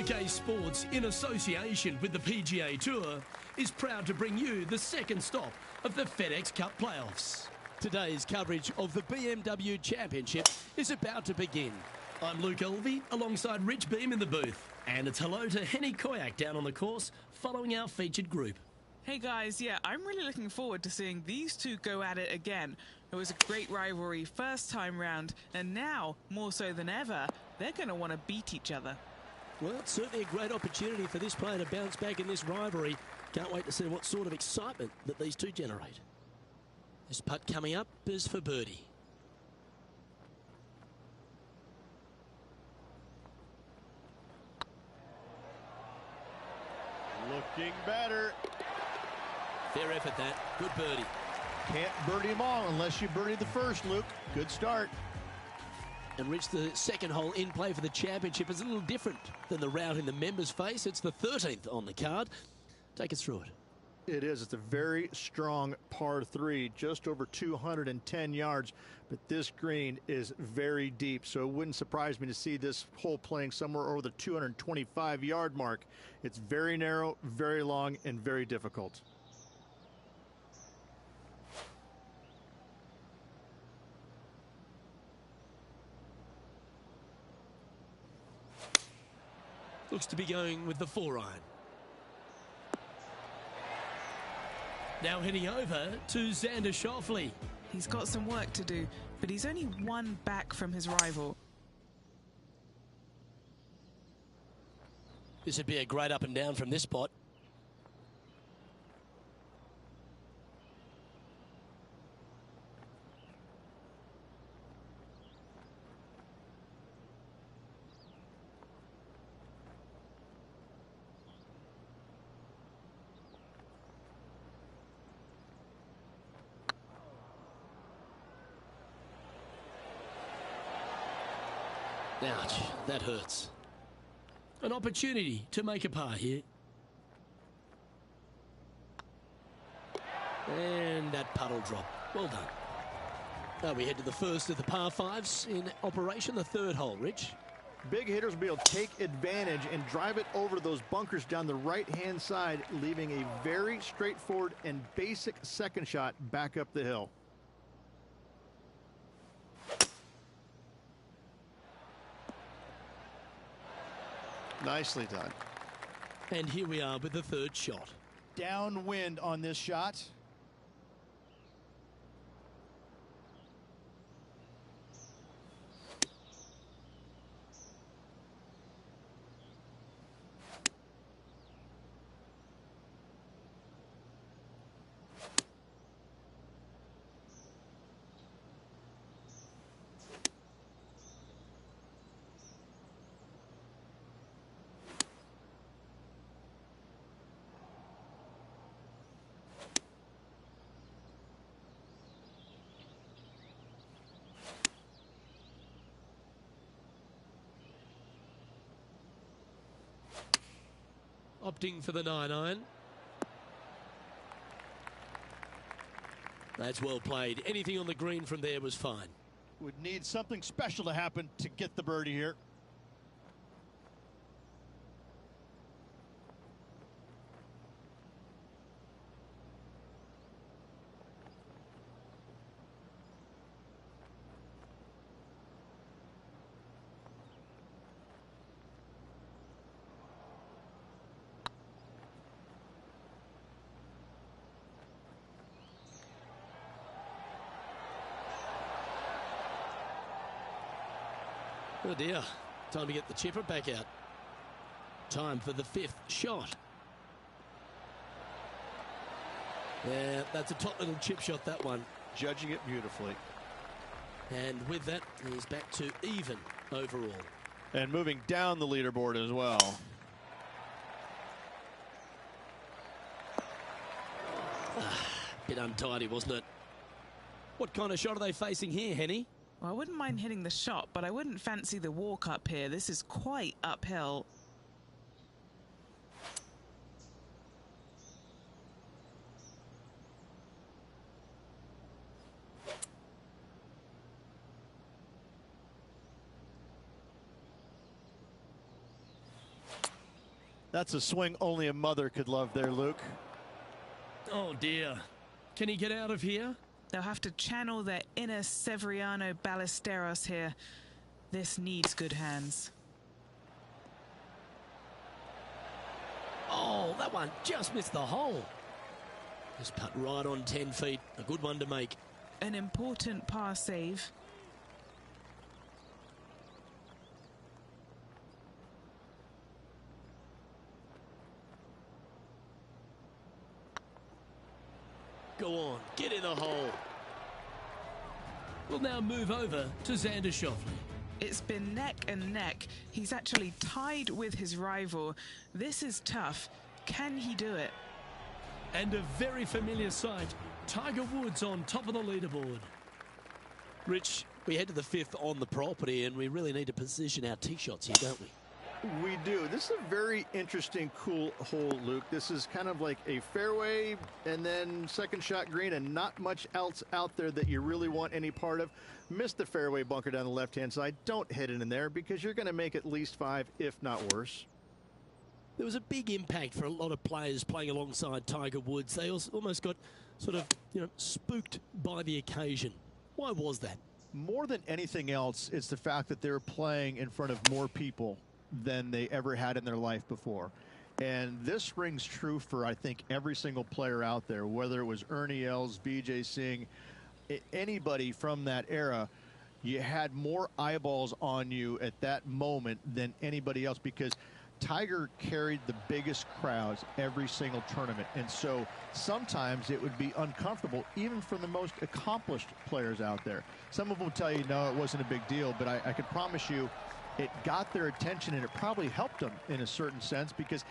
UK Sports, in association with the PGA Tour, is proud to bring you the second stop of the FedEx Cup playoffs. Today's coverage of the BMW Championship is about to begin. I'm Luke Elvey, alongside Rich Beam in the booth. And it's hello to Henny Koyak down on the course, following our featured group. Hey guys, yeah, I'm really looking forward to seeing these two go at it again. It was a great rivalry first time round, and now, more so than ever, they're going to want to beat each other. Well, it's certainly a great opportunity for this player to bounce back in this rivalry. Can't wait to see what sort of excitement that these two generate. This putt coming up is for birdie. Looking better. Fair effort that. Good birdie. Can't birdie them all unless you birdie the first, Luke. Good start. And Rich, the second hole in play for the championship is a little different than the round in the members' face. It's the 13th on the card. Take us through it. It is. It's a very strong par 3, just over 210 yards. But this green is very deep, so it wouldn't surprise me to see this hole playing somewhere over the 225-yard mark. It's very narrow, very long, and very difficult. Looks to be going with the 4-iron. Now heading over to Xander Schauffele. He's got some work to do, but he's only one back from his rival. This would be a great up and down from this spot. Ouch, that hurts. An opportunity to make a par here. And that puddle drop. Well done. Now we head to the first of the par 5s in operation, the third hole, Rich. Big hitters will be able to take advantage and drive it over those bunkers down the right-hand side, leaving a very straightforward and basic second shot back up the hill. Nicely done. And here we are with the third shot. Downwind on this shot. Opting for the 9-iron. That's well played. Anything on the green from there was fine. Would need something special to happen to get the birdie here. Oh dear, time to get the chipper back out. Time for the 5th shot. Yeah, that's a top little chip shot, that one. Judging it beautifully. And with that, he's back to even overall. And moving down the leaderboard as well. Bit untidy, wasn't it? What kind of shot are they facing here, Henny? Well, I wouldn't mind hitting the shot, but I wouldn't fancy the walk up here. This is quite uphill. That's a swing only a mother could love there, Luke. Oh dear. Can he get out of here? They'll have to channel their inner Severiano Ballesteros here. This needs good hands. Oh, that one just missed the hole. This putt right on 10 feet. A good one to make. An important par save. Go on, get in the hole. We'll now move over to Xander Schauffele. It's been neck and neck. He's actually tied with his rival. This is tough. Can he do it? And a very familiar sight, Tiger Woods on top of the leaderboard. Rich, we head to the 5th on the property, and we really need to position our tee shots here, don't we? We do. This is a very interesting, cool hole, Luke. This is kind of like a fairway and then second shot green and not much else out there that you really want any part of. Miss the fairway bunker down the left-hand side. Don't hit it in there because you're going to make at least 5, if not worse. There was a big impact for a lot of players playing alongside Tiger Woods. They almost got sort of, spooked by the occasion. Why was that? More than anything else, it's the fact that they're playing in front of more people than they ever had in their life before. And this rings true for, I think, every single player out there, whether it was Ernie Els, BJ Singh, anybody from that era. You had more eyeballs on you at that moment than anybody else because Tiger carried the biggest crowds every single tournament. And so sometimes it would be uncomfortable even for the most accomplished players out there. Some of them will tell you, no, it wasn't a big deal, but I can promise you it got their attention, and it probably helped them in a certain sense because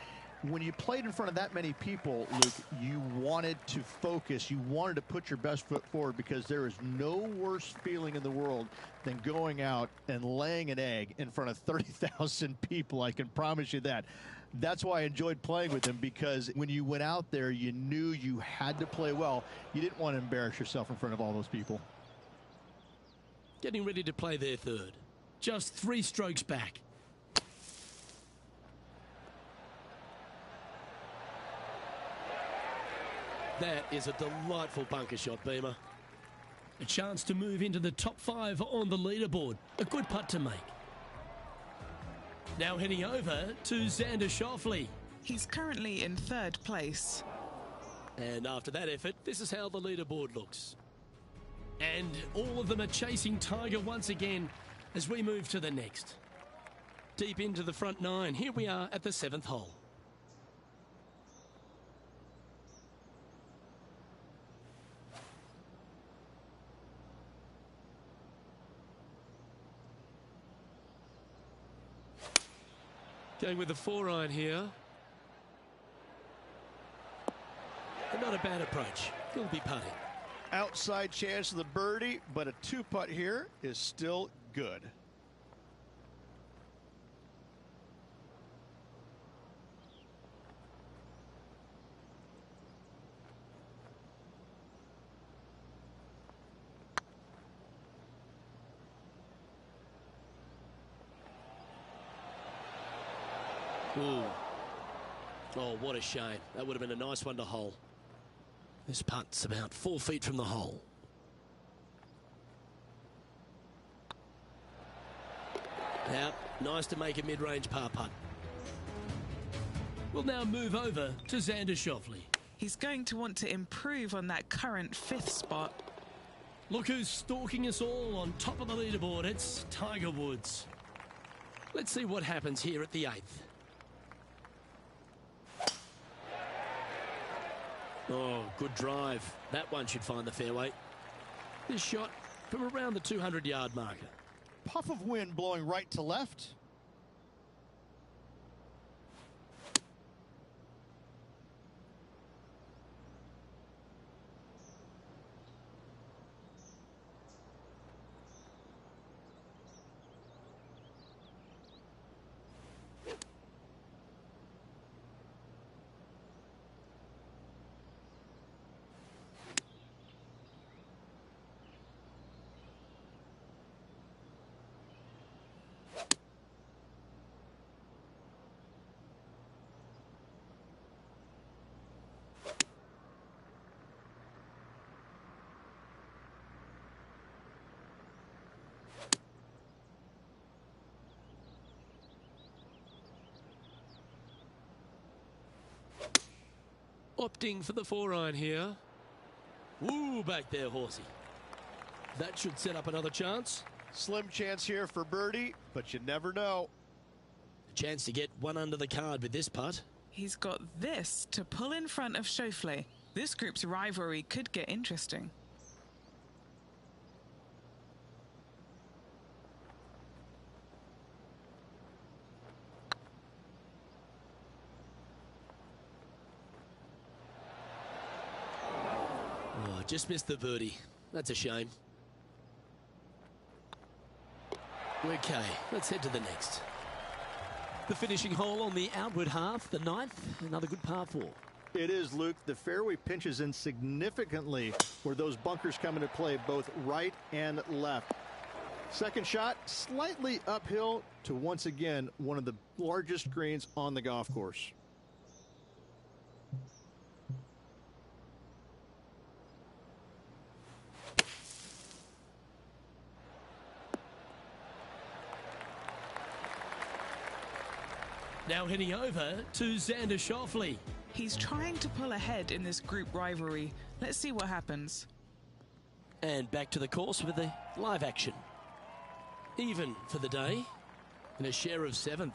when you played in front of that many people, Luke, you wanted to focus. You wanted to put your best foot forward because there is no worse feeling in the world than going out and laying an egg in front of 30,000 people. I can promise you that. That's why I enjoyed playing with him, because when you went out there, you knew you had to play well. You didn't want to embarrass yourself in front of all those people. Getting ready to play their 3rd. Just 3 strokes back. That is a delightful bunker shot, Beamer. A chance to move into the top 5 on the leaderboard. A good putt to make. Now heading over to Xander Schauffele. He's currently in 3rd place. And after that effort, this is how the leaderboard looks. And all of them are chasing Tiger once again as we move to the next. Deep into the front 9. Here we are at the 7th hole. Going with the 4-iron here. And not a bad approach. He'll be putting. Outside chance of the birdie, but a 2-putt here is still good. Ooh. Oh, what a shame. That would have been a nice one to hole. This putt's about 4 feet from the hole. Now, nice to make a mid-range par putt. We'll now move over to Xander Schauffele. He's going to want to improve on that current 5th spot. Look who's stalking us all on top of the leaderboard. It's Tiger Woods. Let's see what happens here at the 8th. Oh, good drive. That one should find the fairway. This shot from around the 200-yard marker. Puff of wind blowing right to left. Opting for the 4-iron here. Ooh, back there, horsey. That should set up another chance. Slim chance here for birdie, but you never know. A chance to get one under the card with this putt. He's got this to pull in front of Schauffele. This group's rivalry could get interesting. Oh, just missed the birdie. That's a shame. Okay, let's head to the next. The finishing hole on the outward half, the 9th, another good par 4. It is, Luke. The fairway pinches in significantly where those bunkers come into play, both right and left. Second shot, slightly uphill to once again one of the largest greens on the golf course. Now heading over to Xander Schauffele. He's trying to pull ahead in this group rivalry. Let's see what happens. And back to the course with the live action. Even for the day, and a share of 7th.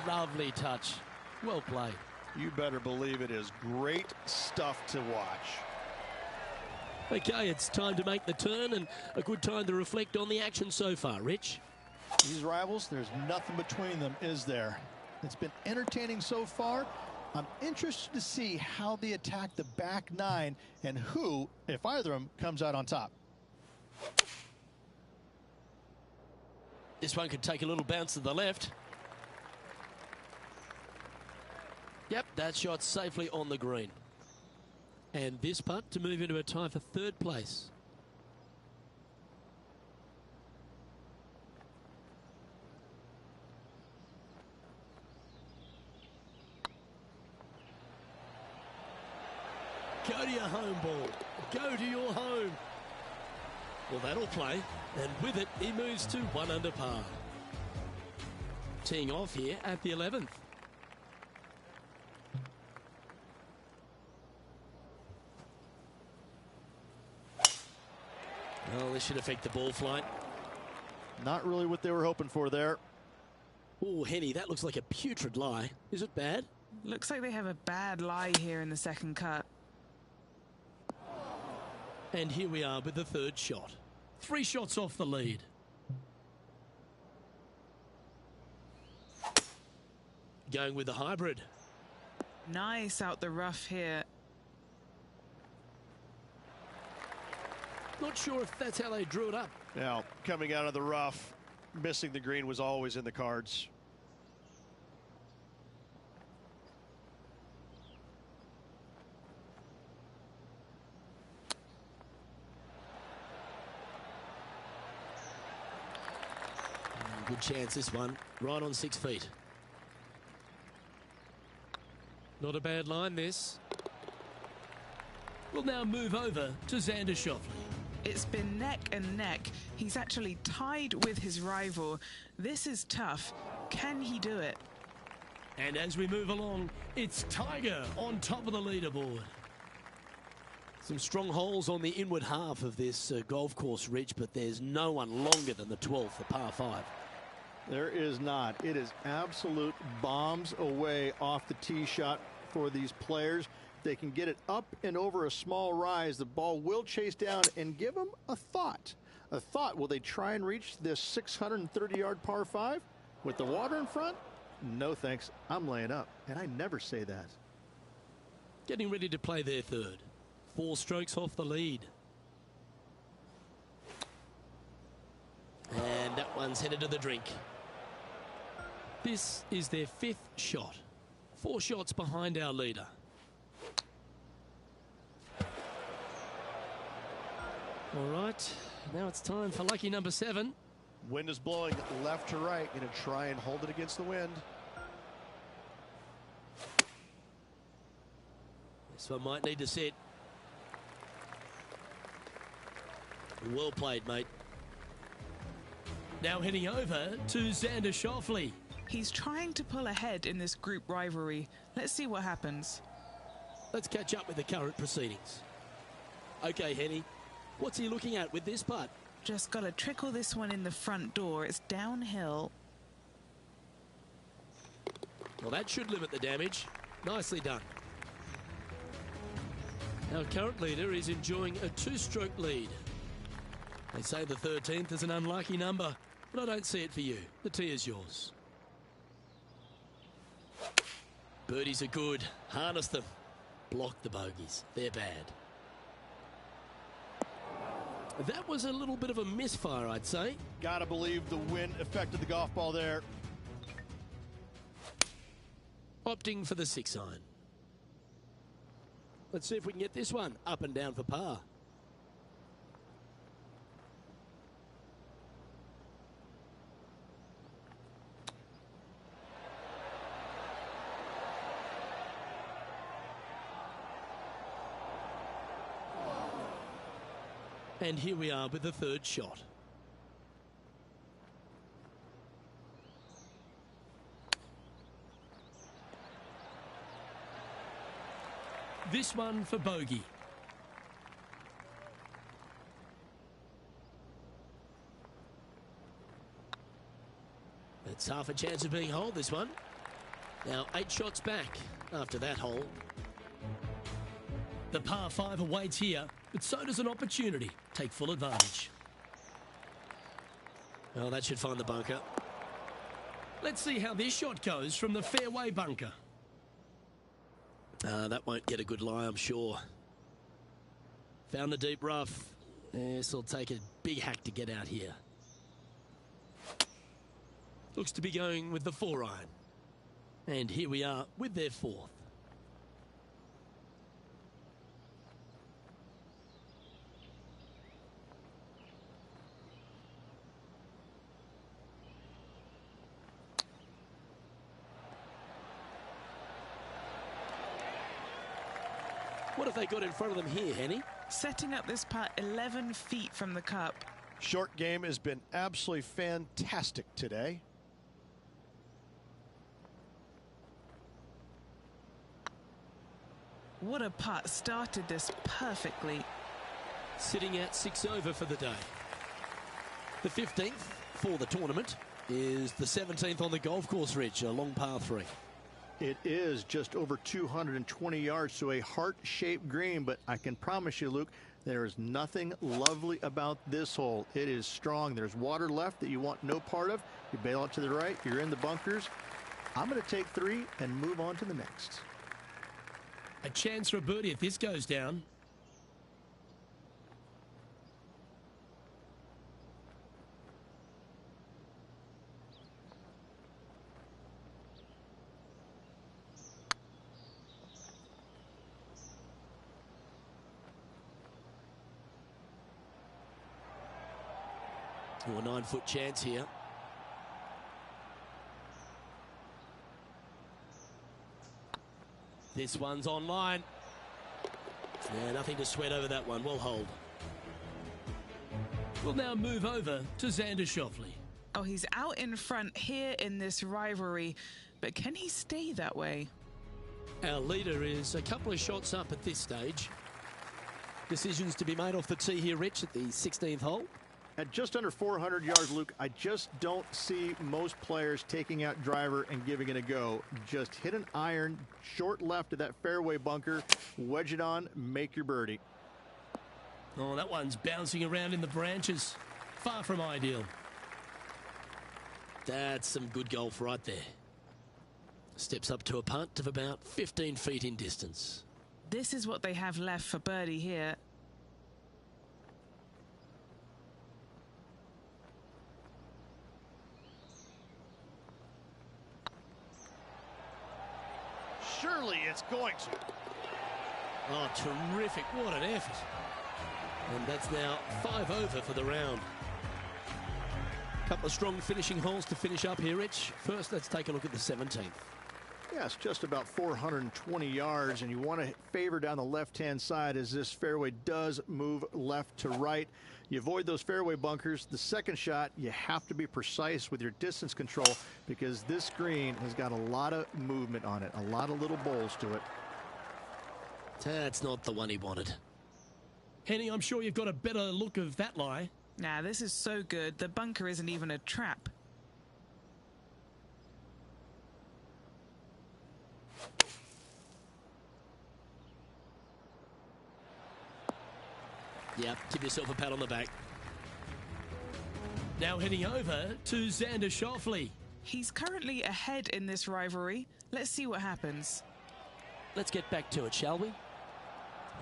Lovely touch. Well played. You better believe it is great stuff to watch. Okay, it's time to make the turn and a good time to reflect on the action so far. Rich? These rivals, there's nothing between them, is there? It's been entertaining so far. I'm interested to see how they attack the back 9 and who, if either of them, comes out on top. This one could take a little bounce to the left. Yep, that shot safely on the green. And this putt to move into a tie for 3rd place. Go to your home ball. Go to your home. Well, that'll play. And with it, he moves to 1 under par. Teeing off here at the 11th. Well, this should affect the ball flight. Not really what they were hoping for there. Oh, Henny, that looks like a putrid lie. Is it bad? Looks like they have a bad lie here in the second cut. And here we are with the 3rd shot. 3 shots off the lead. Going with the hybrid. Nice out the rough here. Not sure if that's how they drew it up. Now, coming out of the rough, missing the green was always in the cards. Good chance this one. Right on 6 feet. Not a bad line, this. We'll now move over to Xander Schauffele. It's been neck and neck. He's actually tied with his rival. This is tough. Can he do it? And as we move along, it's Tiger on top of the leaderboard. Some strong holes on the inward half of this golf course, Rich, but there's no one longer than the 12th, the par 5. There is not. It is absolute bombs away off the tee shot for these players. They can get it up and over a small rise. The ball will chase down and give them a thought. A thought, will they try and reach this 630-yard par 5 with the water in front? No thanks. I'm laying up, and I never say that. Getting ready to play their 3rd. 4 strokes off the lead. And that one's headed to the drink. This is their 5th shot. 4 shots behind our leader. All right, now it's time for lucky number 7. Wind is blowing left to right. Going to try and hold it against the wind. This one might need to sit. Well played, mate. Now heading over to Xander Schauffele. He's trying to pull ahead in this group rivalry. Let's see what happens. Let's catch up with the current proceedings. Okay, Henny, what's he looking at with this putt? Just got to trickle this one in the front door. It's downhill. Well, that should limit the damage. Nicely done. Our current leader is enjoying a 2-stroke lead. They say the 13th is an unlucky number, but I don't see it for you. The tee is yours. Birdies are good. Harness them. Block the bogeys. They're bad. That was a little bit of a misfire, I'd say. Gotta believe the wind affected the golf ball there. Opting for the 6-iron. Let's see if we can get this one up and down for par. And here we are with the 3rd shot. This one for bogey. It's half a chance of being holed, this one. Now 8 shots back after that hole. The par 5 awaits here, but so does an opportunity. Take full advantage. Well, that should find the bunker. Let's see how this shot goes from the fairway bunker. That won't get a good lie, I'm sure. Found the deep rough. This will take a big hack to get out here. Looks to be going with the 4-iron. And here we are with their 4th. What have they got in front of them here, Henny? Setting up this putt 11 feet from the cup. Short game has been absolutely fantastic today. What a putt. Started this perfectly. Sitting at 6 over for the day. The 15th for the tournament is the 17th on the golf course, Rich, a long par 3. It is just over 220 yards, so a heart-shaped green, but I can promise you, Luke, there is nothing lovely about this hole. It is strong. There's water left that you want no part of. You bail out to the right, you're in the bunkers. I'm going to take 3 and move on to the next. A chance for a birdie if this goes down. A 9-foot chance here. This one's online. Yeah, nothing to sweat over that one. We'll hold. We'll now move over to Xander Schauffele. Oh, he's out in front here in this rivalry, but can he stay that way? Our leader is a couple of shots up at this stage. Decisions to be made off the tee here, Rich, at the 16th hole. At just under 400 yards, Luke, I just don't see most players taking out driver and giving it a go. Just hit an iron, short left of that fairway bunker, wedge it on, make your birdie. Oh, that one's bouncing around in the branches. Far from ideal. That's some good golf right there. Steps up to a punt of about 15 feet in distance. This is what they have left for birdie here. surely it's going to. Oh, terrific. What an effort. And that's now 5 over for the round. Couple of strong finishing holes to finish up here, Rich. First, let's take a look at the 17th. Yeah, it's just about 420 yards, and you want to favor down the left-hand side as this fairway does move left to right. You avoid those fairway bunkers. The second shot, you have to be precise with your distance control because this green has got a lot of movement on it, a lot of little bowls to it. That's not the one he wanted. Henny, I'm sure you've got a better look of that lie. Nah, this is so good. The bunker isn't even a trap. Yep, give yourself a pat on the back. Now heading over to Xander Schauffele. He's currently ahead in this rivalry. Let's see what happens. Let's get back to it, shall we?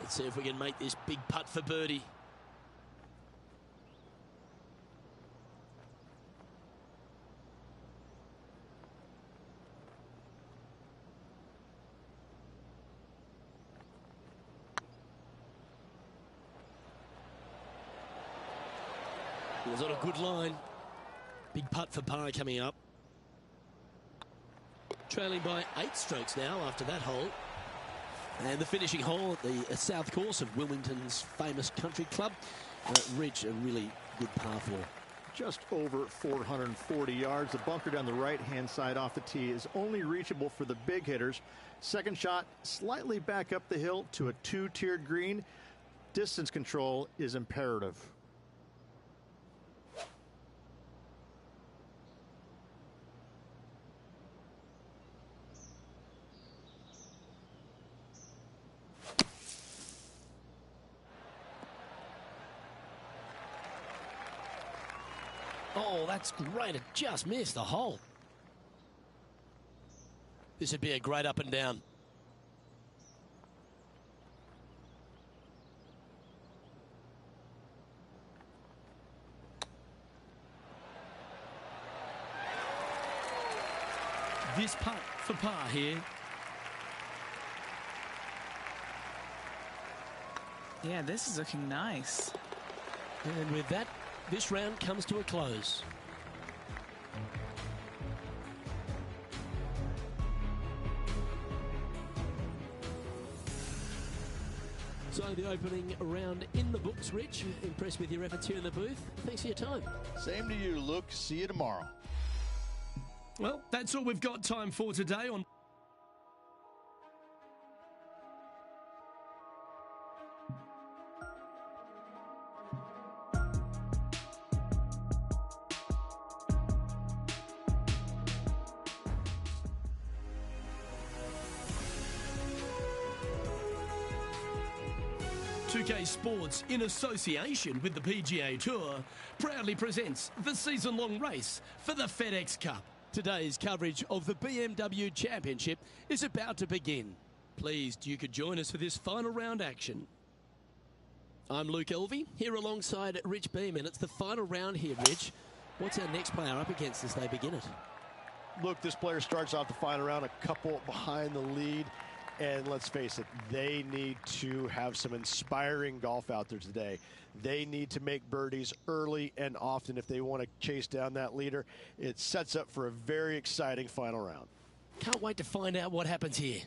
Let's see if we can make this big putt for birdie. It was on a good line. Big putt for par coming up. Trailing by 8 strokes now after that hole. And the finishing hole at the south course of Wilmington's famous country club. Ridge, a really good par 4. Just over 440 yards. The bunker down the right-hand side off the tee is only reachable for the big hitters. Second shot, slightly back up the hill to a 2-tiered green. Distance control is imperative. Oh, that's great. It just missed the hole. This would be a great up and down. This putt for par here. Yeah, this is looking nice. And with that, this round comes to a close. So the opening round in the books, Rich. Impressed with your efforts here in the booth. Thanks for your time. Same to you, Luke. See you tomorrow. Well, that's all we've got time for today on .2K Sports, in association with the PGA Tour, proudly presents the season-long race for the FedEx Cup. Today's coverage of the BMW Championship is about to begin. Pleased you could join us for this final round action. I'm Luke Elvey, here alongside Rich Beeman. It's the final round here, Rich. What's our next player up against as they begin it? Look, this player starts off the final round a couple behind the lead. And let's face it, they need to have some inspiring golf out there today. They need to make birdies early and often if they want to chase down that leader. It sets up for a very exciting final round. Can't wait to find out what happens here.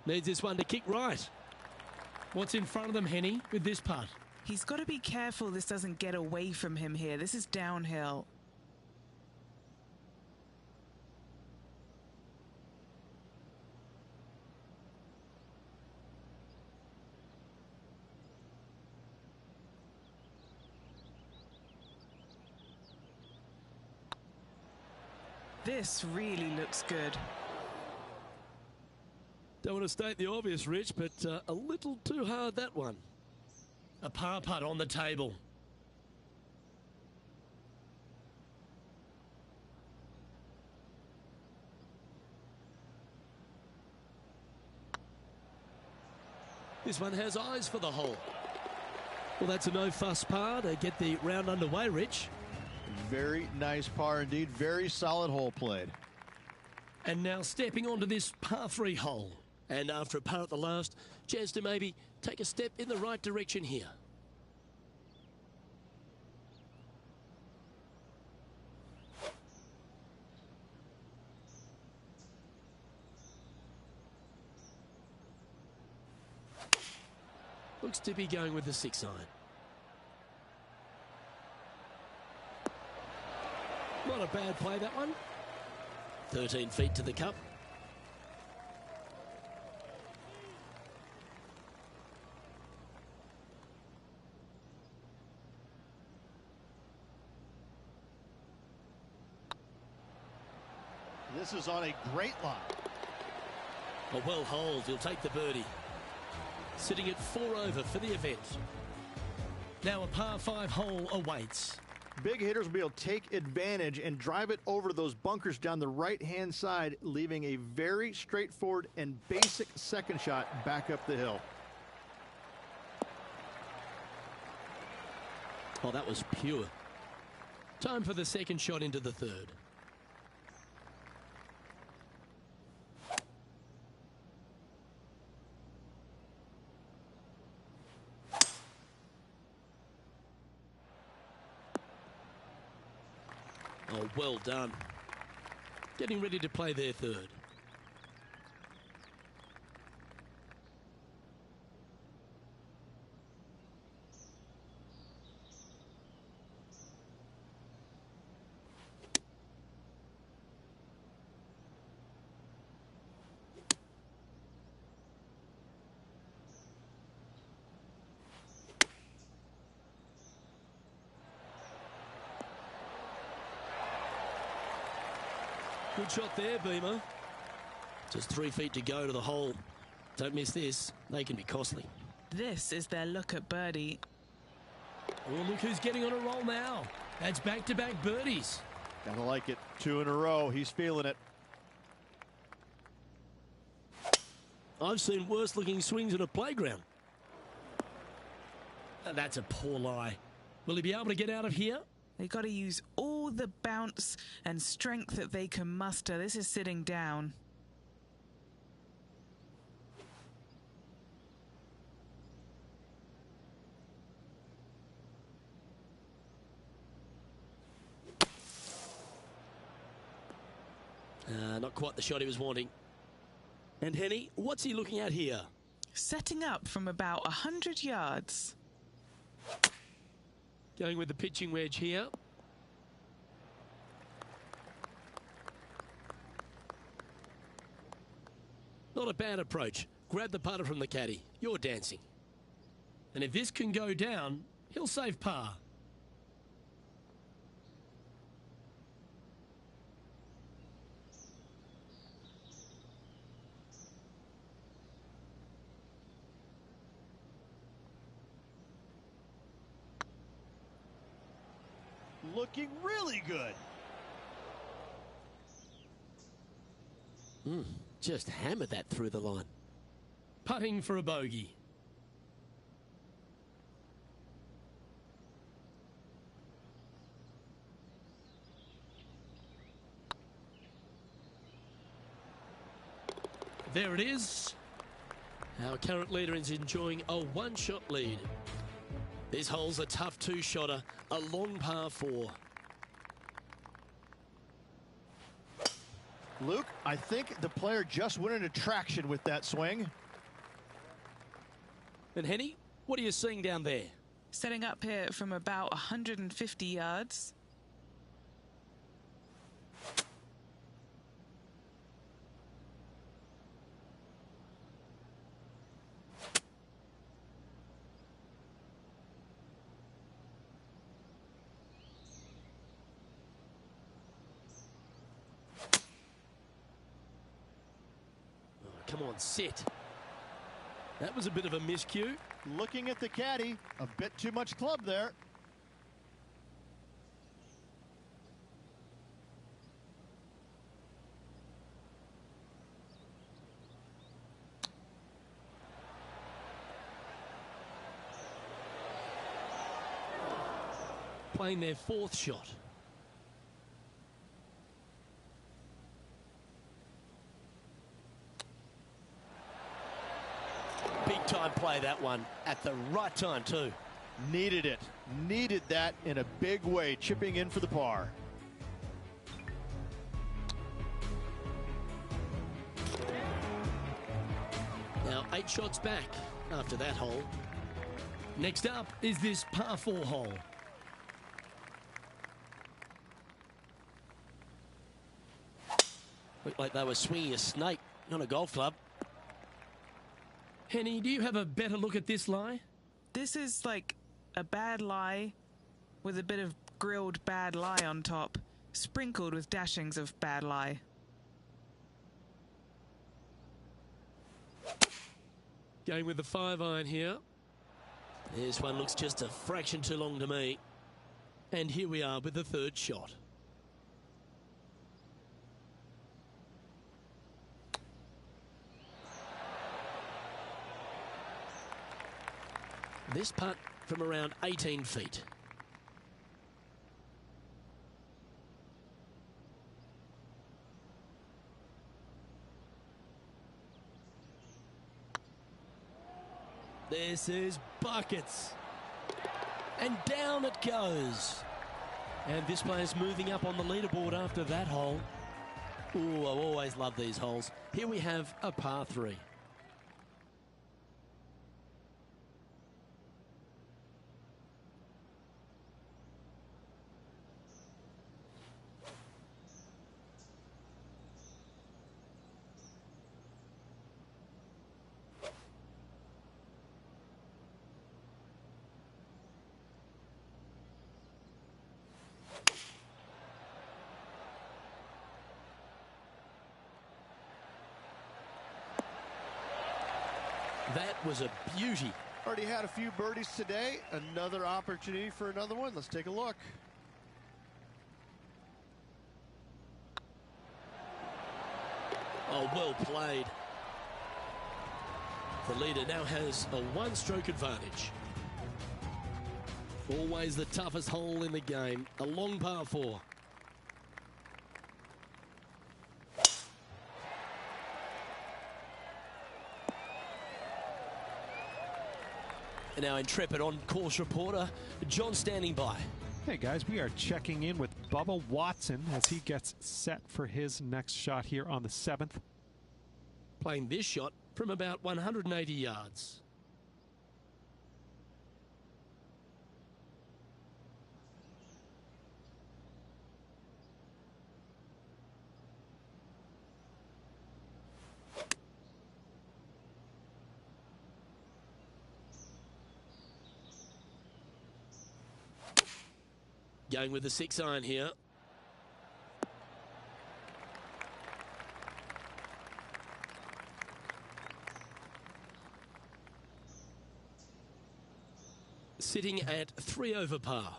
Needs this one to kick right. What's in front of them, Henny, with this putt? He's got to be careful this doesn't get away from him here. This is downhill. This really looks good. Don't want to state the obvious, Rich, but a little too hard, that one. A par putt on the table. This one has eyes for the hole. Well, that's a no-fuss par to get the round underway, Rich. Very nice par indeed. Very solid hole played. And now stepping onto this par 3 hole. And after a par at the last, chance to maybe take a step in the right direction here. Looks to be going with the 6-iron. Not a bad play, that one. 13 feet to the cup. This is on a great line. A well holed, he'll take the birdie. Sitting at 4 over for the event. Now a par 5 hole awaits. Big hitters will be able to take advantage and drive it over those bunkers down the right-hand side, leaving a very straightforward and basic second shot back up the hill. Oh, that was pure. Time for the second shot into the third. Oh, well done. Getting ready to play their third. Good shot there, Beamer. Just 3 feet to go to the hole. Don't miss this. They can be costly. This is their look at birdie. Well, look who's getting on a roll now. That's back-to-back birdies. Gotta like it. 2 in a row. He's feeling it. I've seen worse-looking swings in a playground. That's a poor lie. Will he be able to get out of here? They've got to use all the bounce and strength that they can muster. This is sitting down. Not quite the shot he was wanting. And Henny, what's he looking at here? Setting up from about 100 yards. Going with the pitching wedge here. Not a bad approach. Grab the putter from the caddy. You're dancing. And if this can go down, he'll save par. Looking really good. Just hammered that through the line. Putting for a bogey. There it is. Our current leader is enjoying a one-shot lead. This hole's a tough two-shotter, a long par 4. Luke, I think the player just went into traction with that swing. And Henny, what are you seeing down there? Setting up here from about 150 yards. Come on, sit. That was a bit of a miscue. Looking at the caddy, a bit too much club there. playing their fourth shot. Big time play, that one, at the right time too. Needed it. Needed that in a big way, chipping in for the par. Now 8 shots back after that hole. Next up is this par 4 hole. Looked like they were swinging a snake, not a golf club. Henny, do you have a better look at this lie? This is like a bad lie with a bit of grilled bad lie on top, sprinkled with dashings of bad lie. Going with the 5-iron here. This one looks just a fraction too long to me. And here we are with the third shot. This putt from around 18 feet. This is buckets. And down it goes. And this player's moving up on the leaderboard after that hole. Ooh, I always love these holes. Here we have a par 3. That was a beauty. Already had a few birdies today. Another opportunity for another one. Let's take a look. Oh, well played. The leader now has a 1-stroke advantage. Always the toughest hole in the game. A long par 4. And our intrepid on-course reporter, John, standing by. Hey guys, we are checking in with Bubba Watson as he gets set for his next shot here on the 7th. Playing this shot from about 180 yards. Going with the 6-iron here. Sitting at 3 over par.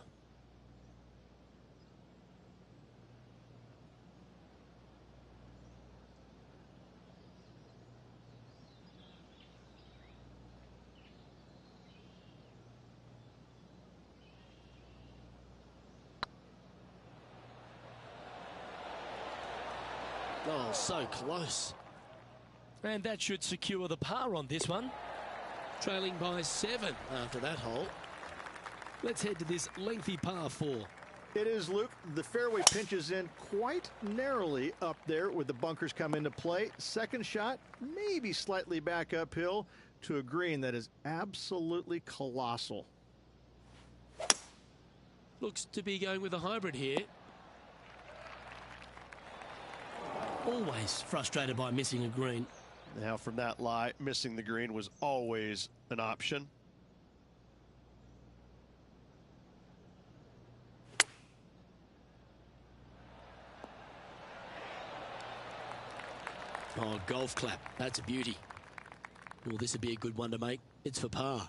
Oh, so close. And that should secure the par on this one. Trailing by 7 after that hole. Let's head to this lengthy par 4. It is, Luke. The fairway pinches in quite narrowly up there with the bunkers come into play. Second shot, maybe slightly back uphill to a green that is absolutely colossal. Looks to be going with a hybrid here. Always frustrated by missing a green. Now from that lie, missing the green was always an option. Oh, golf clap. That's a beauty. Well, this would be a good one to make. It's for par.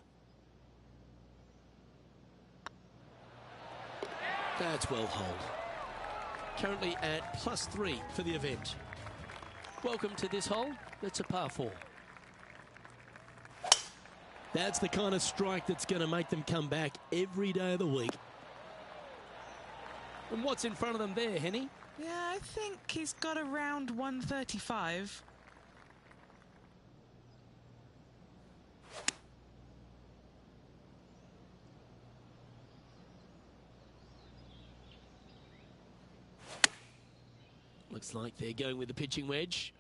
That's well holed. Currently at +3 for the event. Welcome to this hole. It's a par 4. That's the kind of strike that's going to make them come back every day of the week. And what's in front of them there, Henny? Yeah, I think he's got around 135. Looks like they're going with the pitching wedge.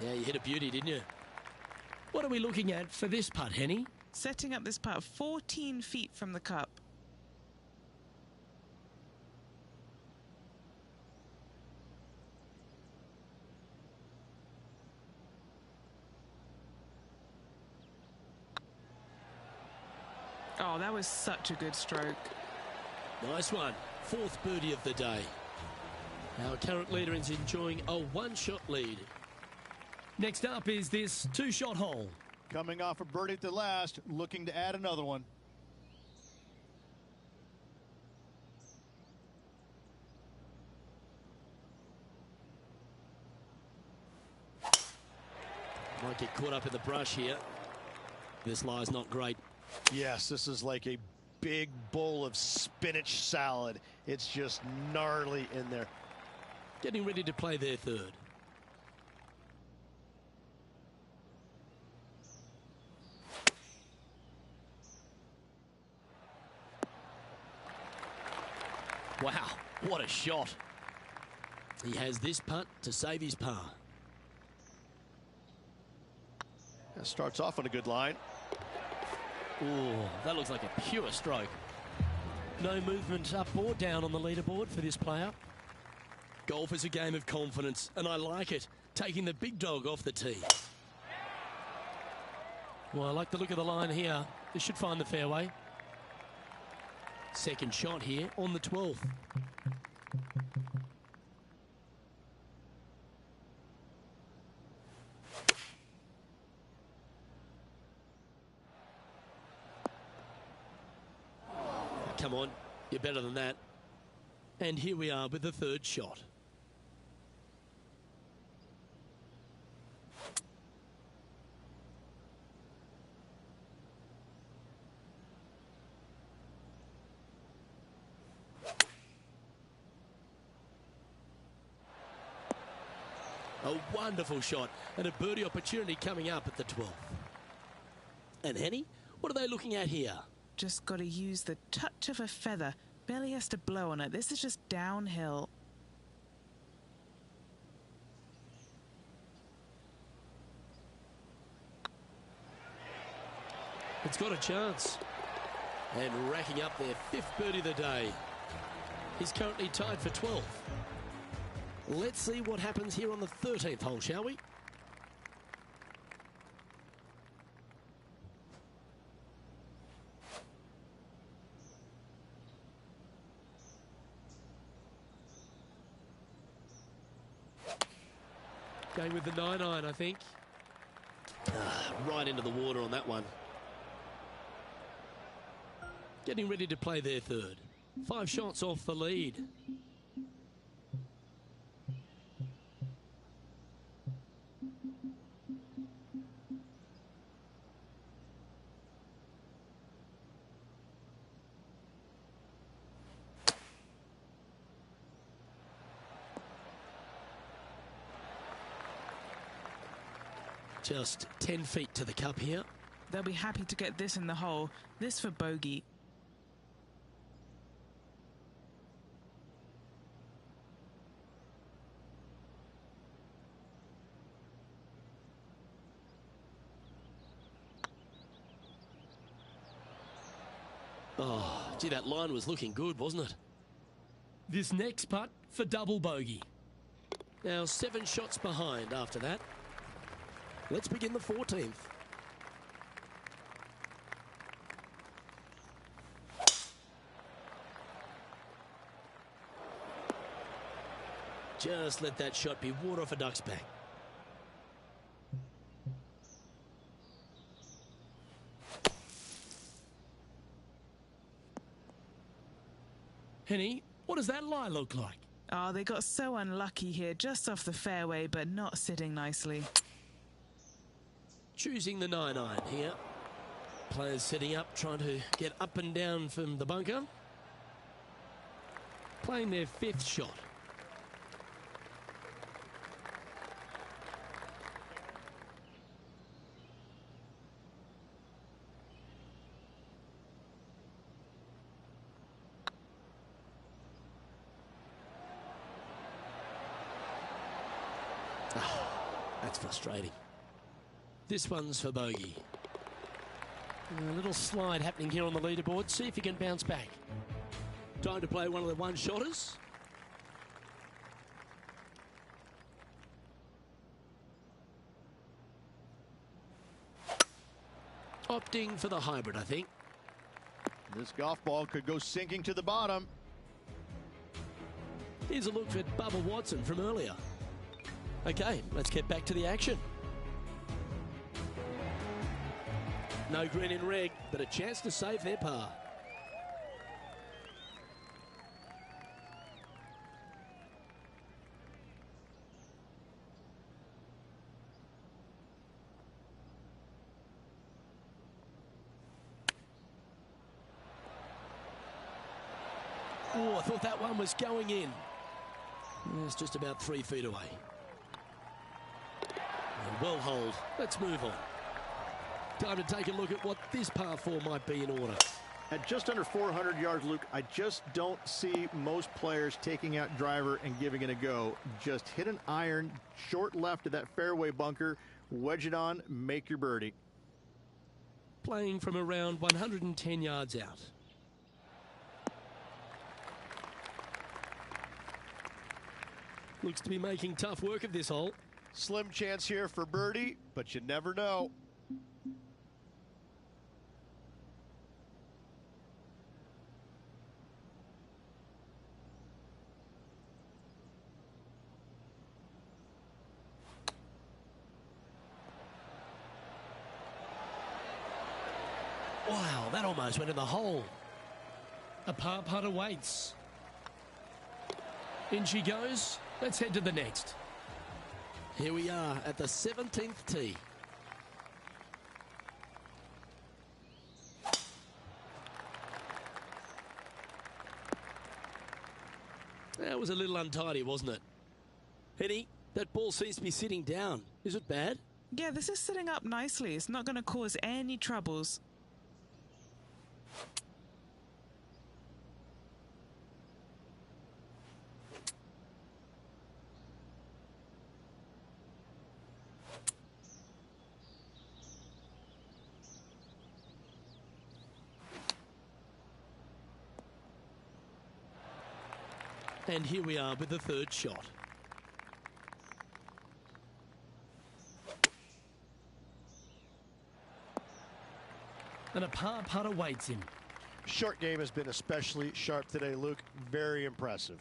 Yeah, you hit a beauty, didn't you? What are we looking at for this putt, Henny? Setting up this putt 14 feet from the cup. Oh, that was such a good stroke. Nice one. Fourth birdie of the day. Our current leader is enjoying a one-shot lead. Next up is this two-shot hole. Coming off a birdie at the last, looking to add another one. Might get caught up in the brush here. This lie's not great. Yes, this is like a big bowl of spinach salad. It's just gnarly in there. Getting ready to play their third. Wow, what a shot. He has this putt to save his par. That starts off on a good line. Oh, that looks like a pure stroke. No movement up or down on the leaderboard for this player. Golf is a game of confidence, and I like it, taking the big dog off the tee. Well, I like the look of the line here. This should find the fairway. Second shot here on the 12th. Come on, you're better than that. And here we are with the third shot. A wonderful shot and a birdie opportunity coming up at the 12th. And Henny, what are they looking at here? Just got to use the touch of a feather. Barely has to blow on it. This is just downhill. It's got a chance. And racking up their fifth birdie of the day. He's currently tied for 12th. Let's see what happens here on the 13th hole, shall we? Going with the 9-iron, I think. Right into the water on that one. Getting ready to play their third. 5 shots off the lead. Just 10 feet to the cup here. They'll be happy to get this in the hole. This for bogey. Oh, gee, that line was looking good, wasn't it? This next putt for double bogey. Now 7 shots behind after that. Let's begin the 14th. Just let that shot be water off a duck's back. Henny, what does that lie look like? Oh, they got so unlucky here, just off the fairway, but not sitting nicely. Choosing the 9-iron here. Players setting up, trying to get up and down from the bunker. playing their 5th shot. Oh, that's frustrating. This one's for bogey. A little slide happening here on the leaderboard. See if he can bounce back. Time to play one of the one-shotters. Opting for the hybrid, I think. This golf ball could go sinking to the bottom. Here's a look at Bubba Watson from earlier. Okay, let's get back to the action. No green in red, but a chance to save their par. Oh, I thought that one was going in. It's just about 3 feet away. And well holed. Let's move on. Time to take a look at what this par 4 might be in order. At just under 400 yards, Luke, I just don't see most players taking out driver and giving it a go. Just hit an iron short left of that fairway bunker, wedge it on, make your birdie. Playing from around 110 yards out. Looks to be making tough work of this hole. Slim chance here for birdie, but you never know. Wow, that almost went in the hole. A par putt awaits. In she goes. Let's head to the next. Here we are at the 17th tee. That was a little untidy, wasn't it? Henny, that ball seems to be sitting down. Is it bad? Yeah, this is sitting up nicely. It's not going to cause any troubles. And here we are with the 3rd shot. And a par putt awaits him. Short game has been especially sharp today, Luke. Very impressive.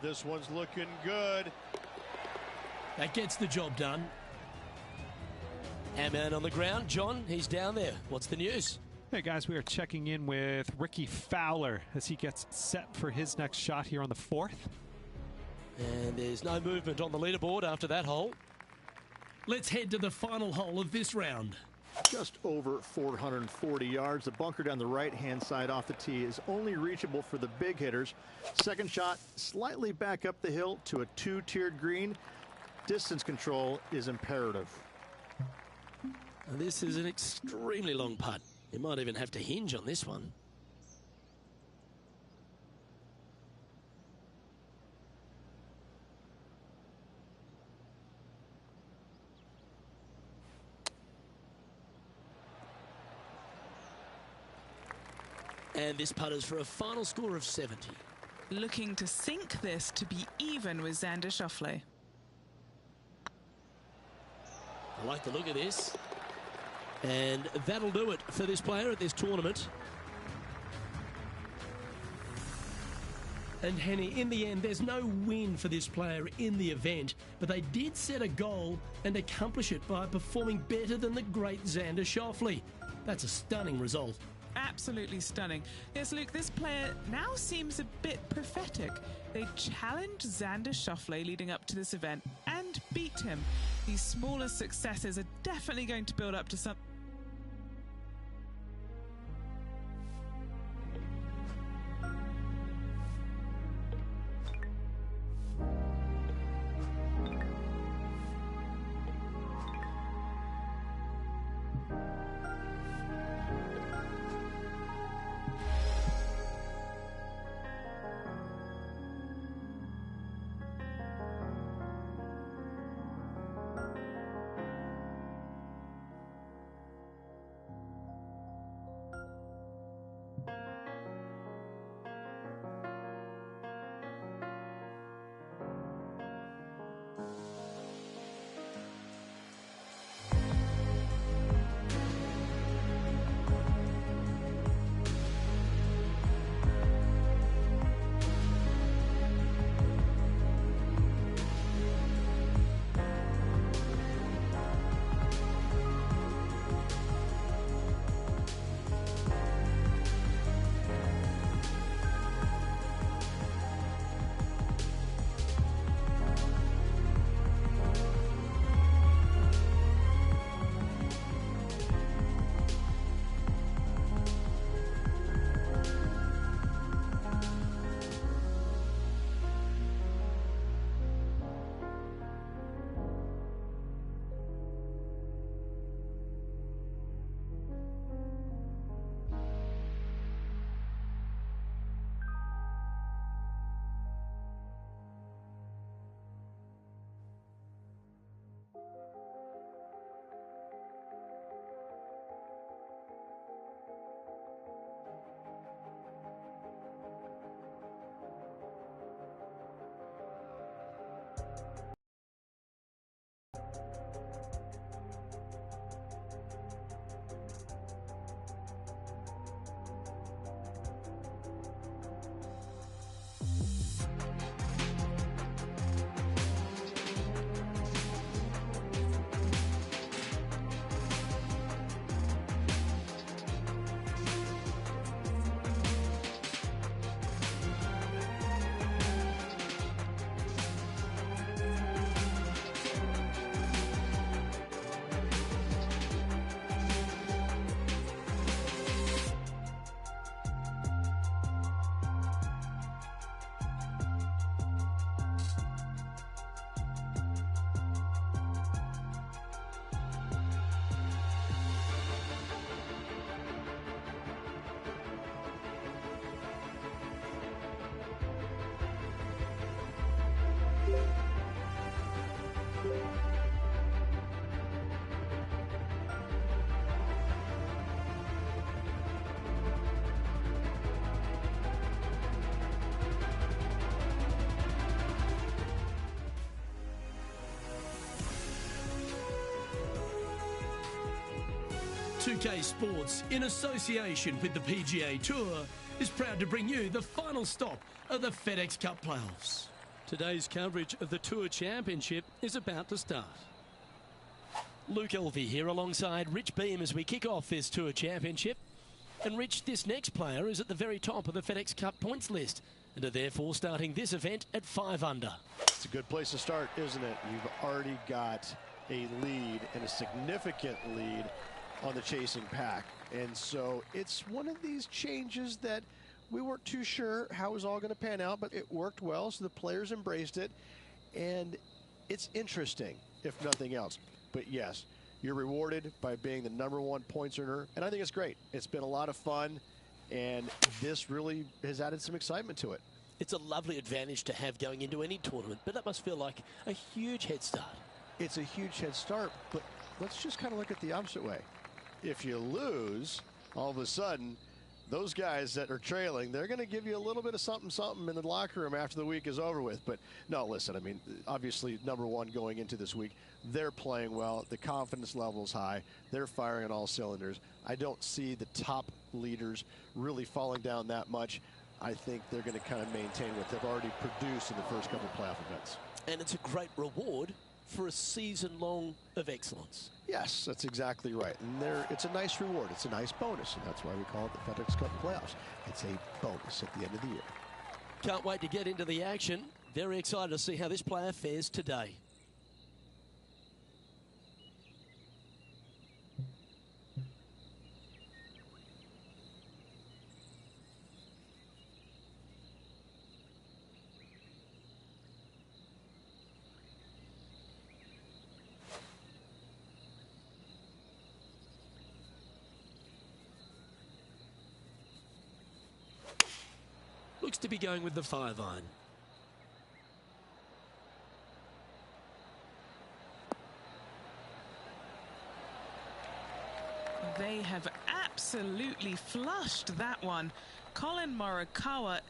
This one's looking good. That gets the job done. Our man on the ground, John, he's down there. What's the news? Hey guys, we are checking in with Ricky Fowler as he gets set for his next shot here on the 4th. And there's no movement on the leaderboard after that hole. Let's head to the final hole of this round. Just over 440 yards. The bunker down the right-hand side off the tee is only reachable for the big hitters. Second shot, slightly back up the hill to a 2-tiered green. Distance control is imperative. And this is an extremely long putt. You might even have to hinge on this one. And this putt is for a final score of 70. Looking to sink this to be even with Xander Schauffele. I like the look of this. And that'll do it for this player at this tournament. And Henny, in the end, there's no win for this player in the event, but they did set a goal and accomplish it by performing better than the great Xander Schauffele. That's a stunning result. Absolutely stunning. Yes, Luke, this player now seems a bit prophetic. They challenged Xander Schauffele leading up to this event and beat him. These smaller successes are definitely going to build up to something. .2K Sports, in association with the PGA Tour, is proud to bring you the final stop of the FedEx Cup playoffs. Today's coverage of the Tour Championship is about to start. Luke Elvey here alongside Rich Beam as we kick off this Tour Championship. And Rich, this next player is at the very top of the FedEx Cup points list and are therefore starting this event at 5 under. It's a good place to start, isn't it? You've already got a lead, and a significant lead, on the chasing pack. And so it's one of these changes that we weren't too sure how it was all going to pan out, but it worked well, so the players embraced it. And it's interesting, if nothing else. But yes, you're rewarded by being the #1 points earner, and I think it's great. It's been a lot of fun, and this really has added some excitement to it. It's a lovely advantage to have going into any tournament, but that must feel like a huge head start. It's a huge head start, but let's just kind of look at the opposite way. If you lose, all of a sudden, those guys that are trailing, they're going to give you a little bit of something in the locker room after the week is over with. But no, listen, I mean, obviously #1 going into this week, they're playing well. The confidence level is high. They're firing on all cylinders. I don't see the top leaders really falling down that much. I think they're going to kind of maintain what they've already produced in the first couple of playoff events. And it's a great reward for a season long of excellence. Yes, that's exactly right. And it's a nice reward. It's a nice bonus, and that's why we call it the FedEx Cup playoffs. It's a bonus at the end of the year. Can't wait to get into the action. Very excited to see how this player fares today. looks to be going with the 5-iron. They have absolutely flushed that one. Colin Morikawa,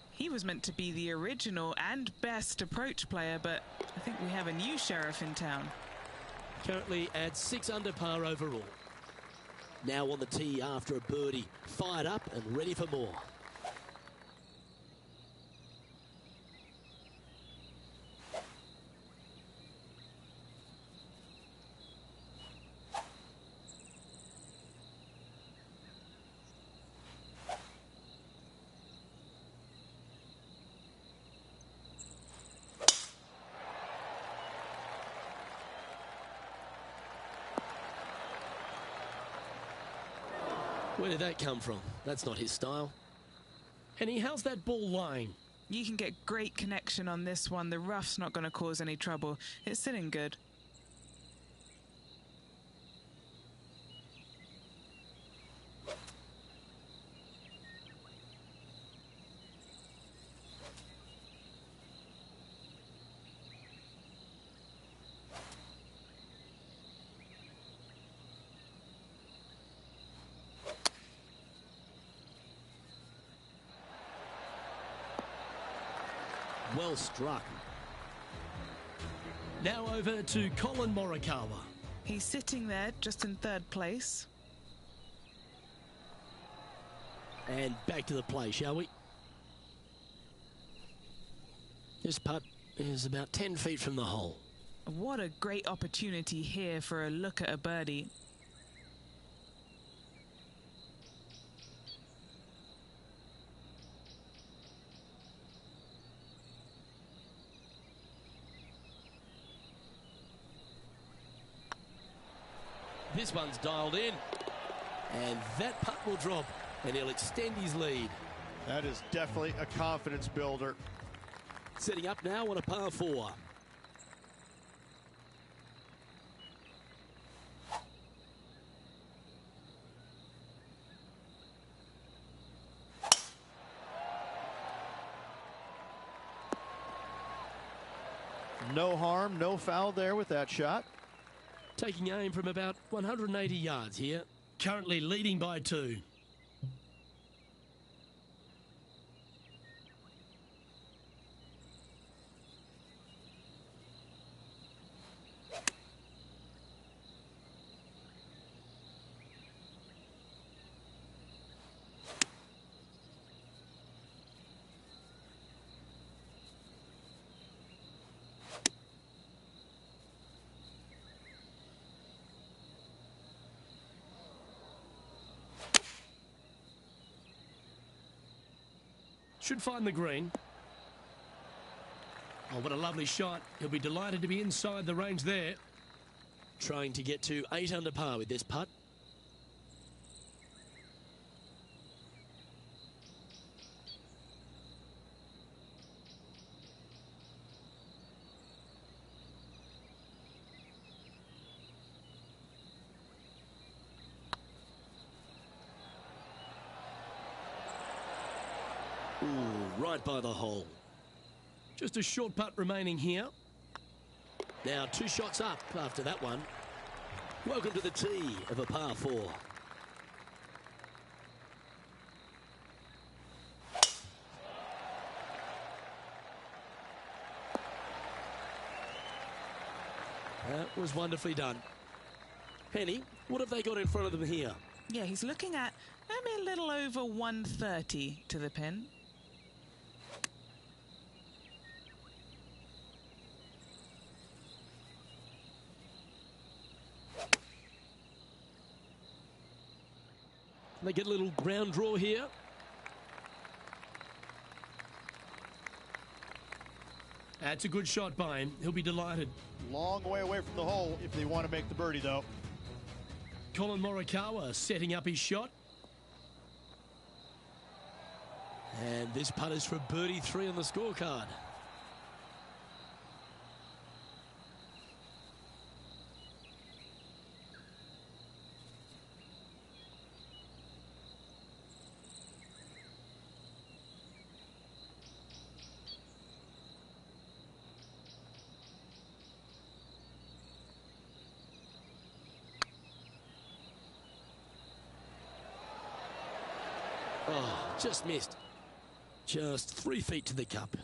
he was meant to be the original and best approach player, but I think we have a new sheriff in town. Currently at 6 under par overall. Now on the tee after a birdie, fired up and ready for more. Where did that come from? That's not his style. Henny, how's that ball lying? You can get great connection on this one. The rough's not going to cause any trouble. It's sitting good. Well struck. Now over to Colin Morikawa. He's sitting there just in 3rd place. And back to the play, shall we? This putt is about 10 feet from the hole. What a great opportunity here for a look at a birdie. This one's dialed in. And that putt will drop. And he'll extend his lead. That is definitely a confidence builder. Setting up now on a par 4. No harm, no foul there with that shot. Taking aim from about 180 yards here. Currently leading by 2. Should find the green. Oh, what a lovely shot. He'll be delighted to be inside the range there. Trying to get to 8 under par with this putt. Ooh, right by the hole. Just a short putt remaining here. Now 2 shots up after that one. Welcome to the tee of a par 4. That was wonderfully done. Henny, what have they got in front of them here? Yeah, he's looking at maybe a little over 130 to the pin. They get a little ground draw here. That's a good shot by him. He'll be delighted. Long way away from the hole if they want to make the birdie, though. Colin Morikawa setting up his shot. And this putt is for birdie 3 on the scorecard. Oh, just missed. Just 3 feet to the cup.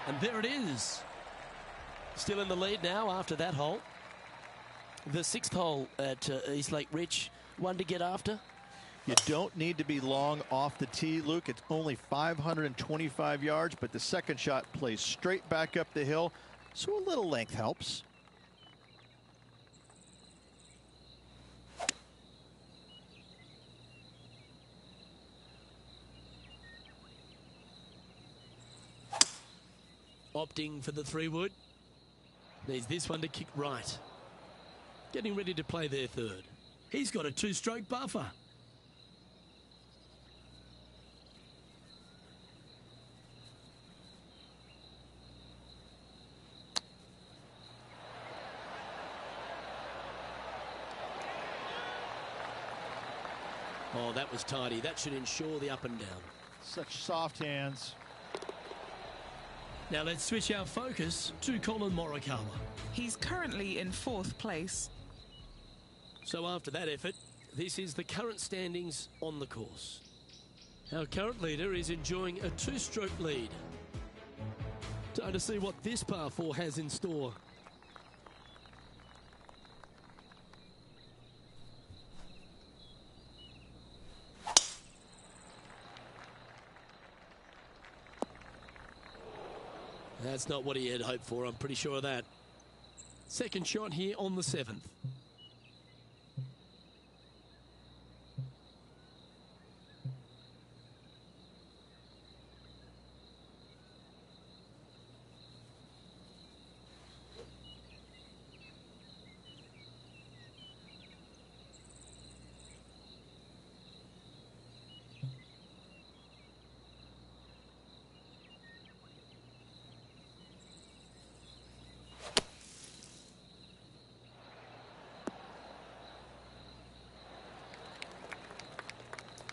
And there it is. Still in the lead now after that hole. The 6th hole at East Lake Ridge, one to get after. You don't need to be long off the tee, Luke. It's only 525 yards, but the second shot plays straight back up the hill, so a little length helps. Opting for the 3-wood. Needs this one to kick right. Getting ready to play their 3rd. He's got a 2-stroke buffer. Oh, that was tidy. That should ensure the up and down. Such soft hands. Now let's switch our focus to Colin Morikawa. He's currently in 4th place. So after that effort, this is the current standings on the course. Our current leader is enjoying a 2-stroke lead. Time to see what this par 4 has in store. That's not what he had hoped for, I'm pretty sure of that. Second shot here on the 7th.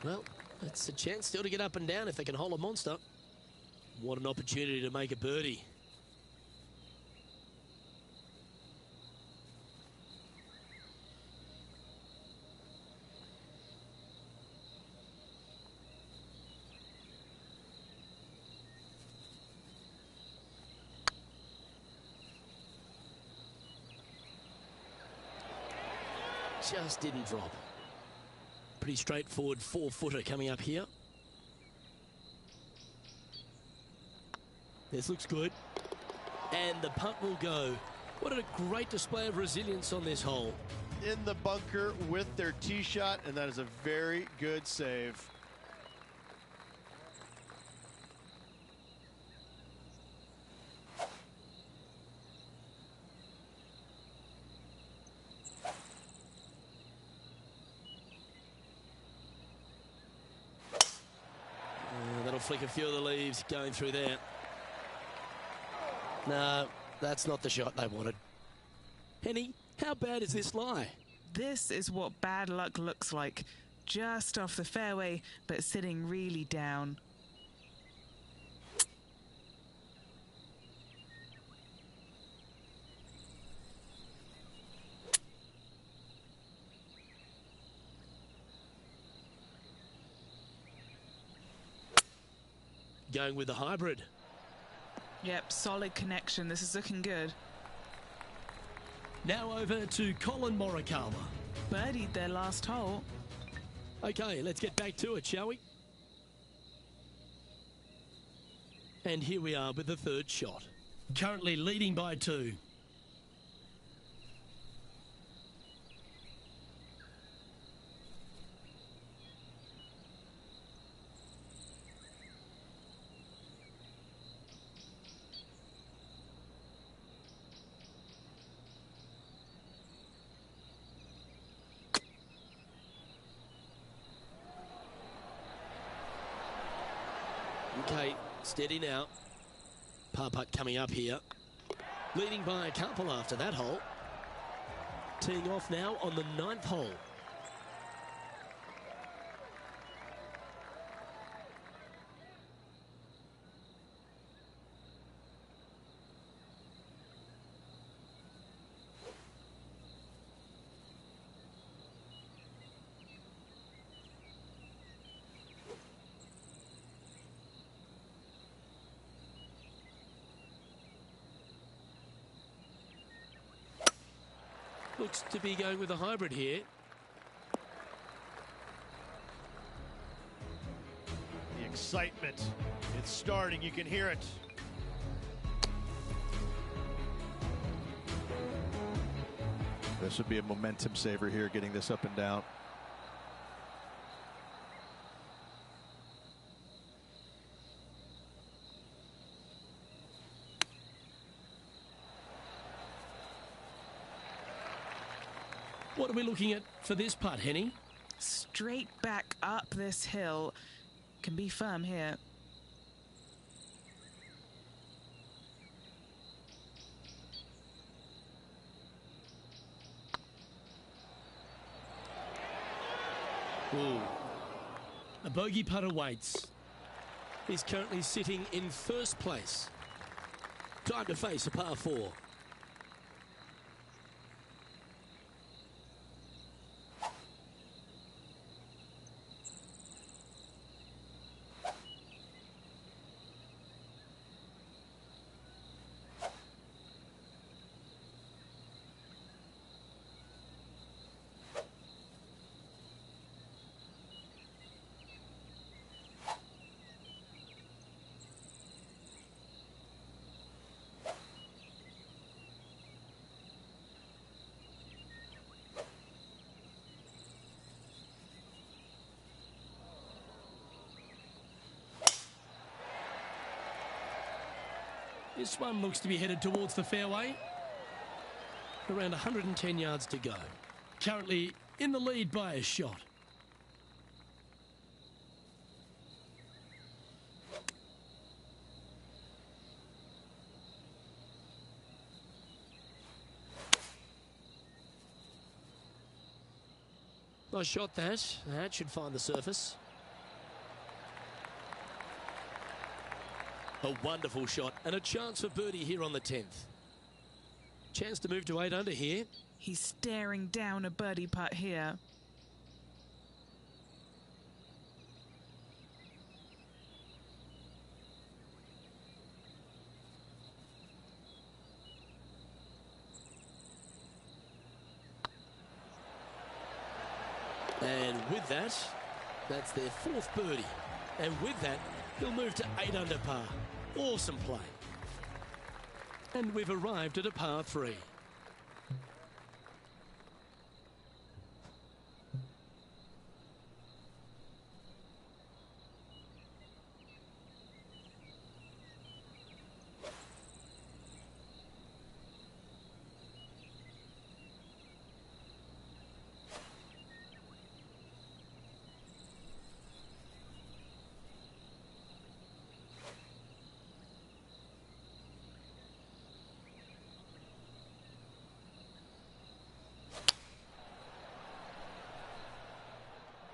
Well, it's a chance still to get up and down if they can hold a monster. What an opportunity to make a birdie. Just didn't drop. Pretty straightforward 4-footer coming up here. This looks good. And the punt will go. What a great display of resilience on this hole. In the bunker with their tee shot, and that is a very good save. That'll flick a few of the leaves going through there. No, that's not the shot they wanted. Henny, how bad is this lie? This is what bad luck looks like. Just off the fairway, but sitting really down. Going with the hybrid. Yep, solid connection. This is looking good. Now over to Colin Morikawa. Birdied their last hole. Okay, let's get back to it, shall we? And here we are with the 3rd shot. Currently leading by 2. Okay, steady now. Par putt coming up here. Leading by a couple after that hole. Teeing off now on the 9th hole. Looks to be going with a hybrid here. The excitement, it's starting, you can hear it. This would be a momentum saver here, getting this up and down. What are we looking at for this putt, Henny? Straight back up this hill. Can be firm here. Ooh. A bogey putt awaits. He's currently sitting in first place. Time to face a par 4. This one looks to be headed towards the fairway. Around 110 yards to go. Currently in the lead by a shot. Nice shot that. That should find the surface. A wonderful shot and a chance for birdie here on the 10th. Chance to move to 8 under here. He's staring down a birdie putt here. And with that, that's their 4th birdie. And with that, he'll move to 8 under par. Awesome play. And we've arrived at a par 3.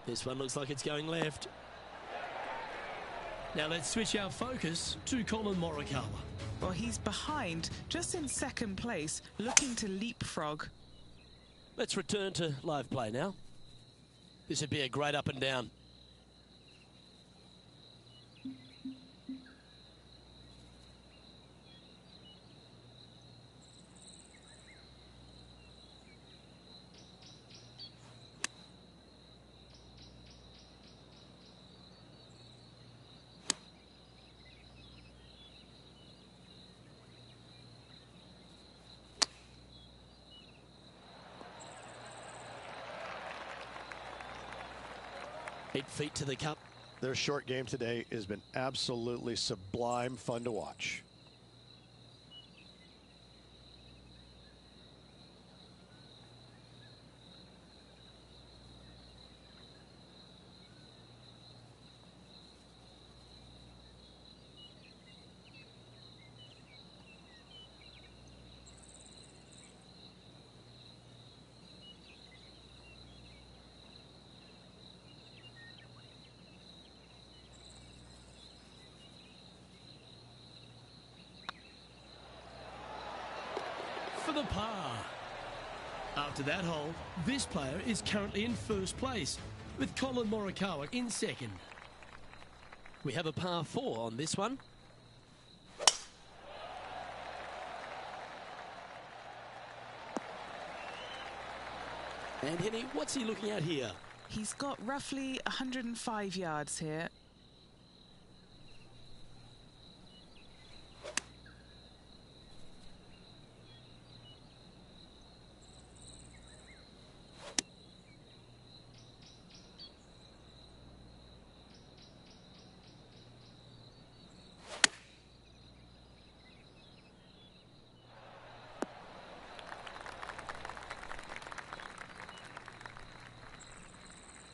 This one looks like it's going left. Now let's switch our focus to Colin Morikawa. Well, he's behind, just in second place, looking to leapfrog. Let's return to live play now. This would be a great up and down. Eight feet to the cup. Their short game today has been absolutely sublime fun to watch. For the par. After that hole, this player is currently in first place, with Colin Morikawa in second. We have a par 4 on this one. And Henny, what's he looking at here? He's got roughly 105 yards here.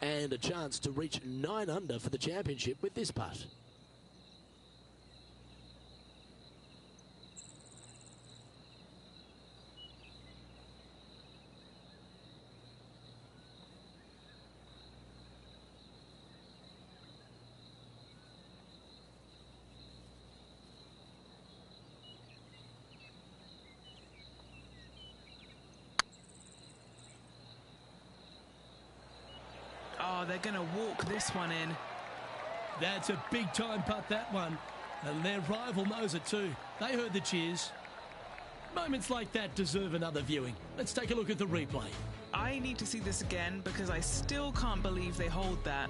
And a chance to reach 9 under for the championship with this putt. Oh, they're going to walk this one in. That's a big time putt, that one. And their rival knows it too. They heard the cheers. Moments like that deserve another viewing. Let's take a look at the replay. I need to see this again because I still can't believe they hold that.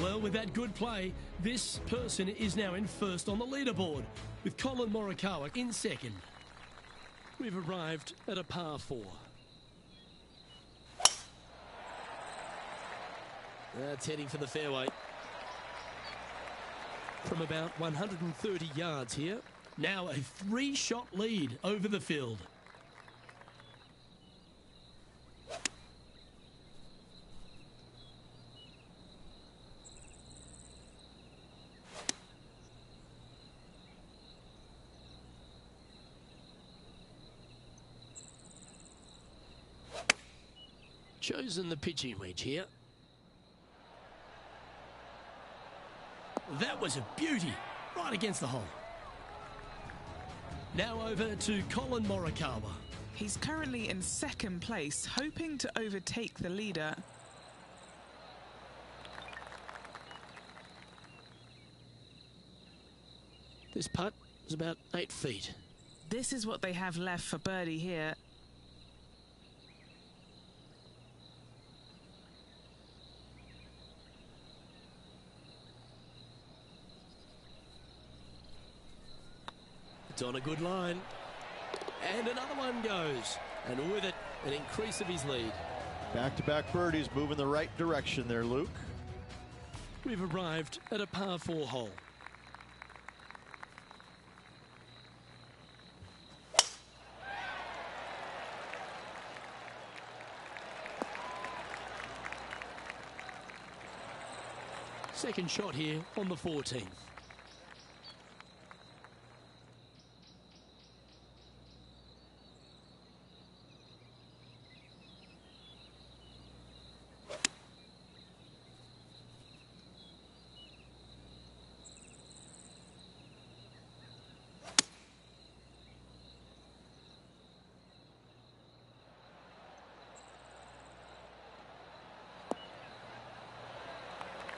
Well, with that good play, this person is now in first on the leaderboard, with Colin Morikawa in second. We've arrived at a par 4. That's heading for the fairway. From about 130 yards here, now a 3-shot lead over the field. Chosen the pitching wedge here. That was a beauty, right against the hole. Now over to Colin Morikawa. He's currently in second place, hoping to overtake the leader. This putt is about 8 feet. This is what they have left for birdie here. It's on a good line. And another one goes. And with it, an increase of his lead. Back-to-back birdies, moving the right direction there, Luke. We've arrived at a par 4 hole. Second shot here on the 14th.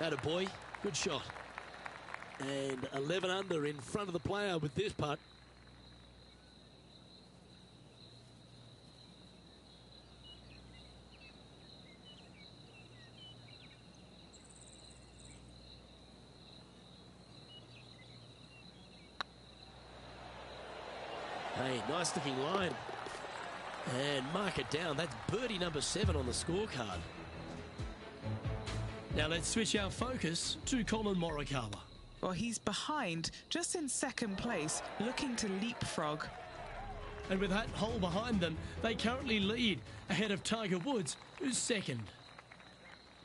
Attaboy, good shot. And 11 under in front of the player with this putt. Hey, nice looking line. And mark it down. That's birdie number 7 on the scorecard. Now let's switch our focus to Colin Morikawa. Well, he's behind, just in second place, looking to leapfrog. And with that hole behind them, they currently lead ahead of Tiger Woods, who's second.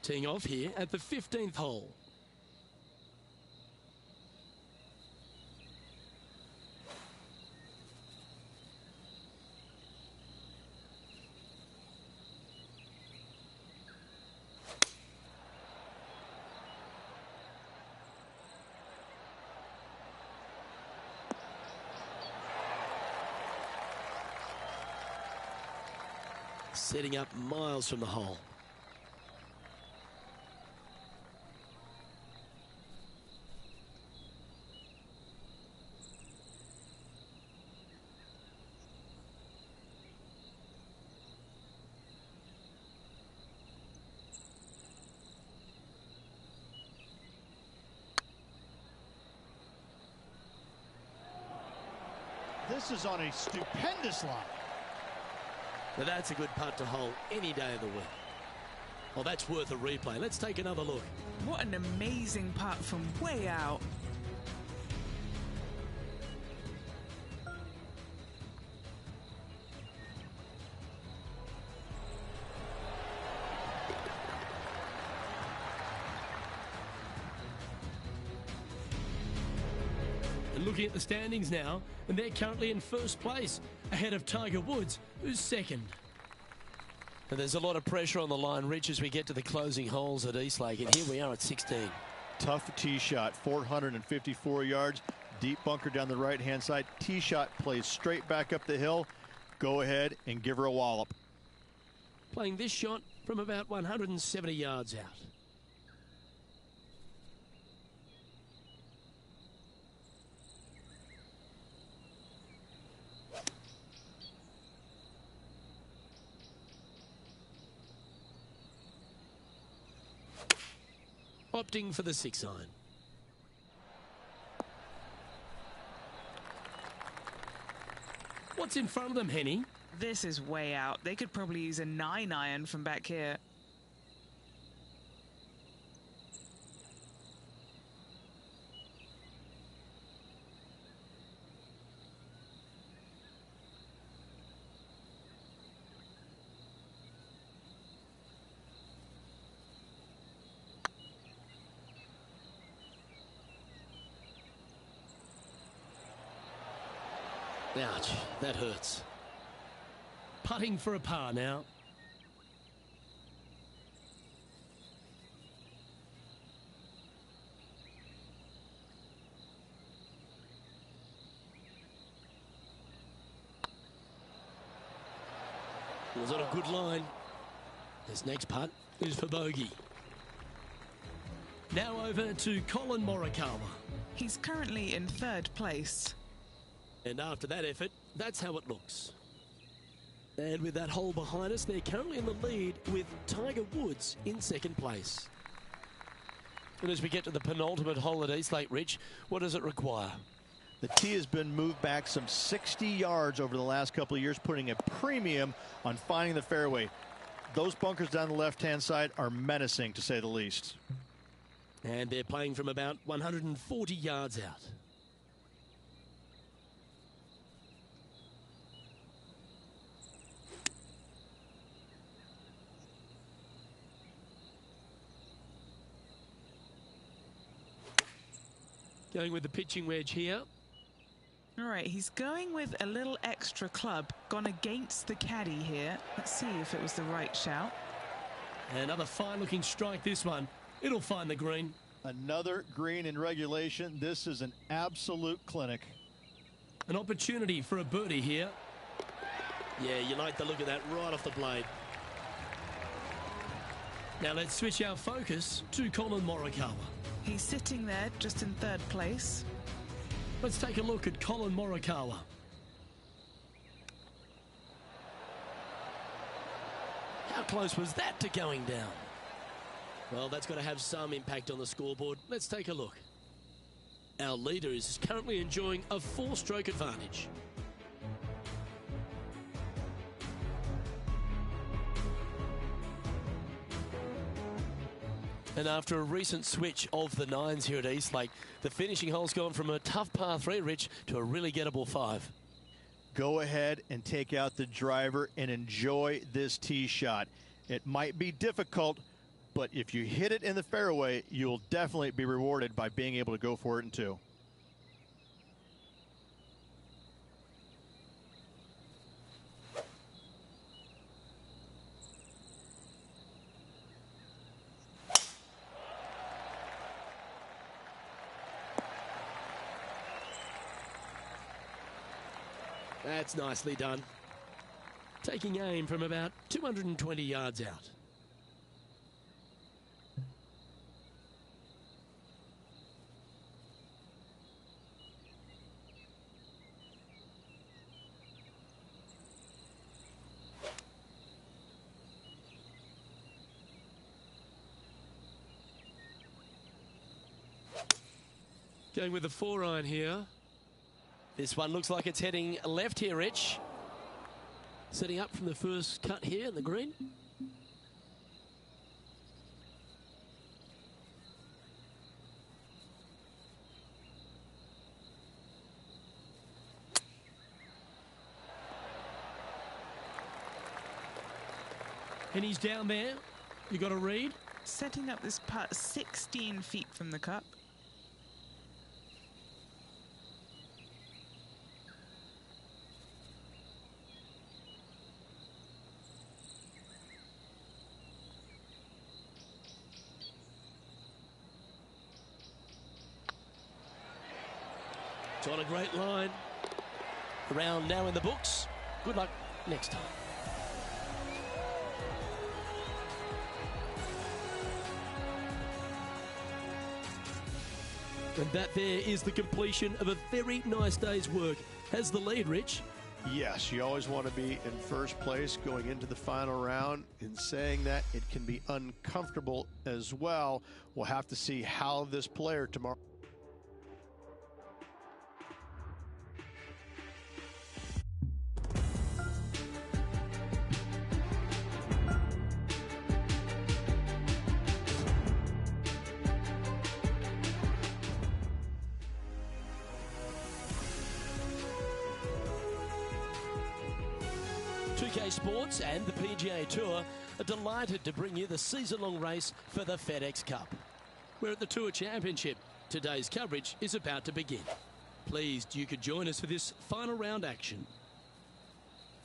Teeing off here at the 15th hole. Setting up miles from the hole. This is on a stupendous line. Now that's a good putt to hole any day of the week. Well, that's worth a replay. Let's take another look. What an amazing putt from way out. And looking at the standings now, and they're currently in first place, ahead of Tiger Woods, who's second. And there's a lot of pressure on the line, Rich, as we get to the closing holes at Eastlake, and here we are at 16. Tough tee shot, 454 yards, deep bunker down the right-hand side. Tee shot plays straight back up the hill. Go ahead and give her a wallop. Playing this shot from about 170 yards out. Opting for the 6-iron. What's in front of them, Henny? This is way out. They could probably use a 9-iron from back here. Ouch, that hurts. Putting for a par now. Was on a good line. This next putt is for bogey. Now over to Colin Morikawa. He's currently in third place. And after that effort, that's how it looks. And with that hole behind us, they're currently in the lead with Tiger Woods in second place. And as we get to the penultimate hole at Eastlake, Rich, what does it require? The tee has been moved back some 60 yards over the last couple of years, putting a premium on finding the fairway. Those bunkers down the left-hand side are menacing, to say the least. And they're playing from about 140 yards out. Going with the pitching wedge here. All right, he's going with a little extra club. Gone against the caddy here. Let's see if it was the right shout. Another fine-looking strike, this one. It'll find the green. Another green in regulation. This is an absolute clinic. An opportunity for a birdie here. Yeah, you like the look of that right off the blade. Now let's switch our focus to Colin Morikawa. He's sitting there just in third place. Let's take a look at Colin Morikawa. How close was that to going down? Well, that's got to have some impact on the scoreboard. Let's take a look. Our leader is currently enjoying a 4-stroke advantage. And after a recent switch of the 9s here at Eastlake, the finishing hole's gone from a tough par 3, Rich, to a really gettable 5. Go ahead and take out the driver and enjoy this tee shot. It might be difficult, but if you hit it in the fairway, you'll definitely be rewarded by being able to go for it in 2. That's nicely done. Taking aim from about 220 yards out. Going with the 4-iron here. This one looks like it's heading left here, Rich. Setting up from the first cut here in the green. And he's down there. You got to read. Setting up this putt 16 feet from the cup. It's on a great line. The round now in the books. Good luck next time. And that there is the completion of a very nice day's work. Has the lead, Rich? Yes, you always want to be in first place going into the final round. In saying that, it can be uncomfortable as well. We'll have to see how this player tomorrow. Sports and the PGA Tour are delighted to bring you the season-long race for the FedEx Cup. We're at the Tour Championship. Today's coverage is about to begin. Pleased you could join us for this final round action.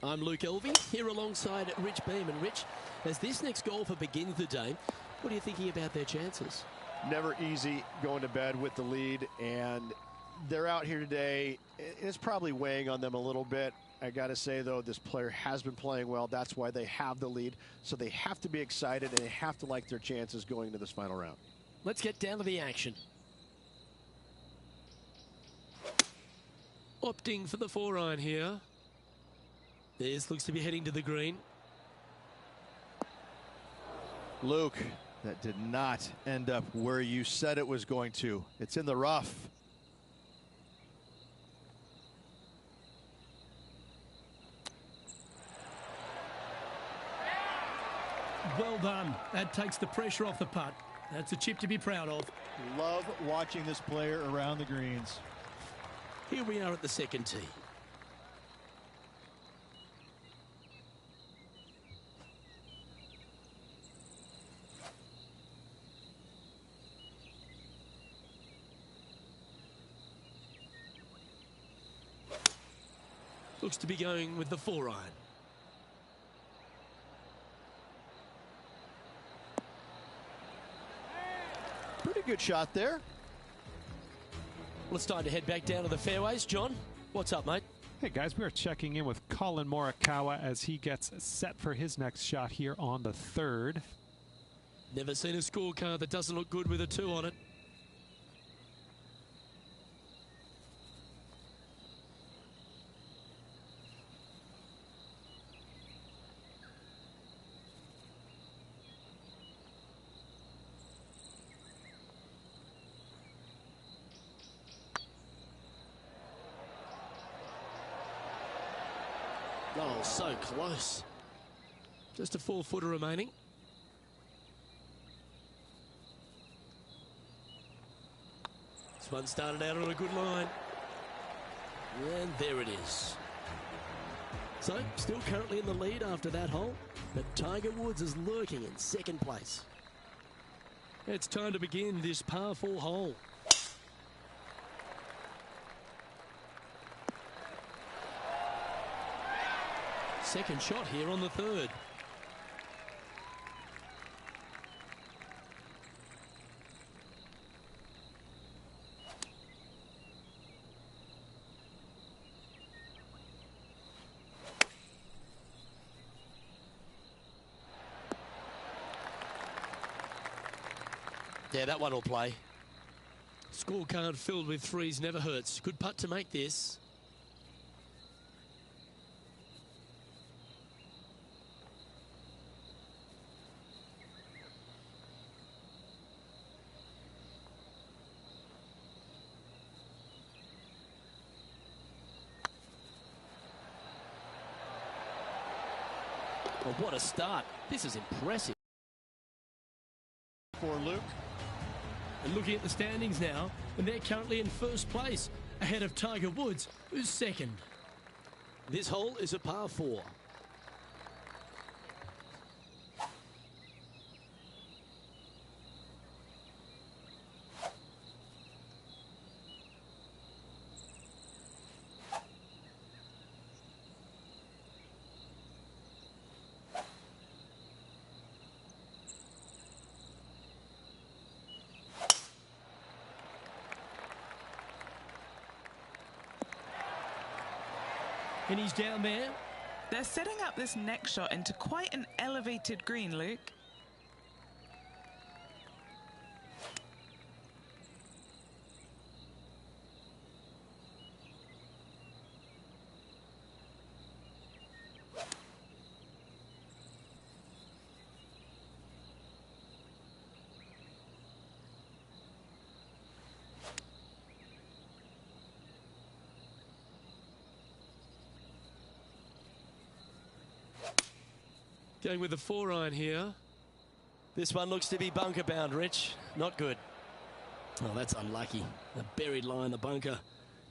I'm Luke Elvey, here alongside Rich Beam. And Rich, as this next golfer begins the day, what are you thinking about their chances? Never easy going to bed with the lead, and they're out here today. It's probably weighing on them a little bit. I got to say, though, this player has been playing well. That's why they have the lead. So they have to be excited, and they have to like their chances going into this final round. Let's get down to the action. Opting for the 4-iron here. This looks to be heading to the green. Luke, that did not end up where you said it was going to. It's in the rough. Well done. That takes the pressure off the putt. That's a chip to be proud of. Love watching this player around the greens. Here we are at the second tee. Looks to be going with the 4-iron. Pretty good shot there. Well, it's time to head back down to the fairways. John, what's up, mate? Hey, guys, we are checking in with Colin Morikawa as he gets set for his next shot here on the 3rd. Never seen a scorecard that doesn't look good with a 2 on it. Oh, so close. Just a 4-footer remaining. This one started out on a good line. And there it is. So, still currently in the lead after that hole, but Tiger Woods is lurking in second place. It's time to begin this par 4 hole. Second shot here on the 3rd. Yeah, that one will play. Scorecard filled with 3s never hurts. Good putt to make this. Oh, what a start. This is impressive. For Luke. And looking at the standings now, and they're currently in first place, ahead of Tiger Woods, who's second. This hole is a par 4. And he's down there. They're setting up this next shot into quite an elevated green, Luke. Going with the 4-iron here. This one looks to be bunker bound, Rich. Not good. Oh, that's unlucky. A buried line, the bunker.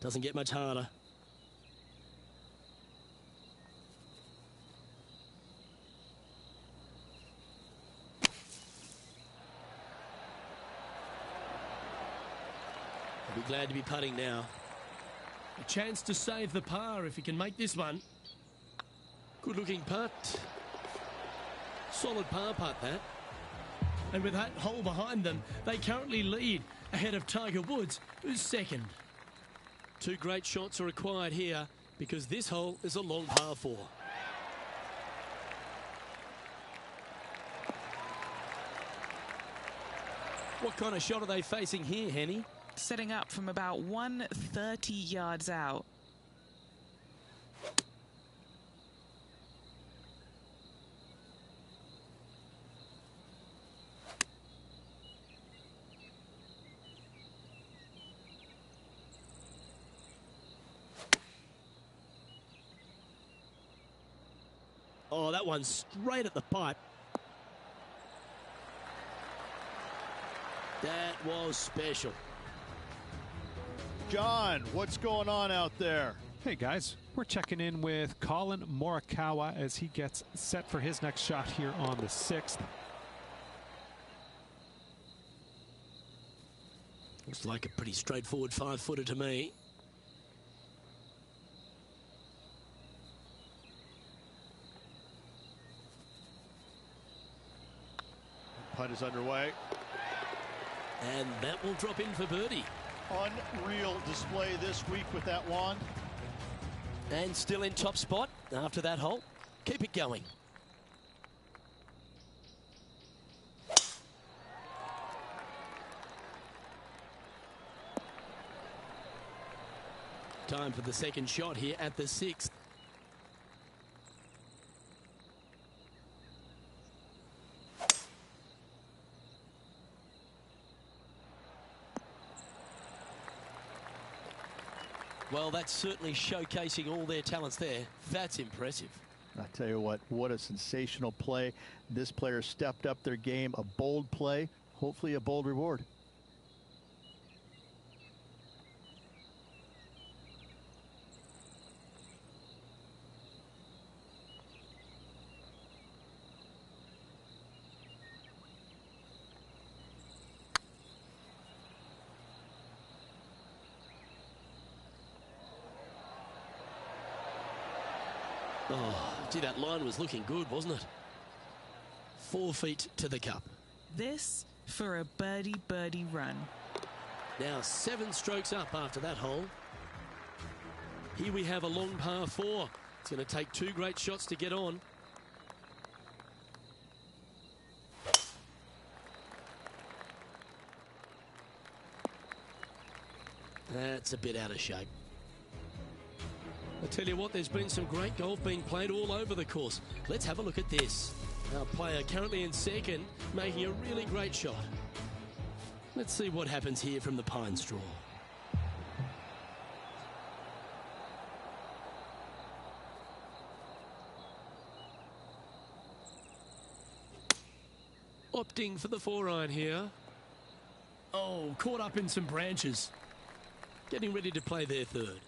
Doesn't get much harder. I'll be glad to be putting now. A chance to save the par if he can make this one. Good looking putt. Solid par putt, that. And with that hole behind them, they currently lead ahead of Tiger Woods, who's second. 2 great shots are required here because this hole is a long par 4. What kind of shot are they facing here, Henny? Setting up from about 130 yards out. Oh, that one's straight at the pipe. That was special. John, what's going on out there? Hey guys, we're checking in with Colin Morikawa as he gets set for his next shot here on the 6th. Looks like a pretty straightforward 5-footer to me. Putt is underway. And that will drop in for birdie. Unreal display this week with that wand. And still in top spot after that hole. Keep it going. Time for the second shot here at the 6th. Well, that's certainly showcasing all their talents there. That's impressive. I tell you what a sensational play. This player stepped up their game, a bold play, hopefully a bold reward. Oh, gee, that line was looking good, wasn't it? 4 feet to the cup. This for a birdie run. Now 7 strokes up after that hole. Here we have a long par 4. It's going to take 2 great shots to get on. That's a bit out of shape. I tell you what, there's been some great golf being played all over the course. Let's have a look at this. Our player currently in second, making a really great shot. Let's see what happens here from the pine straw. opting for the 4-iron here. Oh, caught up in some branches. Getting ready to play their third.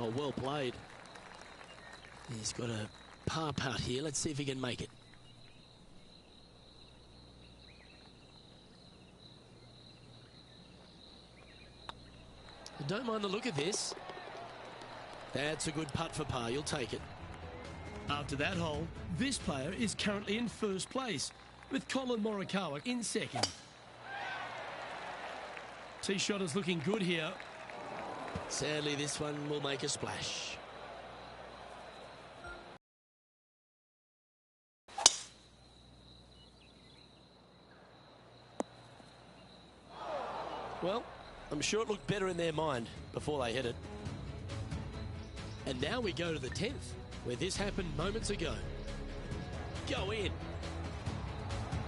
Oh, well played. He's got a par putt here. Let's see if he can make it. I don't mind the look of this. That's a good putt for par. You'll take it. After that hole, this player is currently in first place, with Colin Morikawa in second. Tee shot is looking good here. Sadly, this one will make a splash. Well, I'm sure it looked better in their mind before they hit it. And now we go to the 10th, where this happened moments ago. Go in.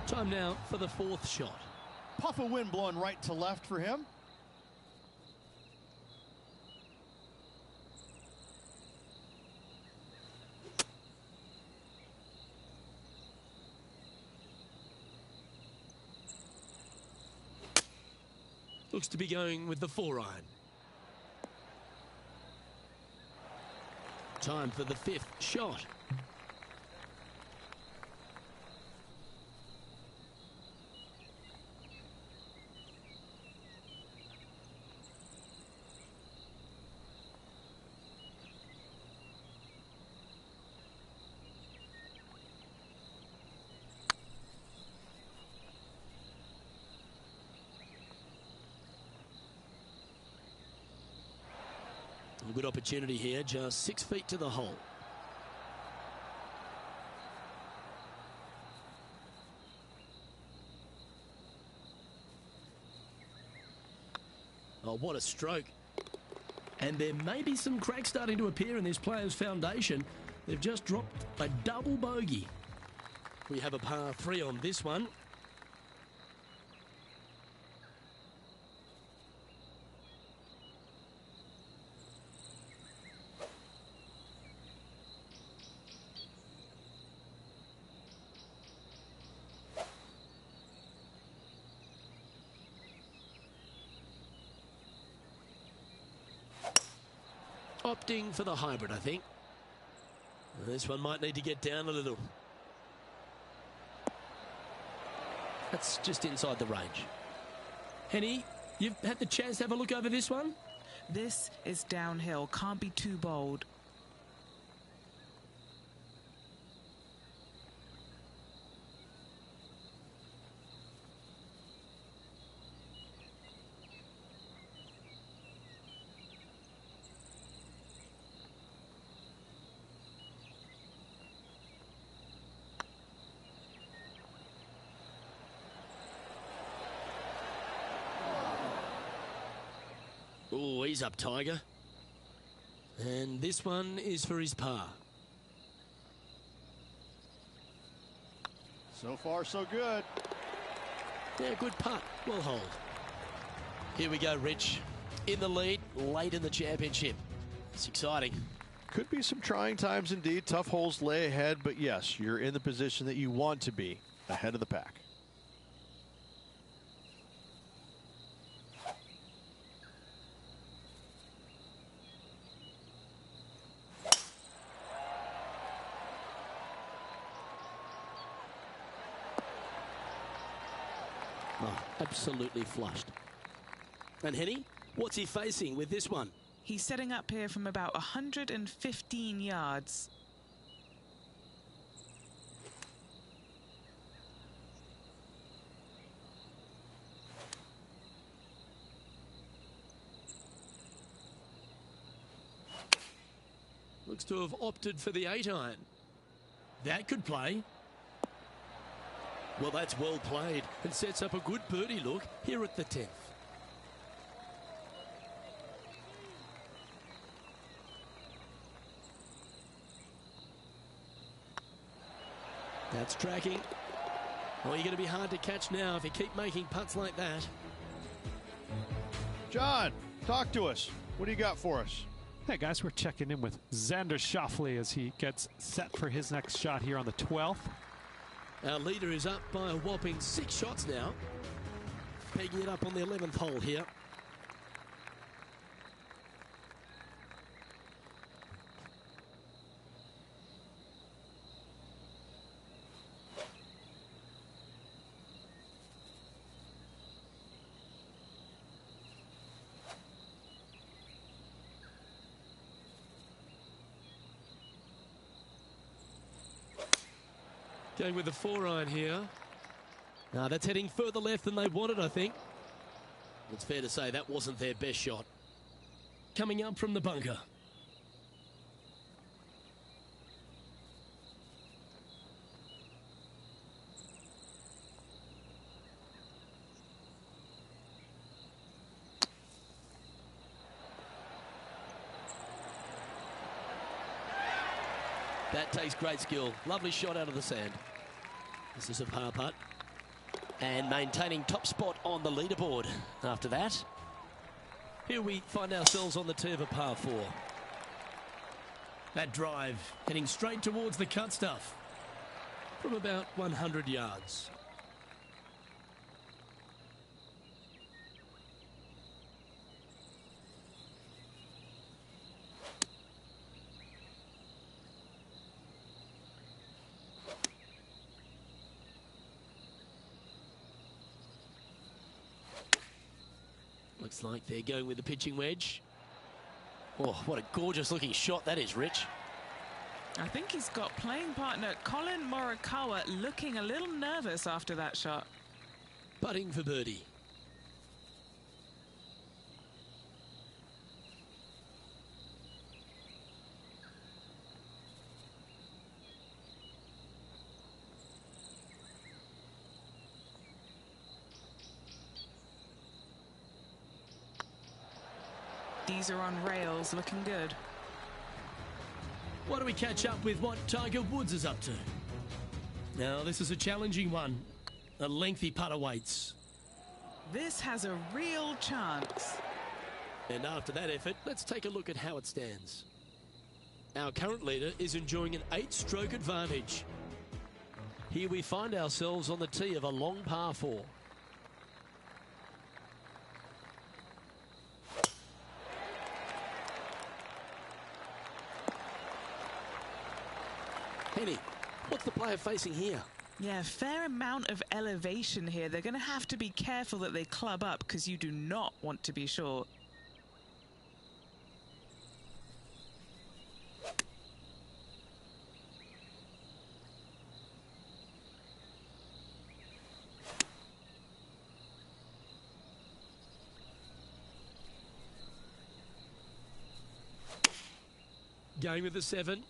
Time now for the 4th shot. Puff of wind blowing right to left for him. Looks to be going with the 4-iron. Time for the 5th shot. A good opportunity here, just 6 feet to the hole. Oh, what a stroke. And there may be some cracks starting to appear in this player's foundation. They've just dropped a double bogey. We have a par 3 on this one. Opting for the hybrid, I think. This one might need to get down a little. That's just inside the range. Henny, you've had the chance to have a look over this one? This is downhill. Can't be too bold. Oh, he's up, Tiger. And this one is for his par. So far, so good. Yeah, good putt. Well hold. Here we go, Rich. In the lead, late in the championship. It's exciting. Could be some trying times indeed. Tough holes lay ahead, but yes, you're in the position that you want to be, ahead of the pack. Oh, absolutely flushed. And Henny, what's he facing with this one? He's setting up here from about 115 yards. Looks to have opted for the 8-iron. That could play. Well, that's well played and sets up a good birdie look here at the 10th. That's tracking. Oh, you're going to be hard to catch now if you keep making putts like that. John, talk to us. What do you got for us? Hey guys, we're checking in with Xander Schauffele as he gets set for his next shot here on the 12th. Our leader is up by a whopping 6 shots now. Pegging it up on the 11th hole here. Going with the 4-iron here. Now that's heading further left than they wanted, I think. It's fair to say that wasn't their best shot. Coming up from the bunker. That takes great skill. Lovely shot out of the sand. This is a par putt. And maintaining top spot on the leaderboard after that. Here we find ourselves on the tee of a par 4. That drive heading straight towards the cut stuff from about 100 yards. Looks like they're going with the pitching wedge. Oh, what a gorgeous looking shot that is, Rich. I think he's got playing partner Colin Morikawa looking a little nervous after that shot. Putting for birdie. These are on rails, looking good. Why don't we catch up with what Tiger Woods is up to? Now, this is a challenging one. A lengthy putt awaits. This has a real chance. And after that effort, let's take a look at how it stands. Our current leader is enjoying an 8-stroke advantage. Here we find ourselves on the tee of a long par 4. Henny, what's the player facing here? Yeah, fair amount of elevation here. They're going to have to be careful that they club up because you do not want to be short. Going with the 7.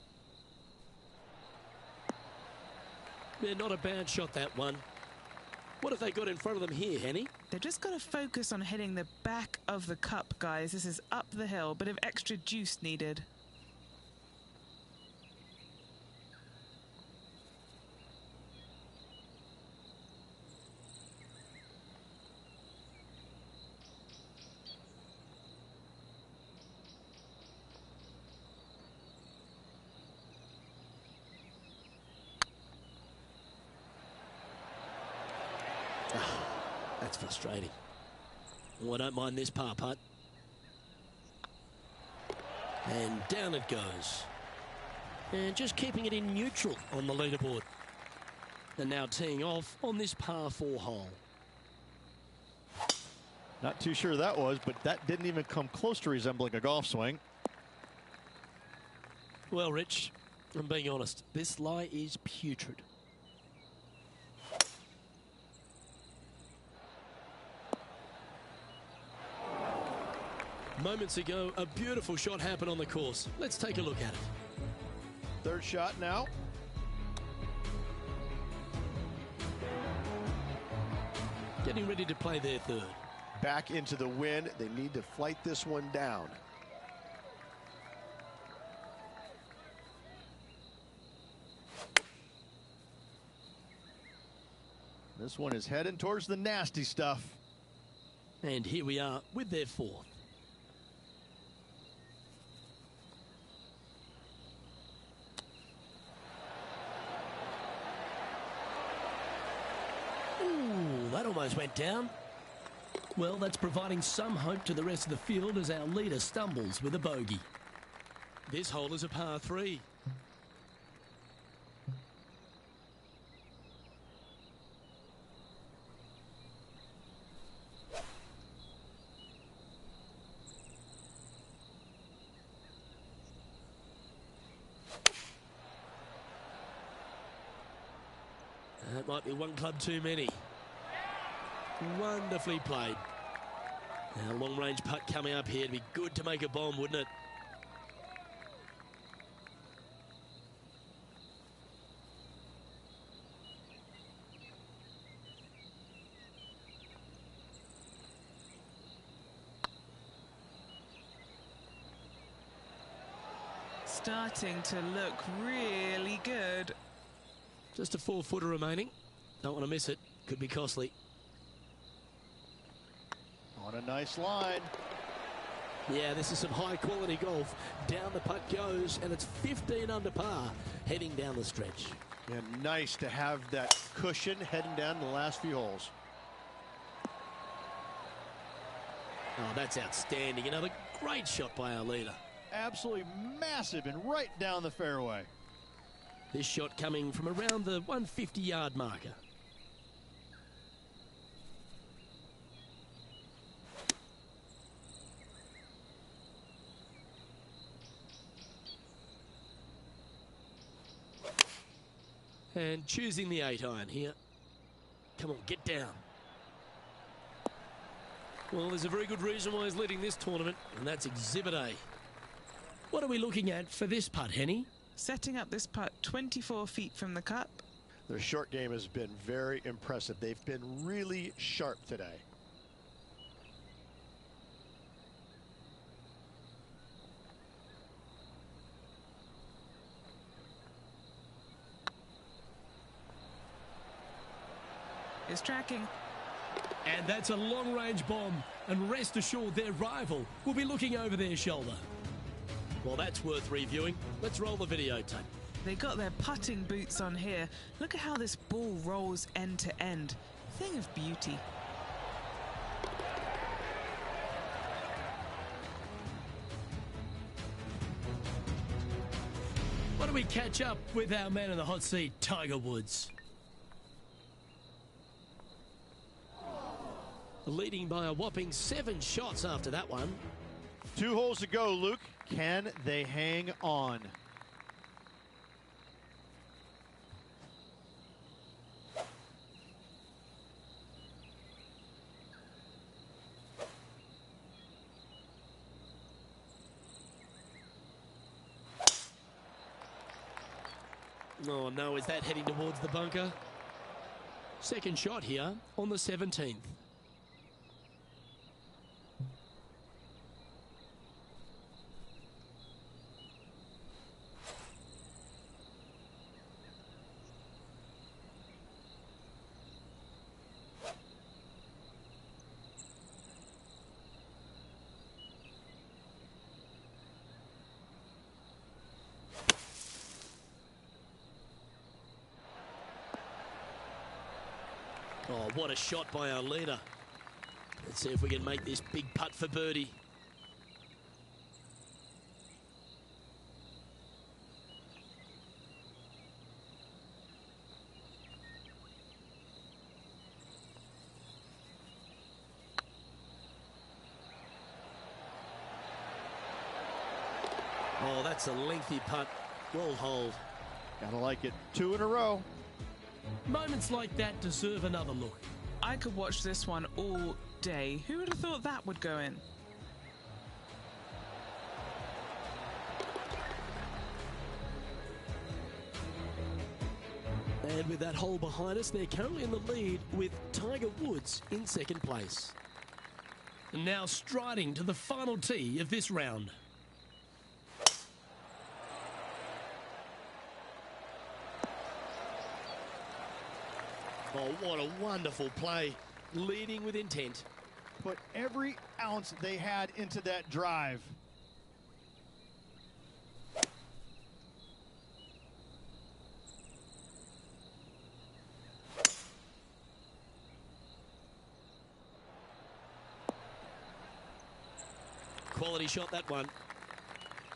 Yeah, not a bad shot, that one. What have they got in front of them here, Henny? They've just got to focus on hitting the back of the cup, guys. This is up the hill, bit of extra juice needed. That's frustrating. Oh, I don't mind this par putt. And down it goes. And just keeping it in neutral on the leaderboard. And now teeing off on this par 4 hole. Not too sure that was, but that didn't even come close to resembling a golf swing. Well, Rich, I'm being honest. This lie is putrid. Moments ago, a beautiful shot happened on the course. Let's take a look at it. Third shot now. Getting ready to play their third. Back into the wind. They need to flight this one down. This one is heading towards the nasty stuff. And here we are with their fourth. Ooh, that almost went down. Well, that's providing some hope to the rest of the field as our leader stumbles with a bogey. This hole is a par 3. That might be one club too many. Wonderfully played. Now, long-range putt coming up here. It'd be good to make a bomb, wouldn't it? Starting to look really good. Just a 4-footer remaining. Don't want to miss it. Could be costly. On a nice line. Yeah, this is some high-quality golf. Down the putt goes, and it's 15 under par heading down the stretch. And nice to have that cushion heading down the last few holes. Oh, that's outstanding. Another great shot by our leader. Absolutely massive and right down the fairway. This shot coming from around the 150-yard marker. And choosing the 8-iron here. Come on, get down. Well, there's a very good reason why he's leading this tournament, and that's Exhibit A. What are we looking at for this putt, Henny? Setting up this putt 24 feet from the cup. Their short game has been very impressive. They've been really sharp today. Is tracking. And that's a long-range bomb, and rest assured their rival will be looking over their shoulder. Well, that's worth reviewing. Let's roll the videotape. They got their putting boots on here. Look at how this ball rolls end to end. Thing of beauty. Why don't we catch up with our man in the hot seat, Tiger Woods? Leading by a whopping 7 shots after that one. 2 holes to go, Luke. Can they hang on? Oh no, is that heading towards the bunker? Second shot here on the 17th. Oh, what a shot by our leader. Let's see if we can make this big putt for birdie. Oh, that's a lengthy putt. Well holed. Gotta like it. 2 in a row. Moments like that deserve another look. I could watch this one all day. Who would have thought that would go in? And with that hole behind us, they're currently in the lead with Tiger Woods in second place. And now striding to the final tee of this round. Oh, what a wonderful play. Leading with intent. Put every ounce they had into that drive. Quality shot, that one.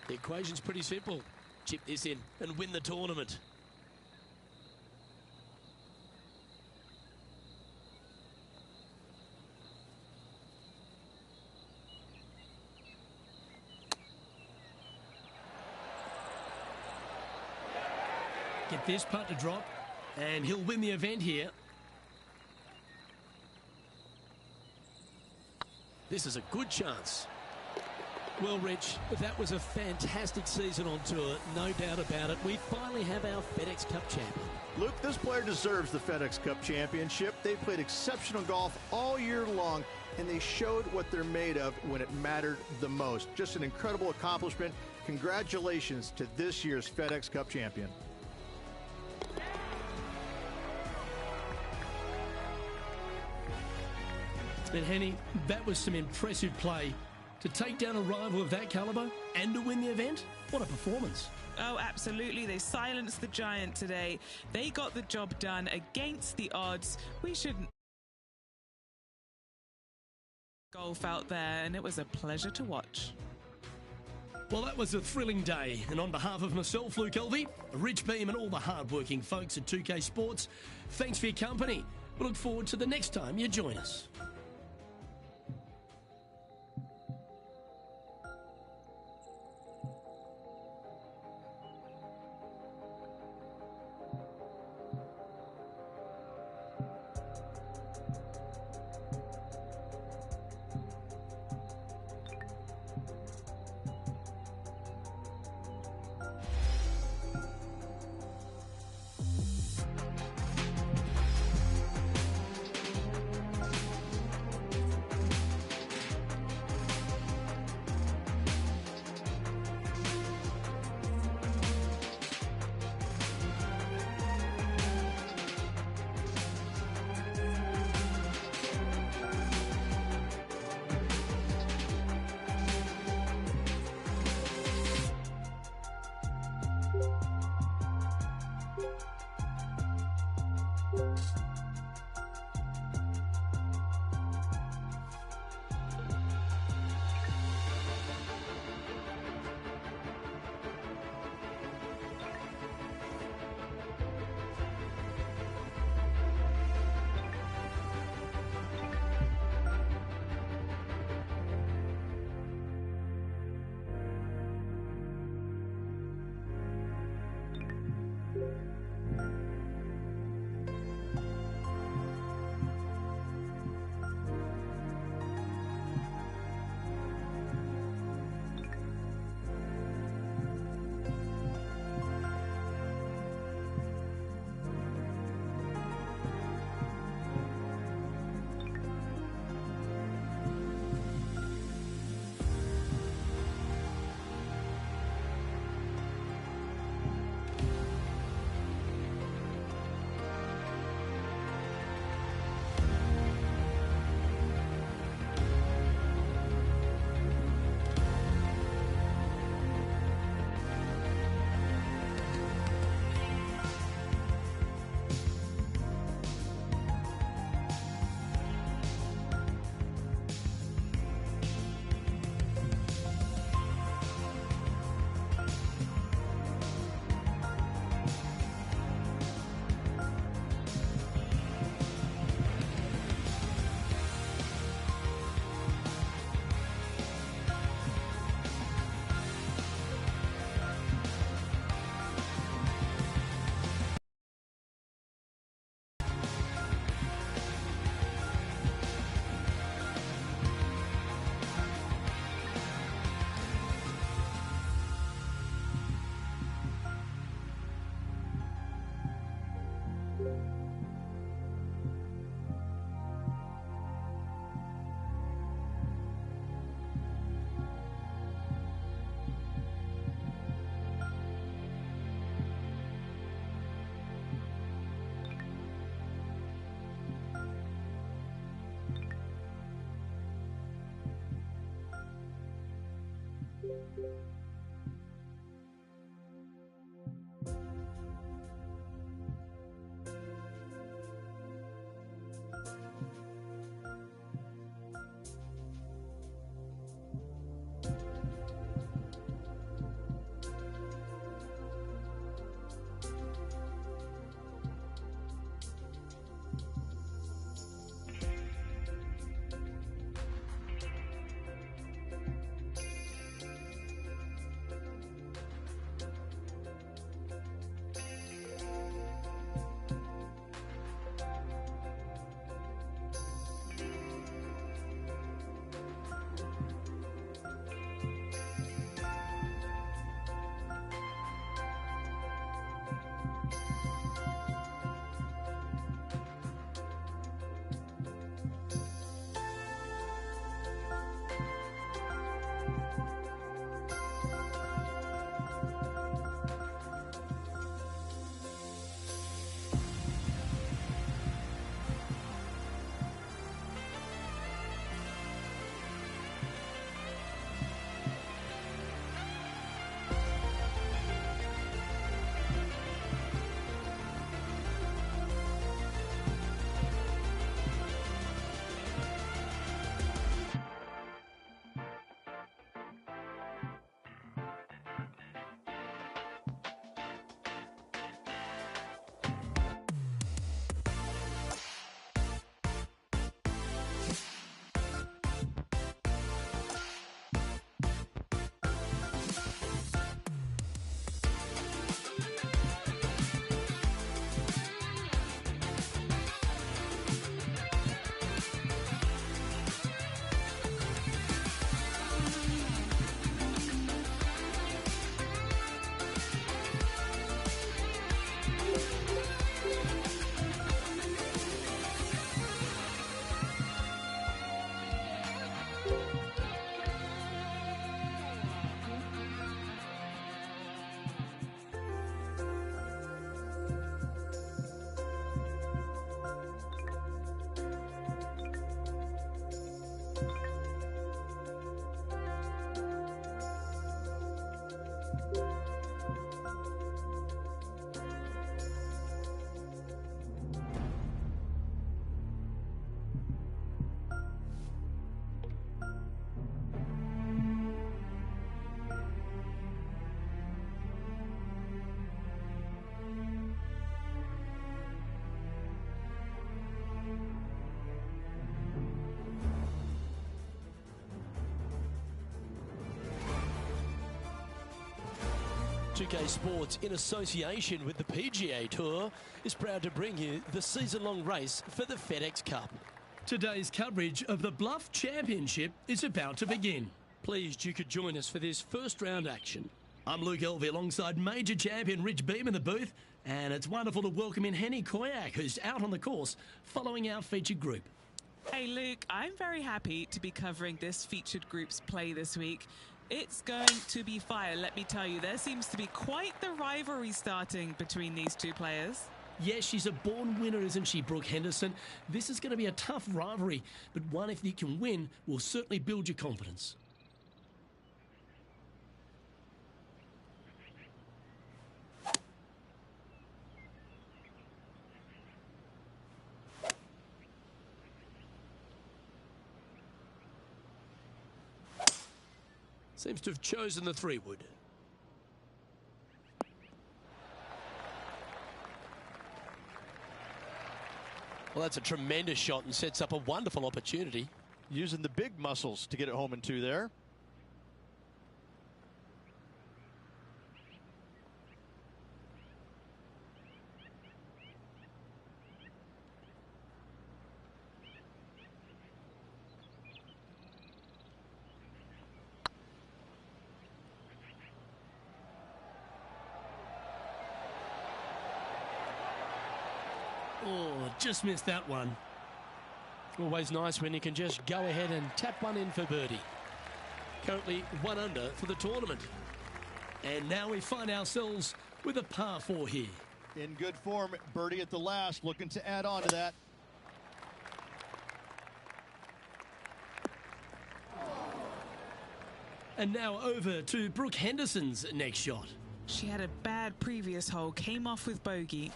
The equation's pretty simple. Chip this in and win the tournament. Get this putt to drop, and he'll win the event here. This is a good chance. Well, Rich, that was a fantastic season on tour, no doubt about it. We finally have our FedEx Cup champion. Luke, this player deserves the FedEx Cup championship. They played exceptional golf all year long, and they showed what they're made of when it mattered the most. Just an incredible accomplishment. Congratulations to this year's FedEx Cup champion. And Henny, that was some impressive play. To take down a rival of that caliber and to win the event, what a performance. Oh, absolutely. They silenced the giant today. They got the job done against the odds. We shouldn't golf out there, and it was a pleasure to watch. Well, that was a thrilling day. And on behalf of myself, Luke Elvey, Rich Beam, and all the hard-working folks at 2K Sports, thanks for your company. We look forward to the next time you join us. 2K Sports, in association with the PGA Tour, is proud to bring you the season-long race for the FedEx Cup. Today's coverage of the Bluff Championship is about to begin. Pleased you could join us for this first round action. I'm Luke Elvey alongside major champion Rich Beam in the booth, and it's wonderful to welcome in Henny Koyak, who's out on the course following our featured group. Hey Luke, I'm very happy to be covering this featured group's play this week. It's going to be fire, let me tell you. There seems to be quite the rivalry starting between these two players. Yes, she's a born winner, isn't she, Brooke Henderson? This is going to be a tough rivalry, but one, if you can win, will certainly build your confidence. Seems to have chosen the 3-wood. Well, that's a tremendous shot and sets up a wonderful opportunity. Using the big muscles to get it home in 2 there. Oh, just missed that one. Always nice when you can just go ahead and tap one in for birdie. Currently 1 under for the tournament. And now we find ourselves with a par 4 here. In good form, birdie at the last, looking to add on to that. And now over to Brooke Henderson's next shot. She had a bad previous hole, came off with bogey.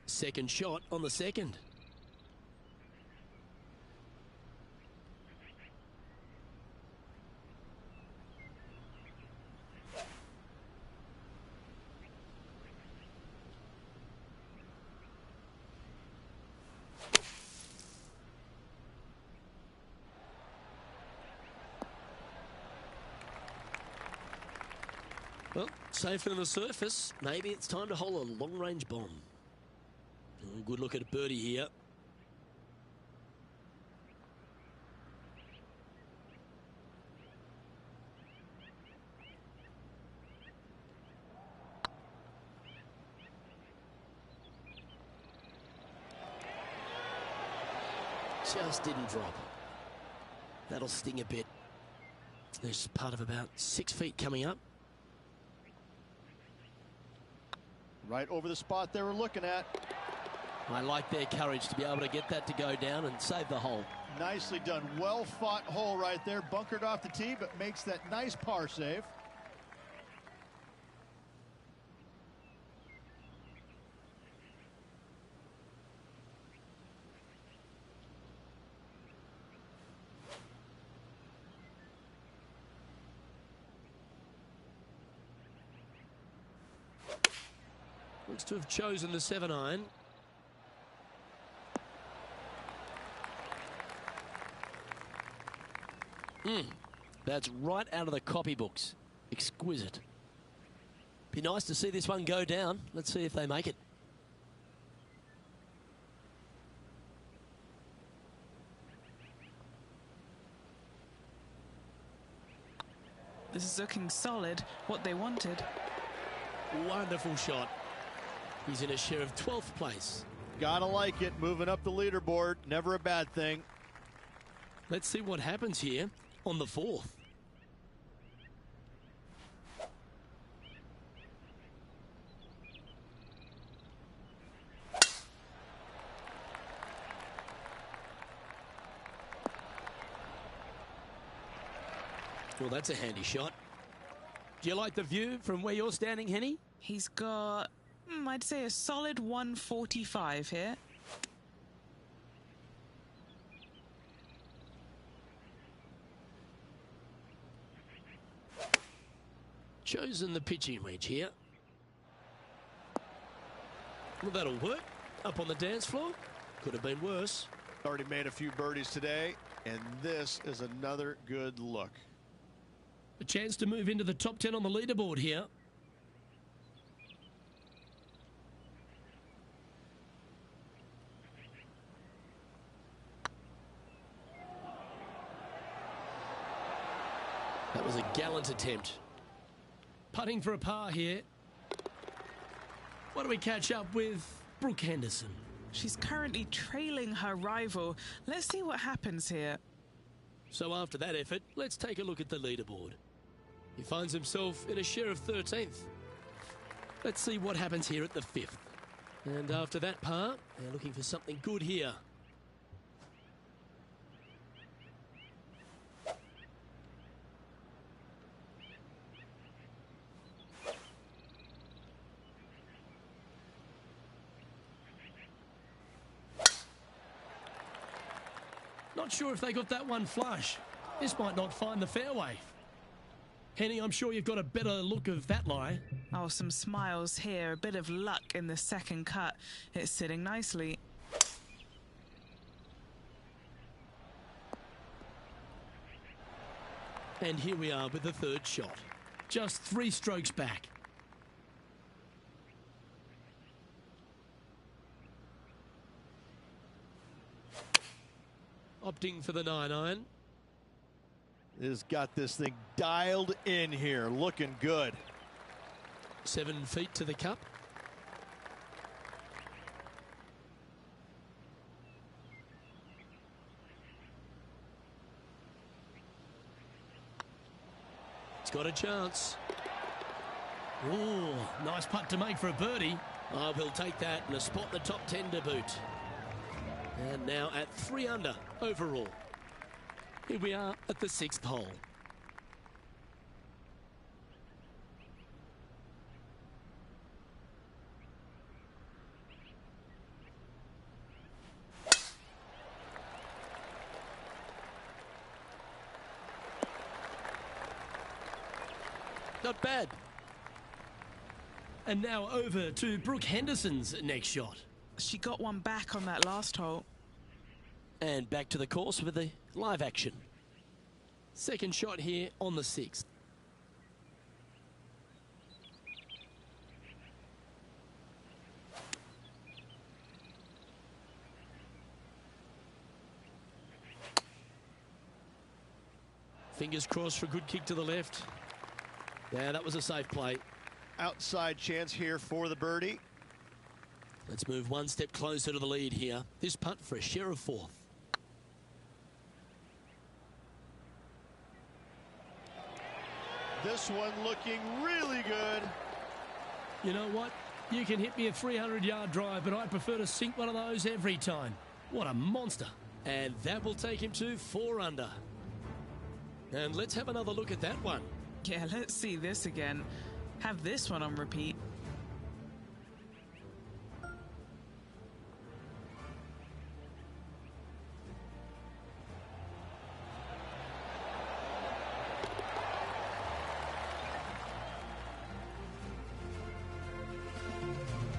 Second shot on the second. Well, safer than the surface. Maybe it's time to hole a long-range bomb. Oh, good look at a birdie here. Just didn't drop. That'll sting a bit. There's part of about 6 feet coming up. Right over the spot they were looking at. I like their courage to be able to get that to go down and save the hole. Nicely done. Well fought hole right there. Bunkered off the tee, but makes that nice par save. Looks to have chosen the 7-iron. That's right out of the copybooks. Exquisite. Be nice to see this one go down. Let's see if they make it. This is looking solid, what they wanted. Wonderful shot. He's in a share of 12th place. Gotta like it. Moving up the leaderboard. Never a bad thing. Let's see what happens here on the 4th. Well, that's a handy shot. Do you like the view from where you're standing, Henny? He's got, I'd say, a solid 145 here. Chosen the pitching wedge here. Well, that'll work. Up on the dance floor. Could have been worse. Already made a few birdies today, and this is another good look. A chance to move into the top 10 on the leaderboard here. That was a gallant attempt. Putting for a par here. What do we catch up with Brooke Henderson? She's currently trailing her rival. Let's see what happens here. So after that effort, let's take a look at the leaderboard. He finds himself in a share of 13th. Let's see what happens here at the 5th. And after that par, they're looking for something good here. Not sure if they got that one flush. This might not find the fairway. Henny, I'm sure you've got a better look of that lie. Oh, some smiles here. A bit of luck in the second cut. It's sitting nicely. And here we are with the third shot. Just 3 strokes back. Opting for the 9-iron. Has got this thing dialed in here. Looking good. 7 feet to the cup. It's got a chance. Ooh, nice putt to make for a birdie. Oh, he'll take that and a spot in the top 10 to boot. And now at 3 under overall. Here we are at the 6th hole. Not bad. And now over to Brooke Henderson's next shot. She got one back on that last hole. And back to the course with the live action. Second shot here on the 6th. Fingers crossed for a good kick to the left. Yeah, that was a safe play. Outside chance here for the birdie. Let's move one step closer to the lead here. This putt for a share of 4th. This one looking really good. You know what? You can hit me a 300-yard drive, but I prefer to sink one of those every time. What a monster. And that will take him to 4 under. And let's have another look at that one. Yeah, let's see this again. Have this one on repeat.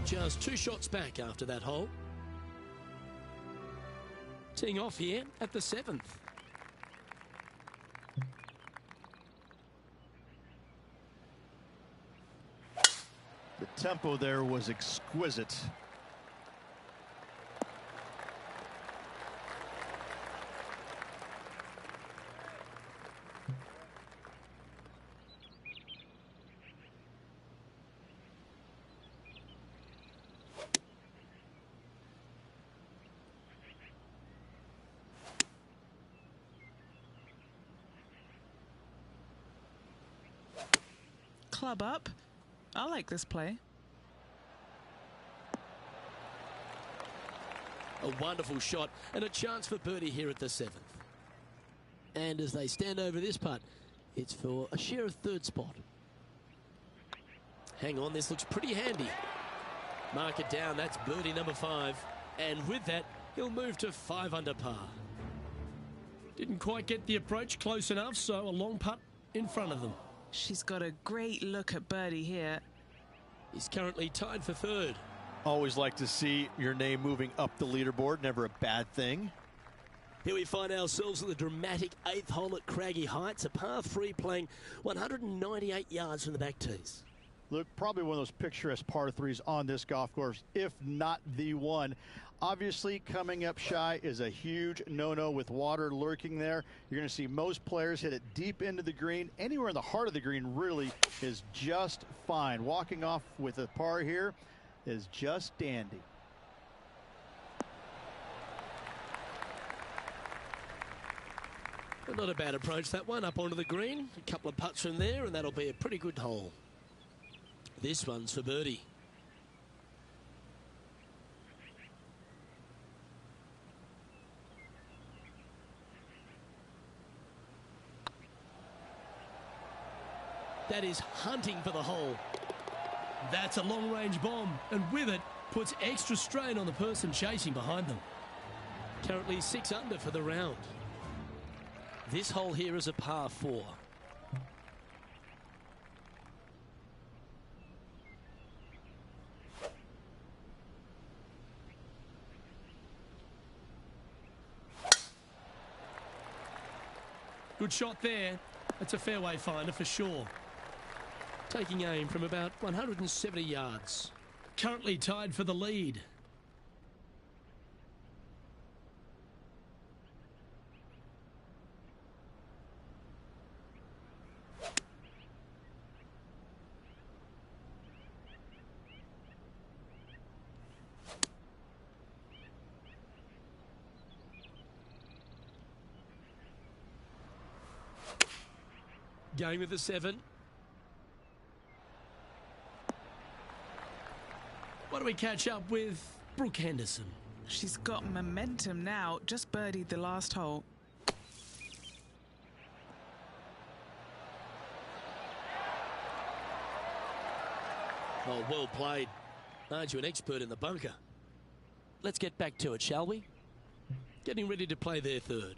Just 2 shots back after that hole. Teeing off here at the 7th. The tempo there was exquisite. Club up. I like this play. A wonderful shot and a chance for birdie here at the 7th. And as they stand over this putt, it's for a share of 3rd spot. Hang on, this looks pretty handy. Mark it down, that's birdie number 5. And with that, he'll move to 5 under par. Didn't quite get the approach close enough, so a long putt in front of them. She's got a great look at birdie here. He's currently tied for 3rd. Always like to see your name moving up the leaderboard. Never a bad thing. Here we find ourselves at the dramatic 8th hole at Craggy Heights, a par 3 playing 198 yards from the back tees. Look, probably one of those picturesque par 3s on this golf course, if not the one. Obviously, coming up shy is a huge no-no with water lurking there. You're going to see most players hit it deep into the green. Anywhere in the heart of the green really is just fine. Walking off with a par here is just dandy. Not a bad approach, that one, up onto the green. A couple of putts from there, and that'll be a pretty good hole. This one's for birdie. That is hunting for the hole. That's a long-range bomb, and with it, puts extra strain on the person chasing behind them. Currently 6 under for the round. This hole here is a par 4. Good shot there. That's a fairway finder for sure. Taking aim from about 170 yards. Currently tied for the lead. Going with the 7. What do we catch up with Brooke Henderson? She's got momentum now. Just birdied the last hole. Oh, well played. Aren't you an expert in the bunker? Let's get back to it, shall we? Getting ready to play their third.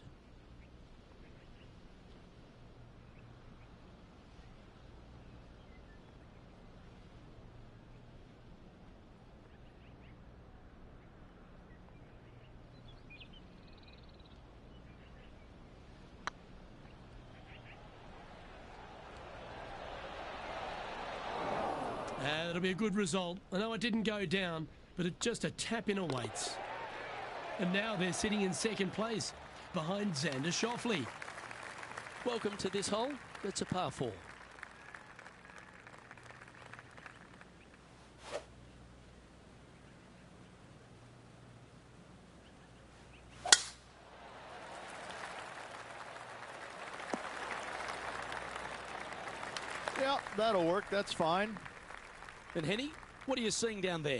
That'll be a good result. I know it didn't go down, but it just a tap in awaits. And now they're sitting in second place behind Xander Schauffele. Welcome to this hole. It's a par 4. Yeah, that'll work. That's fine. And Henny, what are you seeing down there?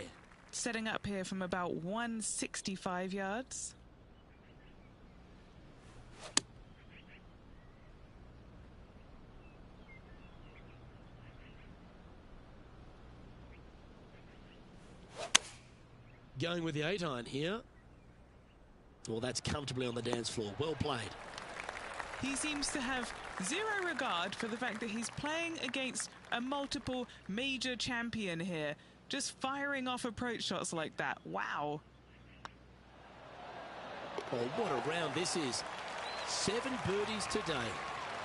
Setting up here from about 165 yards. Going with the 8-iron here. Well, that's comfortably on the dance floor. Well played. He seems to have zero regard for the fact that he's playing against a multiple major champion here. Just firing off approach shots like that. Wow. Oh, what a round this is. 7 birdies today.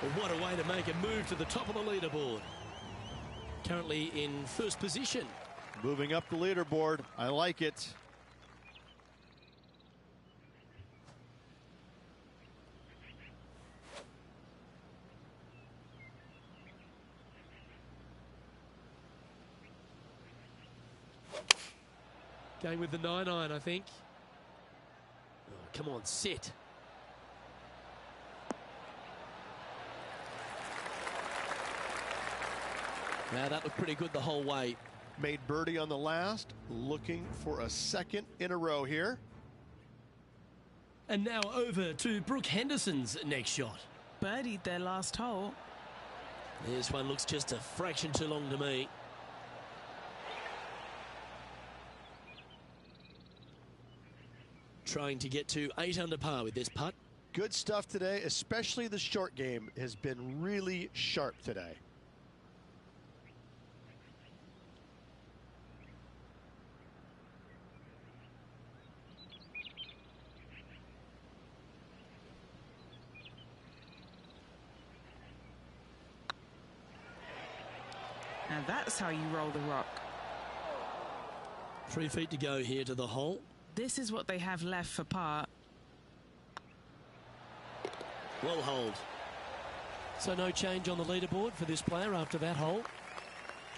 Well, what a way to make a move to the top of the leaderboard. Currently in first position. Moving up the leaderboard. I like it. Going with the 9-iron, I think. Oh, come on, sit. Now that looked pretty good the whole way. Made birdie on the last, looking for a second in a row here. And now over to Brooke Henderson's next shot. Birdied their last hole. This one looks just a fraction too long to me. Trying to get to 8 under par with this putt. Good stuff today, especially the short game has been really sharp today. Now that's how you roll the rock. 3 feet to go here to the hole. This is what they have left for par. Well holed. So no change on the leaderboard for this player after that hole.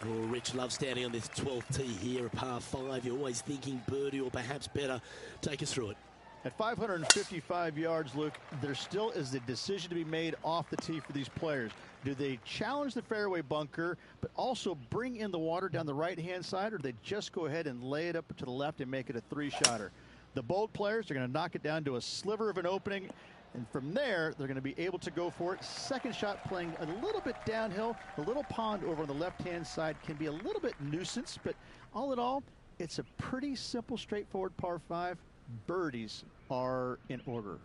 Oh, Rich loves standing on this 12th tee here, a par 5. You're always thinking birdie or perhaps better. Take us through it. At 555 yards, Luke, there still is a decision to be made off the tee for these players. Do they challenge the fairway bunker, but also bring in the water down the right-hand side, or do they just go ahead and lay it up to the left and make it a 3-shotter? The bold players are going to knock it down to a sliver of an opening, and from there, they're going to be able to go for it. Second shot playing a little bit downhill. The little pond over on the left-hand side can be a little bit nuisance, but all in all, it's a pretty simple, straightforward par 5. Birdies are in order.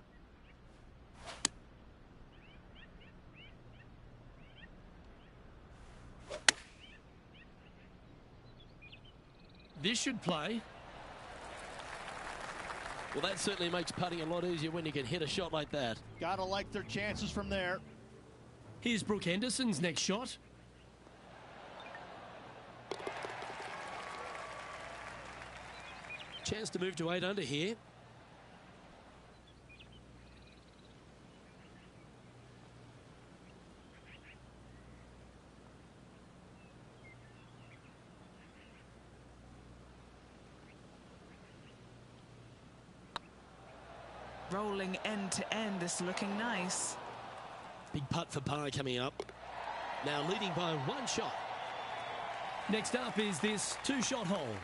This should play. Well, that certainly makes putting a lot easier when you can hit a shot like that. Gotta like their chances from there. Here's Brooke Henderson's next shot. Chance to move to 8 under here. Rolling end to end, this looking nice. Big putt for par coming up. Now leading by 1 shot. Next up is this 2-shot hole.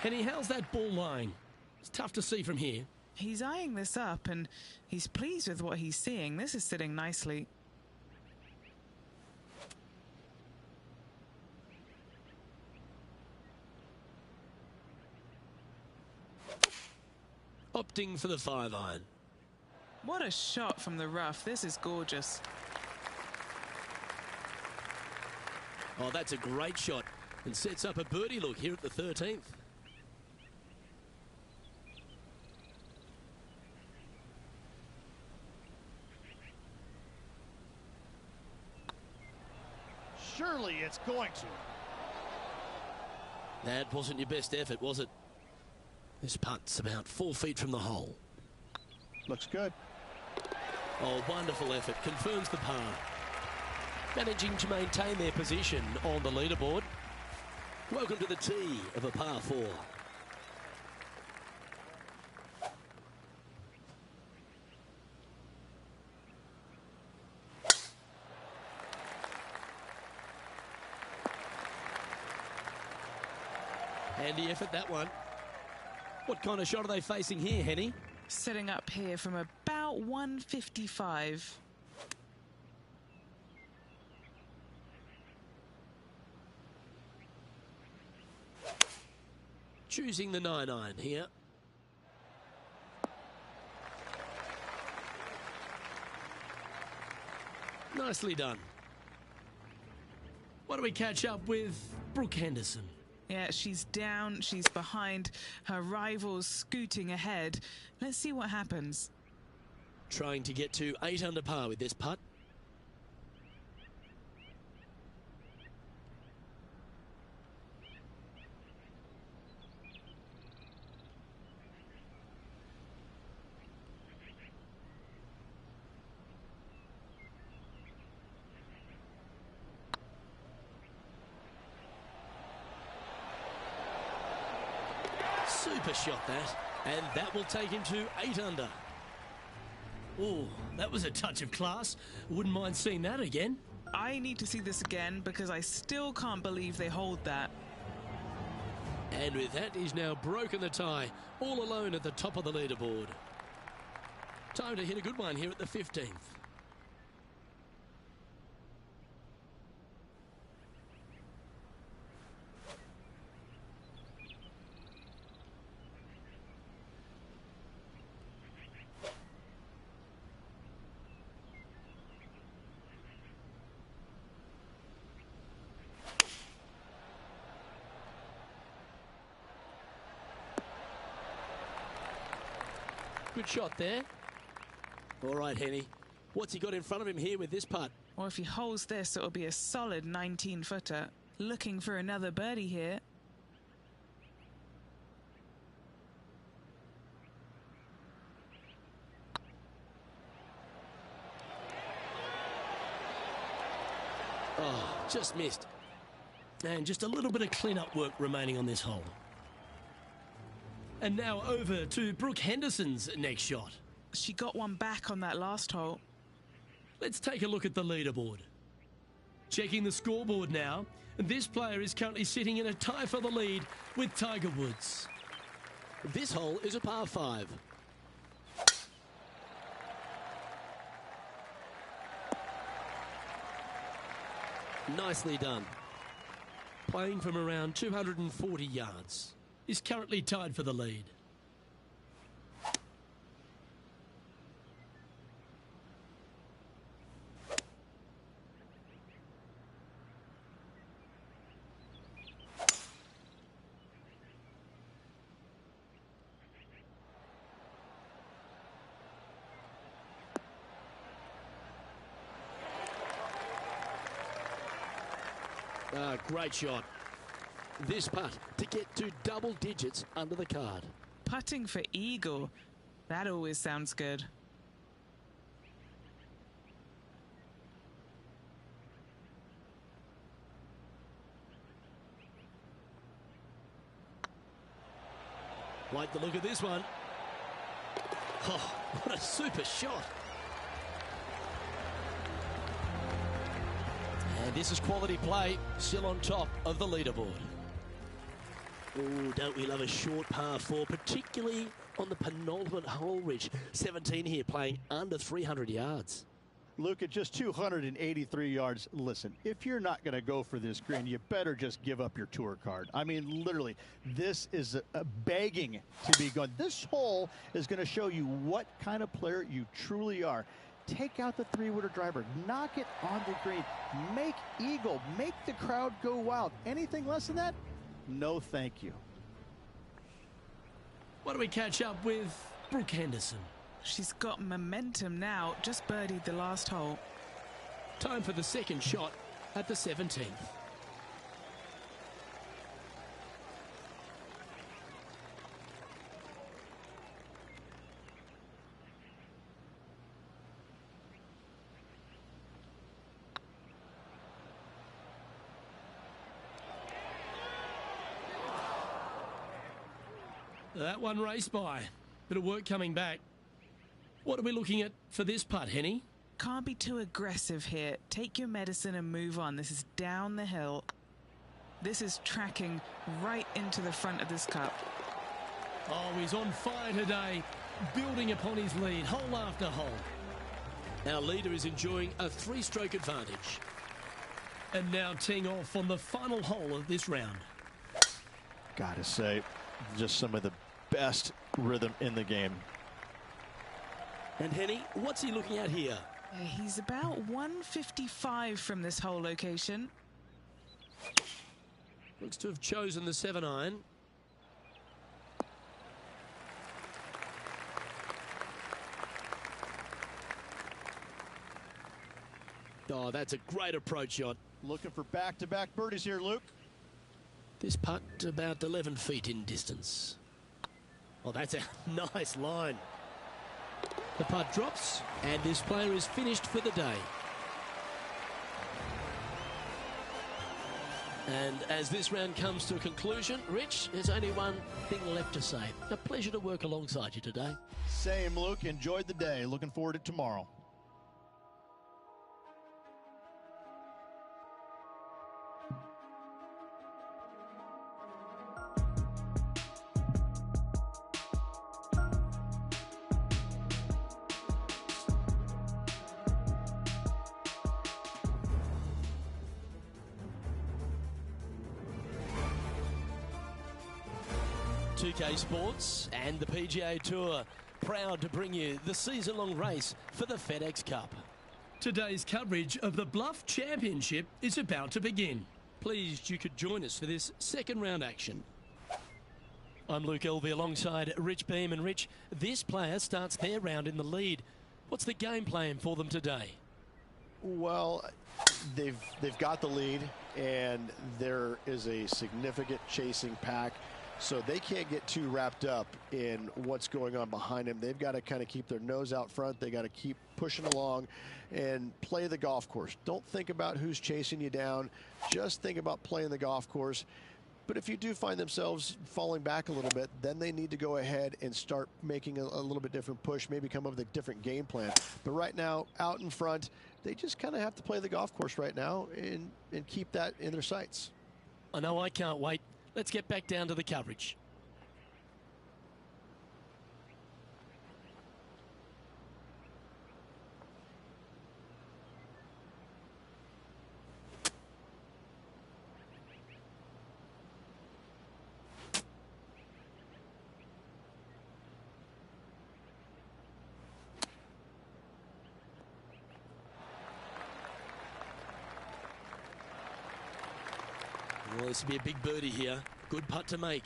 Henny, how's that ball lying? It's tough to see from here. He's eyeing this up and he's pleased with what he's seeing. This is sitting nicely. Opting for the 5-iron. What a shot from the rough. This is gorgeous. Oh, that's a great shot and sets up a birdie look here at the 13th. Surely it's going to. That wasn't your best effort, was it? This putt's about 4 feet from the hole. Looks good. Oh, wonderful effort. Confirms the par. Managing to maintain their position on the leaderboard. Welcome to the tee of a par 4. Handy effort, that one. What kind of shot are they facing here, Henny? Sitting up here from about 155. Choosing the 9-iron here. Nicely done. Why don't we catch up with Brooke Henderson? Yeah, she's down, she's behind, her rivals scooting ahead. Let's see what happens. Trying to get to 8 under par with this putt. Super shot that, and that will take him to 8 under. Oh, that was a touch of class. Wouldn't mind seeing that again. I need to see this again because I still can't believe they hold that. And with that, he's now broken the tie, all alone at the top of the leaderboard. Time to hit a good one here at the 15th. Good shot there. All right, Henny. What's he got in front of him here with this putt? Well, if he holds this, it'll be a solid 19-footer. Looking for another birdie here. Oh, just missed. And just a little bit of clean-up work remaining on this hole. And now over to Brooke Henderson's next shot. She got one back on that last hole. Let's take a look at the leaderboard. Checking the scoreboard now. This player is currently sitting in a tie for the lead with Tiger Woods. This hole is a par 5. Nicely done. Playing from around 240 yards. Is currently tied for the lead. Great shot. This putt to get to double digits under the card. Putting for eagle. That always sounds good. Like the look of this one. Oh, what a super shot. And this is quality play, still on top of the leaderboard. Oh, don't we love a short par 4, particularly on the penultimate hole, Rich. 17 here, playing under 300 yards. Luke, at just 283 yards, listen, if you're not going to go for this green, you better just give up your tour card. I mean, literally, this is a begging to be going. This hole is going to show you what kind of player you truly are. Take out the three-wooder driver, knock it on the green, make eagle, make the crowd go wild. Anything less than that? No, thank you. Why don't we catch up with Brooke Henderson? She's got momentum now, just birdied the last hole. Time for the second shot at the 17th. That one raced by. Bit of work coming back. What are we looking at for this putt, Henny? Can't be too aggressive here. Take your medicine and move on. This is down the hill. This is tracking right into the front of this cup. Oh, he's on fire today, building upon his lead, hole after hole. Our leader is enjoying a three-stroke advantage. And now teeing off on the final hole of this round. Gotta say, just some of the best rhythm in the game. And Henny, what's he looking at here? He's about 155 from this hole location. Looks to have chosen the 7-iron. Oh, that's a great approach shot. Looking for back-to-back birdies here, Luke. This putt about 11 feet in distance. Oh, that's a nice line. The putt drops, and this player is finished for the day. And as this round comes to a conclusion, Rich, there's only one thing left to say. A pleasure to work alongside you today. Same, Luke. Enjoyed the day. Looking forward to tomorrow. UK Sports and the PGA Tour proud to bring you the season-long race for the FedEx Cup. Today's coverage of the Bluff Championship is about to begin. Pleased you could join us for this second round action. I'm Luke Elvey alongside Rich Beam. And Rich, this player starts their round in the lead. What's the game plan for them today? Well, they've got the lead, and there is a significant chasing pack. So they can't get too wrapped up in what's going on behind them. They've got to kind of keep their nose out front. They got to keep pushing along and play the golf course. Don't think about who's chasing you down. Just think about playing the golf course. But if you do find themselves falling back a little bit, then they need to go ahead and start making a little bit different push, maybe come up with a different game plan. But right now, out in front, they just kind of have to play the golf course right now and keep that in their sights. I know I can't wait. Let's get back down to the coverage. Well, this will be a big birdie here. Good putt to make.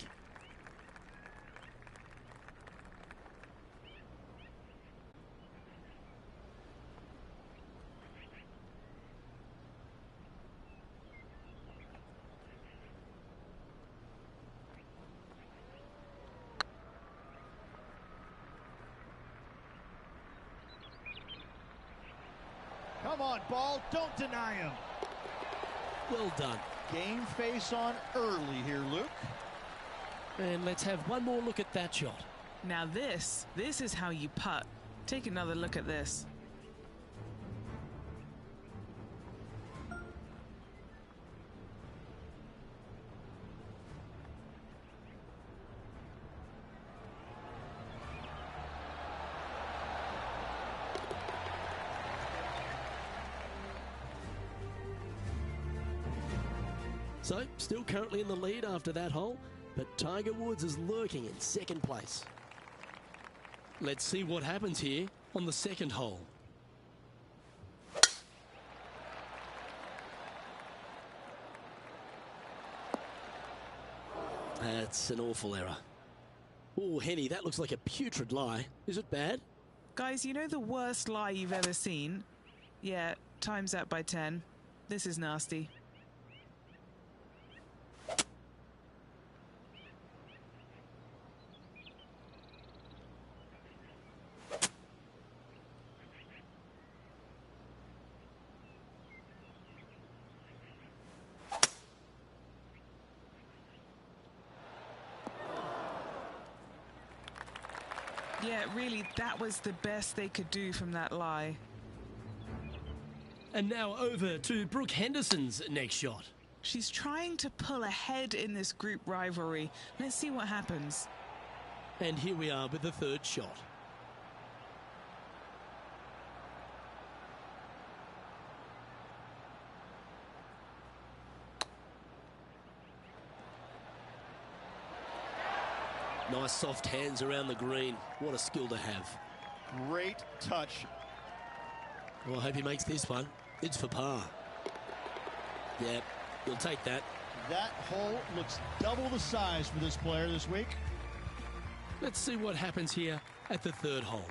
Come on, ball. Don't deny him. Well done. Game face on early here, Luke. And let's have one more look at that shot. Now this is how you putt. Take another look at this. So, still currently in the lead after that hole, but Tiger Woods is lurking in second place. Let's see what happens here on the second hole. That's an awful error. Oh, Henny, that looks like a putrid lie. Is it bad? Guys, you know the worst lie you've ever seen? Yeah, time's up by 10. This is nasty. Yeah, really, that was the best they could do from that lie. And now over to Brooke Henderson's next shot. She's trying to pull ahead in this group rivalry. Let's see what happens. And here we are with the third shot. Nice soft hands around the green. What a skill to have. Great touch. Well, I hope he makes this one. It's for par. Yeah, you'll take that. That hole looks double the size for this player this week. Let's see what happens here at the third hole.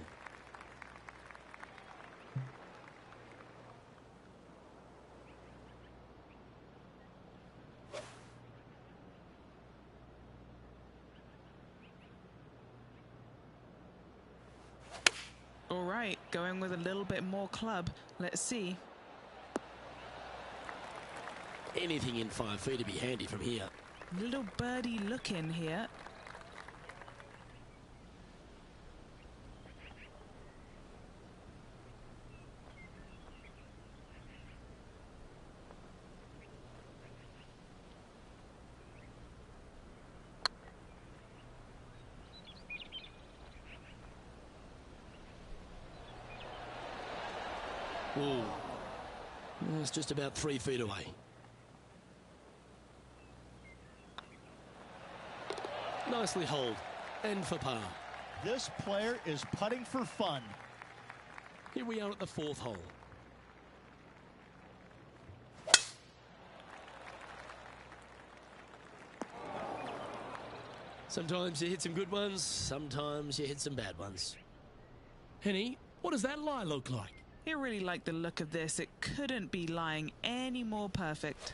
All right, going with a little bit more club. Let's see. Anything in 5 feet to be handy from here. Little birdie look in here. Ooh. It's just about 3 feet away. Nicely holed. And for par. This player is putting for fun. Here we are at the fourth hole. Sometimes you hit some good ones, sometimes you hit some bad ones. Henny, what does that lie look like? I really like the look of this. It couldn't be lying any more perfect.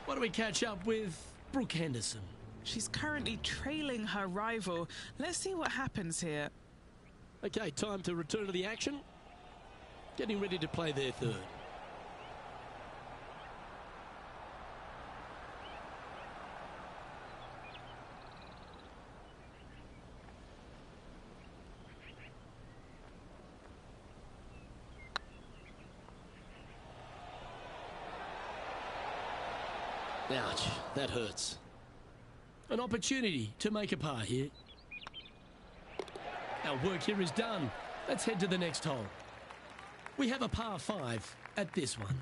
Why don't we catch up with Brooke Henderson? She's currently trailing her rival. Let's see what happens here. Okay, time to return to the action. Getting ready to play their third. Ouch, that hurts. An opportunity to make a par here. Our work here is done. Let's head to the next hole. We have a par 5 at this one.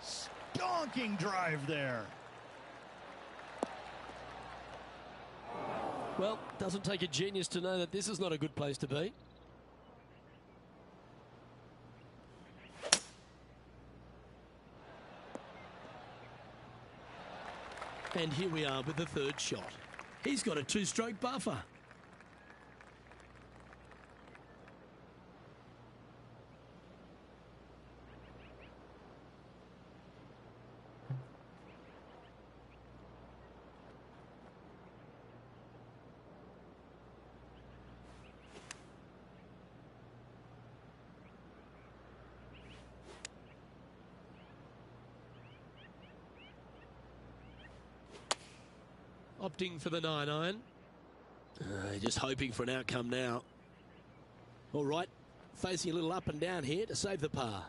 Stonking drive there. Well, doesn't take a genius to know that this is not a good place to be. And here we are with the third shot. He's got a 2-stroke buffer. Opting for the 9-iron. Just hoping for an outcome now. All right, facing a little up and down here to save the par.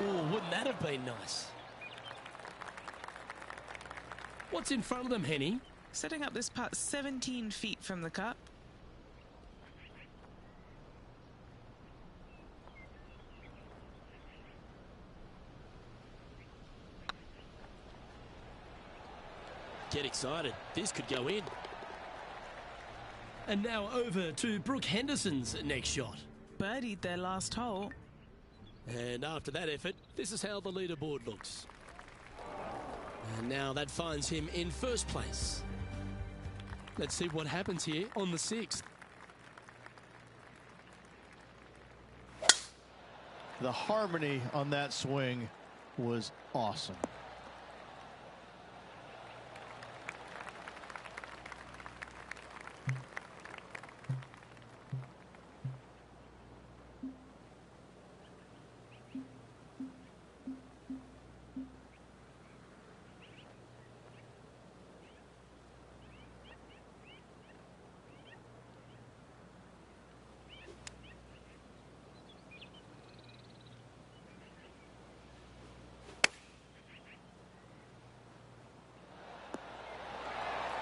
Oh, wouldn't that have been nice? What's in front of them, Henny? Setting up this putt 17 feet from the cup. Get excited. This could go in. And now over to Brooke Henderson's next shot. Birdied their last hole. And after that effort, this is how the leaderboard looks. And now that finds him in first place. Let's see what happens here on the 6th. The harmony on that swing was awesome.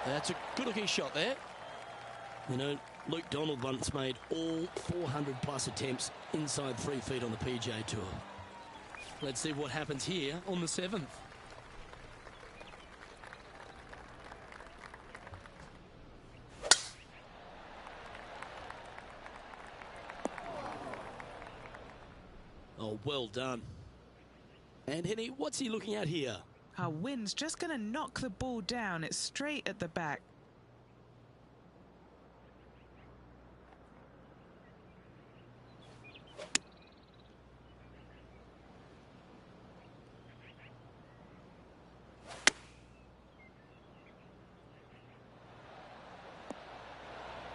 That's a good-looking shot there. You know, Luke Donald once made all 400-plus attempts inside 3 feet on the PGA Tour. Let's see what happens here on the 7th. Oh, well done. And Henny, what's he looking at here? Our wind's just going to knock the ball down. It's straight at the back.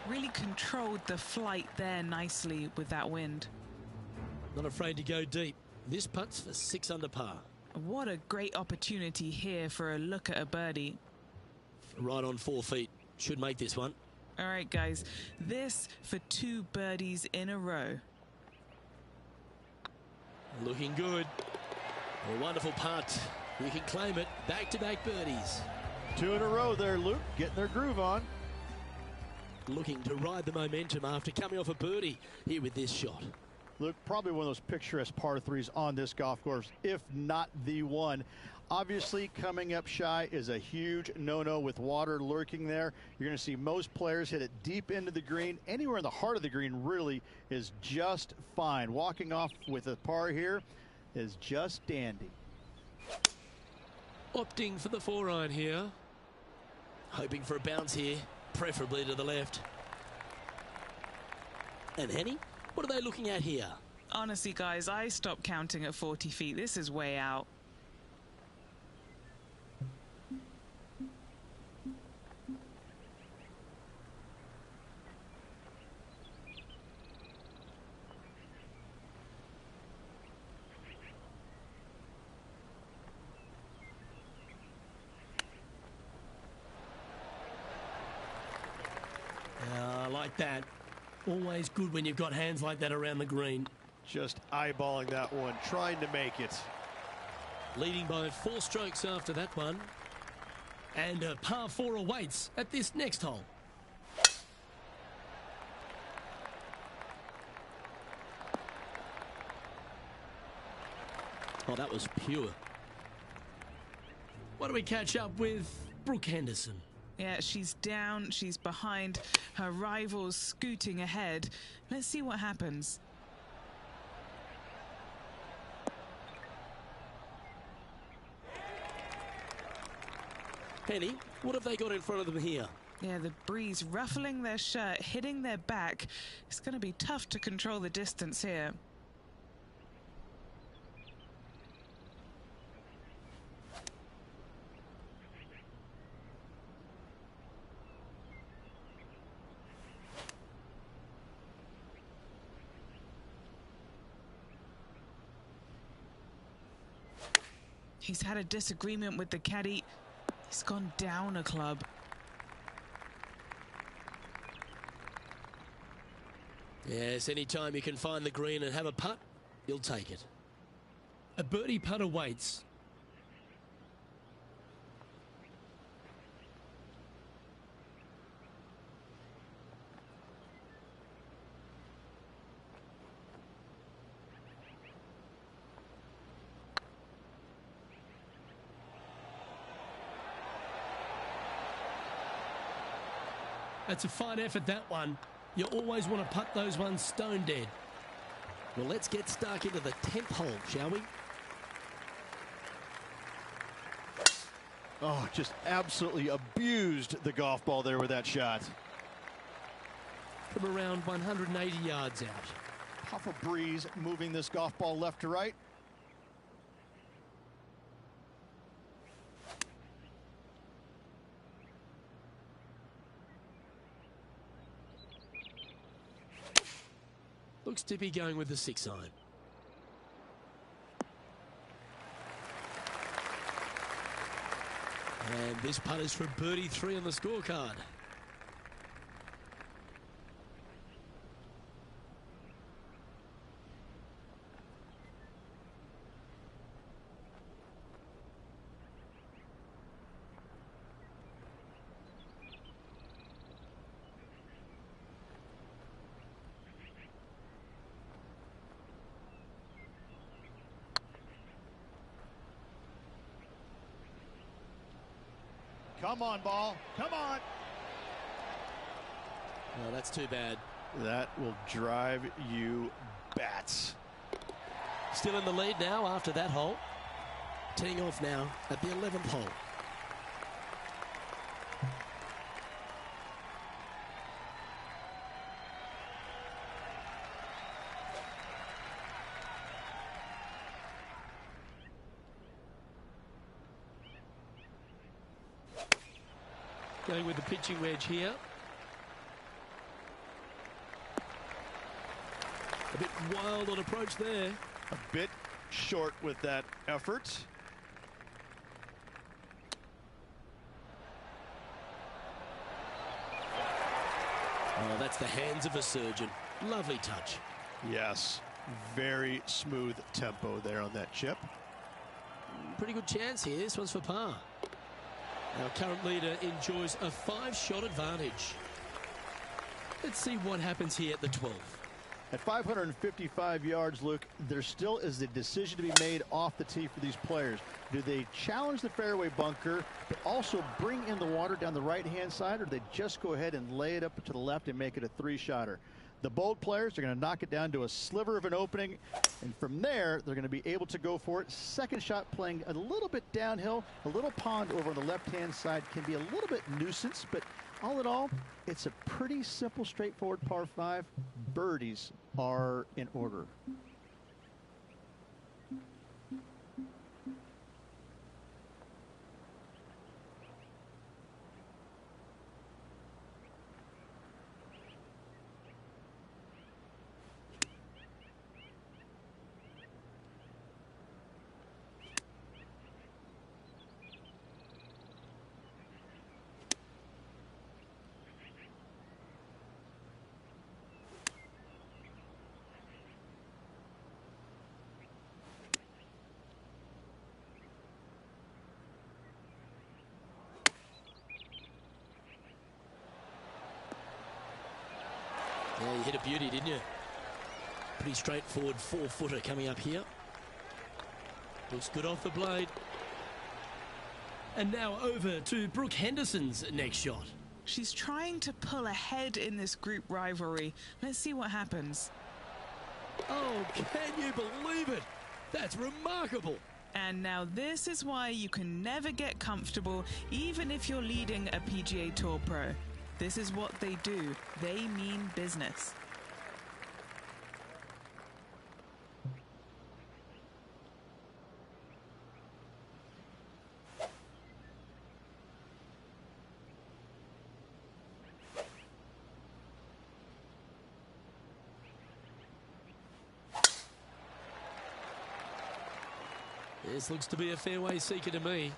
Really controlled the flight there nicely with that wind. Not afraid to go deep. This putt's for 6 under par. What a great opportunity here for a look at a birdie. Right on 4 feet. Should make this one. All right, guys. This for 2 birdies in a row. Looking good. A wonderful putt. You can claim it. Back-to-back birdies. 2 in a row there, Luke. Getting their groove on. Looking to ride the momentum after coming off a birdie here with this shot. Luke, probably one of those picturesque par 3s on this golf course, if not the one. Obviously, coming up shy is a huge no-no with water lurking there. You're going to see most players hit it deep into the green. Anywhere in the heart of the green really is just fine. Walking off with a par here is just dandy. Opting for the 4-iron here. Hoping for a bounce here, preferably to the left. And Henny? What are they looking at here? Honestly, guys, I stopped counting at 40 feet. This is way out. I like that. Always good when you've got hands like that around the green. Just eyeballing that one, trying to make it. Leading by 4 strokes after that one. And a par 4 awaits at this next hole. Oh, that was pure. What do we catch up with Brooke Henderson? Yeah, she's down, she's behind, her rivals scooting ahead. Let's see what happens. Penny, what have they got in front of them here? Yeah, the breeze ruffling their shirt, hitting their back. It's going to be tough to control the distance here. He's had a disagreement with the caddy. He's gone down a club. Yes, anytime you can find the green and have a putt, you'll take it. A birdie putt awaits. That's a fine effort, that one. You always want to putt those ones stone dead. Well, let's get stuck into the 10th hole, shall we? Oh, just absolutely abused the golf ball there with that shot. From around 180 yards out. Puff of breeze moving this golf ball left to right. Looks to be going with the 6-iron. And this putt is for birdie 3 on the scorecard. Come on, ball. Come on. No, that's too bad. That will drive you bats. Still in the lead now after that hole. Teeing off now at the 11th hole. Going with the pitching wedge here. A bit wild on approach there. A bit short with that effort. Oh, that's the hands of a surgeon. Lovely touch. Yes, very smooth tempo there on that chip. Pretty good chance here. This one's for par. Our current leader enjoys a 5-shot advantage. Let's see what happens here at the 12th. At 555 yards, Luke, there still is a decision to be made off the tee for these players. Do they challenge the fairway bunker, but also bring in the water down the right-hand side, or do they just go ahead and lay it up to the left and make it a 3-shotter? The bold players are going to knock it down to a sliver of an opening, and from there, they're going to be able to go for it. Second shot playing a little bit downhill. A little pond over on the left-hand side can be a little bit nuisance, but all in all, it's a pretty simple, straightforward par 5. Birdies are in order. Yeah, you hit a beauty, didn't you? Pretty straightforward 4-footer coming up here. Looks good off the blade. And now over to Brooke Henderson's next shot. She's trying to pull ahead in this group rivalry. Let's see what happens. Oh, can you believe it? That's remarkable. And now this is why you can never get comfortable, even if you're leading a PGA Tour pro. This is what they do. They mean business. This looks to be a fairway seeker to me.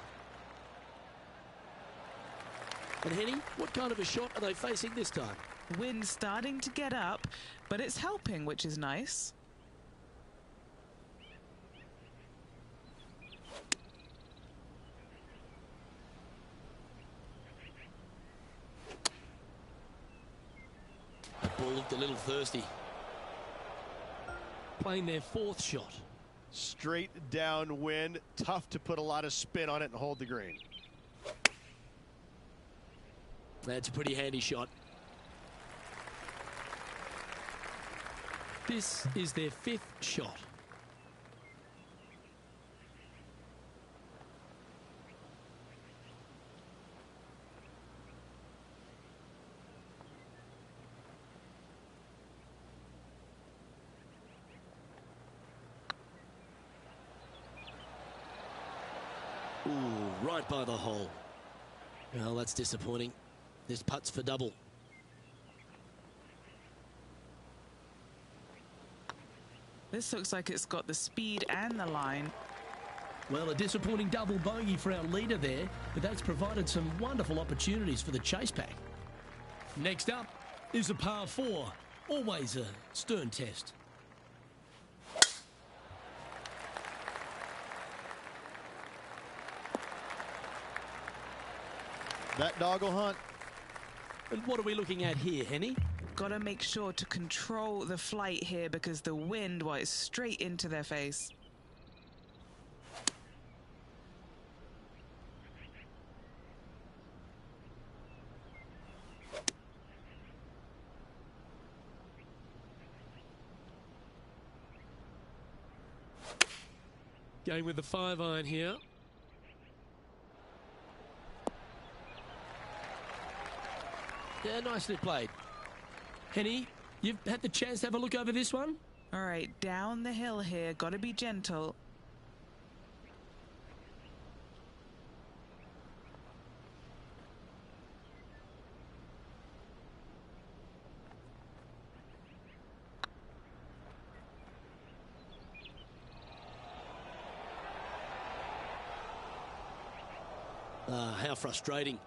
And Henny, what kind of a shot are they facing this time? Wind starting to get up, but it's helping, which is nice. The ball looked a little thirsty. Playing their fourth shot. Straight downwind, tough to put a lot of spin on it and hold the green. That's a pretty handy shot. This is their fifth shot. Ooh, right by the hole. Well, that's disappointing. This putt's for double. This looks like it's got the speed and the line. Well, a disappointing double bogey for our leader there, but that's provided some wonderful opportunities for the chase pack. Next up is a par 4. Always a stern test. That dog will hunt. And what are we looking at here, Henny? Got to make sure to control the flight here because the wind, well, is straight into their face. Going with the 5-iron here. Yeah, nicely played. Henny, you've had the chance to have a look over this one? All right, down the hill here. Got to be gentle. How frustrating.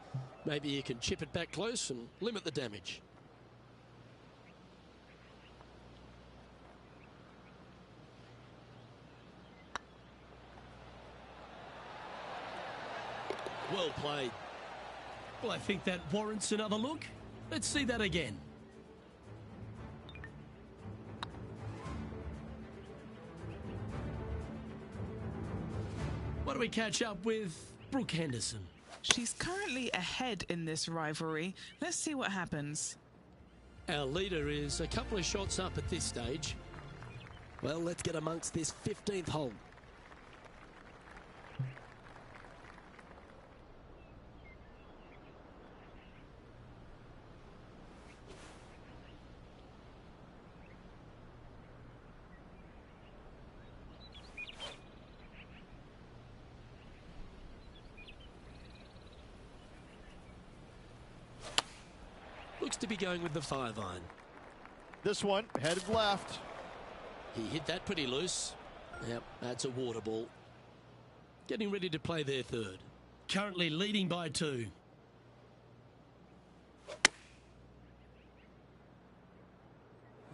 Maybe you can chip it back close and limit the damage. Well played. Well, I think that warrants another look. Let's see that again. What do we catch up with Brooke Henderson? She's currently ahead in this rivalry. Let's see what happens. Our leader is a couple of shots up at this stage. Well, let's get amongst this 15th hole. Looks to be going with the 5-iron. This one headed left. He hit that pretty loose. Yep, that's a water ball. Getting ready to play their third. Currently leading by 2.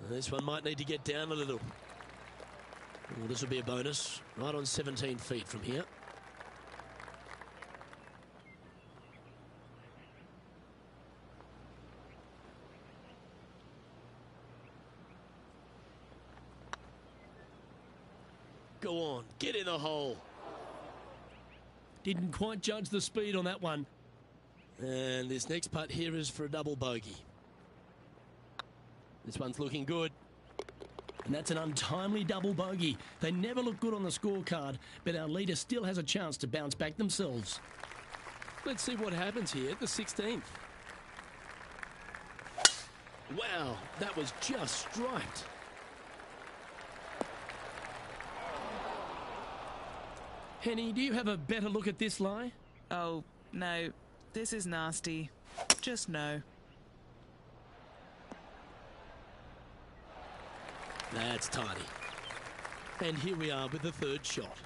This one might need to get down a little. Well, this will be a bonus. Right on 17 feet from here. Go on, get in the hole. Didn't quite judge the speed on that one. And this next putt here is for a double bogey. This one's looking good. And that's an untimely double bogey. They never look good on the scorecard, but our leader still has a chance to bounce back themselves. Let's see what happens here at the 16th. Wow, that was just striped. Henny, do you have a better look at this lie? Oh, no. This is nasty. Just no. That's tidy. And here we are with the third shot.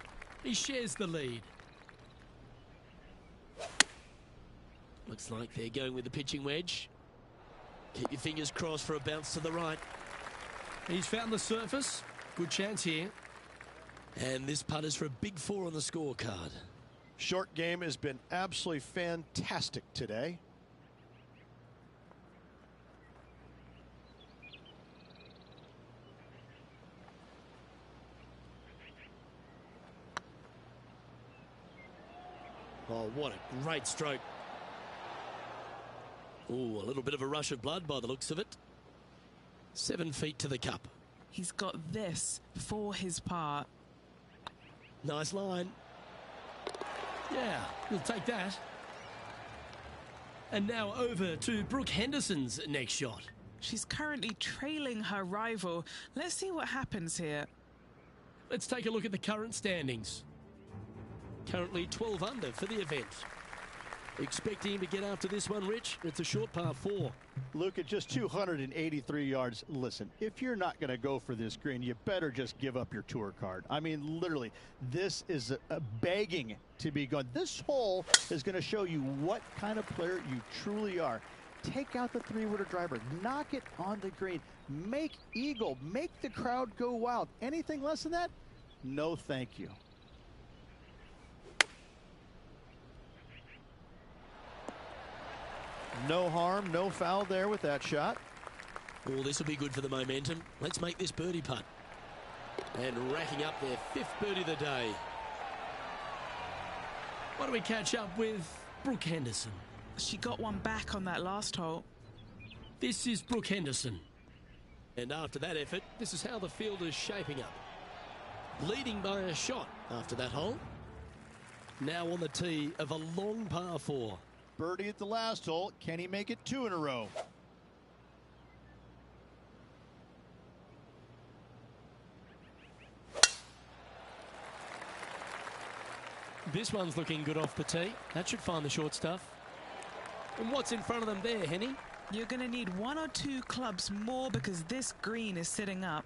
He shares the lead. Looks like they're going with the pitching wedge. Keep your fingers crossed for a bounce to the right. He's found the surface. Good chance here. And this putt is for a big 4 on the scorecard. Short game has been absolutely fantastic today. Oh, what a great stroke. Oh, a little bit of a rush of blood by the looks of it. 7 feet to the cup. He's got this for his part. Nice line. Yeah, we'll take that. And now over to Brooke Henderson's next shot. She's currently trailing her rival. Let's see what happens here. Let's take a look at the current standings. Currently 12 under for the event. Expecting to get after this one, Rich. It's a short par 4. Luke, at just 283 yards, listen, if you're not going to go for this green, you better just give up your tour card. I mean, literally, this is a begging to be gone. This hole is going to show you what kind of player you truly are. Take out the 3-wooder driver, knock it on the green, make eagle, make the crowd go wild. Anything less than that? No, thank you. No harm, no foul there with that shot. Oh, this will be good for the momentum. Let's make this birdie putt. And racking up their 5th birdie of the day. Why don't we catch up with Brooke Henderson? She got one back on that last hole. This is Brooke Henderson. And after that effort, this is how the field is shaping up. Leading by a shot after that hole. Now on the tee of a long par 4. Birdie at the last hole. Can he make it 2 in a row? This one's looking good off the tee. That should find the short stuff. And what's in front of them there, Henny? You're going to need 1 or 2 clubs more because this green is sitting up.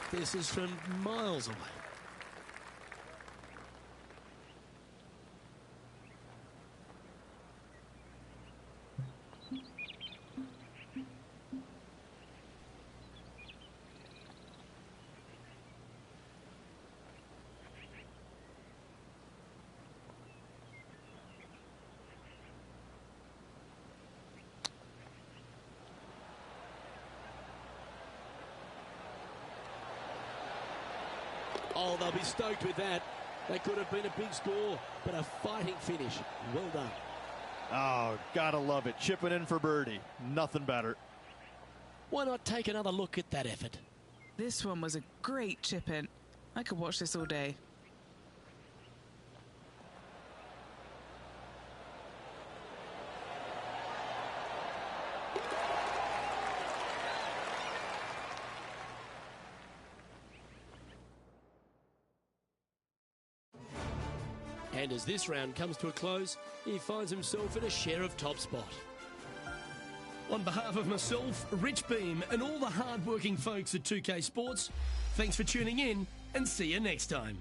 This is from miles away. Oh, they'll be stoked with that. That could have been a big score, but a fighting finish. Well done. Oh, gotta love it. Chipping in for birdie. Nothing better. Why not take another look at that effort? This one was a great chip in. I could watch this all day. And as this round comes to a close, he finds himself in a share of top spot. On behalf of myself, Rich Beam, and all the hard-working folks at 2K Sports, thanks for tuning in, and see you next time.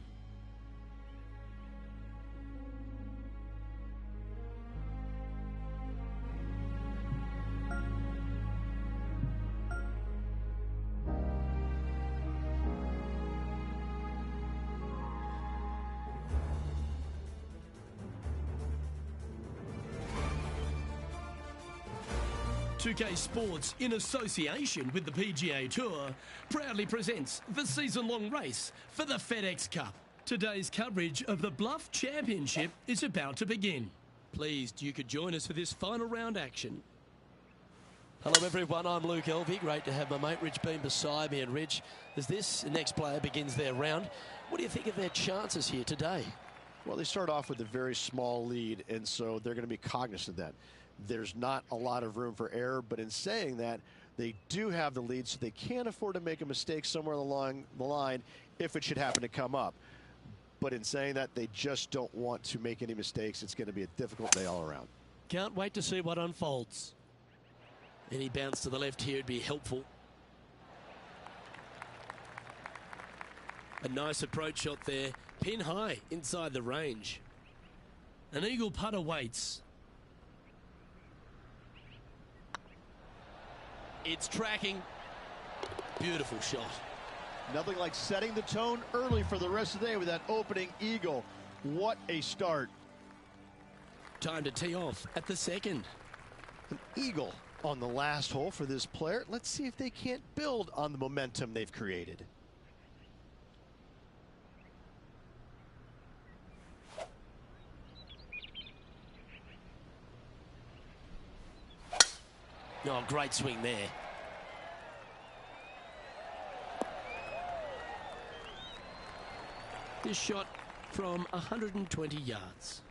.2K Sports, in association with the PGA Tour, proudly presents the season-long race for the FedEx Cup. Today's coverage of the Bluff Championship is about to begin. Pleased you could join us for this final round action. Hello everyone, I'm Luke Elvey. Great to have my mate Rich Beam beside me. And Rich, as this next player begins their round, what do you think of their chances here today? Well, they start off with a very small lead, and so they're going to be cognizant of that. There's not a lot of room for error, but in saying that, They do have the lead, so they can't afford to make a mistake somewhere along the line if it should happen to come up. But in saying that, they just don't want to make any mistakes. It's going to be a difficult day all around. Can't wait to see what unfolds. Any bounce to the left here would be helpful. A nice approach shot there. Pin high inside the range. An eagle putt awaits. It's tracking. Beautiful shot. Nothing like setting the tone early for the rest of the day with that opening eagle. What a start. Time to tee off at the second. An eagle on the last hole for this player. Let's see if they can't build on the momentum they've created. Oh, great swing there. This shot from 120 yards.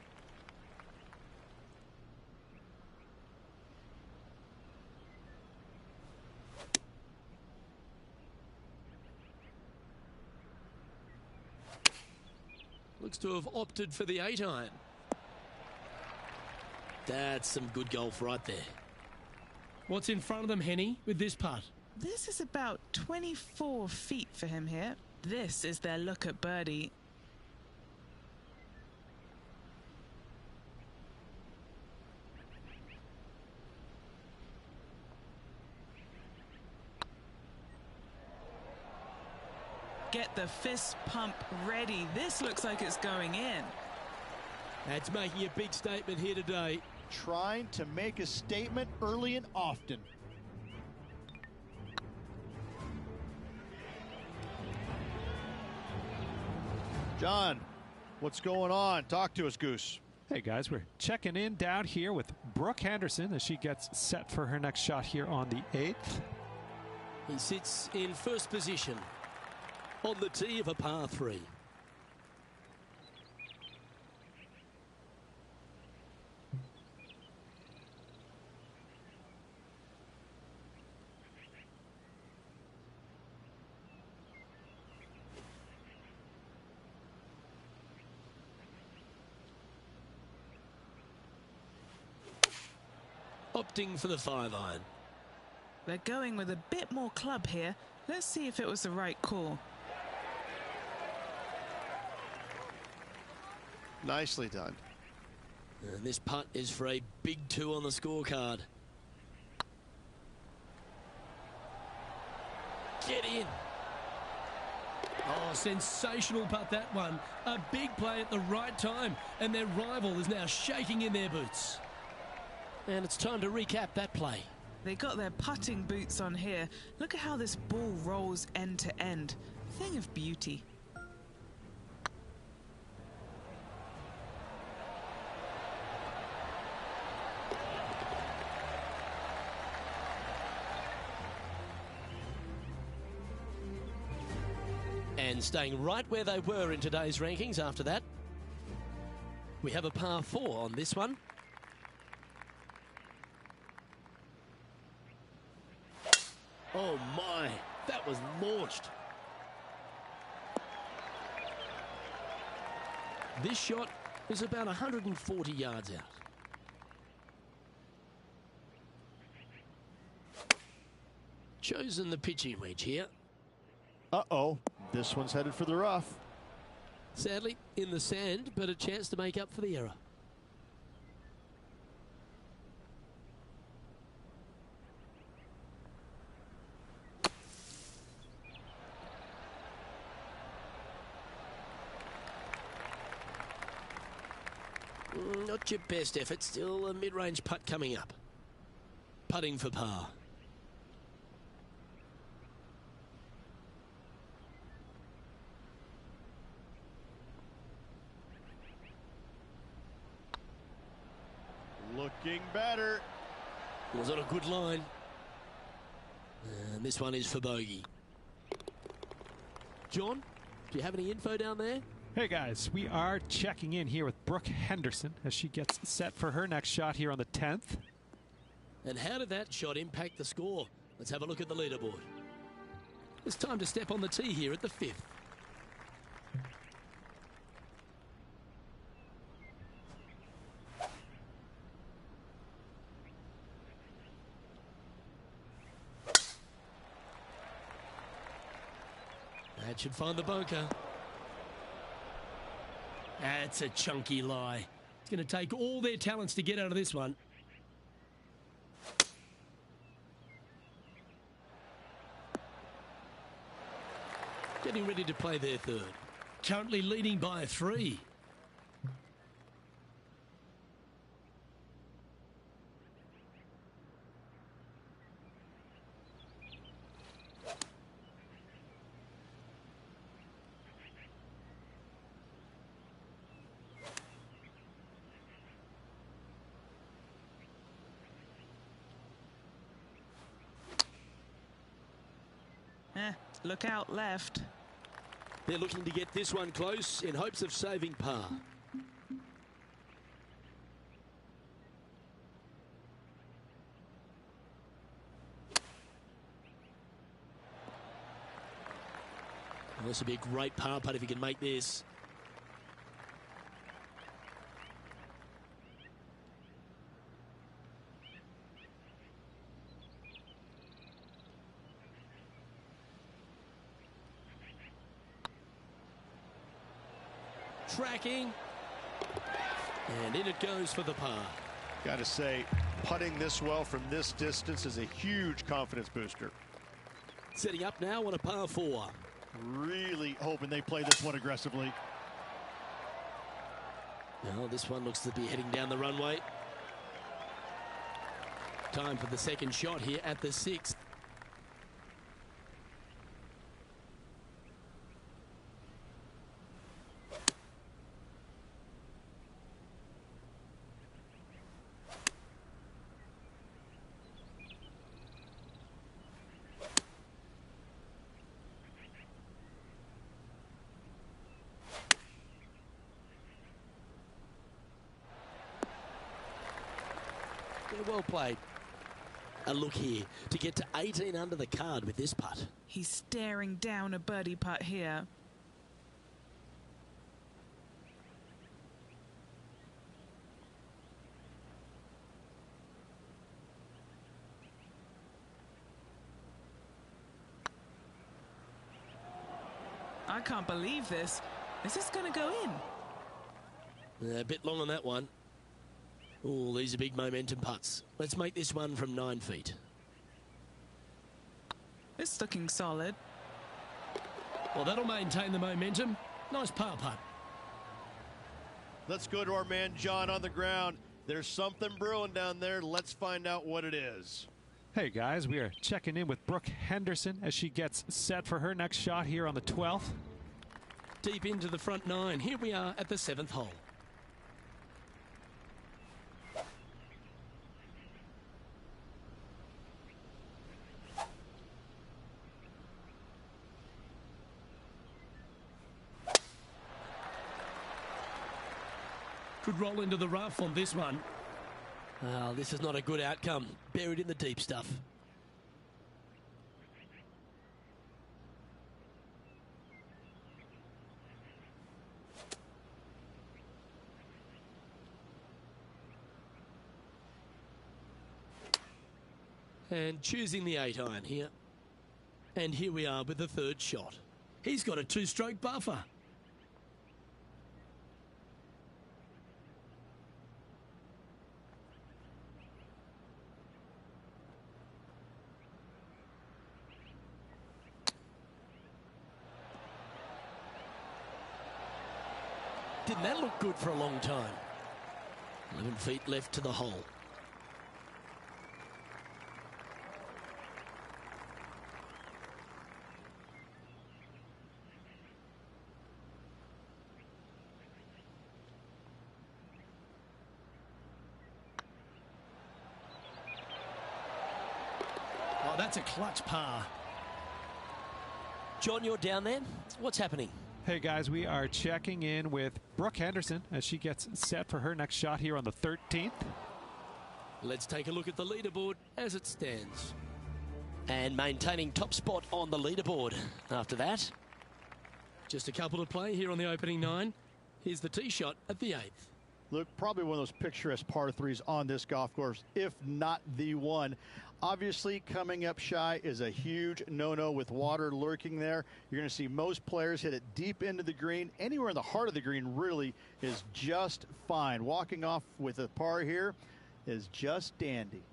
Looks to have opted for the 8-iron. That's some good golf right there. What's in front of them, Henny, with this putt? This is about 24 feet for him here. This is their look at birdie. Get the fist pump ready. This looks like it's going in. That's making a big statement here today. Trying to make a statement early and often. John, what's going on? Talk to us, Goose. Hey guys, we're checking in down here with Brooke Henderson as she gets set for her next shot here on the 8th. He sits in first position on the tee of a par 3. Opting for the 5-iron. They're going with a bit more club here. Let's see if it was the right call. Nicely done. And this putt is for a big 2 on the scorecard. Get in. Oh, sensational putt, that one. A big play at the right time, and their rival is now shaking in their boots. And it's time to recap that play. They got their putting boots on here. Look at how this ball rolls end to end. Thing of beauty. And staying right where they were in today's rankings after that. We have a par 4 on this one. Oh my, that was launched. This shot is about 140 yards out. Chosen the pitching wedge here. Uh-oh, this one's headed for the rough. Sadly, in the sand, but a chance to make up for the error. Not your best effort, still a mid-range putt coming up. Putting for par. Looking better. Was on a good line. And this one is for bogey. John, do you have any info down there? Hey guys, we are checking in here with Brooke Henderson as she gets set for her next shot here on the 10th. And how did that shot impact the score? Let's have a look at the leaderboard. It's time to step on the tee here at the 5th. That should find the bunker. That's a chunky lie. It's going to take all their talents to get out of this one. Getting ready to play their third. Currently leading by 3. Look out left. They're looking to get this one close in hopes of saving par. Well, this would be a great par putt if he can make this. Tracking, and in it goes for the par. Got to say, putting this well from this distance is a huge confidence booster. Setting up now on a par 4. Really hoping they play this one aggressively. Now this one looks to be heading down the runway. Time for the second shot here at the 6th. Well played. A look here to get to 18 under the card with this putt. He's staring down a birdie putt here. I can't believe this. Is this going to go in? A bit long on that one. Oh, these are big momentum putts. Let's make this one from 9 feet. It's looking solid. Well, that'll maintain the momentum. Nice par putt. Let's go to our man John on the ground. There's something brewing down there. Let's find out what it is. Hey guys, we are checking in with Brooke Henderson as she gets set for her next shot here on the 12th. Deep into the front 9. Here we are at the 7th hole. Could roll into the rough on this one. Oh, this is not a good outcome. Buried in the deep stuff. And choosing the 8-iron here. And here we are with the third shot. He's got a 2-stroke buffer. Didn't that look good for a long time? 11 feet left to the hole. Oh, that's a clutch par. John, you're down there. What's happening? Hey guys, we are checking in with Brooke Henderson as she gets set for her next shot here on the 13th. Let's take a look at the leaderboard as it stands. And maintaining top spot on the leaderboard after that. Just a couple to play here on the opening 9. Here's the tee shot at the 8th. Look, probably one of those picturesque par 3s on this golf course, if not the one. Obviously, coming up shy is a huge no-no with water lurking there. You're going to see most players hit it deep into the green. Anywhere in the heart of the green really is just fine. Walking off with a par here is just dandy.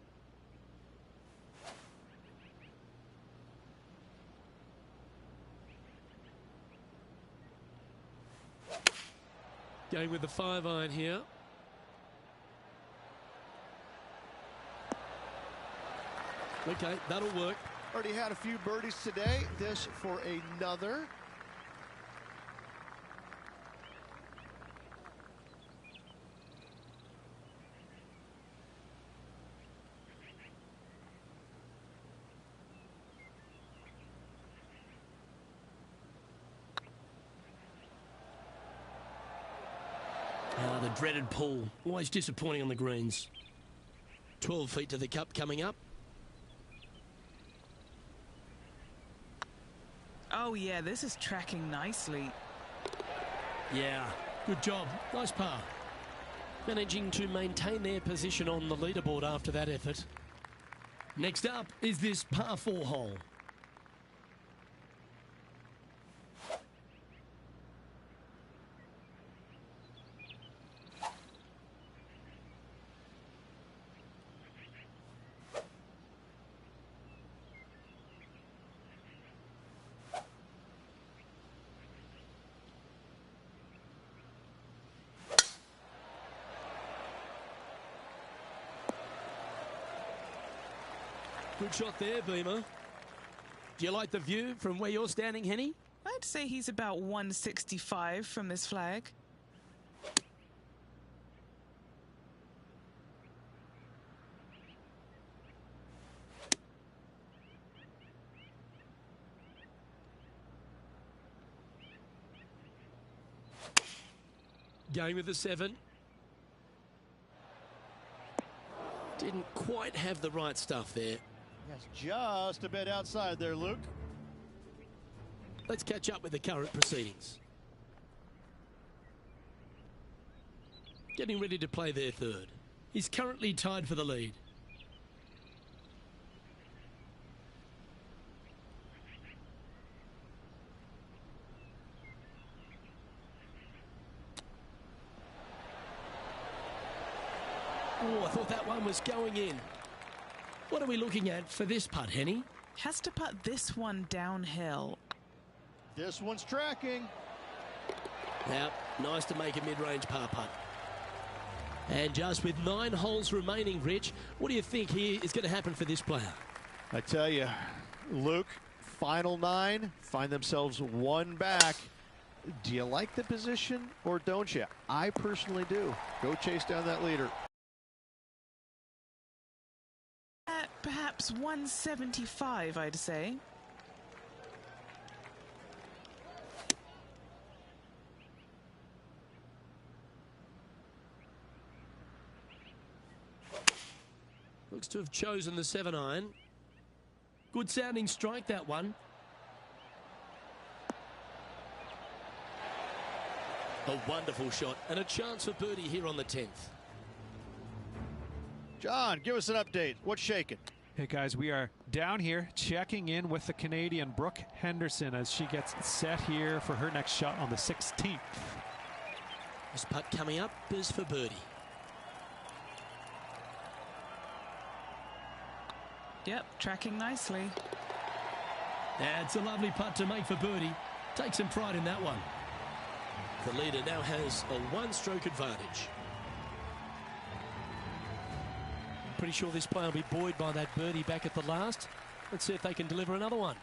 Going with the 5-iron here. Okay, that'll work. Already had a few birdies today. This for another. The dreaded pull. Always disappointing on the greens. 12 feet to the cup coming up. Oh, yeah, this is tracking nicely. Yeah, good job. Nice par. Managing to maintain their position on the leaderboard after that effort. Next up is this par 4 hole. Good shot there, Beamer. Do you like the view from where you're standing, Henny? I'd say he's about 165 from this flag. Going with the 7. Didn't quite have the right stuff there. Yes, just a bit outside there, Luke. Let's catch up with the current proceedings. Getting ready to play their 3rd. He's currently tied for the lead. Oh, I thought that one was going in. What are we looking at for this putt, Henny? Has to putt this one downhill. This one's tracking. Now, nice to make a mid-range par putt. And just with 9 holes remaining, Rich, what do you think here is going to happen for this player? I tell you, Luke, final 9, find themselves 1 back. Do you like the position or don't you? I personally do. Go chase down that leader. At perhaps 175, I'd say. Looks to have chosen the 7-iron. Good sounding strike, that one. A wonderful shot and a chance for birdie here on the 10th. John, give us an update. What's shaking? Hey guys, we are down here checking in with the Canadian Brooke Henderson as she gets set here for her next shot on the 16th. This putt coming up is for birdie. Yep, tracking nicely. That's a lovely putt to make for birdie. Take some pride in that one. The leader now has a 1-stroke advantage. Pretty sure this player will be buoyed by that birdie back at the last. Let's see if they can deliver another one.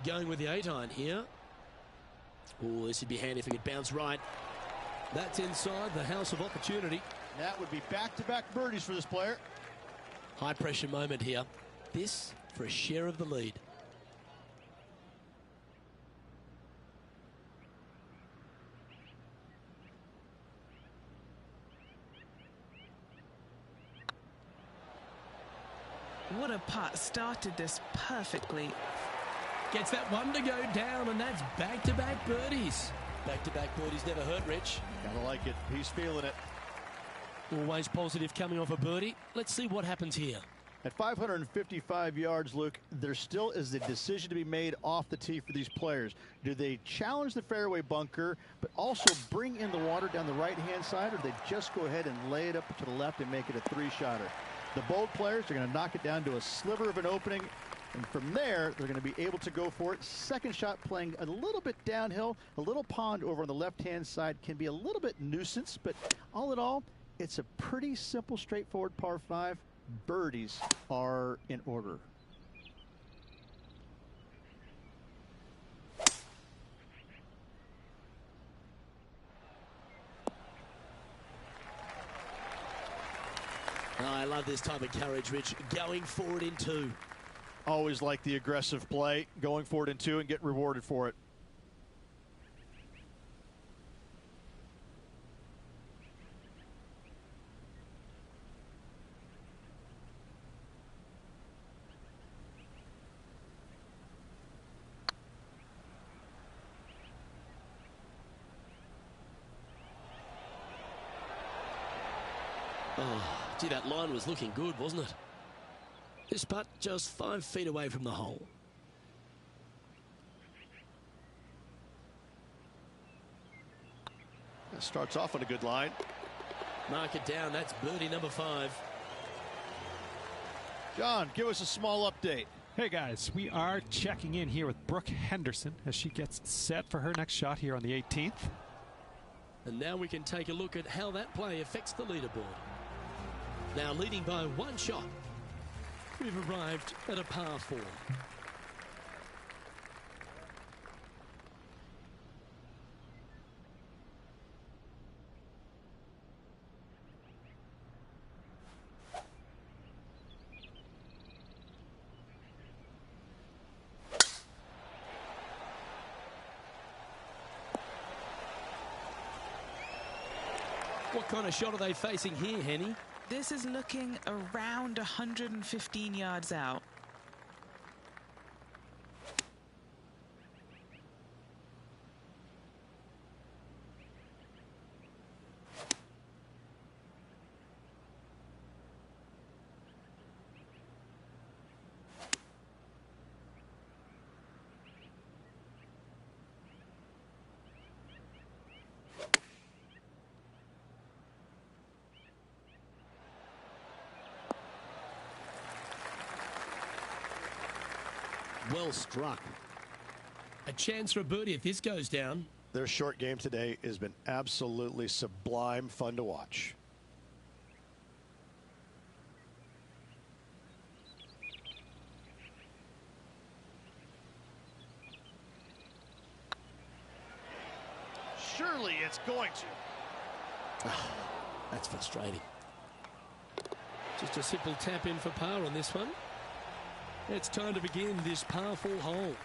Going with the 8-iron here. Oh, this would be handy if it could bounce right. That's inside the house of opportunity. That would be back-to-back birdies for this player. High pressure moment here. This for a share of the lead. What a putt. Started this perfectly. Gets that one to go down, and that's back-to-back birdies. Back-to-back birdies never hurt, Rich. Gotta like it. He's feeling it. Always positive coming off a birdie. Let's see what happens here. At 555 yards, Luke, there still is a decision to be made off the tee for these players. Do they challenge the fairway bunker, but also bring in the water down the right-hand side, or do they just go ahead and lay it up to the left and make it a three-shotter? The bold players are going to knock it down to a sliver of an opening, and from there, they're going to be able to go for it. Second shot playing a little bit downhill. A little pond over on the left-hand side can be a little bit nuisance, but all in all, it's a pretty simple, straightforward par 5. Birdies are in order. Oh, I love this type of courage, Rich. Going forward in 2. Always like the aggressive play, going forward in 2 and get rewarded for it. Oh, gee, that line was looking good, wasn't it? This putt just 5 feet away from the hole. It starts off on a good line. Mark it down. That's birdie number 5. John, give us a small update. Hey guys, we are checking in here with Brooke Henderson as she gets set for her next shot here on the 18th. And now we can take a look at how that play affects the leaderboard. Now leading by 1 shot. We've arrived at a par 4. What kind of shot are they facing here, Henny? This is looking around 115 yards out. Well struck. A chance for a birdie if this goes down. Their short game today has been absolutely sublime fun to watch. Surely it's going to. That's frustrating. Just a simple tap in for par on this one. It's time to begin this par 4 hole.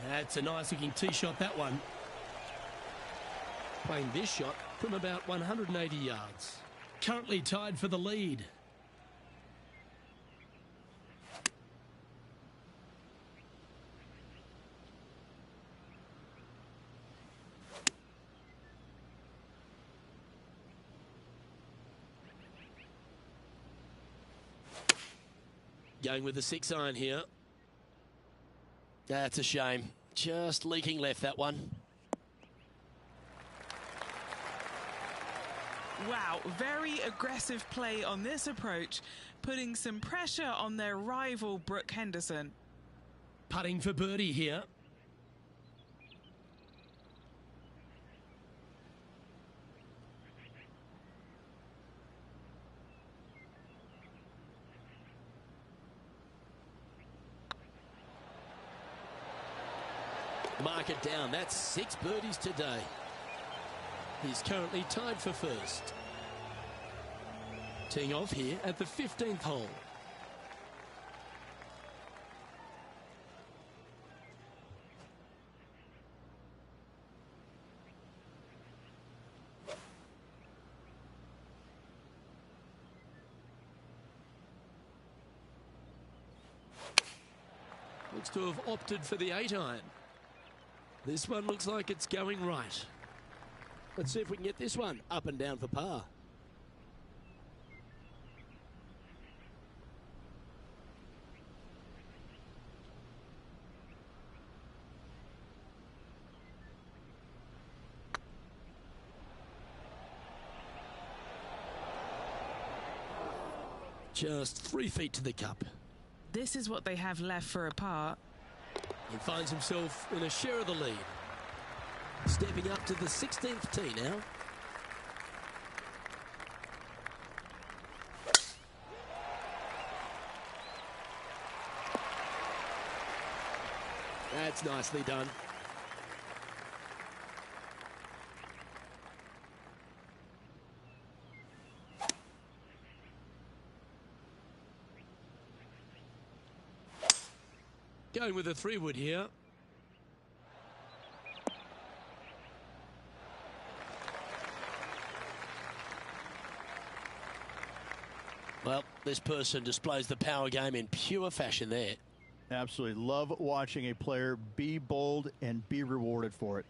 That's a nice looking tee shot, that one. Playing this shot from about 180 yards. Currently tied for the lead. Going with the 6-iron here. That's a shame. Just leaking left, that one. Wow, very aggressive play on this approach, putting some pressure on their rival Brooke Henderson. Putting for birdie here. Mark it down. That's 6 birdies today. He's currently tied for first. Teeing off here at the 15th hole. Looks to have opted for the 8-iron. This one looks like it's going right. Let's see if we can get this one up and down for par. Just 3 feet to the cup. This is what they have left for a par. He finds himself in a share of the lead. Stepping up to the 16th tee now. That's nicely done. Going with a 3-wood here. Well, this person displays the power game in pure fashion there. Absolutely. Love watching a player be bold and be rewarded for it.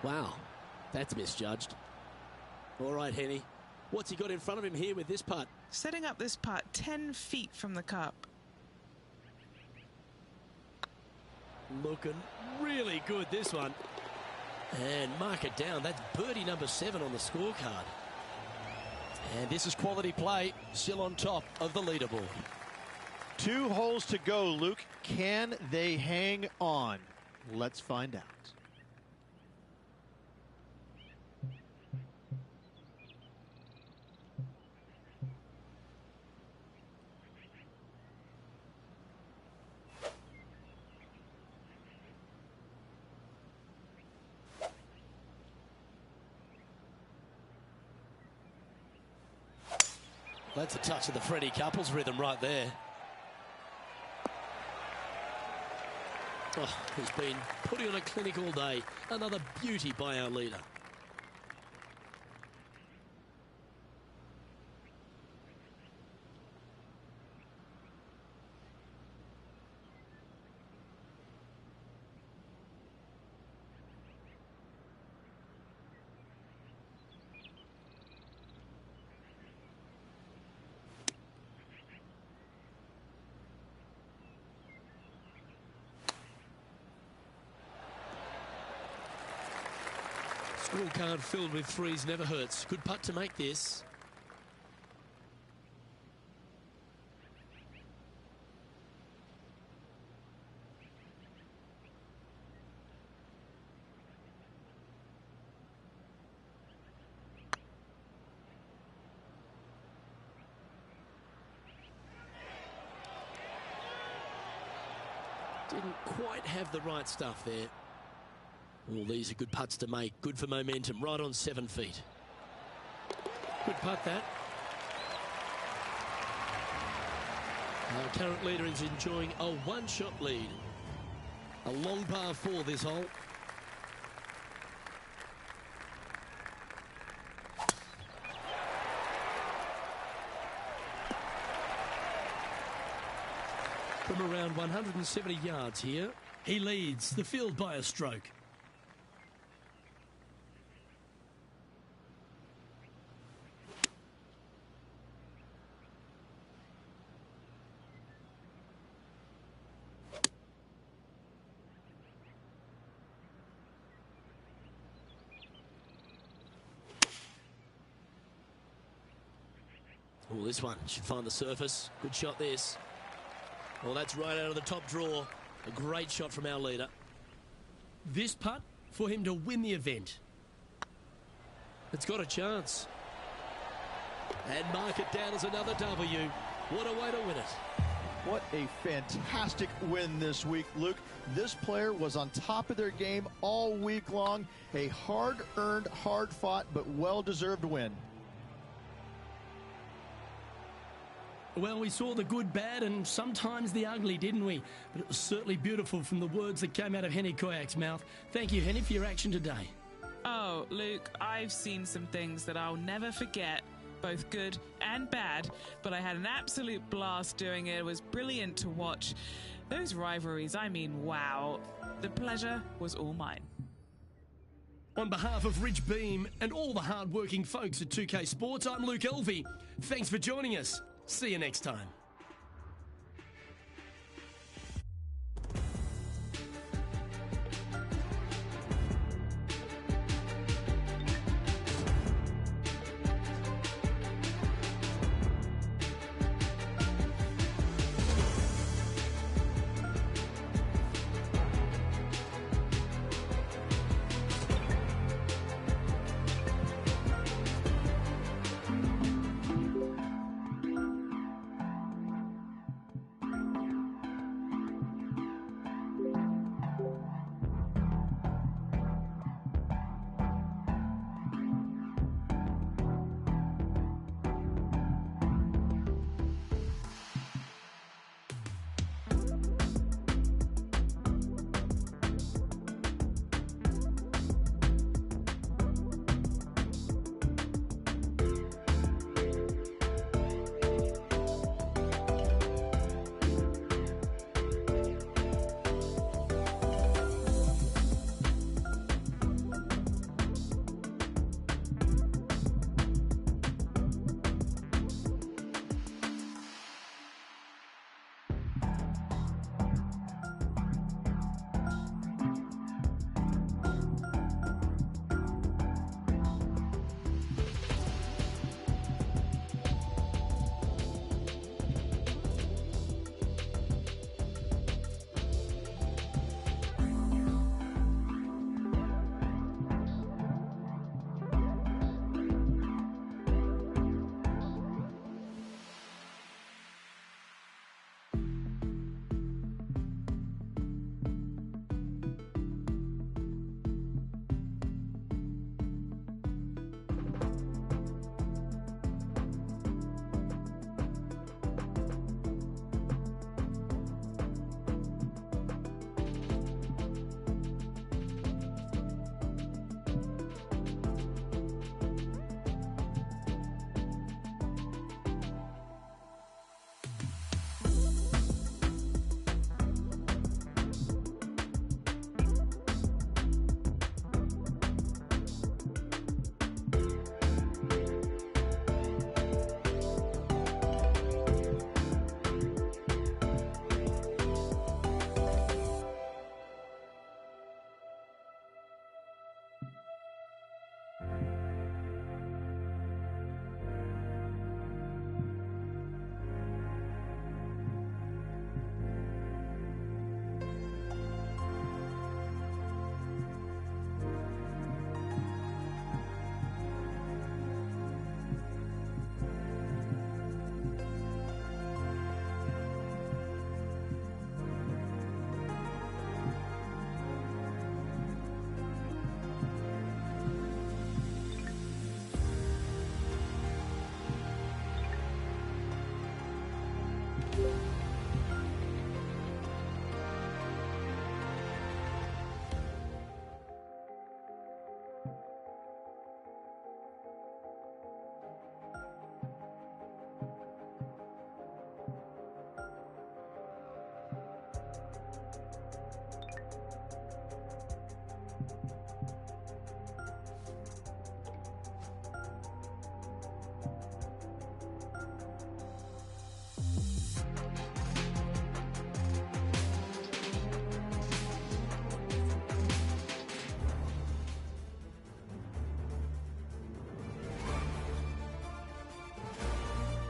Wow, that's misjudged. All right, Henny. What's he got in front of him here with this putt? Setting up this putt 10 feet from the cup. Looking really good, this one. And mark it down. That's birdie number 7 on the scorecard. And this is quality play, still on top of the leaderboard. 2 holes to go, Luke. Can they hang on? Let's find out. That's a touch of the Freddie Couples rhythm right there. Oh, he's been putting on a clinic all day. Another beauty by our leader. Scorecard filled with 3s never hurts. Good putt to make this. Didn't quite have the right stuff there. All these are good putts to make. Good for momentum. Right on 7 feet. Good putt, that. Our current leader is enjoying a 1-shot lead. A long par 4 this hole. From around 170 yards here, he leads the field by a stroke. Oh, this one should find the surface. Good shot, this. Well, that's right out of the top draw. A great shot from our leader. This putt for him to win the event. It's got a chance. And mark it down as another W. What a way to win it. What a fantastic win this week, Luke. This player was on top of their game all week long. A hard-earned, hard-fought, but well-deserved win. Well, we saw the good, bad, and sometimes the ugly, didn't we? But it was certainly beautiful from the words that came out of Henny Koyak's mouth. Thank you, Henny, for your action today. Oh, Luke, I've seen some things that I'll never forget, both good and bad, but I had an absolute blast doing it. It was brilliant to watch. Those rivalries, I mean, wow. The pleasure was all mine. On behalf of Rich Beam and all the hard-working folks at 2K Sports, I'm Luke Elvey. Thanks for joining us. See you next time.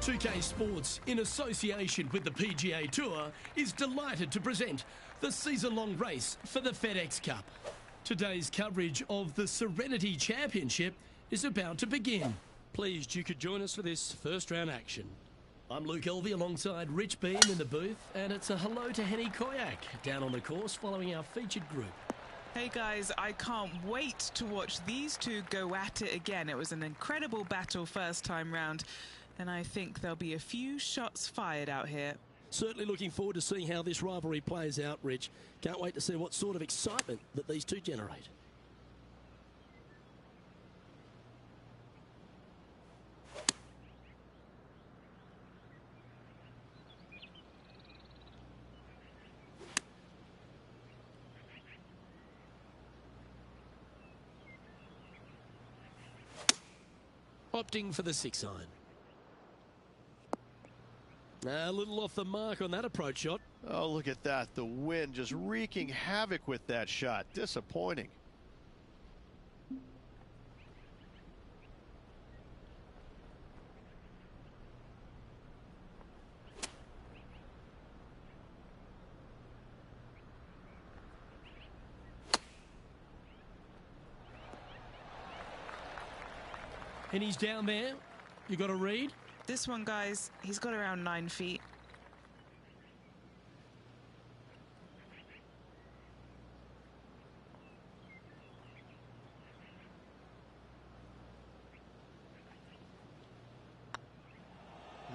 2K Sports, in association with the PGA Tour, is delighted to present the season-long race for the FedEx Cup. Today's coverage of the Serenity Championship is about to begin. Pleased you could join us for this first round action. I'm Luke Elvey alongside Rich Beam in the booth, and it's a hello to Henny Koyak down on the course following our featured group. Hey guys, I can't wait to watch these two go at it again. It was an incredible battle first time round, and I think there'll be a few shots fired out here. Certainly looking forward to seeing how this rivalry plays out, Rich. Can't wait to see what sort of excitement that these two generate. Opting for the 6-iron. A little off the mark on that approach shot. Oh, look at that. The wind just wreaking havoc with that shot. Disappointing. And he's down there. You got a read? This one, guys, he's got around 9 feet.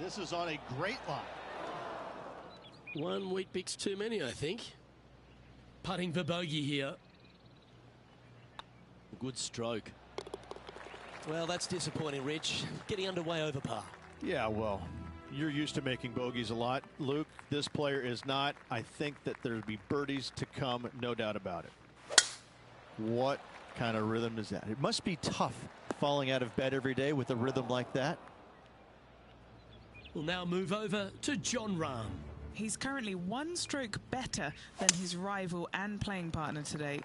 This is on a great line. One wheat bix too many, I think. Putting for bogey here. Good stroke. Well, that's disappointing, Rich. Getting underway over par. Yeah, well, you're used to making bogeys a lot, Luke. This player is not. I think that there'll be birdies to come, no doubt about it. What kind of rhythm is that? It must be tough falling out of bed every day with a rhythm like that. We'll now move over to Jon Rahm. He's currently 1 stroke better than his rival and playing partner today.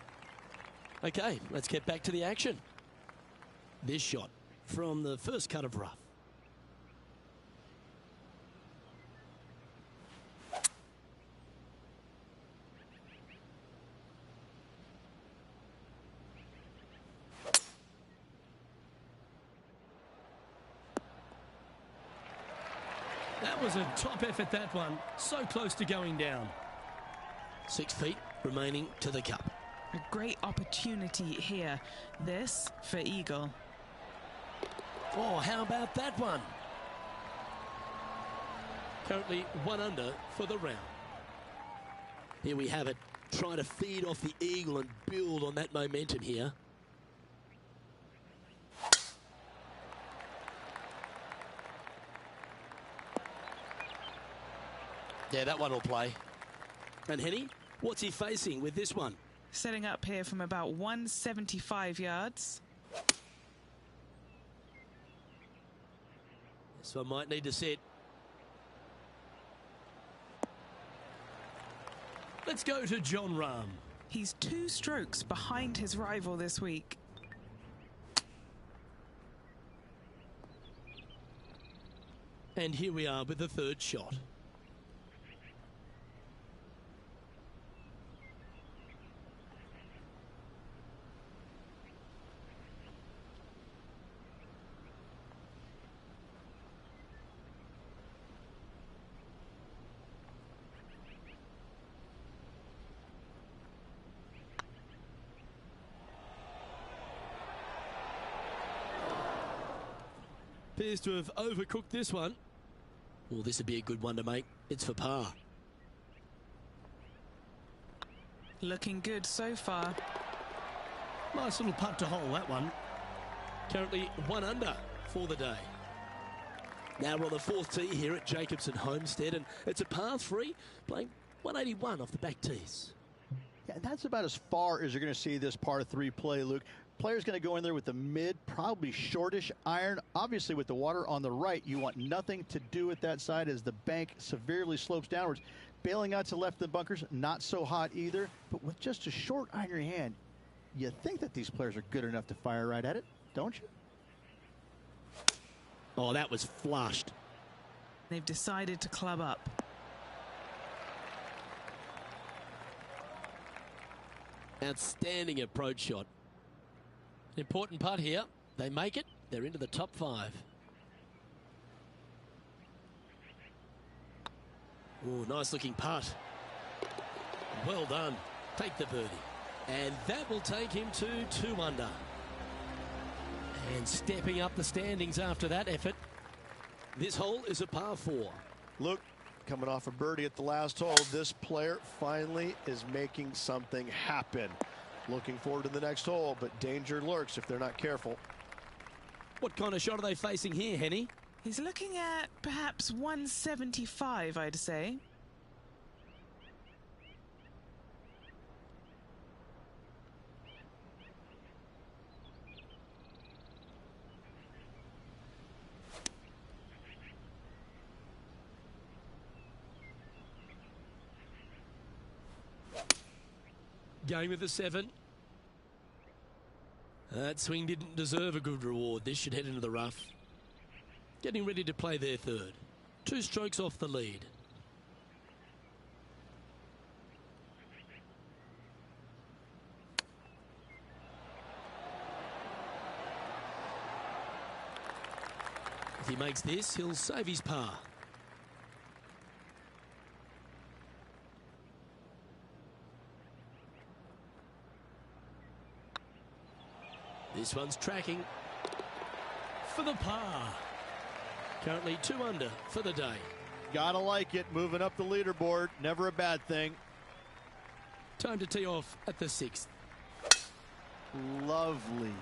Okay, let's get back to the action. This shot from the first cut of rough. That was a top effort, that one. So close to going down. 6 feet remaining to the cup. A great opportunity here. This for eagle. Oh, how about that one? Currently 1 under for the round. Here we have it. Trying to feed off the eagle and build on that momentum here. Yeah, that one will play. And Henny, what's he facing with this one? Setting up here from about 175 yards. So I might need to set. Let's go to Jon Rahm. He's 2 strokes behind his rival this week. And here we are with the 3rd shot. Appears to have overcooked this one. Well, this would be a good one to make. It's for par. Looking good so far. Nice little putt to hole, that one. Currently 1 under for the day. Now we're on the 4th tee here at Jacobson Homestead, and it's a par 3, playing 181 off the back tees. Yeah, that's about as far as you're going to see this par 3 play, Luke. Player's going to go in there with the mid, probably shortish iron. Obviously, with the water on the right, you want nothing to do with that side as the bank severely slopes downwards. Bailing out to the left of the bunkers, not so hot either. But with just a short iron in your hand, you think that these players are good enough to fire right at it, don't you? Oh, that was flushed. They've decided to club up. Outstanding approach shot. Important putt here. They make it. They're into the top 5. Oh, nice looking putt. Well done. Take the birdie. And that will take him to 2 under. And stepping up the standings after that effort. This hole is a par 4. Luke, coming off a birdie at the last hole, this player finally is making something happen. Looking forward to the next hole, but danger lurks if they're not careful. What kind of shot are they facing here, Henny? He's looking at perhaps 175, I'd say. Going with the 7. That swing didn't deserve a good reward. This should head into the rough. Getting ready to play their 3rd. 2 strokes off the lead. If he makes this, he'll save his par. This one's tracking for the par. Currently 2 under for the day. Gotta like it, moving up the leaderboard, never a bad thing. Time to tee off at the 6th. Lovely,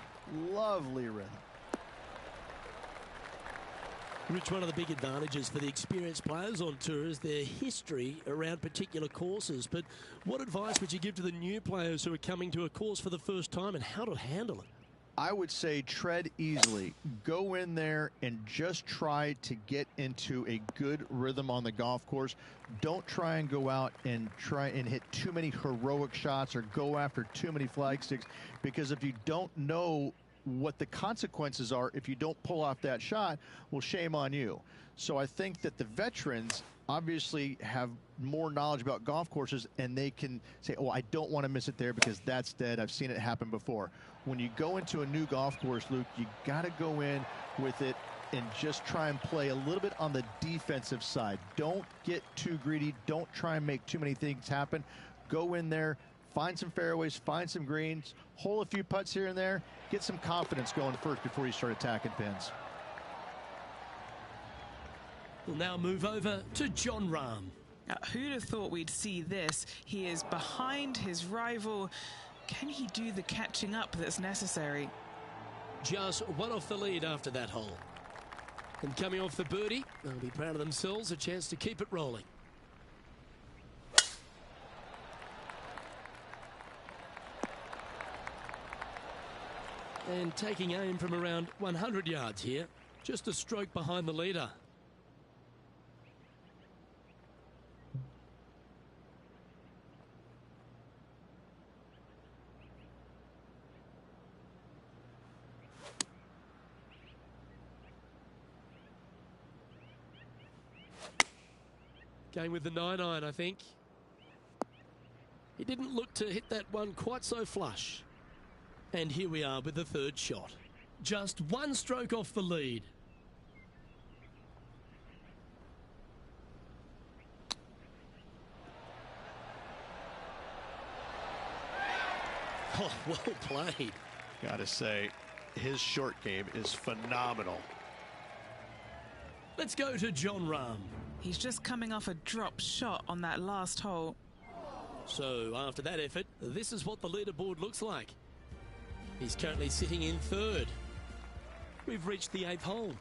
lovely rhythm. Rich, one of the big advantages for the experienced players on tour is their history around particular courses. But what advice would you give to the new players who are coming to a course for the first time and how to handle it? I would say tread easily. Go in there and just try to get into a good rhythm on the golf course. Don't try and go out and try and hit too many heroic shots or go after too many flag sticks, because if you don't know what the consequences are if you don't pull off that shot, well, shame on you. So I think that the veterans obviously have more knowledge about golf courses, and they can say, oh, I don't want to miss it there because that's dead. I've seen it happen before. When you go into a new golf course, Luke, you got to go in with it and just try and play a little bit on the defensive side. Don't get too greedy. Don't try and make too many things happen. Go in there, find some fairways, find some greens, hole a few putts here and there, get some confidence going first before you start attacking pins. We'll now move over to Jon Rahm. Who'd have thought we'd see this? He is behind his rival. Can he do the catching up that's necessary? Just 1 off the lead after that hole. And coming off the birdie, they'll be proud of themselves, a chance to keep it rolling. And taking aim from around 100 yards here, just a stroke behind the leader. Going with the 9-iron, I think. He didn't look to hit that one quite so flush. And here we are with the 3rd shot. Just 1 stroke off the lead. Oh, well played. Gotta say, his short game is phenomenal. Let's go to Jon Rahm. He's just coming off a drop shot on that last hole. So after that effort, this is what the leaderboard looks like. He's currently sitting in 3rd. We've reached the 8th hole.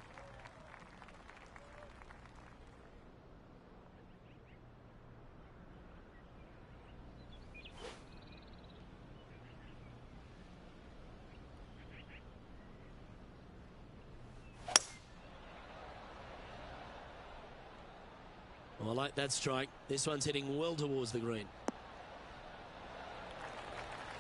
Oh, I like that strike. This one's heading well towards the green.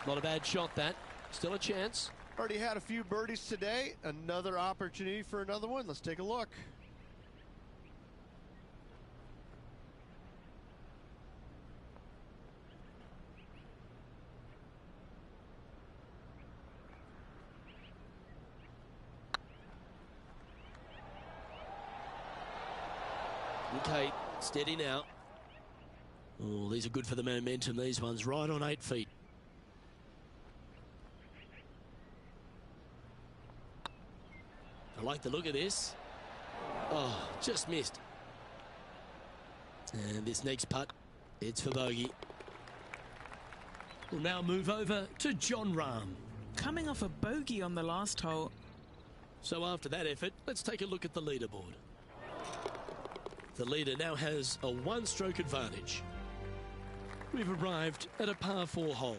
Not a bad shot, that. Still a chance. Already had a few birdies today. Another opportunity for another one. Let's take a look. hesitate. Steady now. Oh, these are good for the momentum, these ones. Right on 8 feet. I like the look of this. Oh, just missed. And this next putt, it's for bogey. We'll now move over to Jon Rahm. Coming off a bogey on the last hole. So after that effort, let's take a look at the leaderboard. The leader now has a 1-stroke advantage. We've arrived at a par 4 hole.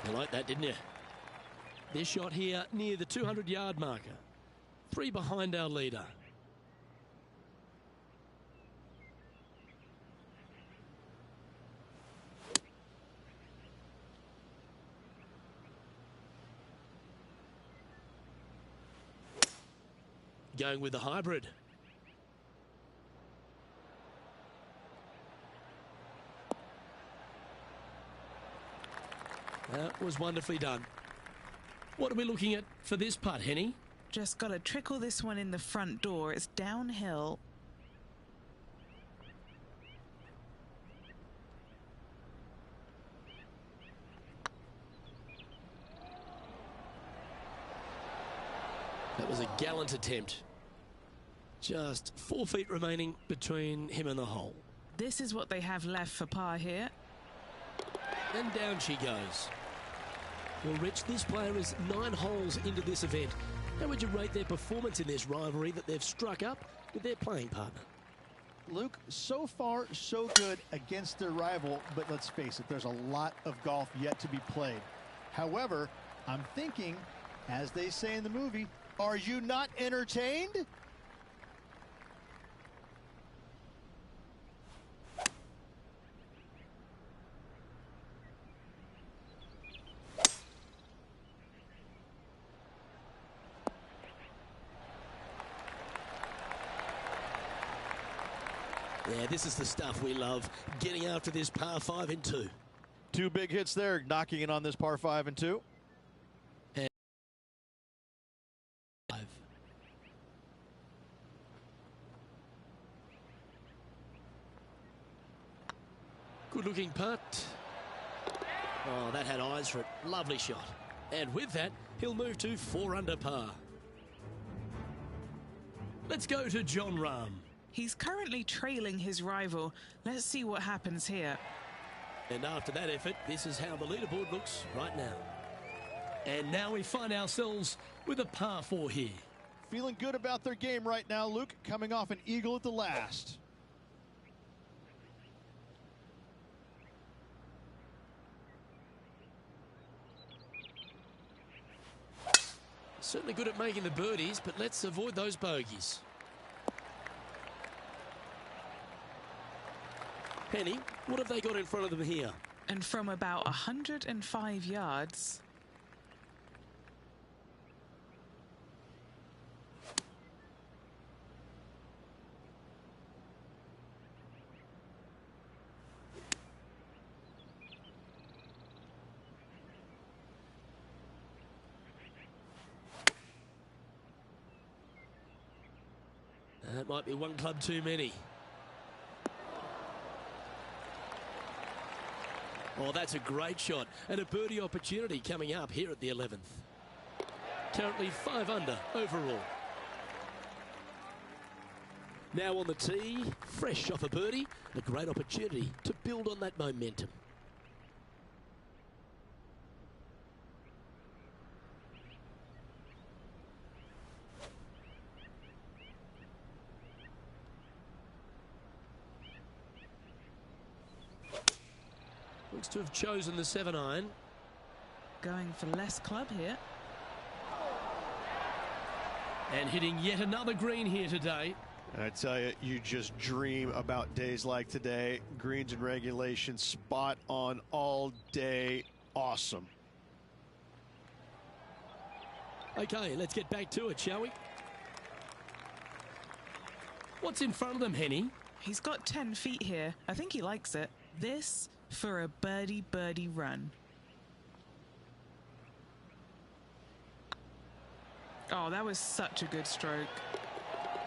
You like that, didn't you? This shot here near the 200-yard marker. 3 behind our leader. Going with the hybrid. That was wonderfully done. What are we looking at for this putt, Henny? Just got to trickle this one in the front door. It's downhill. That was a gallant attempt. Just 4 feet remaining between him and the hole. This is what they have left for par here. And down she goes. Well, Rich, this player is 9 holes into this event. How would you rate their performance in this rivalry that they've struck up with their playing partner? Luke, so far, so good against their rival, but let's face it, there's a lot of golf yet to be played. However, I'm thinking, as they say in the movie, are you not entertained? Yeah, this is the stuff we love, getting after this par 5 and 2. 2 big hits there, knocking in on this par 5 and 2. And 5. Good looking putt. Oh, that had eyes for it. Lovely shot. And with that, he'll move to 4 under par. Let's go to Jon Rahm. He's currently trailing his rival. Let's see what happens here. And after that effort, this is how the leaderboard looks right now. And now we find ourselves with a par 4 here. Feeling good about their game right now, Luke, coming off an eagle at the last. Certainly good at making the birdies, but let's avoid those bogeys. Penny, what have they got in front of them here? And from about 105 yards. That might be one club too many. Oh, that's a great shot and a birdie opportunity coming up here at the 11th. Currently 5 under overall. Now on the tee, fresh off a birdie, a great opportunity to build on that momentum. Looks to have chosen the 7-iron. Going for less club here. And hitting yet another green here today. And I tell you, you just dream about days like today. Greens and regulation, spot on all day. Awesome. Okay, let's get back to it, shall we? What's in front of them, Henny? He's got 10 feet here. I think he likes it. This for a birdie run. Oh, that was such a good stroke.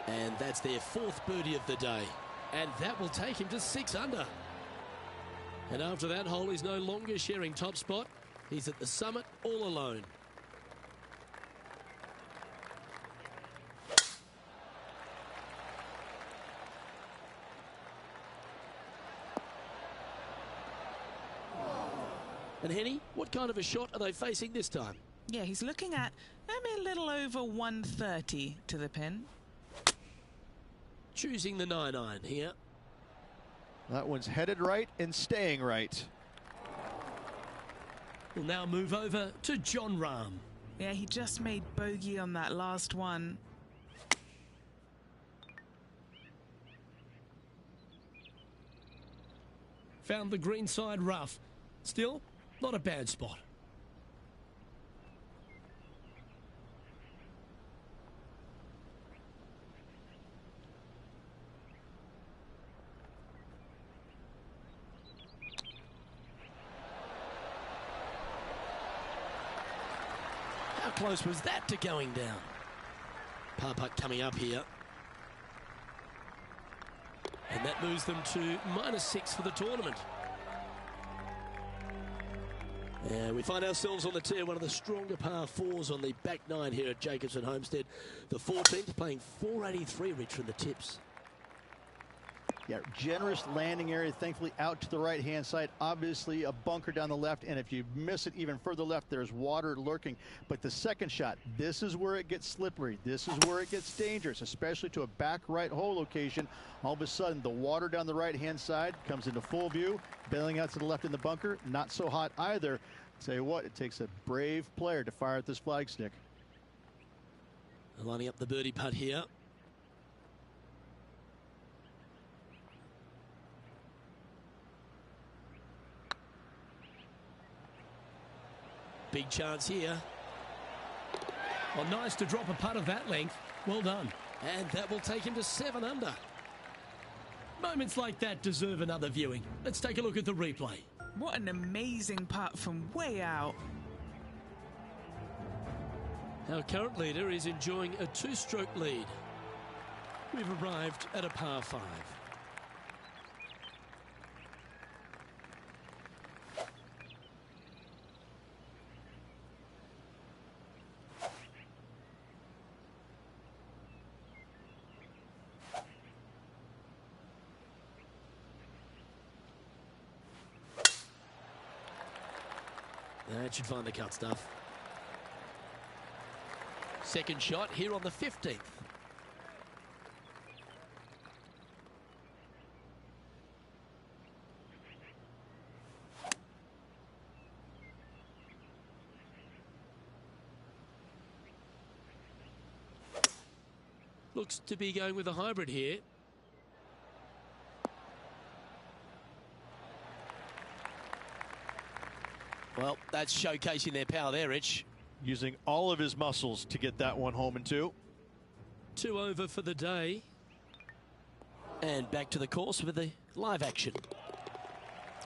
And that's their 4th birdie of the day. And that will take him to 6 under. And after that hole, he's no longer sharing top spot. He's at the summit all alone. And Henny, what kind of a shot are they facing this time? Yeah, he's looking at maybe a little over 130 to the pin. Choosing the 9-iron here. That one's headed right and staying right. We'll now move over to John Rahm. Yeah, he just made bogey on that last one. Found the green side rough. Still, not a bad spot. How close was that to going down? Par putt coming up here. And that moves them to -6 for the tournament. And we find ourselves on the tee, one of the stronger par 4s on the back 9 here at Jacobson Homestead. The 14th playing 483, Rich, from the tips. Yeah, generous landing area, thankfully out to the right-hand side. Obviously a bunker down the left, and if you miss it even further left, there's water lurking. But the second shot, this is where it gets slippery. This is where it gets dangerous, especially to a back right hole location. All of a sudden, the water down the right-hand side comes into full view. Bailing out to the left in the bunker, not so hot either. Tell you what, it takes a brave player to fire at this flagstick. Lining up the birdie putt here. Big chance here. Well, nice to drop a putt of that length. Well done. And that will take him to 7 under. Moments like that deserve another viewing. Let's take a look at the replay. What an amazing putt from way out. Our current leader is enjoying a 2-stroke lead. We've arrived at a par 5. That should find the cut stuff. Second shot here on the 15th. Looks to be going with a hybrid here. Well, that's showcasing their power there, Rich. Using all of his muscles to get that one home in 2. 2 over for the day. And back to the course with the live action.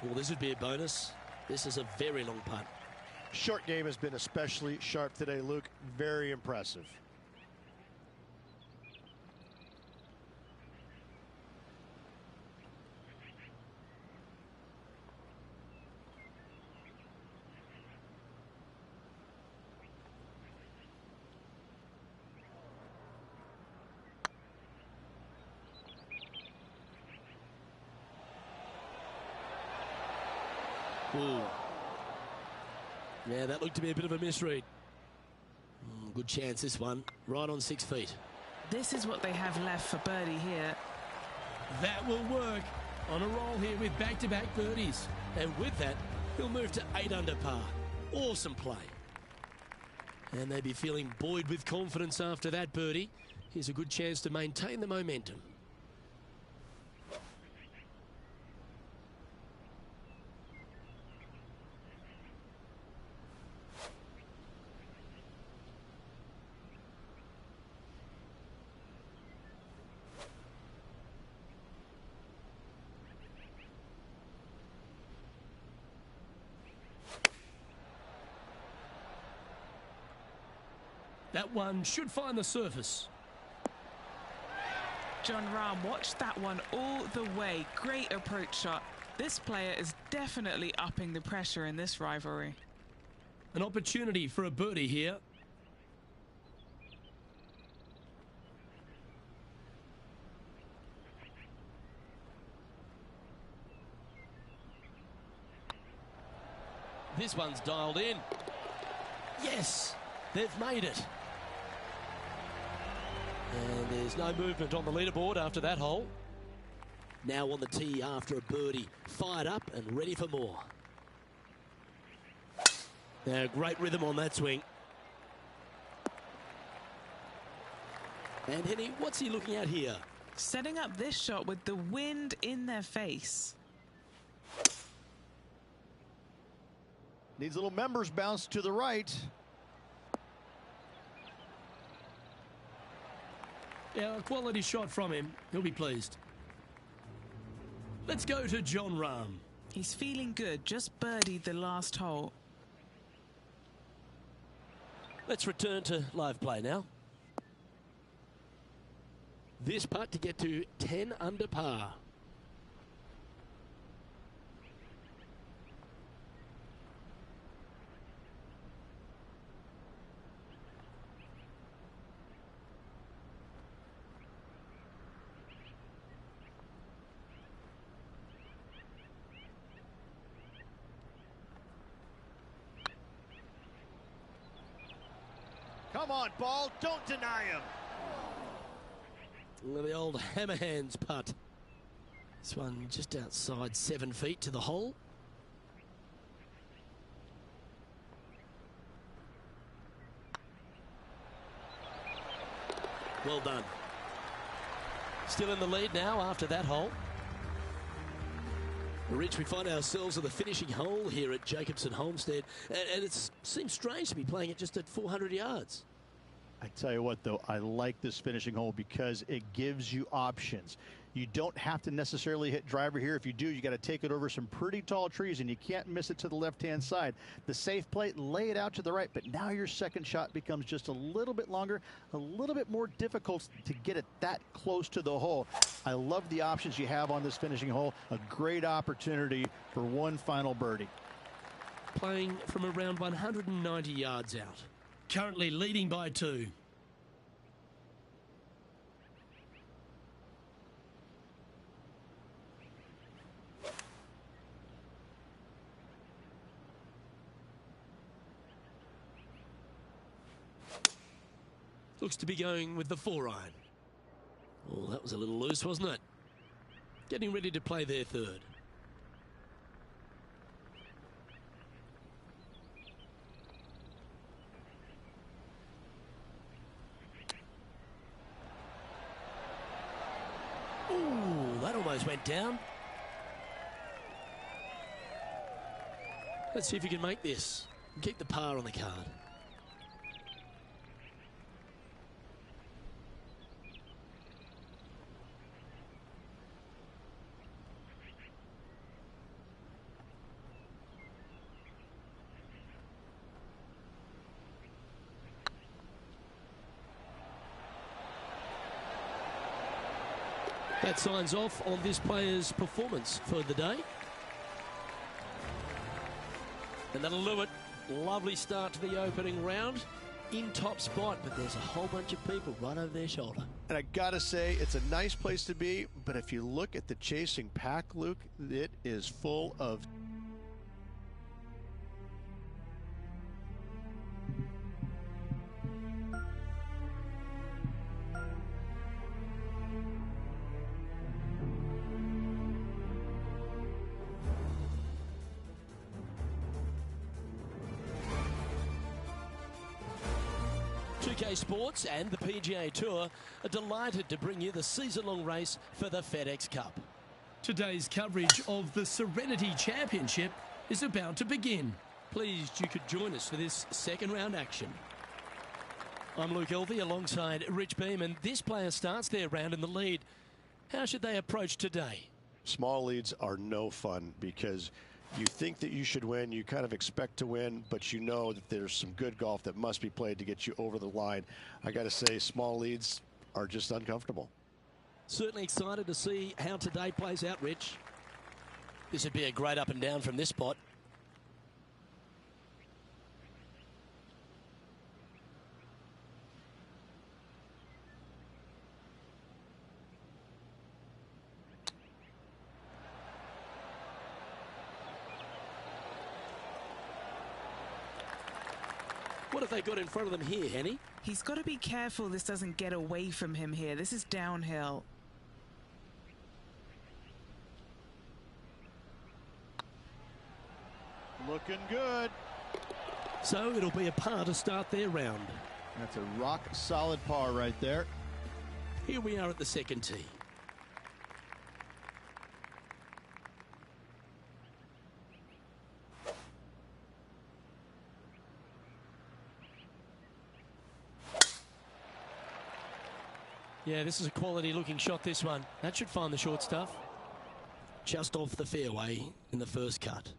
Well, this would be a bonus. This is a very long putt. Short game has been especially sharp today, Luke. Very impressive. Ooh. Yeah, that looked to be a bit of a misread. Good chance, this one. Right on 6 feet. This is what they have left for birdie here. That will work. On a roll here with back-to-back birdies. And with that, he'll move to 8 under par. Awesome play. And they'd be feeling buoyed with confidence after that birdie. Here's a good chance to maintain the momentum. That one should find the surface. Jon Rahm watched that one all the way. Great approach shot. This player is definitely upping the pressure in this rivalry. An opportunity for a birdie here. This one's dialed in. Yes, they've made it. And there's no movement on the leaderboard after that hole. Now on the tee after a birdie. Fired up and ready for more. Now, great rhythm on that swing. And Henny, what's he looking at here? Setting up this shot with the wind in their face. Needs a little members bounce to the right. Yeah, a quality shot from him. He'll be pleased. Let's go to Jon Rahm. He's feeling good. Just birdied the last hole. Let's return to live play now. This putt to get to 10 under par. Come on, ball. Don't deny him. The old hammer hands putt. This one just outside 7 feet to the hole. Well done. Still in the lead now after that hole. Rich, we find ourselves at the finishing hole here at Jacobson Homestead, and it seems strange to be playing it just at 400 yards. I tell you what, though, I like this finishing hole because it gives you options. You don't have to necessarily hit driver here. If you do, you got to take it over some pretty tall trees, and you can't miss it to the left-hand side. The safe play, lay it out to the right, but now your second shot becomes just a little bit longer, a little bit more difficult to get it that close to the hole. I love the options you have on this finishing hole. A great opportunity for one final birdie. Playing from around 190 yards out. Currently leading by 2. Looks to be going with the 4-iron. Oh, that was a little loose, wasn't it? Getting ready to play their third. Ooh, that almost went down. Let's see if you can make this and keep the par on the card. That signs off on this player's performance for the day. And that'll do it. Lovely start to the opening round. In top spot, but there's a whole bunch of people right over their shoulder. And I gotta say, it's a nice place to be, but if you look at the chasing pack, Luke, it is full of Sports and the PGA Tour are delighted to bring you the season-long race for the FedEx Cup. Today's coverage of the Serenity Championship is about to begin. Pleased you could join us for this second round action. I'm Luke Elvey alongside Rich Beam, and this player starts their round in the lead. How should they approach today? small leads are no fun because You think that you should win, you kind of expect to win, but you know that there's some good golf that must be played to get you over the line. I got to say, small leads are just uncomfortable. Certainly excited to see how today plays out, Rich. This would be a great up and down from this spot. What have they got in front of them here, Henny? He's got to be careful this doesn't get away from him here. This is downhill. Looking good. So it'll be a par to start their round. That's a rock-solid par right there. Here we are at the second tee. Yeah, this is a quality-looking shot, this one. That should find the short stuff. Just off the fairway in the first cut.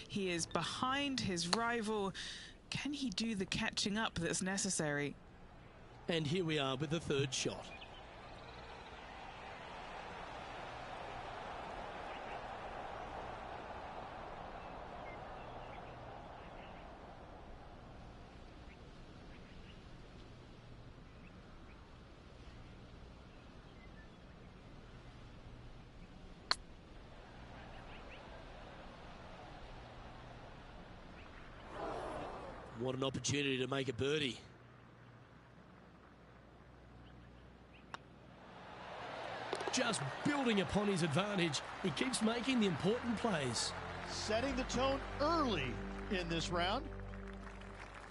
He is behind his rival. Can he do the catching up that's necessary? And here we are with the third shot. What an opportunity to make a birdie. Just building upon his advantage. He keeps making the important plays. Setting the tone early in this round.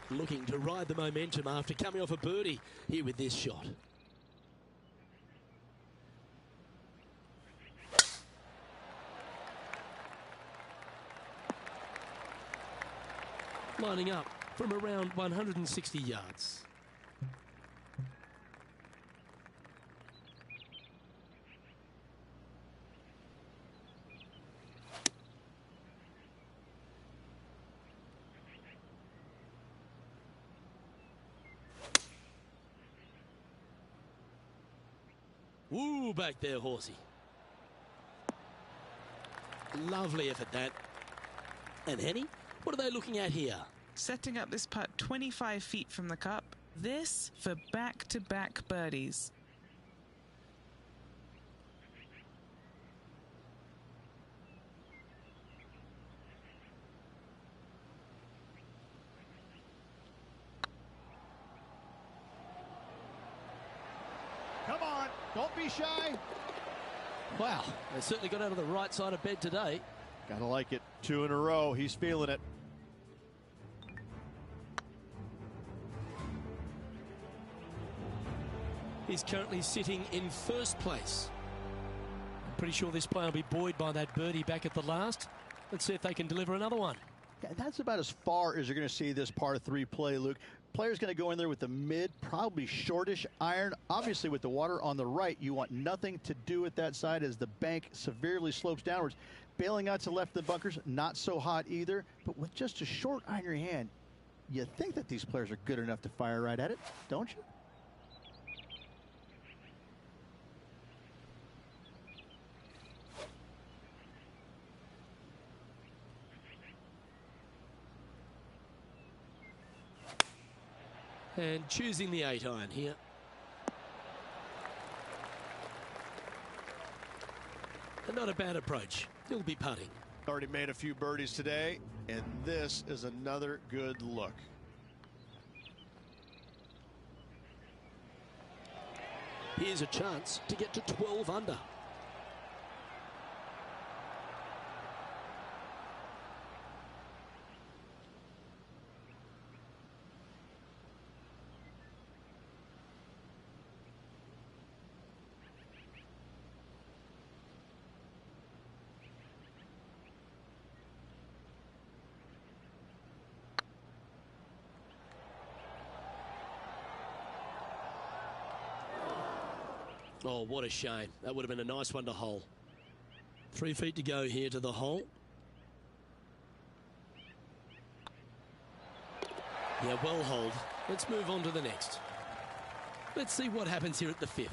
Looking to ride the momentum after coming off a birdie here with this shot. Lining up from around 160 yards. Woo, back there, horsey. Lovely effort, that. And Henny, what are they looking at here? Setting up this putt 25 feet from the cup. This for back-to-back birdies. Come on, don't be shy. Wow, they certainly got out of the right side of bed today. Gotta like it. 2 in a row. He's feeling it. He's currently sitting in first place. I'm pretty sure this player will be buoyed by that birdie back at the last. Let's see if they can deliver another one. Yeah, that's about as far as you're going to see this par 3 play, Luke. Player's going to go in there with the mid, probably shortish iron. Obviously, with the water on the right, you want nothing to do with that side as the bank severely slopes downwards. Bailing out to the left of the bunkers, not so hot either. But with just a short iron in your hand, you think that these players are good enough to fire right at it, don't you? And choosing the 8-iron here. And not a bad approach. He'll be putting. Already made a few birdies today, and this is another good look. Here's a chance to get to 12 under. Oh, what a shame. That would have been a nice one to hole. 3 feet to go here to the hole. Yeah, well holed. Let's move on to the next. Let's see what happens here at the 5th.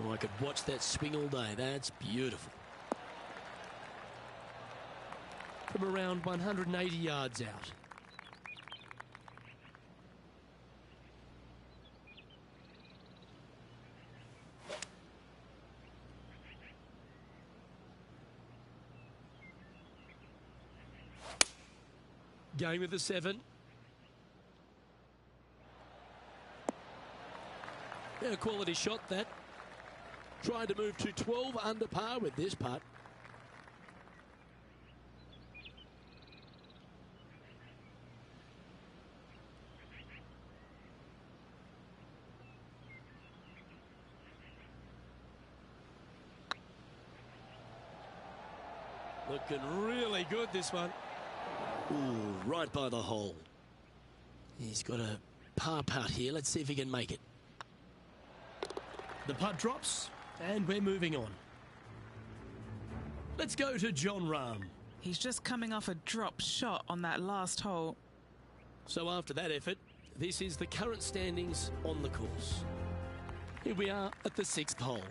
Oh, I could watch that swing all day. That's beautiful. From around 180 yards out. Going with the 7. Yeah, a quality shot that. Trying to move to 12 under par with this putt. Looking really good, this one. Ooh, right by the hole. He's got a par putt here. Let's see if he can make it. The putt drops, and we're moving on. Let's go to Jon Rahm. He's just coming off a drop shot on that last hole. So after that effort, this is the current standings on the course. Here we are at the 6th hole.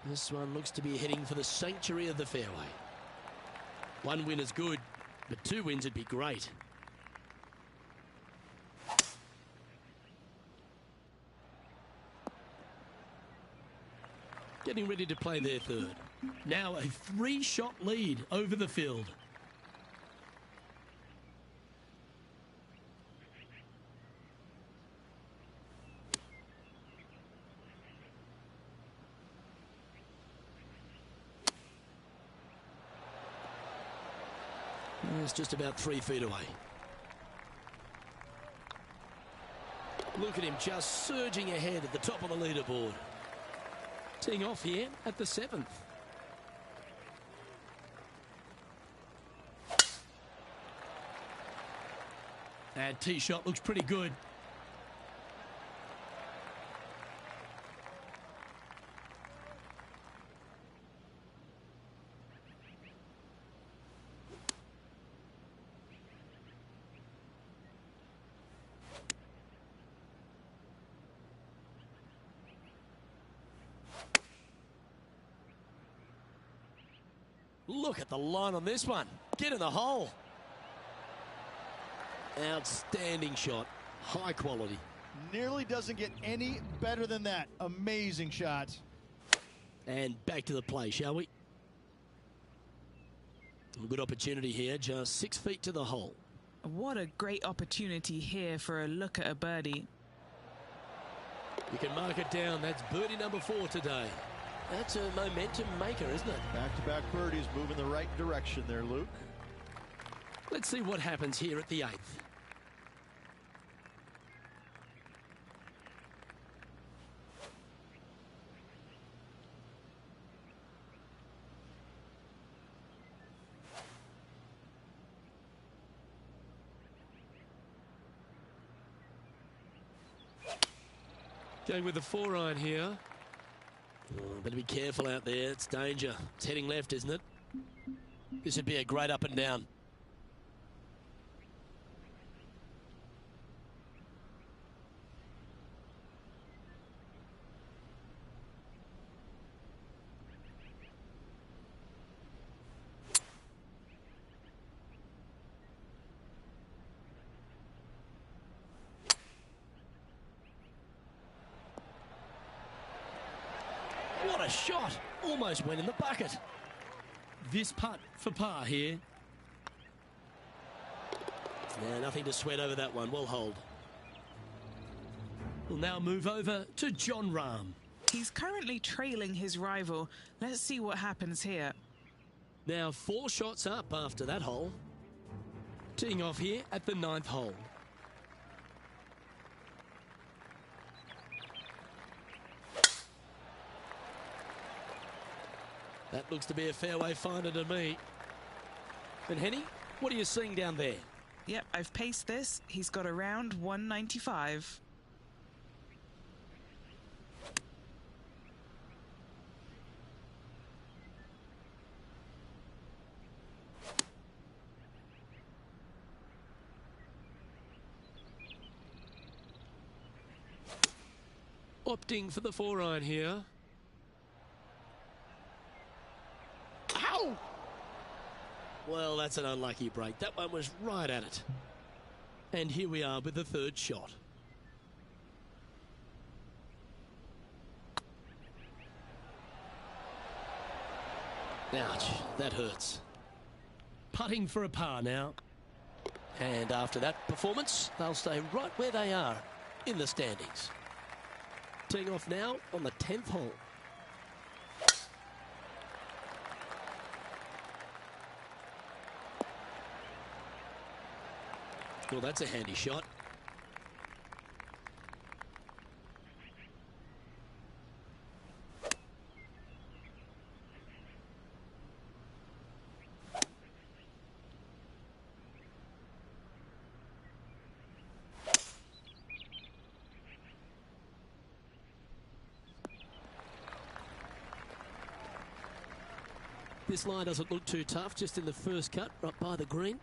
This one looks to be heading for the sanctuary of the fairway. 1 win is good, but 2 wins would be great. Getting ready to play their 3rd. Now a 3-shot lead over the field. It's just about 3 feet away. Look at him just surging ahead at the top of the leaderboard. Teeing off here at the 7th. And tee shot looks pretty good. Look at the line on this one. Get in the hole. Outstanding shot. High quality. Nearly doesn't get any better than that. Amazing shot. And back to the play, shall we? A good opportunity here. Just 6 feet to the hole. What a great opportunity here for a look at a birdie. You can mark it down. That's birdie number 4 today. That's a momentum maker, isn't it? Back-to-back birdies, moving the right direction there, Luke. Let's see what happens here at the 8th. Going with the 4-iron here. Oh, better be careful out there. It's danger. It's heading left, isn't it? This would be a great up and down. What a shot! Almost went in the bucket. This putt for par here. Yeah, nothing to sweat over that one. Well hold. We'll now move over to Jon Rahm. He's currently trailing his rival. Let's see what happens here. Now 4 shots up after that hole. Teeing off here at the 9th hole. That looks to be a fairway finder to me. And Henny, What are you seeing down there? Yep, I've paced this. He's got around 195. Opting for the 4-iron here. Ow! Well, that's an unlucky break. That one was right at it. And here we are with the third shot. Ouch, that hurts. Putting for a par now. And after that performance, they'll stay right where they are in the standings. Teeing off now on the 10th hole. Well, that's a handy shot. This line doesn't look too tough, just in the first cut, right by the green.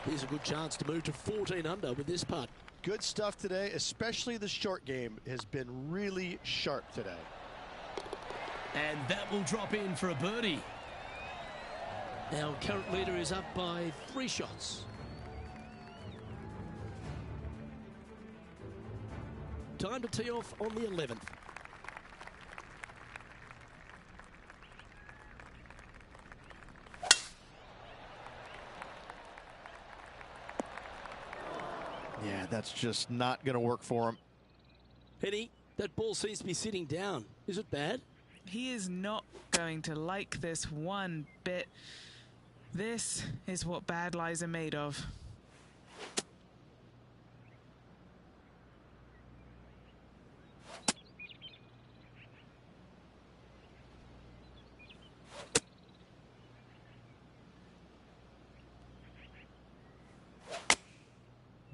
Here's a good chance to move to 14 under with this putt. Good stuff today, especially the short game has been really sharp today. And that will drop in for a birdie. Our current leader is up by 3 shots. Time to tee off on the 11th. Yeah, that's just not going to work for him. Penny, that ball seems to be sitting down. Is it bad? He is not going to like this one bit. This is what bad lies are made of.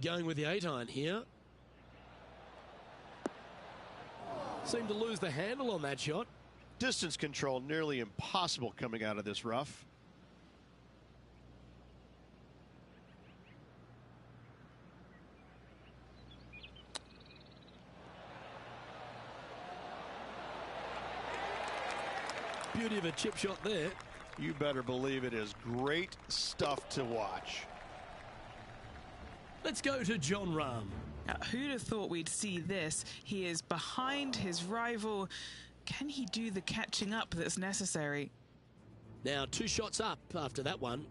Going with the 8-iron here. Seemed to lose the handle on that shot. Distance control nearly impossible coming out of this rough. Beauty of a chip shot there. You better believe it is great stuff to watch. Let's go to Jon Rahm. Now, who'd have thought we'd see this? He is behind his rival. Can he do the catching up that's necessary? Now 2 shots up after that one.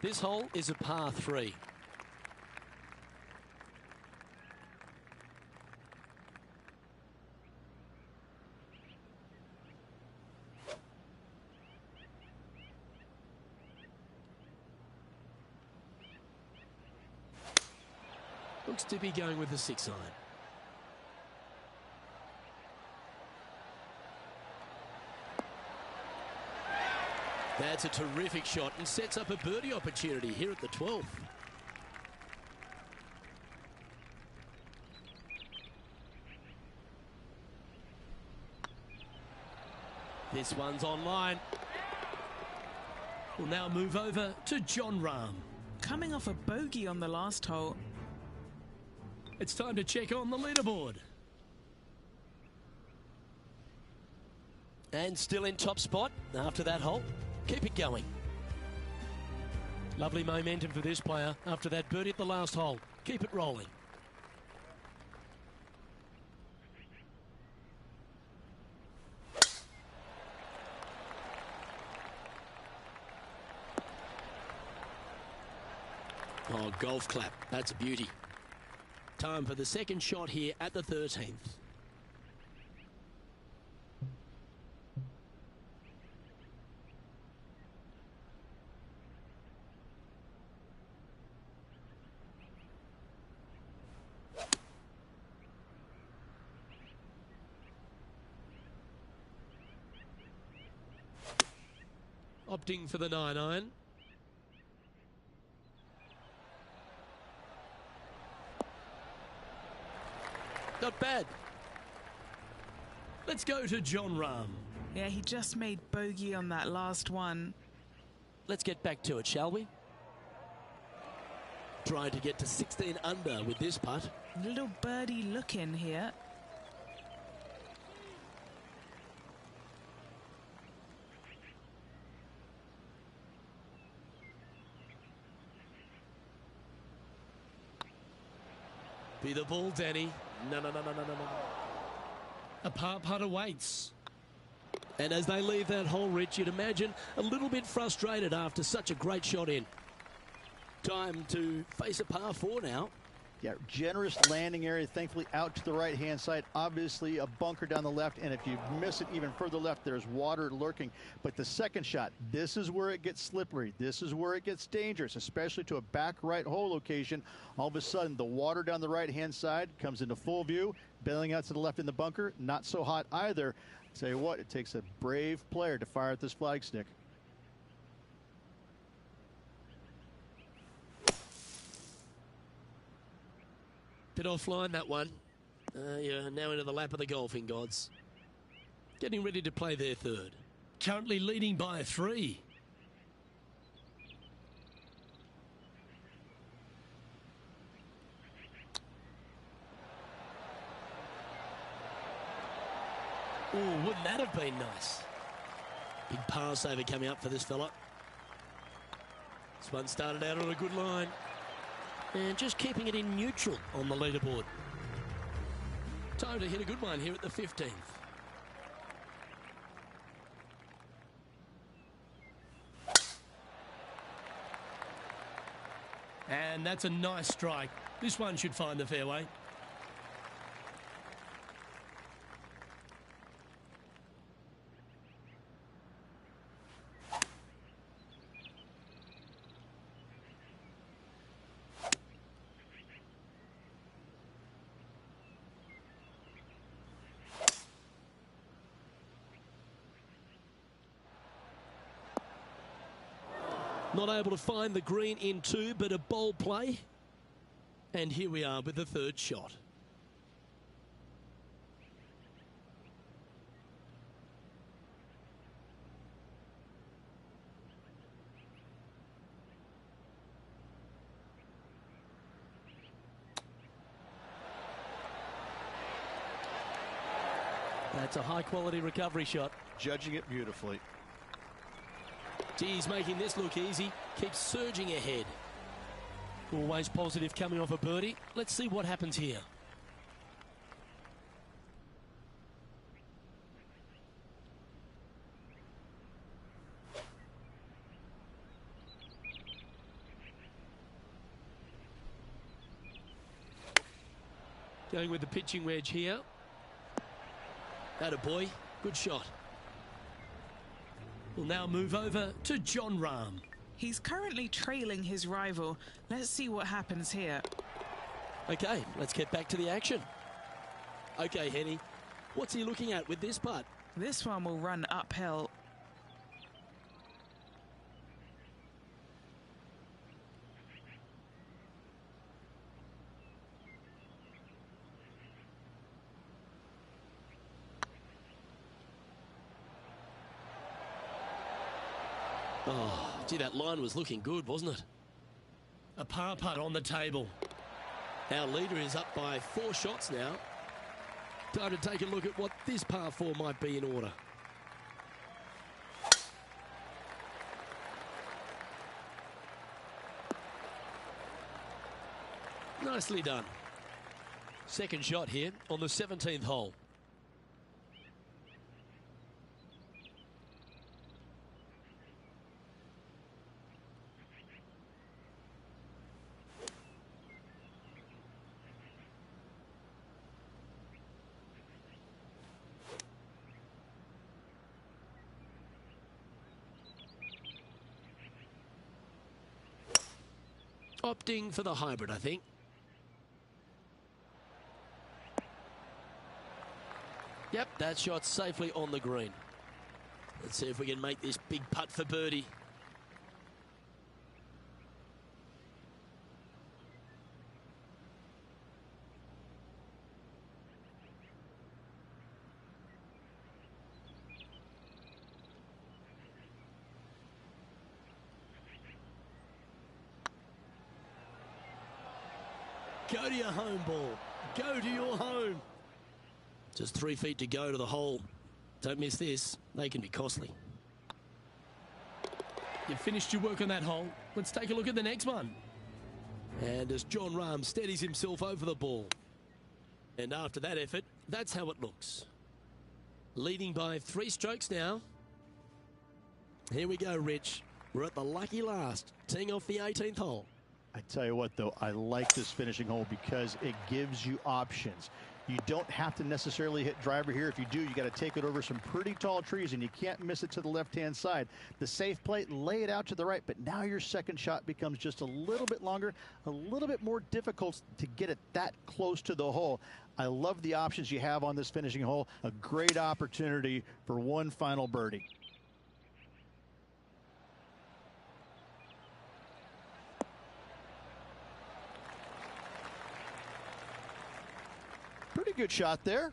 This hole is a par 3. Looks to be going with the 6-iron. That's a terrific shot and sets up a birdie opportunity here at the 12th. This one's online. We'll now move over to Jon Rahm. Coming off a bogey on the last hole. It's time to check on the leaderboard. And still in top spot after that hole. Keep it going. Lovely momentum for this player after that birdie at the last hole. Keep it rolling. Oh, golf clap. That's a beauty. Time for the second shot here at the 13th. Opting for the 9-iron. Not bad. Let's go to Jon Rahm. Yeah, he just made bogey on that last one. Let's get back to it, shall we? Trying to get to 16 under with this putt. Little birdie look in here. Be the ball, Danny. No. A par putt awaits. And as they leave that hole, Rich, you'd imagine a little bit frustrated after such a great shot in. Time to face a par 4 now. Yeah, generous landing area, thankfully out to the right-hand side. Obviously a bunker down the left, and if you miss it even further left, there's water lurking. But the second shot, this is where it gets slippery. This is where it gets dangerous, especially to a back right hole location. All of a sudden, the water down the right-hand side comes into full view. Bailing out to the left in the bunker, not so hot either. Tell you what, it takes a brave player to fire at this flag stick. Bit offline, that one. You're now into the lap of the golfing gods. Getting ready to play their third. Currently leading by 3. Ooh, wouldn't that have been nice? Big par saver coming up for this fella. This one started out on a good line. And just keeping it in neutral on the leaderboard. Time to hit a good one here at the 15th. And that's a nice strike. This one should find the fairway. Not able to find the green in 2, but a bold play. And here we are with the third shot. That's a high-quality recovery shot. Judging it beautifully. He's making this look easy. Keeps surging ahead. Always positive coming off a birdie. Let's see what happens here. Going with the pitching wedge here. Attaboy. Good shot. We'll now move over to Jon Rahm. He's currently trailing his rival. Let's see what happens here. Okay, let's get back to the action. Okay, Henny, what's he looking at with this putt? This one will run uphill. Oh, gee, that line was looking good, wasn't it? A par putt on the table. Our leader is up by 4 shots now. Time to take a look at what this par 4 might be in order. Nicely done. Second shot here on the 17th hole. Opting for the hybrid, I think. Yep, that shot's safely on the green. Let's see if we can make this big putt for birdie. Go to your home ball. Go to your home. Just 3 feet to go to the hole. Don't miss this. They can be costly. You've finished your work on that hole. Let's take a look at the next one. And as John Rahm steadies himself over the ball. And after that effort, that's how it looks. Leading by 3 strokes now. Here we go, Rich. We're at the lucky last, teeing off the 18th hole. I tell you what, though, I like this finishing hole because it gives you options. You don't have to necessarily hit driver here. If you do, you got to take it over some pretty tall trees, and you can't miss it to the left-hand side. The safe play, lay it out to the right, but now your second shot becomes just a little bit longer, a little bit more difficult to get it that close to the hole. I love the options you have on this finishing hole. A great opportunity for one final birdie. Pretty good shot there.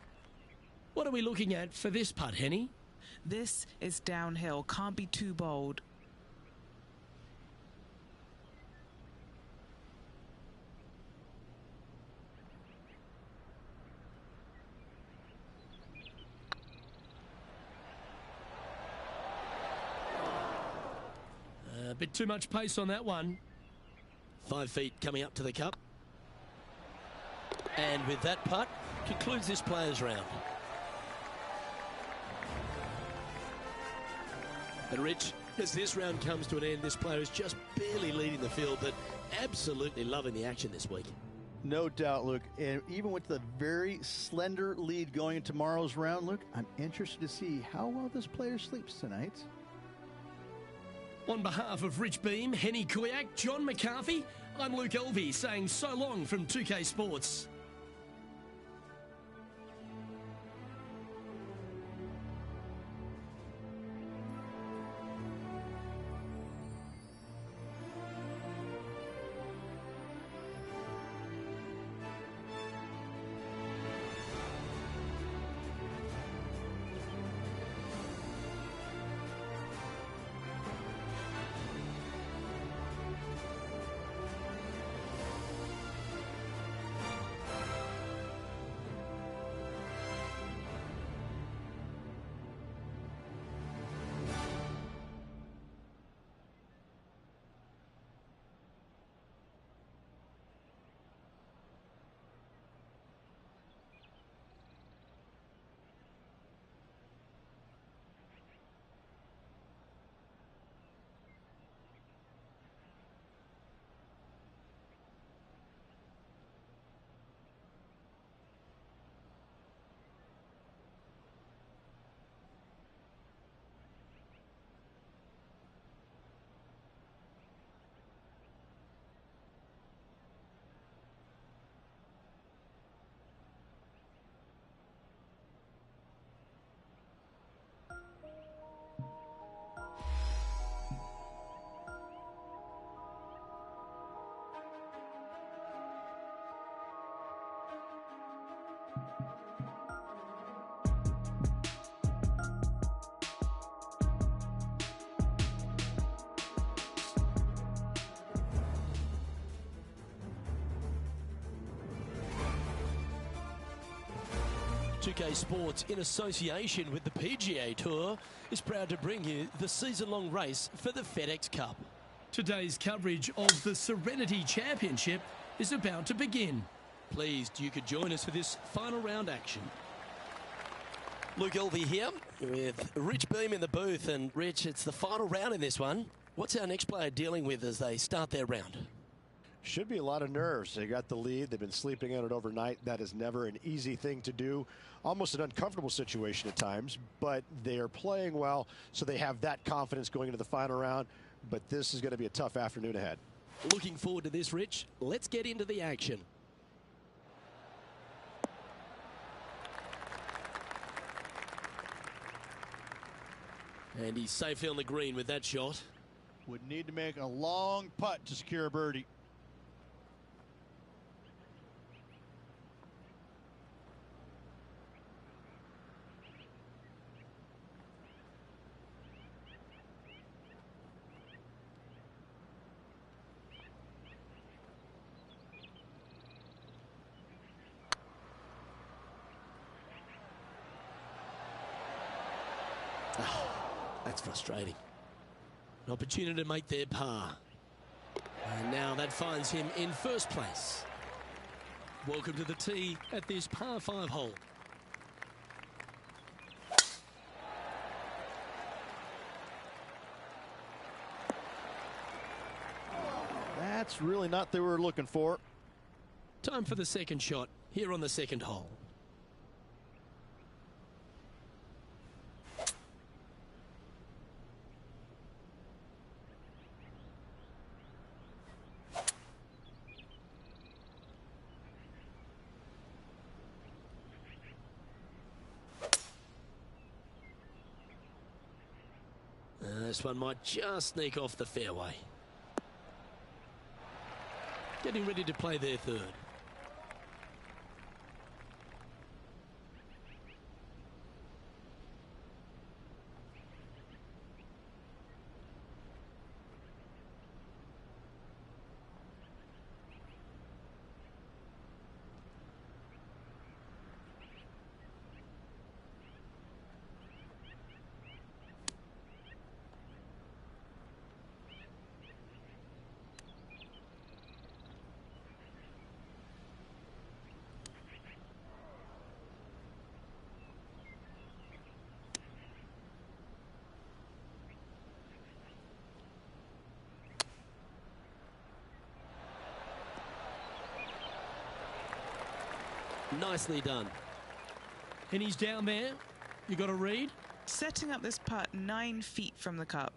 What are we looking at for this putt, Henny? This is downhill. Can't be too bold. A bit too much pace on that one. 5 feet coming up to the cup. And with that putt, concludes this players' round. And Rich, as this round comes to an end, this player is just barely leading the field, but absolutely loving the action this week. No doubt, Luke. And even with the very slender lead going into tomorrow's round, Luke, I'm interested to see how well this player sleeps tonight. On behalf of Rich Beam, Henny Kuyak, John McCarthy, I'm Luke Elvey saying so long from 2K Sports. UK Sports, in association with the PGA Tour, is proud to bring you the season-long race for the FedEx Cup. Today's coverage of the Serenity Championship is about to begin. Pleased you could join us for this final round action. Luke Elvey here with Rich Beam in the booth. And Rich, it's the final round in this one. What's our next player dealing with as they start their round? Should be a lot of nerves. They got the lead. They've been sleeping on it overnight. That is never an easy thing to do. Almost an uncomfortable situation at times, but they are playing well, so they have that confidence going into the final round. But this is going to be a tough afternoon ahead. Looking forward to this, Rich. Let's get into the action. And he's safely on the green with that shot. Would need to make a long putt to secure a birdie. That's frustrating. An opportunity to make their par. And now that finds him in first place. Welcome to the tee at this par 5 hole. That's really not what they were looking for. Time for the second shot here on the second hole. This one might just sneak off the fairway. Getting ready to play their third. Nicely done. And he's down there. You got to read. Setting up this putt 9 feet from the cup.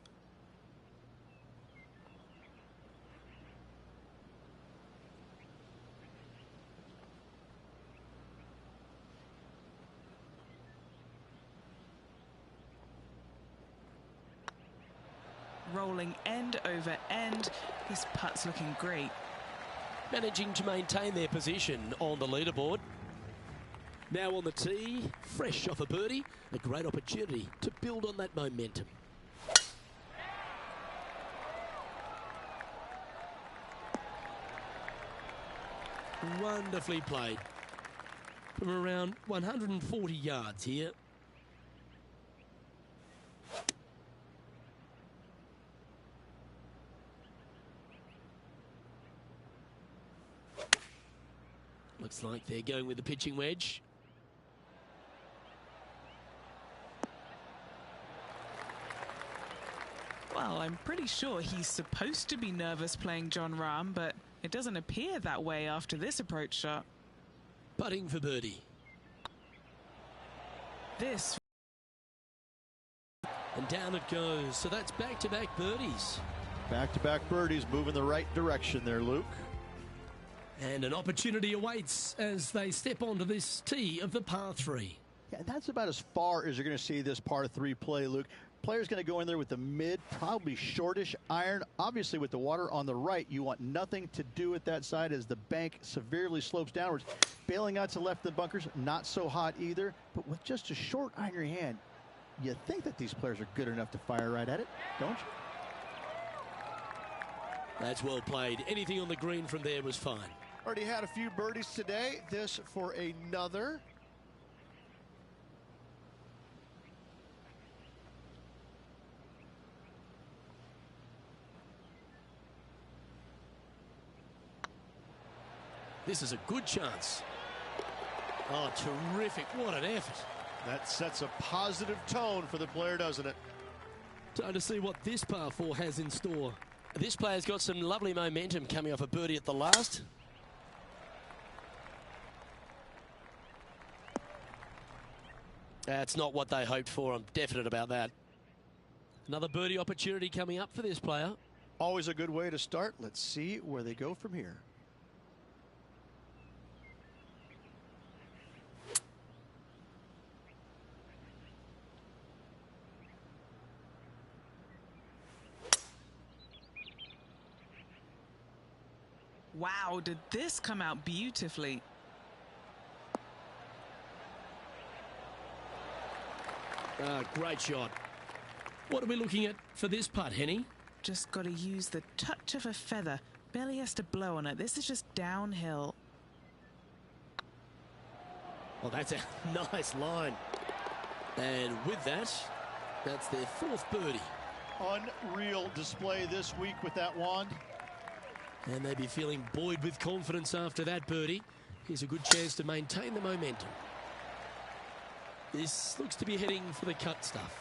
Rolling end over end. This putt's looking great. Managing to maintain their position on the leaderboard. Now on the tee, fresh off a birdie, a great opportunity to build on that momentum. Wonderfully played. From around 140 yards here. Looks like they're going with the pitching wedge. Well, I'm pretty sure he's supposed to be nervous playing Jon Rahm, but it doesn't appear that way after this approach shot. Putting for birdie. This. And down it goes. So that's back-to-back birdies. Back-to-back birdies moving the right direction there, Luke. And an opportunity awaits as they step onto this tee of the par 3. Yeah, that's about as far as you're going to see this par 3 play, Luke. Player's going to go in there with the mid, probably shortish iron. Obviously, with the water on the right, you want nothing to do with that side as the bank severely slopes downwards. Bailing out to the left of the bunkers, not so hot either. But with just a short iron in your hand, you think that these players are good enough to fire right at it, don't you? That's well played. Anything on the green from there was fine. Already had a few birdies today. This for another. This is a good chance. Oh, terrific. What an effort. That sets a positive tone for the player, doesn't it? Time to see what this par 4 has in store. This player's got some lovely momentum coming off a birdie at the last. That's not what they hoped for. I'm definite about that. Another birdie opportunity coming up for this player. Always a good way to start. Let's see where they go from here. Wow, did this come out beautifully? Great shot. What are we looking at for this putt, Henny? Just got to use the touch of a feather. Barely has to blow on it. This is just downhill. Well, that's a nice line. And with that, that's their 4th birdie. Unreal display this week with that wand. And they'd be feeling buoyed with confidence after that birdie. Here's a good chance to maintain the momentum. This looks to be heading for the cut stuff.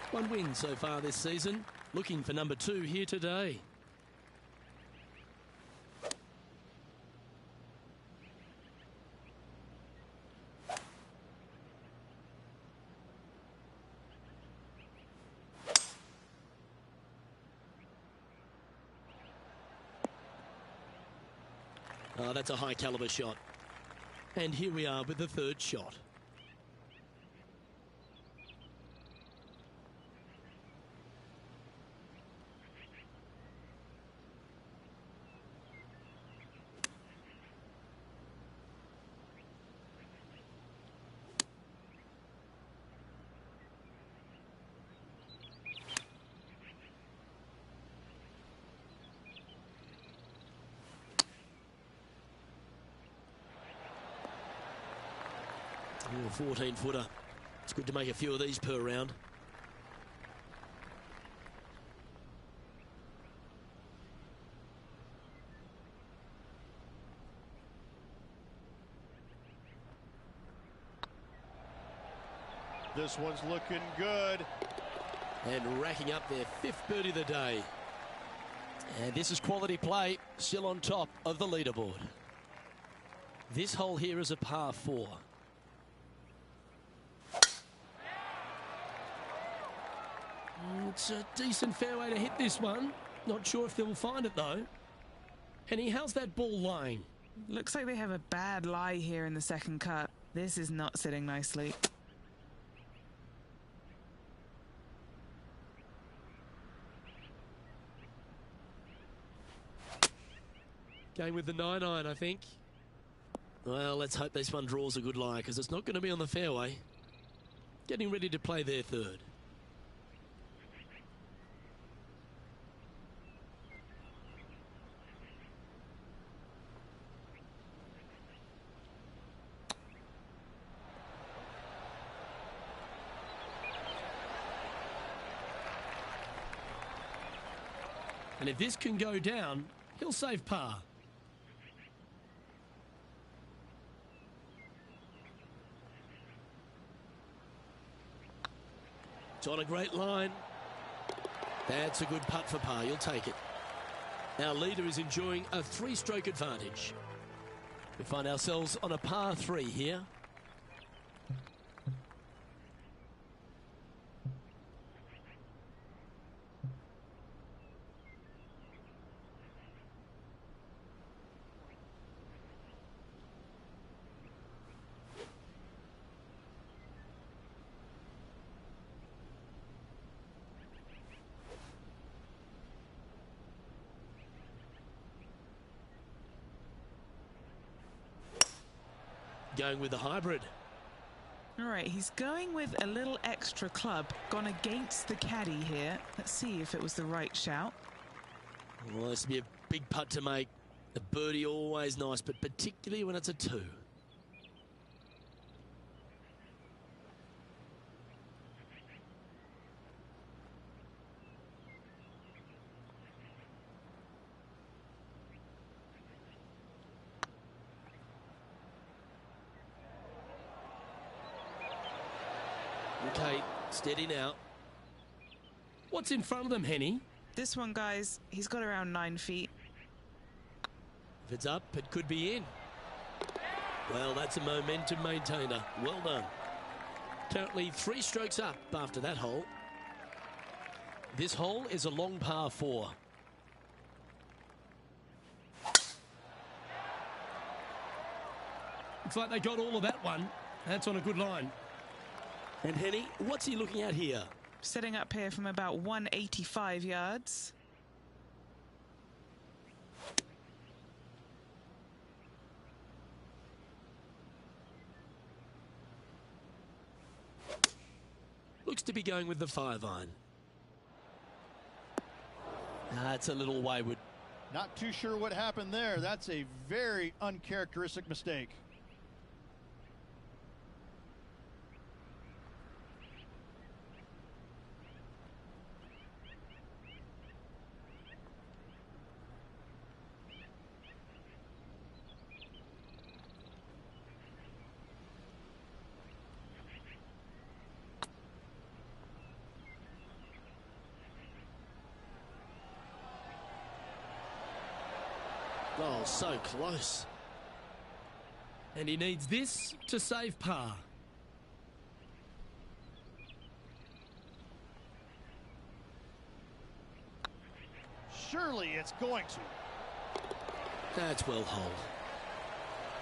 1 win so far this season. Looking for number 2 here today. Oh, that's a high caliber shot. And here we are with the 3rd shot. Oh, 14-footer. It's good to make a few of these per round. This one's looking good. And racking up their 5th birdie of the day. And this is quality play, still on top of the leaderboard. This hole here is a par 4. It's a decent fairway to hit this one. Not sure if they'll find it though. Henny, how's that ball lying? Looks like they have a bad lie here in the 2nd cut. This is not sitting nicely. Going with the 9-iron, I think. Well, let's hope this one draws a good lie, because it's not going to be on the fairway. Getting ready to play their 3rd. And if this can go down, he'll save par. It's on a great line. That's a good putt for par. You'll take it. Our leader is enjoying a 3-stroke advantage. We find ourselves on a par 3 here. Going with the hybrid. All right, he's going with a little extra club. Gone against the caddy here. Let's see if it was the right shout. Well, this will be a big putt to make. A birdie always nice, but particularly when it's a 2. Okay, steady now. What's in front of them, Henny? This one, guys, he's got around 9 feet. If it's up, it could be in. Well, that's a momentum maintainer. Well done. Currently 3 strokes up after that hole. This hole is a long par 4. Looks like they got all of that one. That's on a good line. And Henny, what's he looking at here? Setting up here from about 185 yards. Looks to be going with the 5-iron. That's a little wayward. Not too sure what happened there. That's a very uncharacteristic mistake. Oh, so close. And he needs this to save par. Surely it's going to. That's well holed.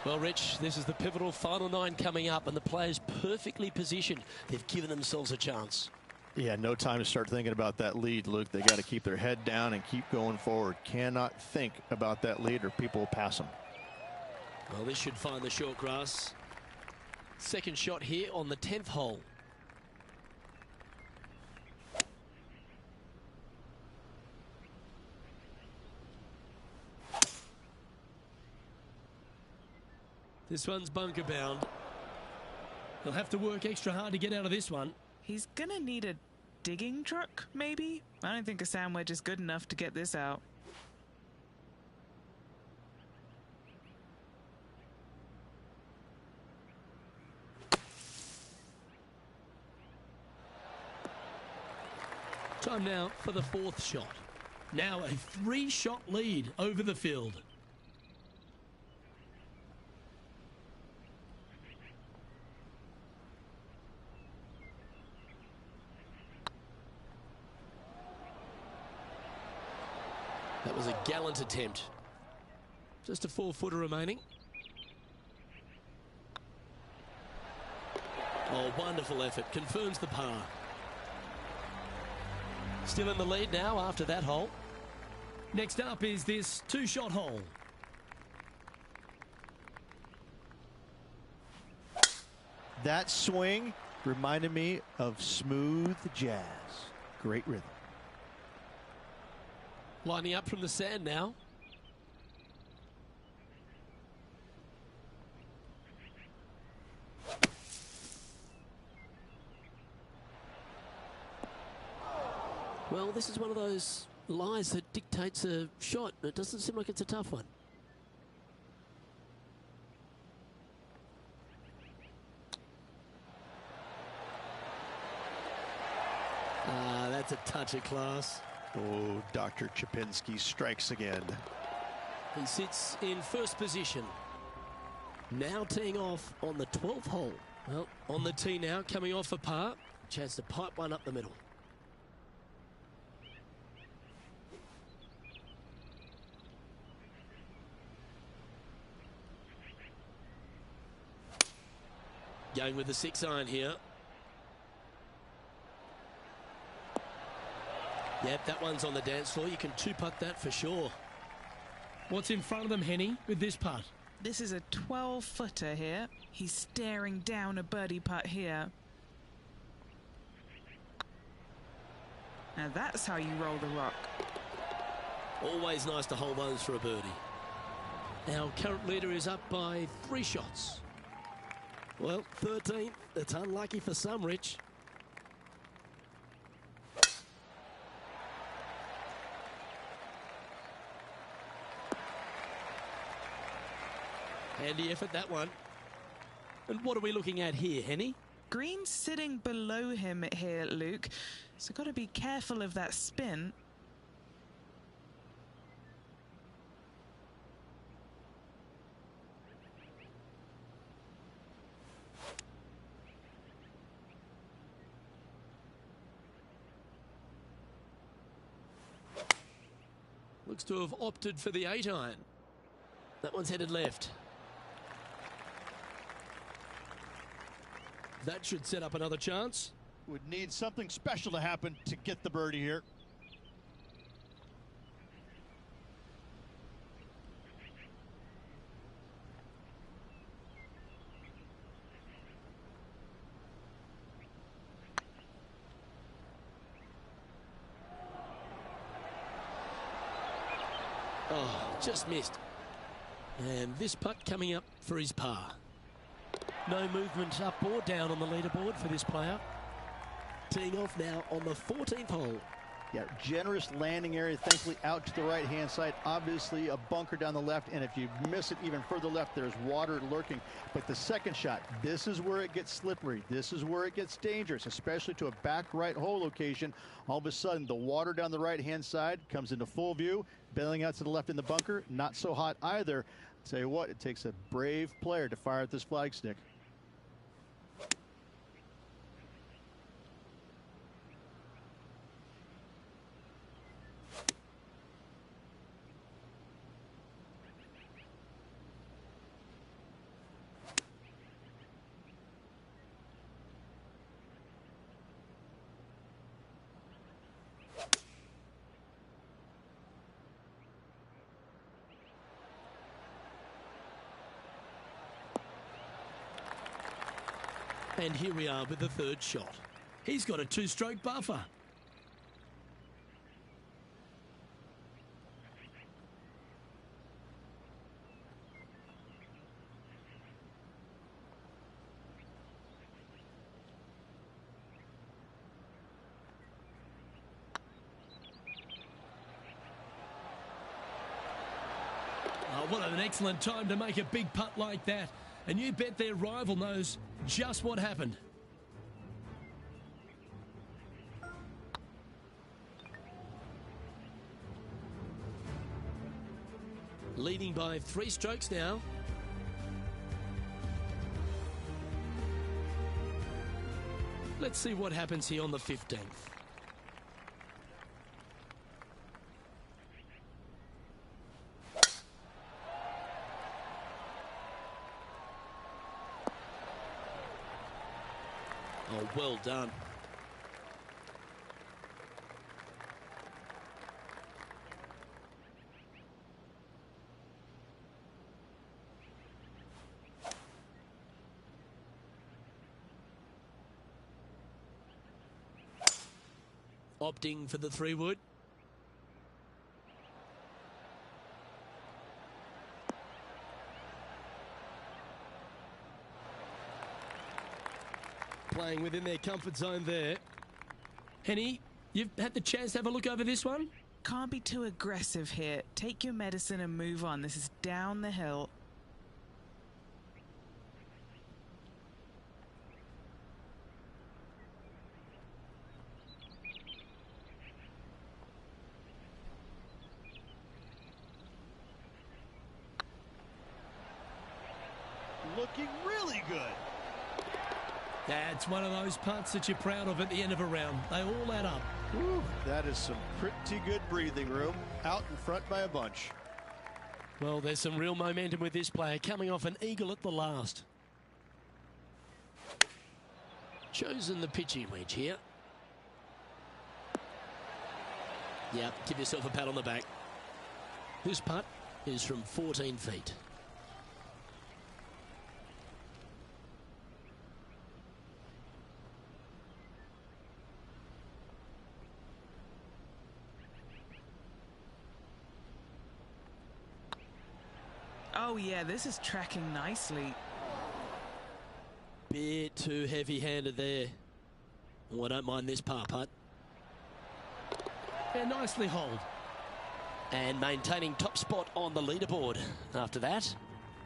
Well, Rich, this is the pivotal final 9 coming up, and the players perfectly positioned. They've given themselves a chance. Yeah, no time to start thinking about that lead, Luke. They got to keep their head down and keep going forward. Cannot think about that lead or people will pass them. Well, this should find the short grass. Second shot here on the 10th hole. This one's bunker bound. He'll have to work extra hard to get out of this one. He's gonna need a digging truck, maybe? I don't think a sand wedge is good enough to get this out. Time now for the 4th shot. Now a 3-shot lead over the field. That was a gallant attempt. Just a 4-footer remaining. Oh, wonderful effort. Confirms the par. Still in the lead now after that hole. Next up is this 2-shot hole. That swing reminded me of smooth jazz. Great rhythm. Lining up from the sand now. Well, this is one of those lies that dictates a shot. It doesn't seem like it's a tough one. That's a touch of class. Oh, Dr. Chapinski strikes again. He sits in first position. Now teeing off on the 12th hole. Well, on the tee now, coming off a par. Chance to pipe one up the middle. Going with the 6-iron here. Yep, that one's on the dance floor. You can 2-putt that for sure. What's in front of them, Henny, with this putt? This is a 12-footer here. He's staring down a birdie putt here. Now that's how you roll the rock. Always nice to hold those for a birdie. Our current leader is up by 3 shots. Well, 13th. It's unlucky for some, Rich. Handy effort, that one. And what are we looking at here, Henny? Green's sitting below him here, Luke. So got to be careful of that spin. Looks to have opted for the 8-iron. That one's headed left. That should set up another chance. Would need something special to happen to get the birdie here. Oh, just missed. And this putt coming up for his par. No movement up or down on the leaderboard for this player. Teeing off now on the 14th hole. Yeah, generous landing area, thankfully out to the right-hand side. Obviously a bunker down the left, and if you miss it even further left, there's water lurking. But the second shot, this is where it gets slippery. This is where it gets dangerous, especially to a back right hole location. All of a sudden, the water down the right-hand side comes into full view. Bailing out to the left in the bunker, not so hot either. I'll tell you what, it takes a brave player to fire at this flag stick. And here we are with the third shot. He's got a 2-stroke buffer. Oh, what an excellent time to make a big putt like that. And you bet their rival knows just what happened. Leading by 3 strokes now. Let's see what happens here on the 15th. Oh, well done. Opting for the 3-wood. Playing within their comfort zone there. Henny, you've had the chance to have a look over this one? Can't be too aggressive here. Take your medicine and move on. This is down the hill. Looking really good. That's one of those putts that you're proud of at the end of a round. They all add up. Whew, that is some pretty good breathing room. Out in front by a bunch. Well, there's some real momentum with this player coming off an eagle at the last. Chosen the pitching wedge here. Yeah, give yourself a pat on the back. This putt is from 14 feet. Oh yeah, this is tracking nicely. Bit too heavy-handed there. Oh, I don't mind this par putt. Yeah, nicely holed. And maintaining top spot on the leaderboard after that.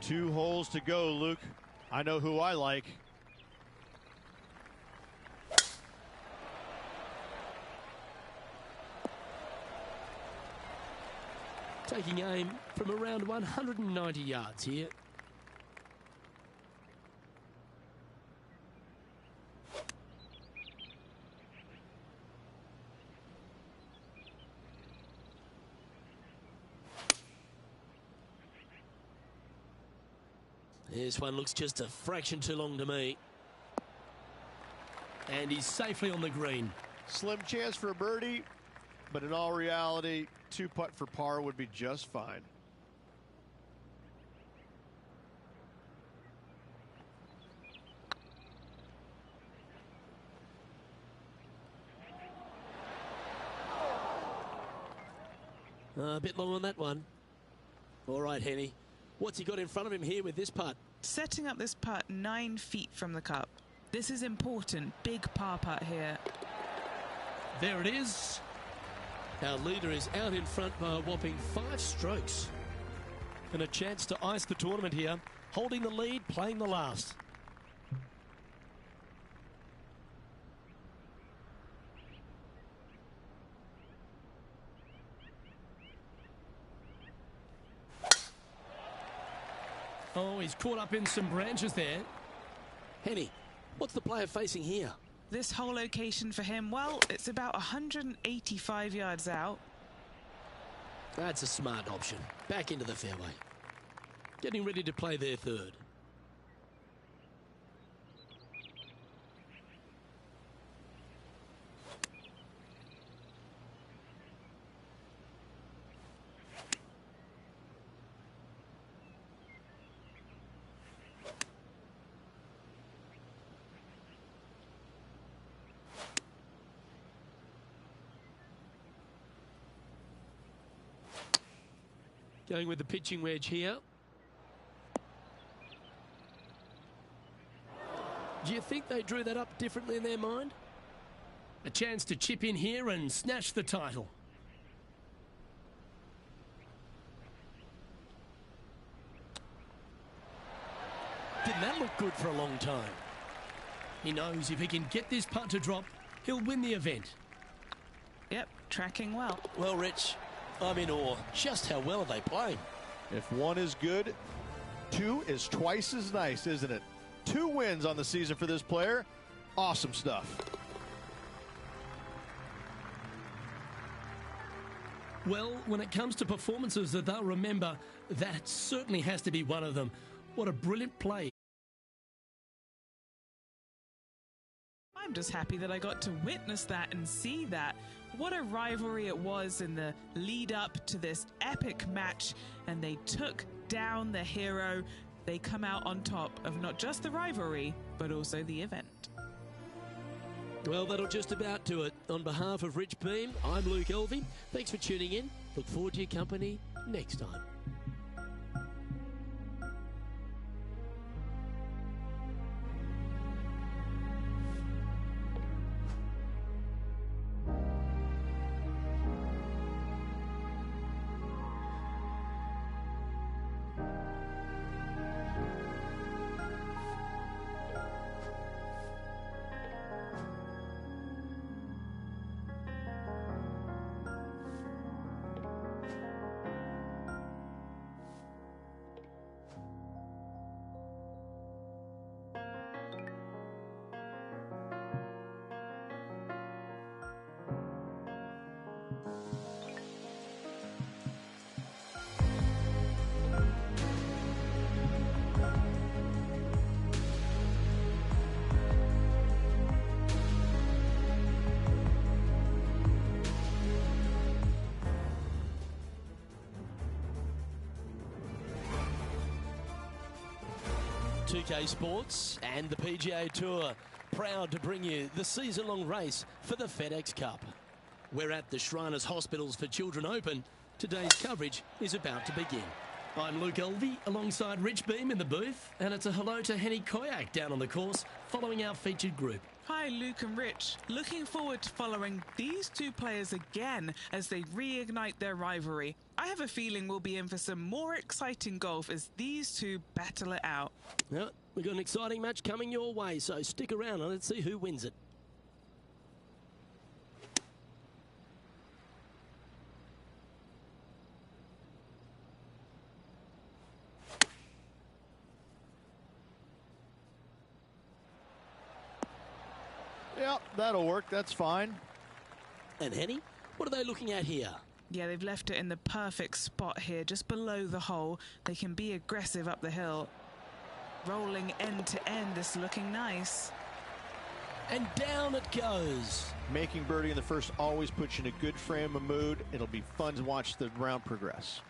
2 holes to go, Luke. I know who I like. Taking aim from around 190 yards here. This one looks just a fraction too long to me. And he's safely on the green. Slim chance for a birdie, but in all reality, 2-putt for par would be just fine. A bit long on that one. All right, Henny. What's he got in front of him here with this putt? Setting up this putt 9 feet from the cup. This is important. Big par putt here. There it is. Our leader is out in front by a whopping 5 strokes. And a chance to ice the tournament here. Holding the lead, playing the last. Oh, he's caught up in some branches there. Henny, what's the player facing here? This whole location for him, well, it's about 185 yards out. That's a smart option. Back into the fairway. Getting ready to play their third. Going with the pitching wedge here. Do you think they drew that up differently in their mind? A chance to chip in here and snatch the title. Didn't that look good for a long time? He knows if he can get this putt to drop, he'll win the event. Yep, tracking well. Well, Rich, I'm in awe. Just how well are they playing? If 1 is good, 2 is twice as nice, isn't it? 2 wins on the season for this player. Awesome stuff. Well, when it comes to performances that they'll remember, that certainly has to be one of them. What a brilliant play. I'm just happy that I got to witness that and see that. What a rivalry it was in the lead up to this epic match, and they took down the hero. They come out on top of not just the rivalry, but also the event. Well, that'll just about do it. On behalf of Rich Beam, I'm Luke Elvey. Thanks for tuning in. Look forward to your company next time. PGA Sports and the PGA Tour proud to bring you the season-long race for the FedEx Cup. We're at the Shriners Hospitals for Children Open. Today's coverage is about to begin. I'm Luke Elvey alongside Rich Beam in the booth, and it's a hello to Henny Koyak down on the course following our featured group. Hi, Luke and Rich. Looking forward to following these 2 players again as they reignite their rivalry. I have a feeling we'll be in for some more exciting golf as these 2 battle it out. Well, we've got an exciting match coming your way, so stick around and let's see who wins it. Yep, that'll work. That's fine. And Henny, what are they looking at here? Yeah, they've left it in the perfect spot here, just below the hole. They can be aggressive up the hill. Rolling end to end, this looking nice. And down it goes. Making birdie in the first always puts you in a good frame of mood. It'll be fun to watch the round progress.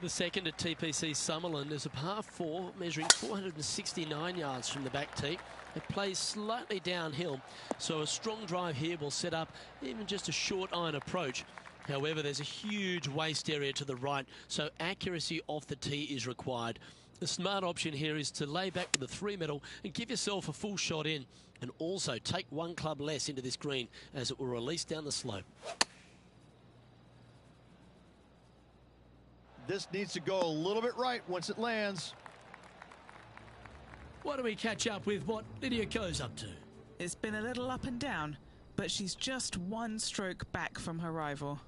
The second at TPC Summerland is a par 4 measuring 469 yards from the back tee. It plays slightly downhill, so a strong drive here will set up even just a short iron approach. However, there's a huge waste area to the right, so accuracy off the tee is required. The smart option here is to lay back with the 3-metal and give yourself a full shot in, and also take one club less into this green as it will release down the slope. This needs to go a little bit right once it lands. Why don't we catch up with what Lydia Ko's up to? It's been a little up and down, but she's just one stroke back from her rival.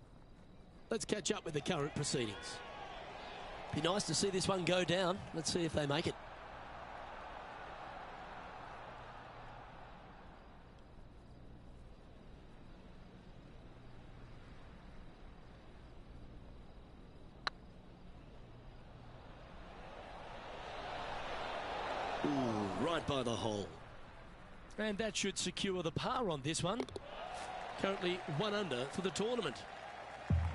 Let's catch up with the current proceedings. Be nice to see this one go down. Let's see if they make it. Ooh, right by the hole. And that should secure the par on this one. Currently 1 under for the tournament.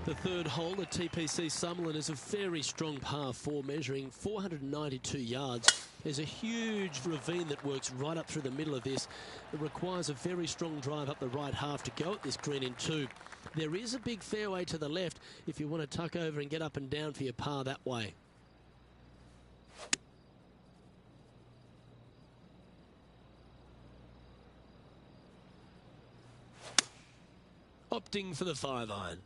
The third hole at TPC Summerland is a very strong par 4 measuring 492 yards. There's a huge ravine that works right up through the middle of this. It requires a very strong drive up the right half to go at this green in 2. There is a big fairway to the left if you want to tuck over and get up and down for your par that way. Opting for the 5-iron.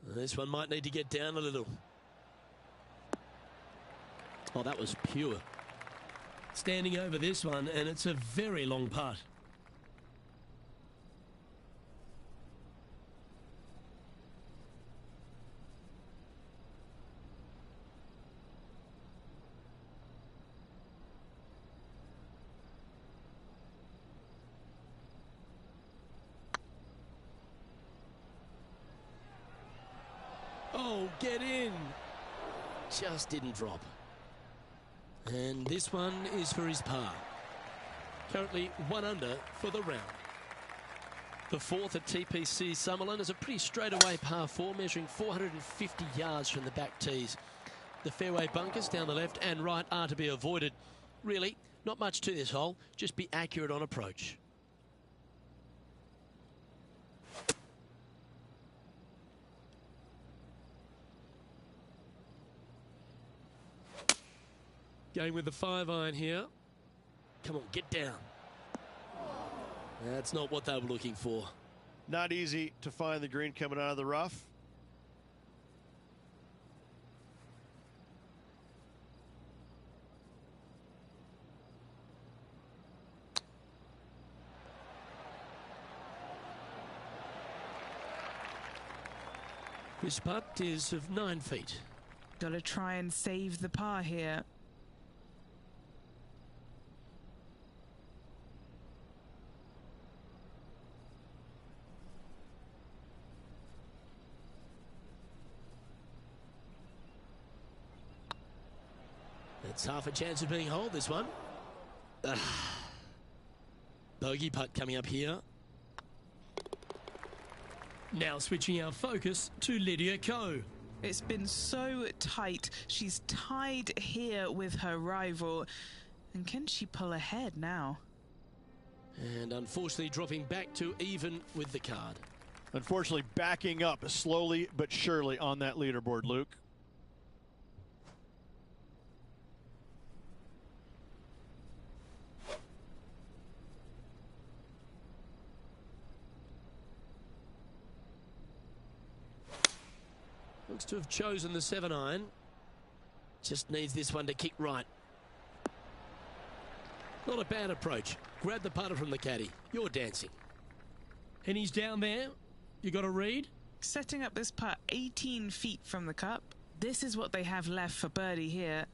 This one might need to get down a little. Oh, that was pure. Standing over this one, and it's a very long putt. Oh, get in. Just didn't drop. And this one is for his par. Currently 1 under for the round. The fourth at TPC Summerland is a pretty straightaway par 4 measuring 450 yards from the back tees. The fairway bunkers down the left and right are to be avoided. Really, not much to this hole. Just be accurate on approach. Going with the 5-iron here. Come on, get down. That's not what they were looking for. Not easy to find the green coming out of the rough. This putt is of 9 feet. Got to try and save the par here. It's half a chance of being holed, this one. Bogey putt coming up here. Now switching our focus to Lydia Ko. It's been so tight. She's tied here with her rival. And can she pull ahead now? And unfortunately dropping back to even with the card. Unfortunately backing up slowly but surely on that leaderboard, Luke. Looks to have chosen the 7-iron. Just needs this one to kick right. Not a bad approach. Grab the putter from the caddy. You're dancing. And he's down there. You got a read? Setting up this putt 18 feet from the cup. This is what they have left for birdie here.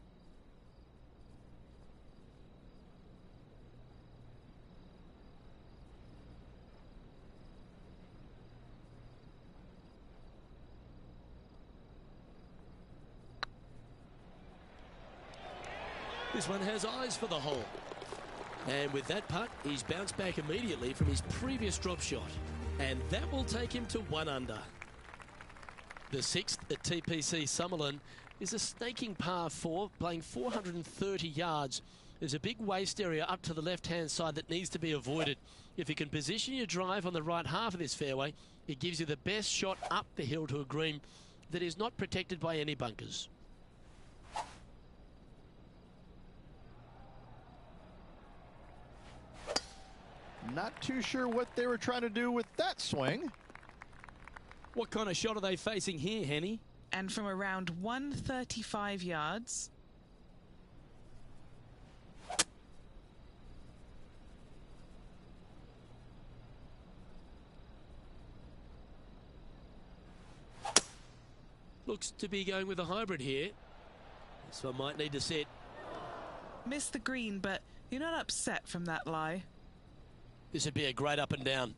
This one has eyes for the hole. And with that putt, he's bounced back immediately from his previous drop shot. And that will take him to 1 under. The 6th at TPC Summerlin is a snaking par 4, playing 430 yards. There's a big waste area up to the left-hand side that needs to be avoided. If you can position your drive on the right half of this fairway, it gives you the best shot up the hill to a green that is not protected by any bunkers. Not too sure what they were trying to do with that swing. What kind of shot are they facing here, Henny? And from around 135 yards. Looks to be going with a hybrid here. This one might need to set. Missed the green, but you're not upset from that lie. This would be a great up and down.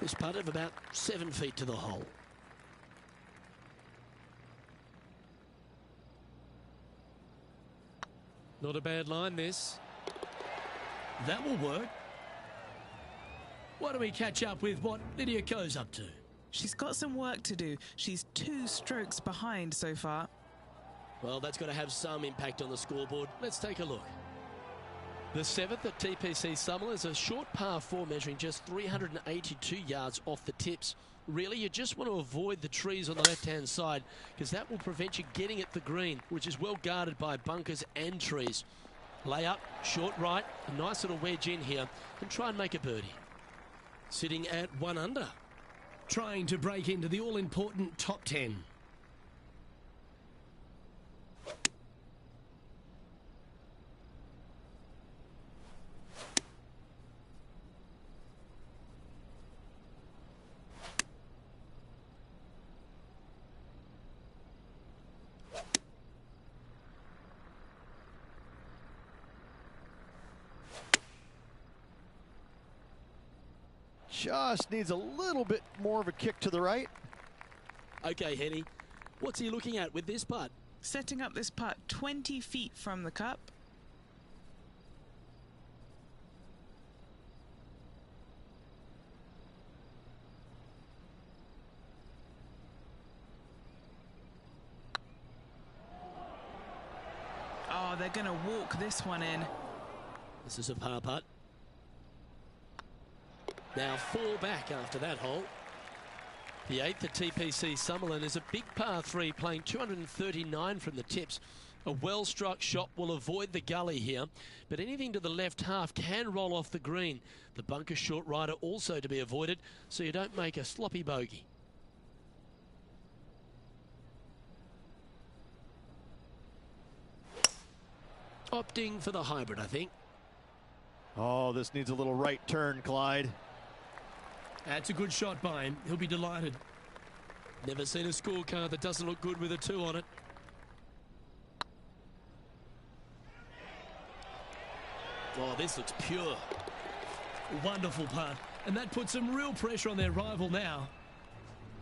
This putt of about 7 feet to the hole. Not a bad line, this. That will work. Why don't we catch up with what Lydia Ko's up to? She's got some work to do. She's 2 strokes behind so far. Well, that's got to have some impact on the scoreboard. Let's take a look. The 7th at TPC Summerlin is a short par 4 measuring just 382 yards off the tips. Really, you just want to avoid the trees on the left-hand side because that will prevent you getting at the green, which is well guarded by bunkers and trees. Lay up, short right, a nice little wedge in here, and try and make a birdie. Sitting at 1 under. Trying to break into the all-important top 10. Just needs a little bit more of a kick to the right. Okay, Henny, what's he looking at with this putt? Setting up this putt 20 feet from the cup. Oh, they're going to walk this one in. This is a par putt. Now 4 back after that hole. The 8th at TPC Summerlin is a big par 3 playing 239 from the tips. A well-struck shot will avoid the gully here, but anything to the left half can roll off the green. The bunker short rider also to be avoided, so you don't make a sloppy bogey. Opting for the hybrid, I think. Oh, this needs a little right turn, Clyde. That's a good shot by him. He'll be delighted. Never seen a scorecard that doesn't look good with a 2 on it. Oh, this looks pure. Wonderful putt. And that puts some real pressure on their rival now.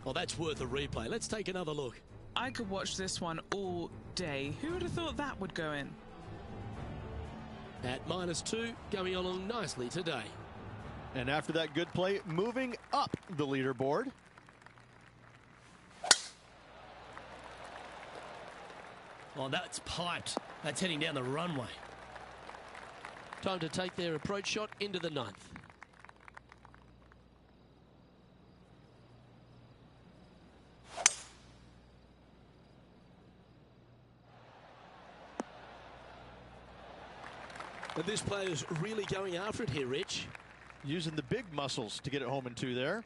Oh, that's worth a replay. Let's take another look. I could watch this one all day. Who would have thought that would go in? At -2, going along nicely today. And after that good play, moving up the leaderboard. Oh, that's piped. That's heading down the runway. Time to take their approach shot into the 9th. And this player's really going after it here, Rich. Using the big muscles to get it home in 2 there.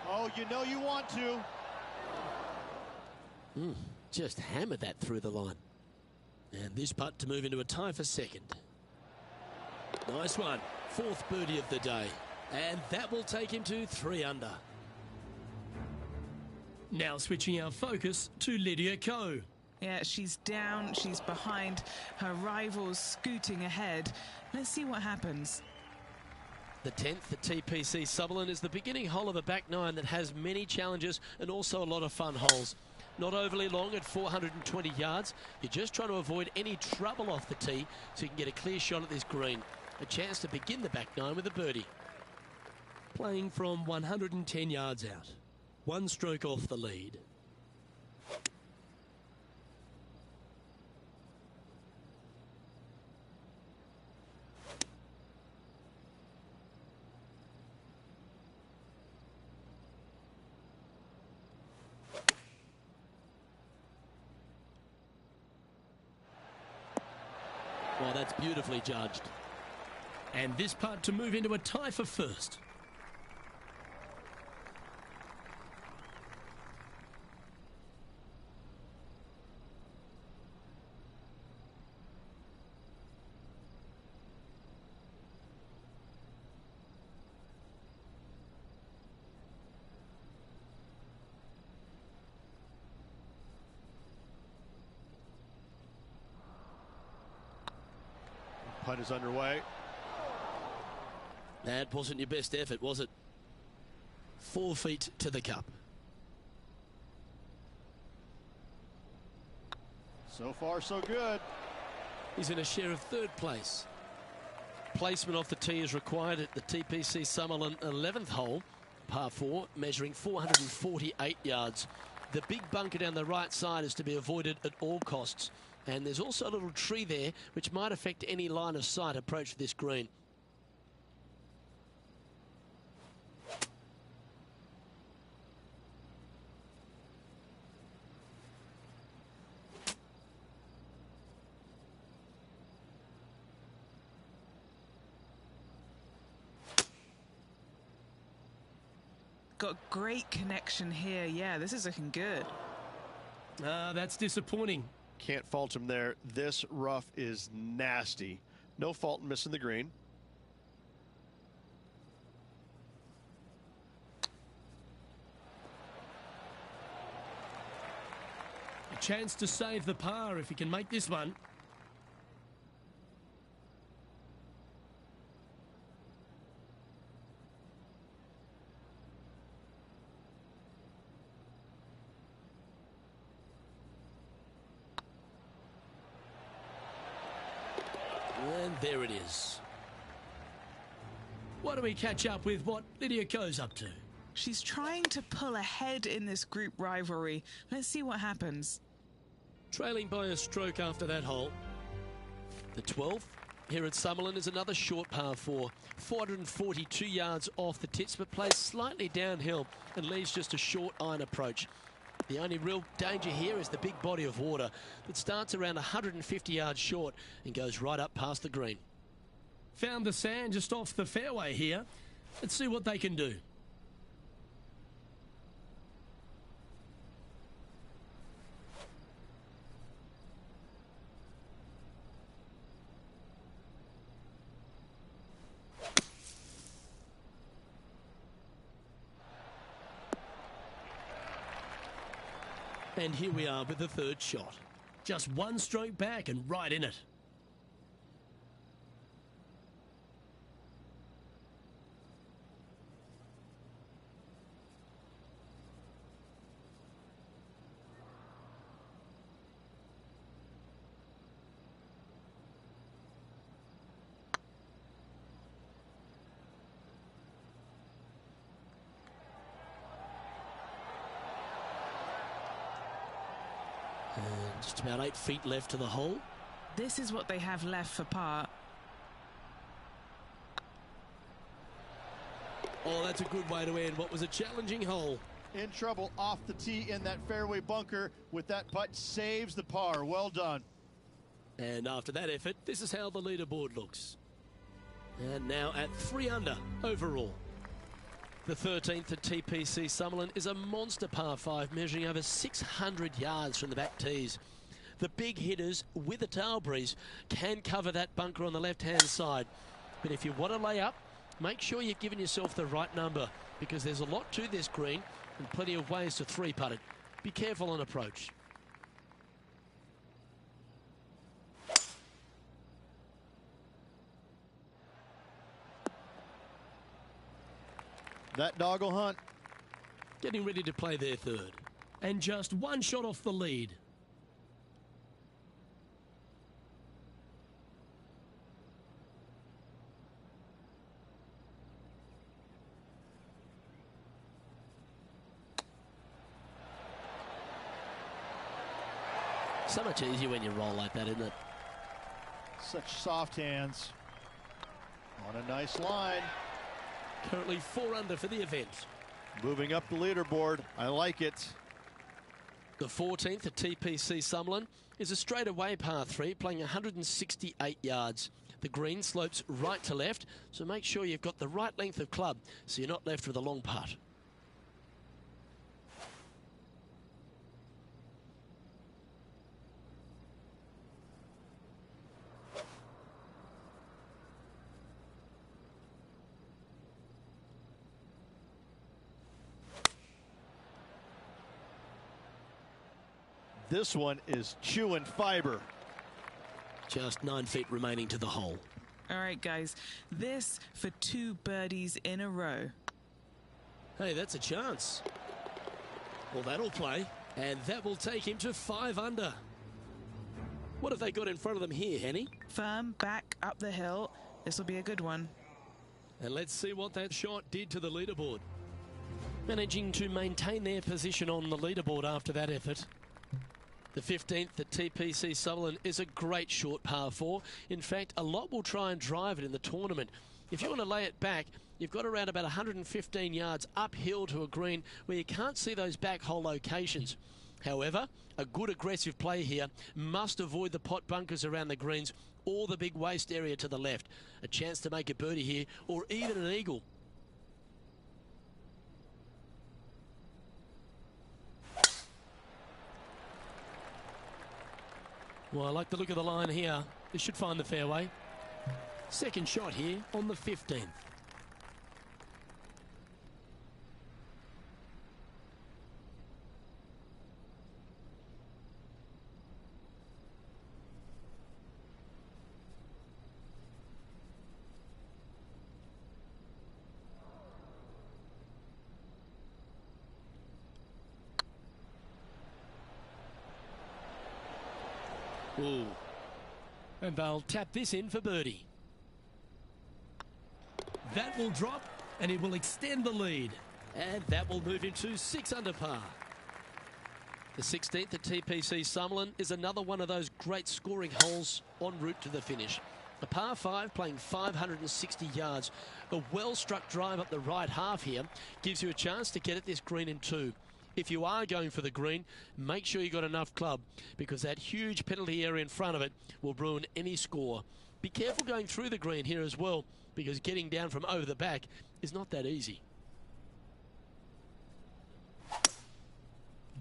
Oh, you know you want to. Just hammered that through the line. And this putt to move into a tie for second. Nice one. Fourth birdie of the day. And that will take him to 3 under. Now switching our focus to Lydia Ko. Yeah, she's down, she's behind, her rivals scooting ahead. Let's see what happens. The 10th at TPC Sutherland is the beginning hole of a back 9 that has many challenges and also a lot of fun holes. Not overly long at 420 yards. You're just trying to avoid any trouble off the tee so you can get a clear shot at this green. A chance to begin the back 9 with a birdie. Playing from 110 yards out. 1 stroke off the lead. Well, that's beautifully judged. And this putt to move into a tie for first. Putt is underway. That wasn't your best effort, was it? 4 feet to the cup. So far, so good. He's in a share of 3rd place. Placement off the tee is required at the TPC Sutherland 11th hole, par 4, measuring 448 yards. The big bunker down the right side is to be avoided at all costs. And there's also a little tree there which might affect any line of sight approach to this green. Got great connection here. Yeah, this is looking good. That's disappointing. Can't fault him there. This rough is nasty. No fault in missing the green. A chance to save the par if he can make this one. And there it is. Why don't we catch up with what Lydia Ko's up to? She's trying to pull ahead in this group rivalry. Let's see what happens. Trailing by a stroke after that hole. The 12th here at Sutherland is another short par 4. 442 yards off the tips, but plays slightly downhill and leaves just a short iron approach. The only real danger here is the big body of water that starts around 150 yards short and goes right up past the green. Found the sand just off the fairway here. Let's see what they can do. And here we are with the 3rd shot. Just 1 stroke back and right in it. And just about 8 feet left to the hole. This is what they have left for par. Oh, that's a good way to end what was a challenging hole. In trouble off the tee in that fairway bunker with that putt, saves the par. Well done. And after that effort, this is how the leaderboard looks. And now at 3 under overall. The 13th at TPC Sutherland is a monster par 5 measuring over 600 yards from the back tees. The big hitters with a tail breeze can cover that bunker on the left-hand side. But if you want to lay up, make sure you've given yourself the right number, because there's a lot to this green and plenty of ways to three-putt it. Be careful on approach. That dog will hunt. Getting ready to play their third. And just one shot off the lead. So much easier when you roll like that, isn't it? Such soft hands. On a nice line. Currently 4 under for the event. Moving up the leaderboard. I like it. The 14th at TPC Summerlin is a straightaway par 3 playing 168 yards. The green slopes right to left, so make sure you've got the right length of club so you're not left with a long putt. This one is chewing fiber. Just 9 feet remaining to the hole. All right, guys, this for 2 birdies in a row. Hey, that's a chance. Well, that'll play, and that will take him to 5 under. What have they got in front of them here, Henny? Firm back up the hill. This will be a good one. And let's see what that shot did to the leaderboard. Managing to maintain their position on the leaderboard after that effort. The 15th at TPC Sutherland is a great short par 4. In fact, a lot will try and drive it in the tournament. If you want to lay it back, you've got around about 115 yards uphill to a green where you can't see those back hole locations. However, a good aggressive play here must avoid the pot bunkers around the greens or the big waste area to the left. A chance to make a birdie here or even an eagle. Well, I like the look of the line here. This should find the fairway. Second shot here on the 15th. Ooh. And they'll tap this in for birdie. That will drop, and it will extend the lead. And that will move him to 6 under par. The 16th at TPC Summerlin is another one of those great scoring holes en route to the finish. A par 5 playing 560 yards. A well-struck drive up the right half here gives you a chance to get at this green in 2. If you are going for the green, make sure you got enough club, because that huge penalty area in front of it will ruin any score. Be careful going through the green here as well, because getting down from over the back is not that easy.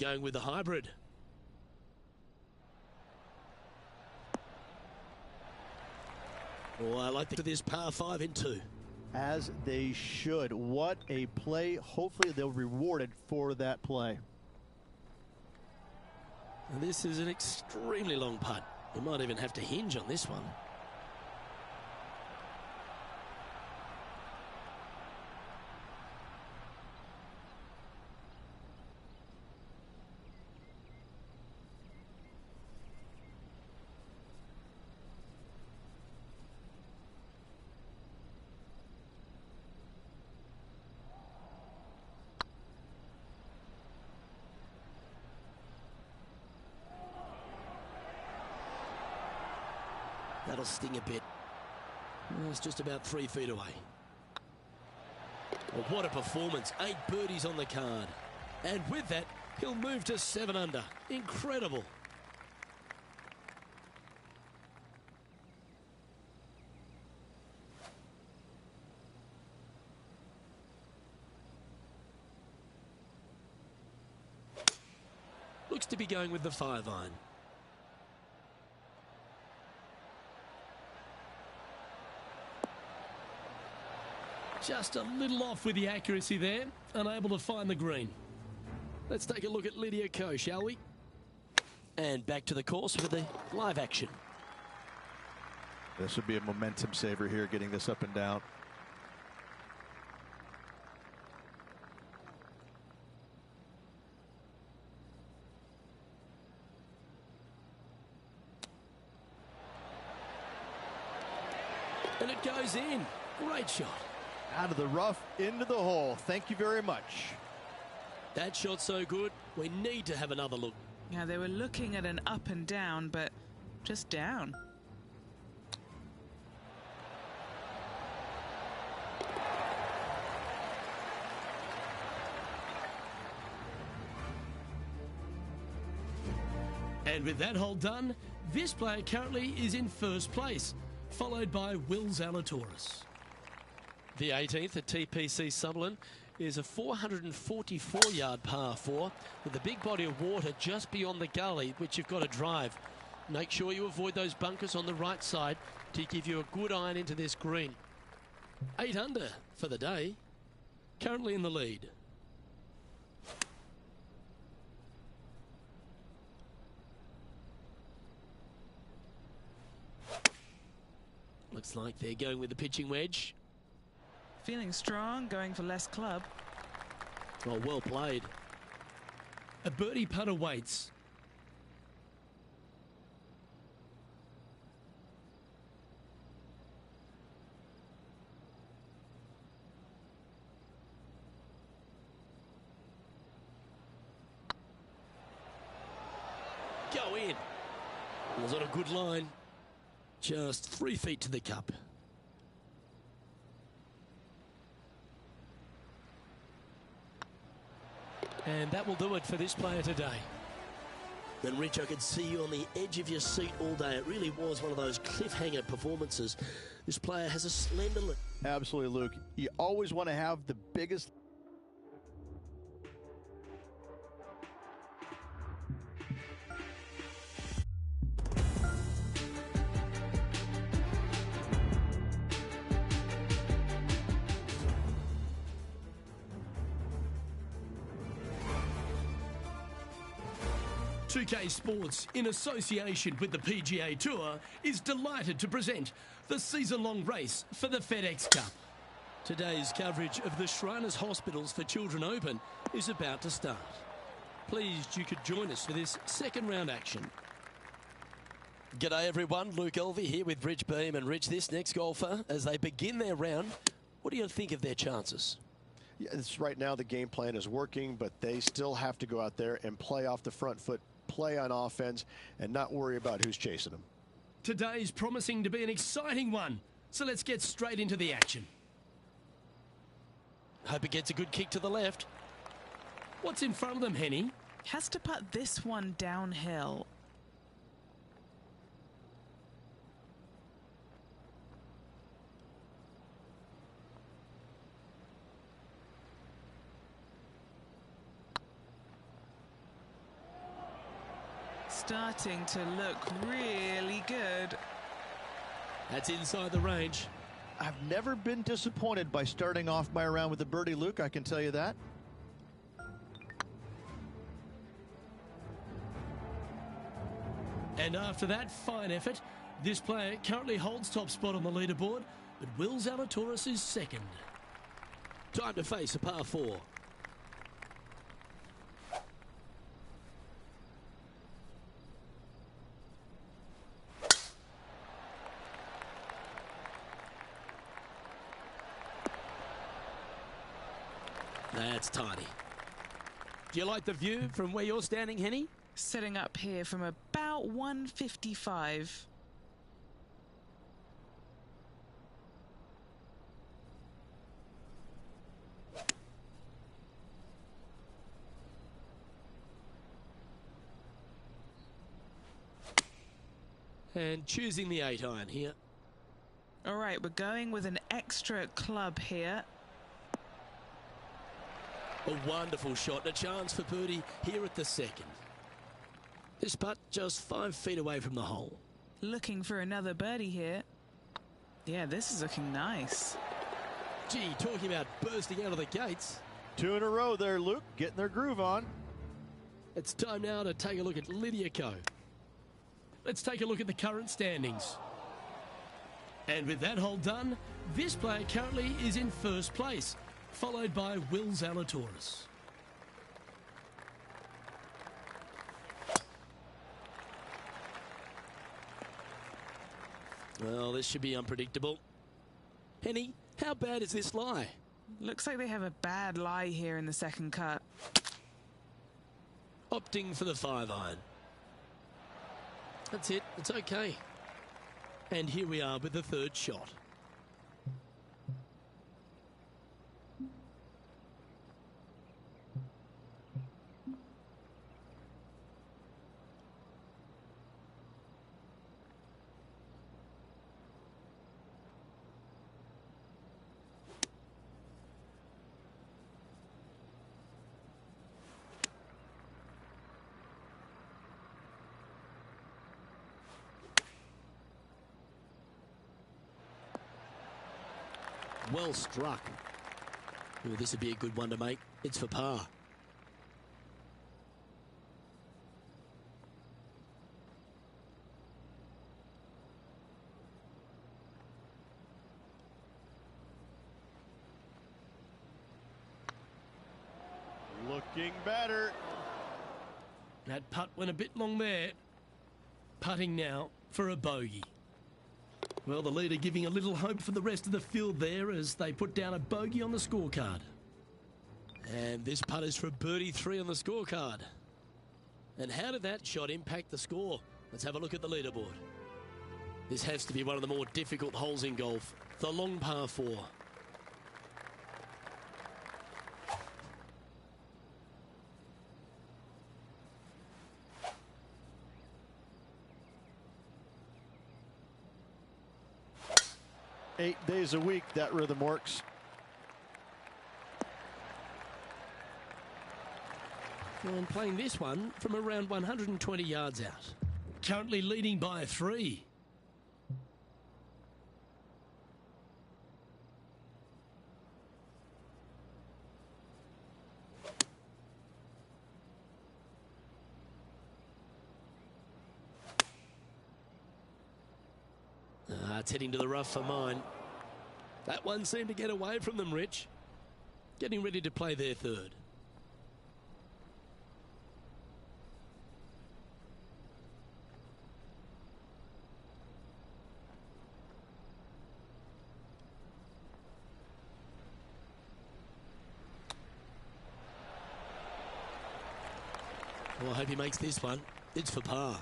Going with the hybrid. Oh, I like this par 5 in 2. As they should. What a play. Hopefully they'll be rewarded for that play. And this is an extremely long putt. You might even have to hinge on this one. That'll sting a bit. It's just about 3 feet away. Well, what a performance. 8 birdies on the card. And with that, he'll move to 7 under. Incredible. Looks to be going with the 5 iron. Just a little off with the accuracy there, unable to find the green. Let's take a look at Lydia Ko, shall we? And back to the course for the live action. This would be a momentum saver here, getting this up and down. And it goes in. Great shot. Out of the rough, into the hole. Thank you very much. That shot's so good, we need to have another look. Yeah, they were looking at an up and down, but just down. And with that hole done, this player currently is in first place, followed by Will Zalatoris. The 18th at TPC Sutherland is a 444-yard par 4 with a big body of water just beyond the gully, which you've got to drive. Make sure you avoid those bunkers on the right side to give you a good iron into this green. 8 under for the day, currently in the lead. Looks like they're going with the pitching wedge. Feeling strong, going for less club. Oh, well played. A birdie putt awaits. Go in. Was on a good line. Just 3 feet to the cup. And that will do it for this player today. And Rich, I could see you on the edge of your seat all day. It really was one of those cliffhanger performances. This player has a slender look. Absolutely, Luke. You always want to have the biggest. UK Sports, in association with the PGA Tour, is delighted to present the season-long race for the FedEx Cup. Today's coverage of the Shriners Hospitals for Children Open is about to start. Pleased you could join us for this second round action. G'day everyone, Luke Elvey here with Rich Beam. And Rich, this next golfer, as they begin their round, what do you think of their chances? Yeah, right now the game plan is working, but they still have to go out there and play off the front foot, play on offense, and not worry about who's chasing them. Today's promising to be an exciting one, so let's get straight into the action. Hope it gets a good kick to the left. What's in front of them, Henny? Has to putt this one downhill. Starting to look really good. That's inside the range. I've never been disappointed by starting off my round with a birdie, Luke. I can tell you that. And after that fine effort, this player currently holds top spot on the leaderboard, but Will Zalatoris is second. Time to face a par 4. That's tiny. Do you like the view from where you're standing, Henny? Setting up here from about 155. And choosing the 8 iron here. All right, we're going with an extra club here. A wonderful shot, a chance for birdie here at the second. This putt just 5 feet away from the hole. Looking for another birdie here. Yeah, this is looking nice. Gee, talking about bursting out of the gates. 2 in a row there, Luke, getting their groove on. It's time now to take a look at Lydia Ko. Let's take a look at the current standings. And with that hole done, this player currently is in first place, followed by Will Zalatoris. Well, this should be unpredictable. Henny, how bad is this lie? Looks like they have a bad lie here in the second cut. Opting for the 5-iron. That's it. It's okay. And here we are with the third shot. Well struck. Ooh, this would be a good one to make. It's for par. Looking better. That putt went a bit long there. Putting now for a bogey. Well, the leader giving a little hope for the rest of the field there as they put down a bogey on the scorecard. And this putt is for birdie 3 on the scorecard. And how did that shot impact the score? Let's have a look at the leaderboard. This has to be one of the more difficult holes in golf. The long par 4. Eight days a week, that rhythm works. And playing this one from around 120 yards out. Currently leading by 3. It's heading to the rough for mine. That one seemed to get away from them, Rich. Getting ready to play their third. Well, I hope he makes this one. It's for par.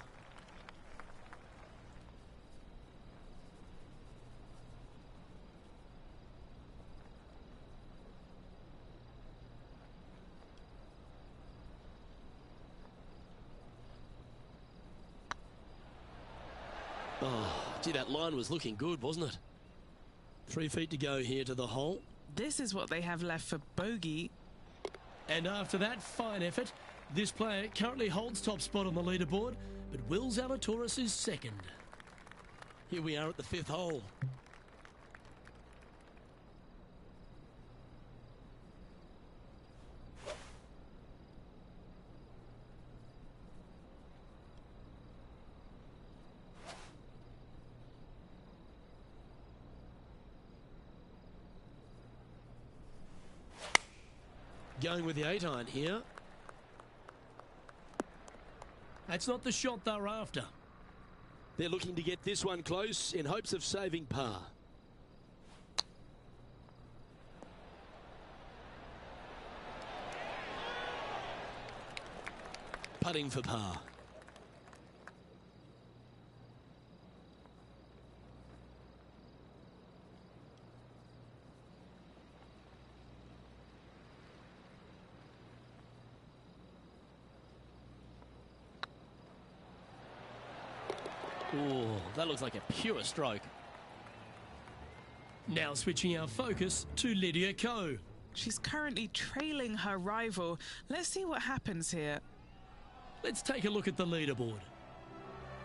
Oh, gee, that line was looking good, wasn't it? 3 feet to go here to the hole. This is what they have left for bogey. And after that fine effort, this player currently holds top spot on the leaderboard, but Will Zalatoris is second. Here we are at the 5th hole. Going with the 8-iron here. That's not the shot they're after. They're looking to get this one close in hopes of saving par. Putting for par. Oh, that looks like a pure stroke. Now switching our focus to Lydia Ko. She's currently trailing her rival. Let's see what happens here. Let's take a look at the leaderboard.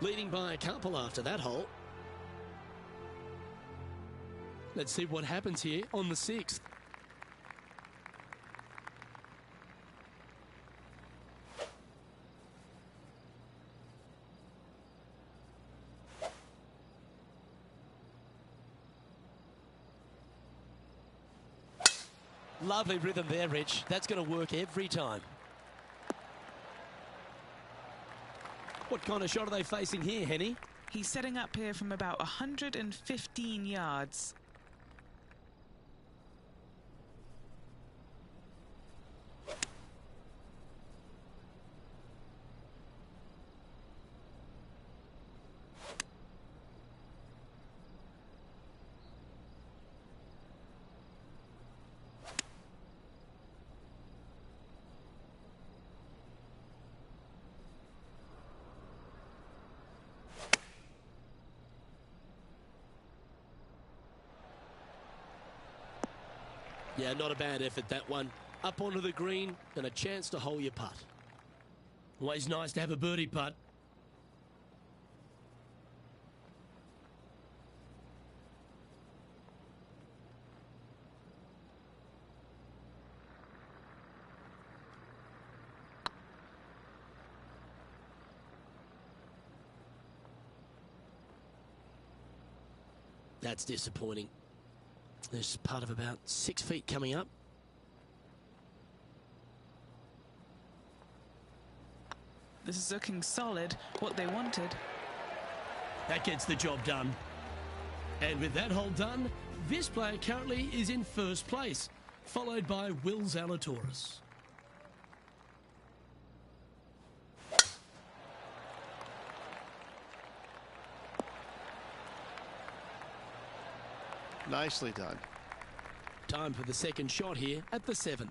Leading by a couple after that hole. Let's see what happens here on the 6th. Lovely rhythm there, Rich. That's going to work every time. What kind of shot are they facing here, Henny? He's setting up here from about 115 yards. Yeah, not a bad effort, that one. Up onto the green and a chance to hole your putt. Always nice to have a birdie putt. That's disappointing. There's part of about 6 feet coming up. This is looking solid, what they wanted. That gets the job done. And with that hole done, this player currently is in first place, followed by Will Zalatoris. Nicely done. Time for the second shot here at the 7th.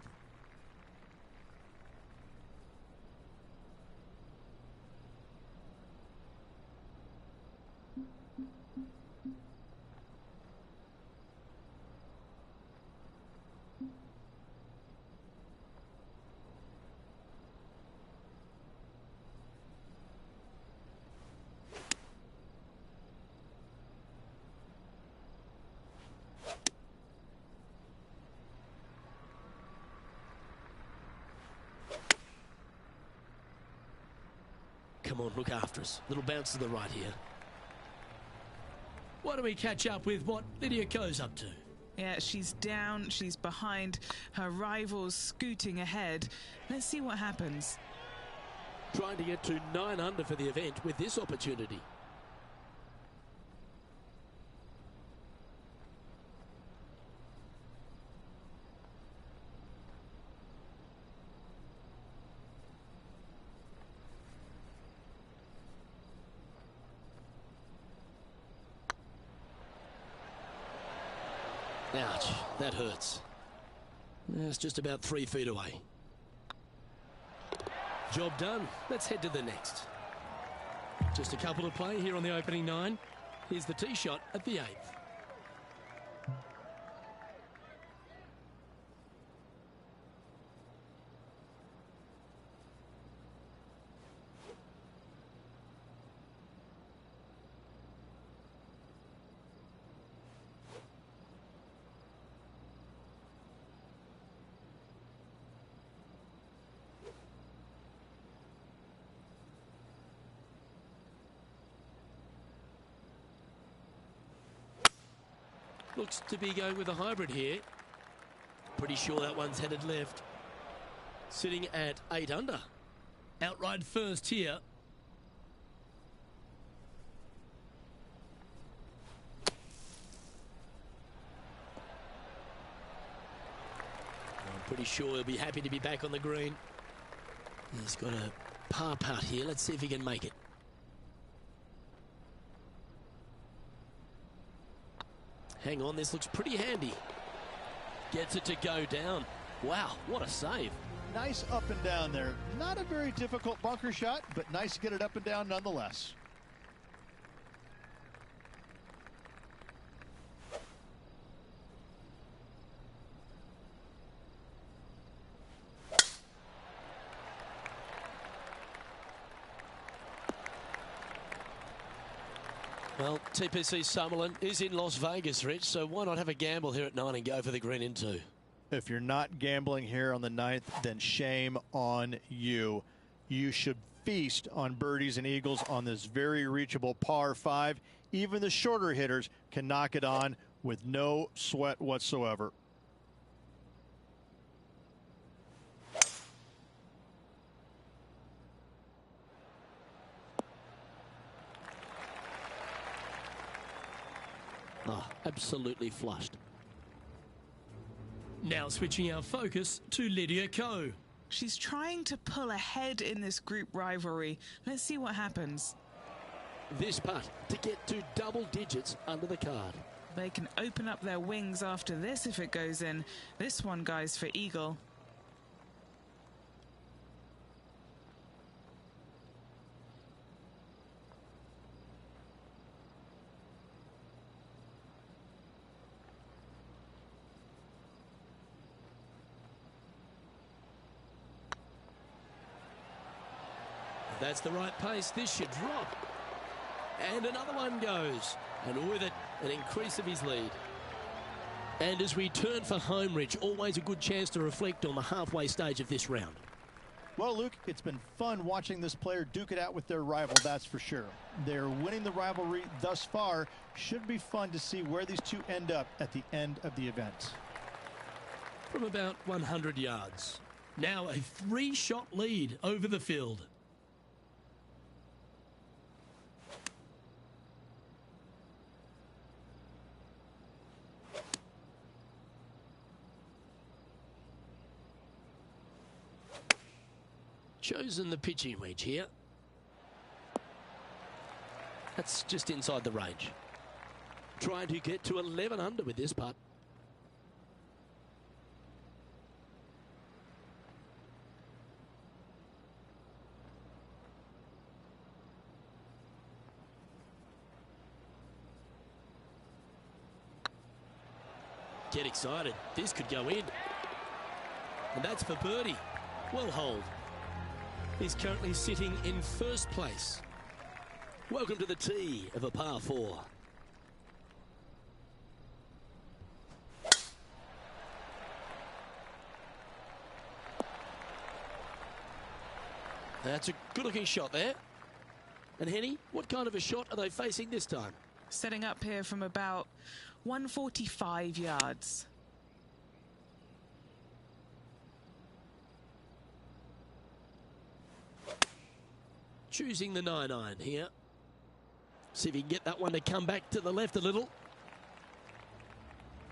Come on, look after us. Little bounce to the right here. Why don't we catch up with what Lydia Ko's up to? Yeah, she's down, she's behind, her rivals scooting ahead. Let's see what happens. Trying to get to 9 under for the event with this opportunity. Ouch, that hurts. That's just about 3 feet away. Job done. Let's head to the next. Just a couple to play here on the opening 9. Here's the tee shot at the 8th. Looks to be going with a hybrid here. Pretty sure that one's headed left. Sitting at 8 under. Outright first here. I'm pretty sure he'll be happy to be back on the green. He's got a par putt here. Let's see if he can make it. Hang on, this looks pretty handy. Gets it to go down. Wow, what a save. Nice up and down there. Not a very difficult bunker shot, but nice to get it up and down nonetheless. Well, TPC Summerlin is in Las Vegas, Rich, so why not have a gamble here at 9 and go for the green in 2? If you're not gambling here on the 9th, then shame on you. You should feast on birdies and eagles on this very reachable par 5. Even the shorter hitters can knock it on with no sweat whatsoever. Oh, absolutely flushed. Now switching our focus to Lydia Ko. She's trying to pull ahead in this group rivalry. Let's see what happens. This putt to get to double digits under the card. They can open up their wings after this if it goes in. This one, guys, for eagle. That's the right pace. This should drop. And another one goes. And with it, an increase of his lead. And as we turn for home, Rich, always a good chance to reflect on the halfway stage of this round. Well, Luke, it's been fun watching this player duke it out with their rival, that's for sure. They're winning the rivalry thus far. Should be fun to see where these two end up at the end of the event. From about 100 yards. Now a 3-shot lead over the field. Chosen the pitching wedge here. That's just inside the range. Trying to get to 11 under with this putt. Get excited. This could go in. And that's for birdie. Well holed. He's currently sitting in first place. Welcome to the tee of a par 4. That's a good-looking shot there. And Henny, what kind of a shot are they facing this time? Setting up here from about 145 yards. Choosing the 9-iron here. See if he can get that one to come back to the left a little.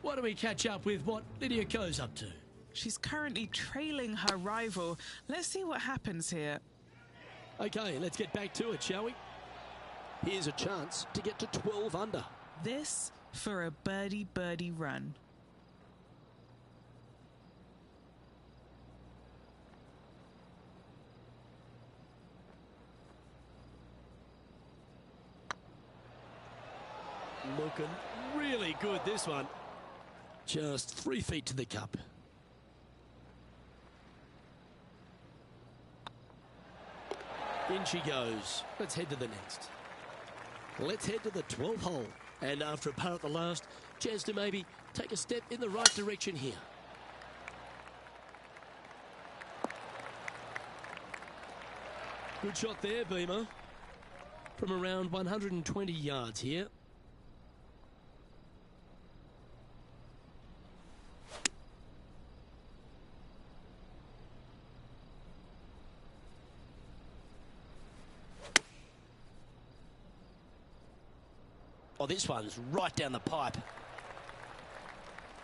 Why don't we catch up with what Lydia Ko's up to? She's currently trailing her rival. Let's see what happens here. Okay, let's get back to it, shall we? Here's a chance to get to 12 under. This for a birdie run. Looking really good, this one. Just 3 feet to the cup. In she goes. Let's head to the next. Let's head to the 12th hole. And after a par at the last, chance to maybe take a step in the right direction here. Good shot there, Beamer. From around 120 yards here. Oh, this one's right down the pipe.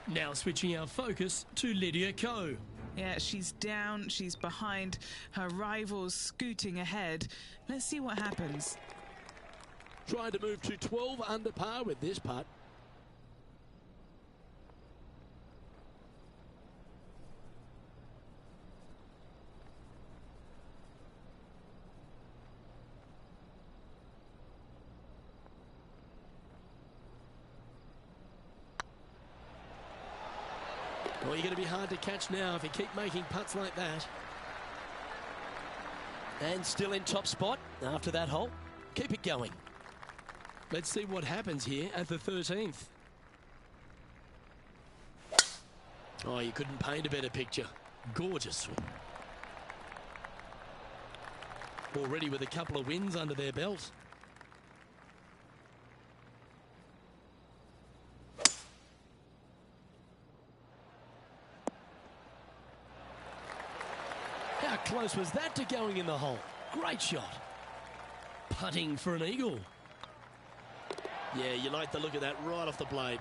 Now switching our focus to Lydia Ko. Yeah, she's down, she's behind, her rival's scooting ahead. Let's see what happens. Trying to move to 12 under par with this putt. Well, you're going to be hard to catch now if you keep making putts like that. And still in top spot after that hole. Keep it going. Let's see what happens here at the 13th. Oh, you couldn't paint a better picture. Gorgeous swing. Already with a couple of wins under their belt. How close was that to going in the hole? Great shot. Putting for an eagle. Yeah, you like the look of that right off the blade.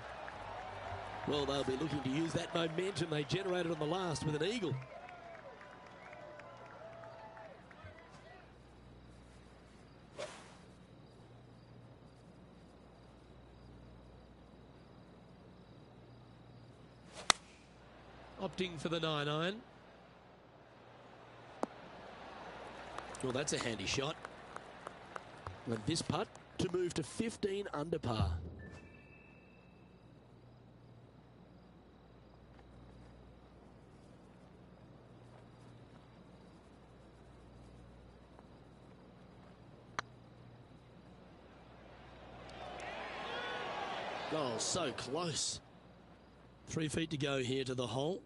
Well, they'll be looking to use that momentum they generated on the last with an eagle. Opting for the 9-iron. Well, that's a handy shot. And this putt to move to 15 under par. Oh, so close. 3 feet to go here to the hole.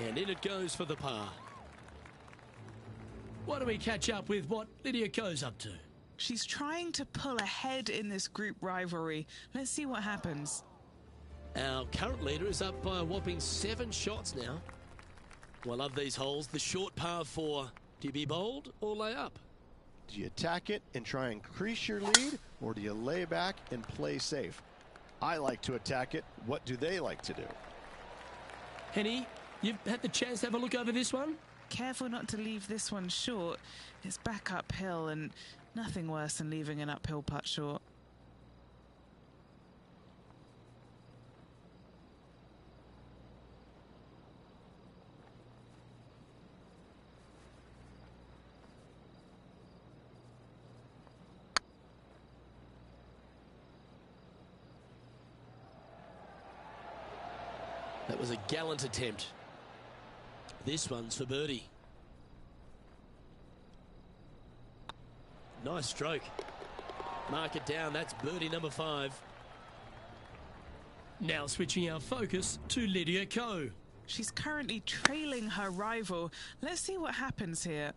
And in it goes for the par. Why don't we catch up with what Lydia Ko's up to? She's trying to pull ahead in this group rivalry. Let's see what happens. Our current leader is up by a whopping 7 shots now. Well, I love these holes. The short par 4. Do you be bold or lay up? Do you attack it and try and increase your lead, or do you lay back and play safe? I like to attack it. What do they like to do? Henny, you've had the chance to have a look over this one? Careful not to leave this one short. It's back uphill, and nothing worse than leaving an uphill putt short. That was a gallant attempt. This one's for birdie. Nice stroke. Mark it down. That's birdie number 5. Now switching our focus to Lydia Ko. She's currently trailing her rival. Let's see what happens here.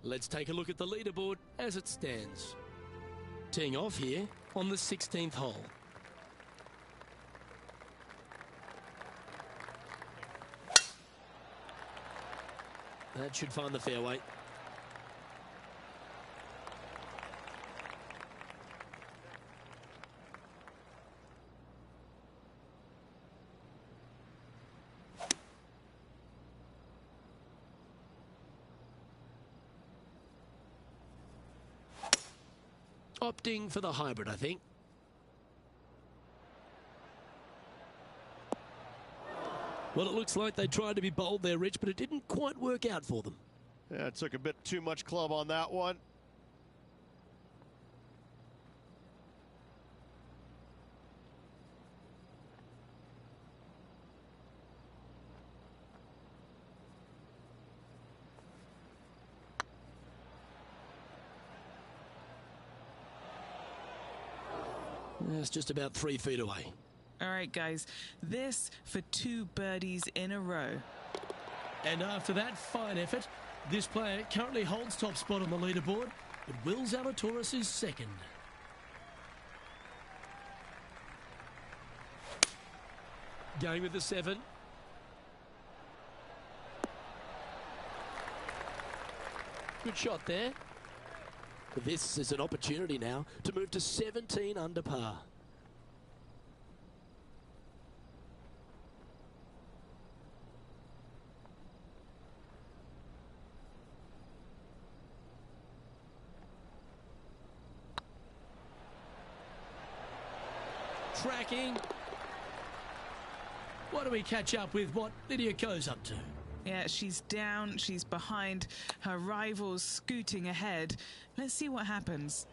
Let's take a look at the leaderboard as it stands. Teeing off here on the 16th hole. That should find the fairway. Opting for the hybrid, I think. Well, it looks like they tried to be bold there, Rich, but it didn't quite work out for them. Yeah, it took a bit too much club on that one. It's just about 3 feet away. All right, guys, this for 2 birdies in a row. And after that fine effort, this player currently holds top spot on the leaderboard, but Will Zalatoris is second. Going with the 7. Good shot there. This is an opportunity now to move to 17 under par. Tracking. Why don't we catch up with what Lydia Ko's up to? Yeah, she's down, she's behind, her rival's scooting ahead. Let's see what happens.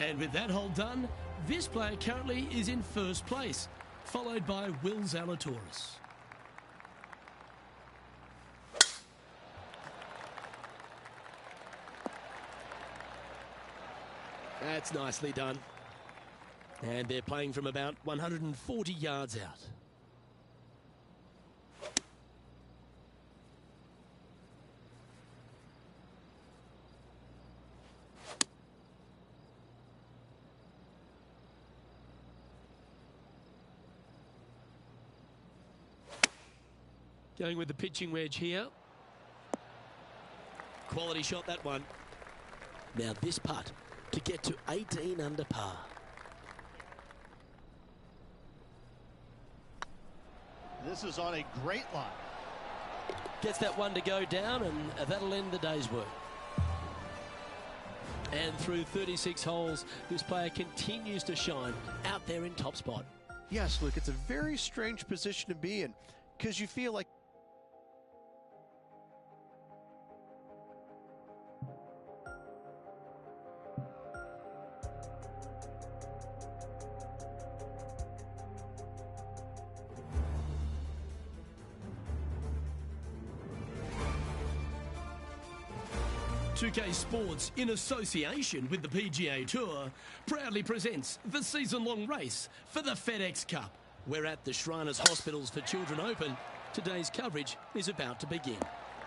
And with that hole done, this player currently is in first place, followed by Will Zalatoris. That's nicely done. And they're playing from about 140 yards out. Going with the pitching wedge here. Quality shot, that one. Now this putt to get to 18 under par. This is on a great line. Gets that one to go down, and that'll end the day's work. And through 36 holes, this player continues to shine out there in top spot. Yes, Luke, it's a very strange position to be in because you feel like .2K Sports, in association with the PGA Tour, proudly presents the season-long race for the FedEx Cup. We're at the Shriners Hospitals for Children Open. Today's coverage is about to begin.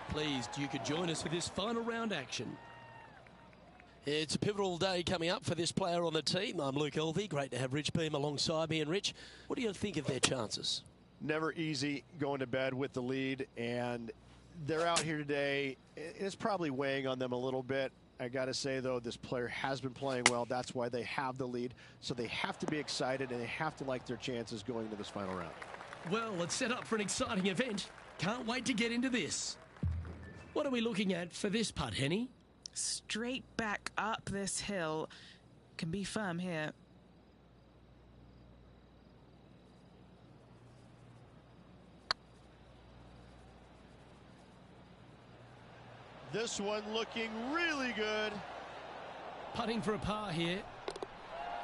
Pleased you could join us for this final round action. It's a pivotal day coming up for this player on the team. I'm Luke Elvey. Great to have Rich Beam alongside me. And Rich, what do you think of their chances? never easy going to bed with the lead, and they're out here today. It's probably weighing on them a little bit. I got to say, though, this player has been playing well. That's why they have the lead. So they have to be excited, and they have to like their chances going into this final round. Well, it's set up for an exciting event. Can't wait to get into this. What are we looking at for this putt, Henny? Straight back up this hill. Can be firm here. This one looking really good. Putting for a par here.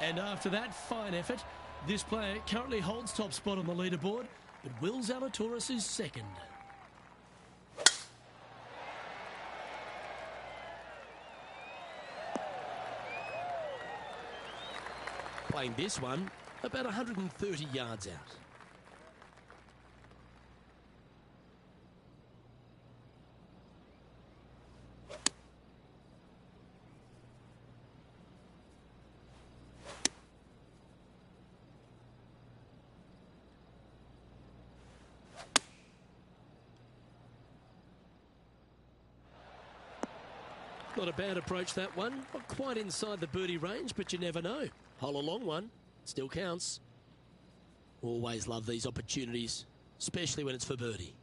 And after that fine effort, this player currently holds top spot on the leaderboard, but Will Zalatoris is second. Playing this one about 130 yards out. Not a bad approach, that one. Not quite inside the birdie range, but you never know. Hole a long one. Still counts. Always love these opportunities, especially when it's for birdie.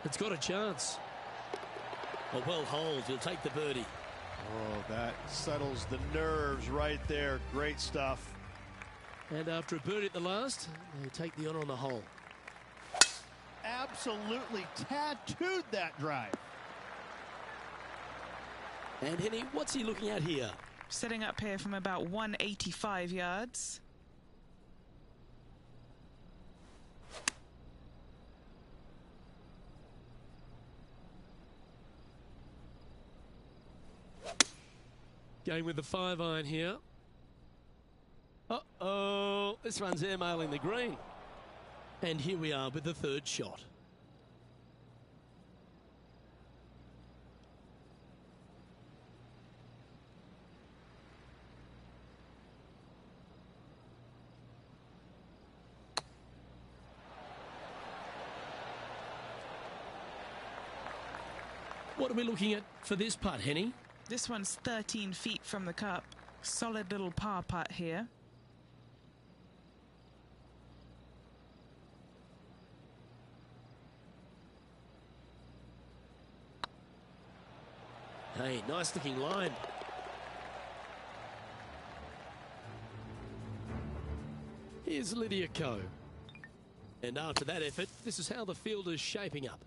It's got a chance. A well holed. He'll take the birdie. Oh, that settles the nerves right there. Great stuff. And after a birdie at the last, they take the honour on the hole. Absolutely tattooed that drive. And Henny, what's he looking at here? Setting up here from about 185 yards. Going with the 5-iron here. Uh-oh, this one's airmailing the green. And here we are with the third shot. What are we looking at for this putt, Henny? This one's 13 feet from the cup. Solid little par putt here. Hey, nice looking line. Here's Lydia Ko. And after that effort, this is how the field is shaping up.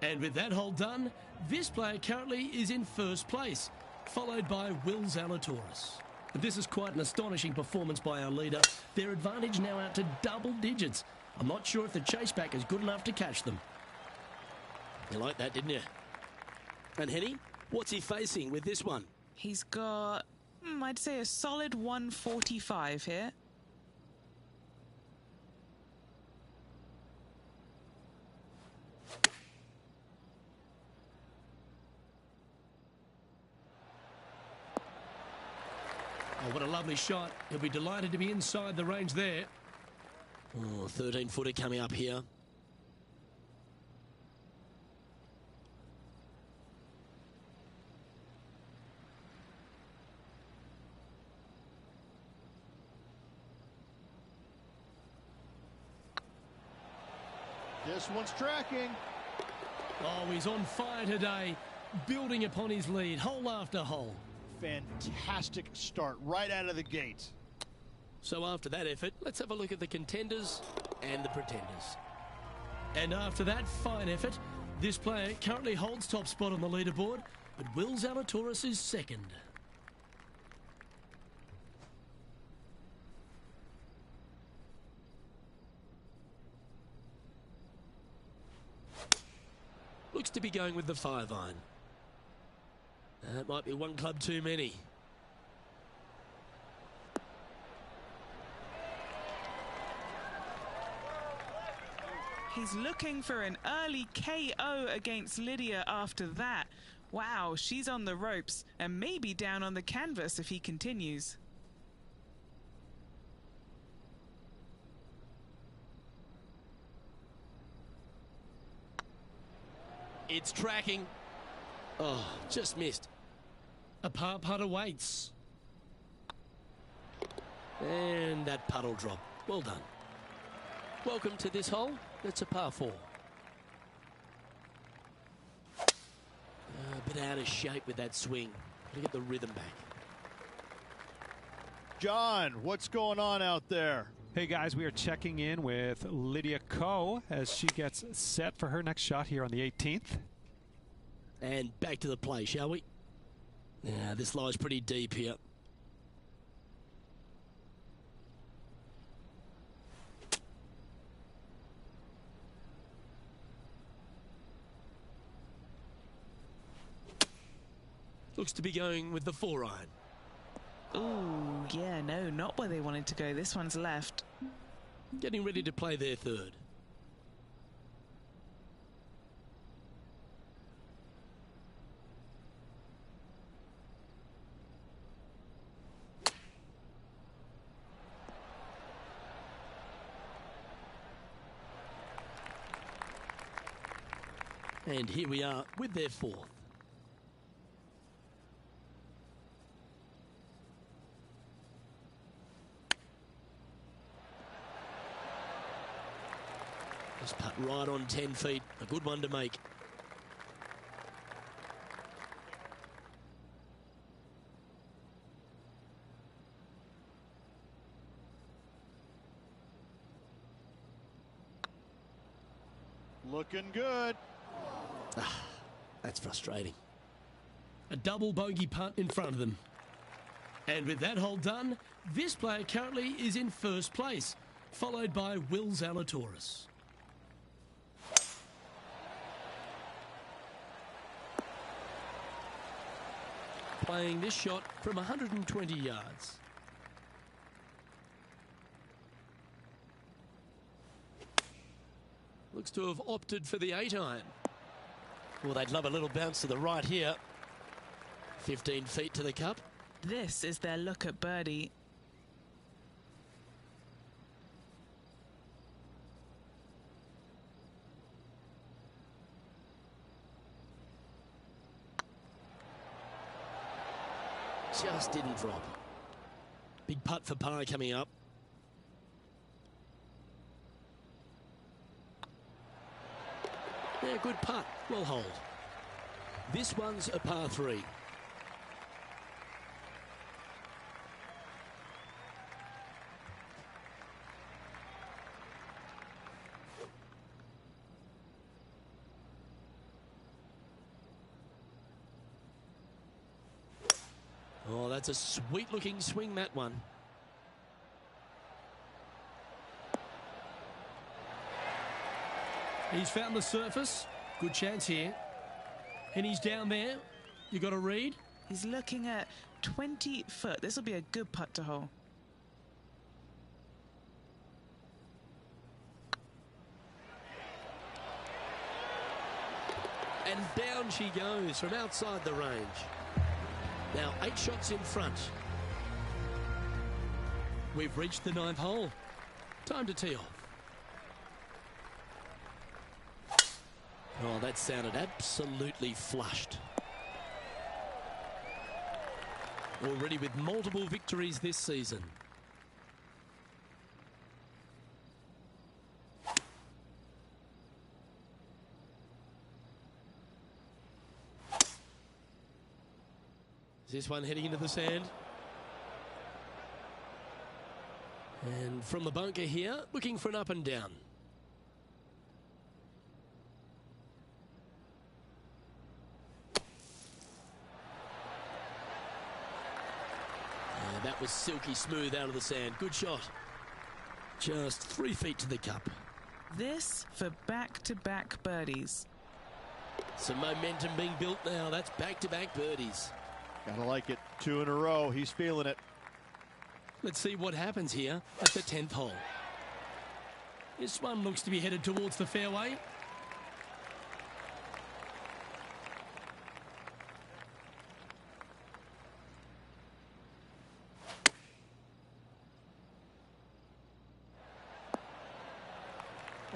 And with that hole done, this player currently is in first place, followed by Will Zalatoris. This is quite an astonishing performance by our leader. Their advantage now out to double digits. I'm not sure if the chaseback is good enough to catch them. You like that, didn't you? And Henny, what's he facing with this one? He's got, I'd say, a solid 145 here. Oh, what a lovely shot. He'll be delighted to be inside the range there. Oh, 13-footer coming up here. This one's tracking. Oh, he's on fire today, building upon his lead, hole after hole. Fantastic start right out of the gate. So after that effort, let's have a look at the contenders and the pretenders. And after that fine effort, this player currently holds top spot on the leaderboard, but Will Zalatoris is second. Looks to be going with the 5-iron. That might be one club too many. He's looking for an early KO against Lydia after that. Wow, she's on the ropes and maybe down on the canvas if he continues. It's tracking. Oh, just missed. A par putt awaits. And that puddle drop. Well done. Welcome to this hole. It's a par 4. A bit out of shape with that swing. Gotta get the rhythm back. John, what's going on out there? Hey guys, we are checking in with Lydia Ko as she gets set for her next shot here on the 18th. And back to the play, shall we? Yeah, this lies pretty deep here. Looks to be going with the 4-iron. Ooh, yeah, no, not where they wanted to go. This one's left. Getting ready to play their third. And here we are with their fourth. Just putt right on 10 feet. A good one to make. Looking good. That's frustrating. A double bogey putt in front of them. And with that hole done, this player currently is in first place, followed by Will Zalatoris. Playing this shot from 120 yards. Looks to have opted for the 8-iron. Well, they'd love a little bounce to the right here. 15 feet to the cup. This is their look at birdie. Just didn't drop. Big putt for par coming up. Yeah, good putt. Well hold. This one's a par 3. Oh, that's a sweet-looking swing, that one. He's found the surface. Good chance here. And he's down there. You got a read? He's looking at 20 foot. This will be a good putt to hole. And down she goes from outside the range. Now 8 shots in front. We've reached the 9th hole. Time to tee off. Oh, that sounded absolutely flushed. Already with multiple victories this season. Is this one heading into the sand? And from the bunker here, looking for an up and down. That was silky smooth out of the sand. Good shot. Just 3 feet to the cup. This for back-to-back birdies. Some momentum being built now. That's back-to-back birdies. Gotta like it. 2 in a row. He's feeling it. Let's see what happens here at the 10th hole. This one looks to be headed towards the fairway.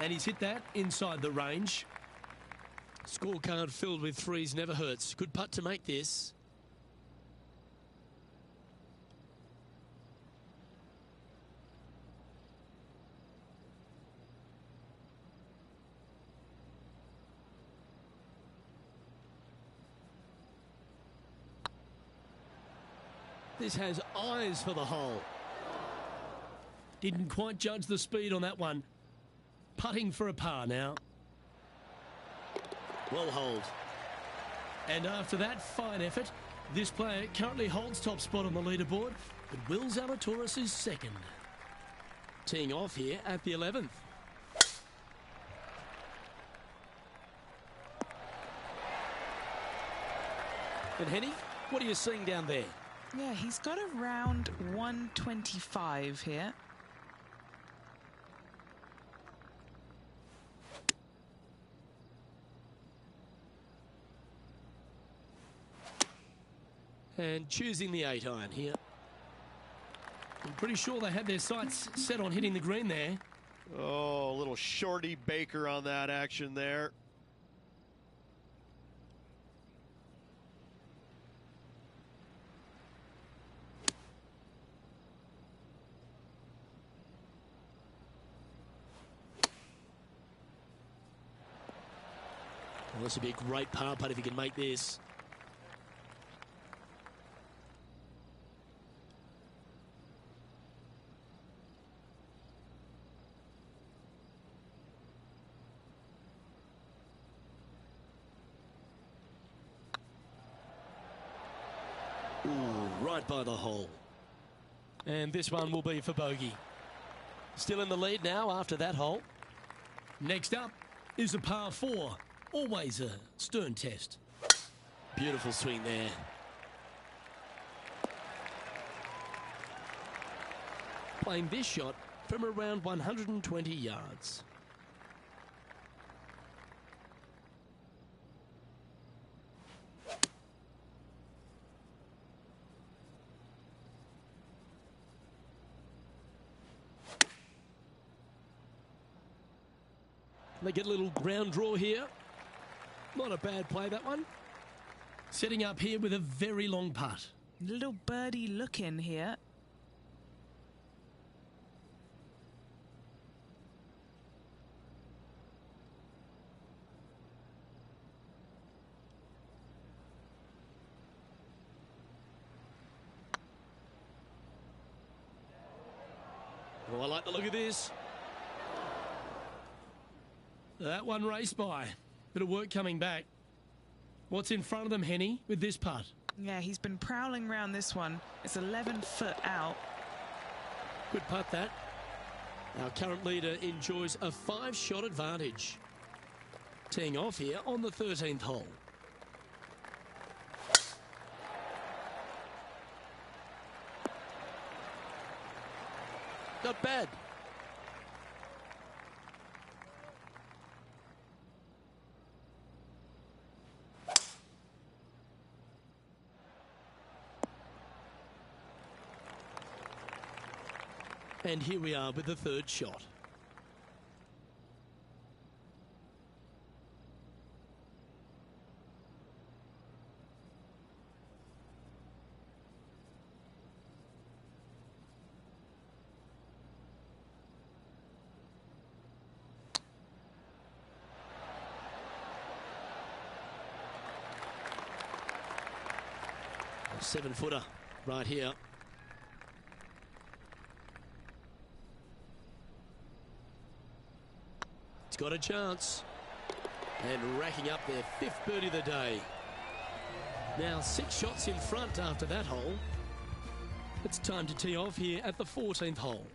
And he's hit that inside the range. Scorecard filled with 3s never hurts. Good putt to make this. This has eyes for the hole. Didn't quite judge the speed on that one. Putting for a par now. Well holed. And after that fine effort, this player currently holds top spot on the leaderboard, but Will Zalatoris is second. Teeing off here at the 11th. And Henny, what are you seeing down there? Yeah, he's got around 125 here. And choosing the 8-iron here. I'm pretty sure they had their sights set on hitting the green there. Oh, a little shorty Baker on that action there. Well, this would be a great par putt if he can make this. Ooh, right by the hole. And this one will be for bogey. Still in the lead now after that hole. Next up is a par 4. Always a stern test. Beautiful swing there. Playing this shot from around 120 yards. They get a little ground draw here. Not a bad play, that one. Setting up here with a very long putt. Little birdie look in here. Oh, I like the look of this. That one raced by. Bit of work coming back. What's in front of them, Henny, with this putt? Yeah, he's been prowling around this one. It's 11 foot out. Good putt, that. Our current leader enjoys a 5-shot advantage. Teeing off here on the 13th hole. Not bad. And here we are with the third shot. A 7-footer right here. It's got a chance. And racking up their 5th birdie of the day. Now 6 shots in front after that hole. It's time to tee off here at the 14th hole.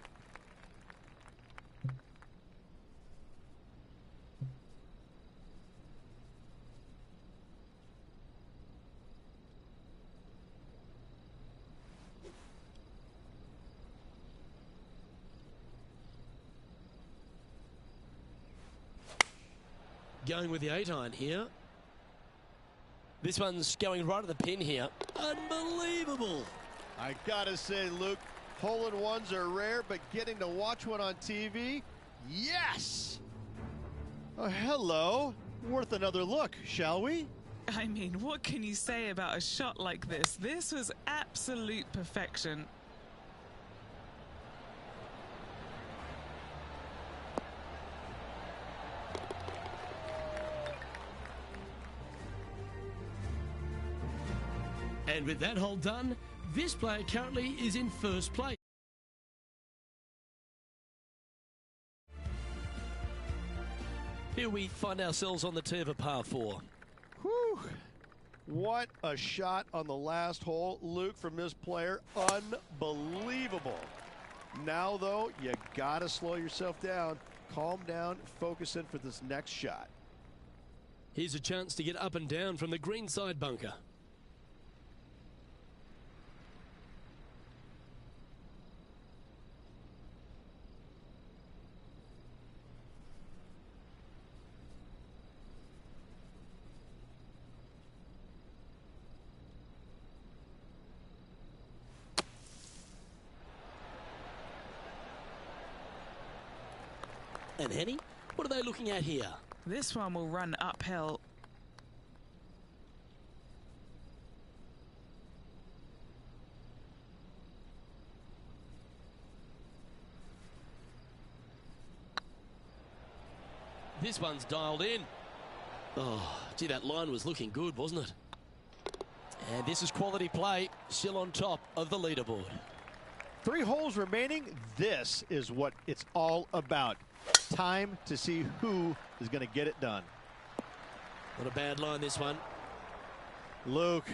Going with the 8-iron here. This one's going right at the pin here. Unbelievable. I gotta say, Luke, hole-in-ones are rare, but getting to watch one on TV, yes! Oh, hello. Worth another look, shall we? I mean, what can you say about a shot like this? This was absolute perfection. And with that hole done, this player currently is in first place. Here we find ourselves on the tee of a par 4. Whew. What a shot on the last hole, Luke, from this player. Unbelievable. Now, though, you gotta slow yourself down, calm down, focus in for this next shot. Here's a chance to get up and down from the greenside bunker. And Henny, what are they looking at here? This one will run uphill. This one's dialed in. Oh, gee, that line was looking good, wasn't it? And this is quality play, still on top of the leaderboard. 3 holes remaining. This is what it's all about. Time to see who is going to get it done. Not a bad line, this one. Luke,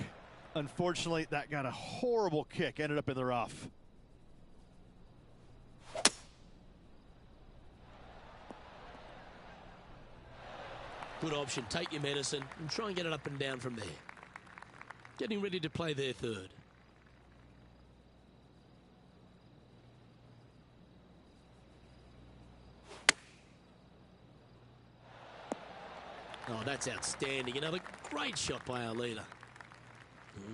unfortunately, that got a horrible kick. Ended up in the rough. Good option. Take your medicine and try and get it up and down from there. Getting ready to play their third. Oh, that's outstanding. Another great shot by our leader.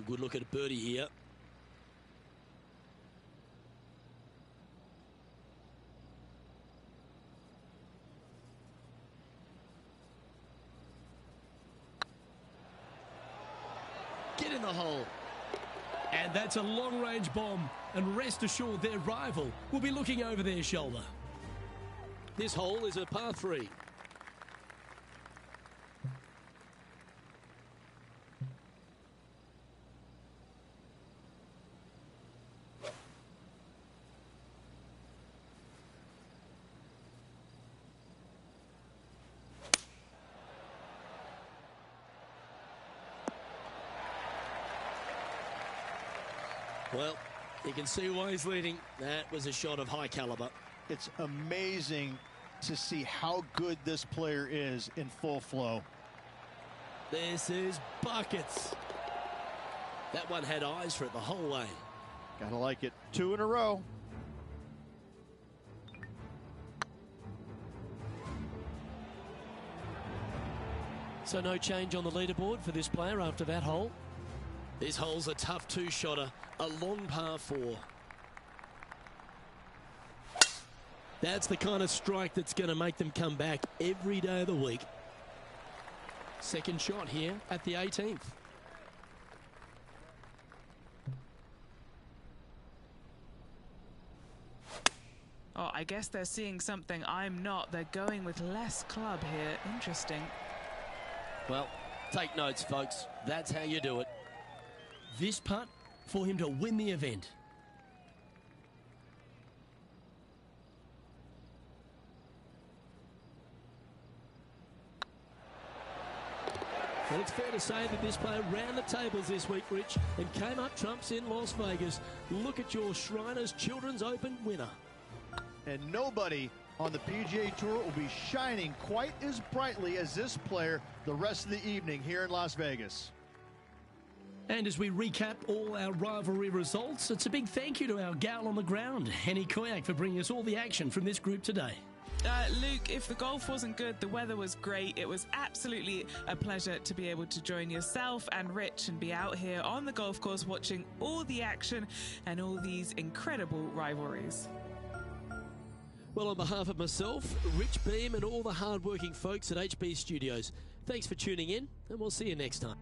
Good look at a birdie here. Get in the hole. And that's a long-range bomb. And rest assured their rival will be looking over their shoulder. This hole is a par 3. Well, you can see why he's leading. That was a shot of high caliber. It's amazing to see how good this player is in full flow. This is buckets. That one had eyes for it the whole way. Gotta like it. 2 in a row. So no change on the leaderboard for this player after that hole. This hole's a tough two-shotter, a long par 4. That's the kind of strike that's going to make them come back every day of the week. Second shot here at the 18th. Oh, I guess they're seeing something I'm not. They're going with less club here. Interesting. Well, take notes, folks. That's how you do it. This putt for him to win the event. Well, it's fair to say that this player ran the tables this week, Rich, and came up trumps in Las Vegas. Look at your Shriners Children's Open winner. And nobody on the PGA Tour will be shining quite as brightly as this player the rest of the evening here in Las Vegas. And as we recap all our rivalry results, it's a big thank you to our gal on the ground, Henny Koyak, for bringing us all the action from this group today. Luke, if the golf wasn't good, the weather was great. It was absolutely a pleasure to be able to join yourself and Rich and be out here on the golf course watching all the action and all these incredible rivalries. Well, on behalf of myself, Rich Beam, and all the hard-working folks at HB Studios, thanks for tuning in, and we'll see you next time.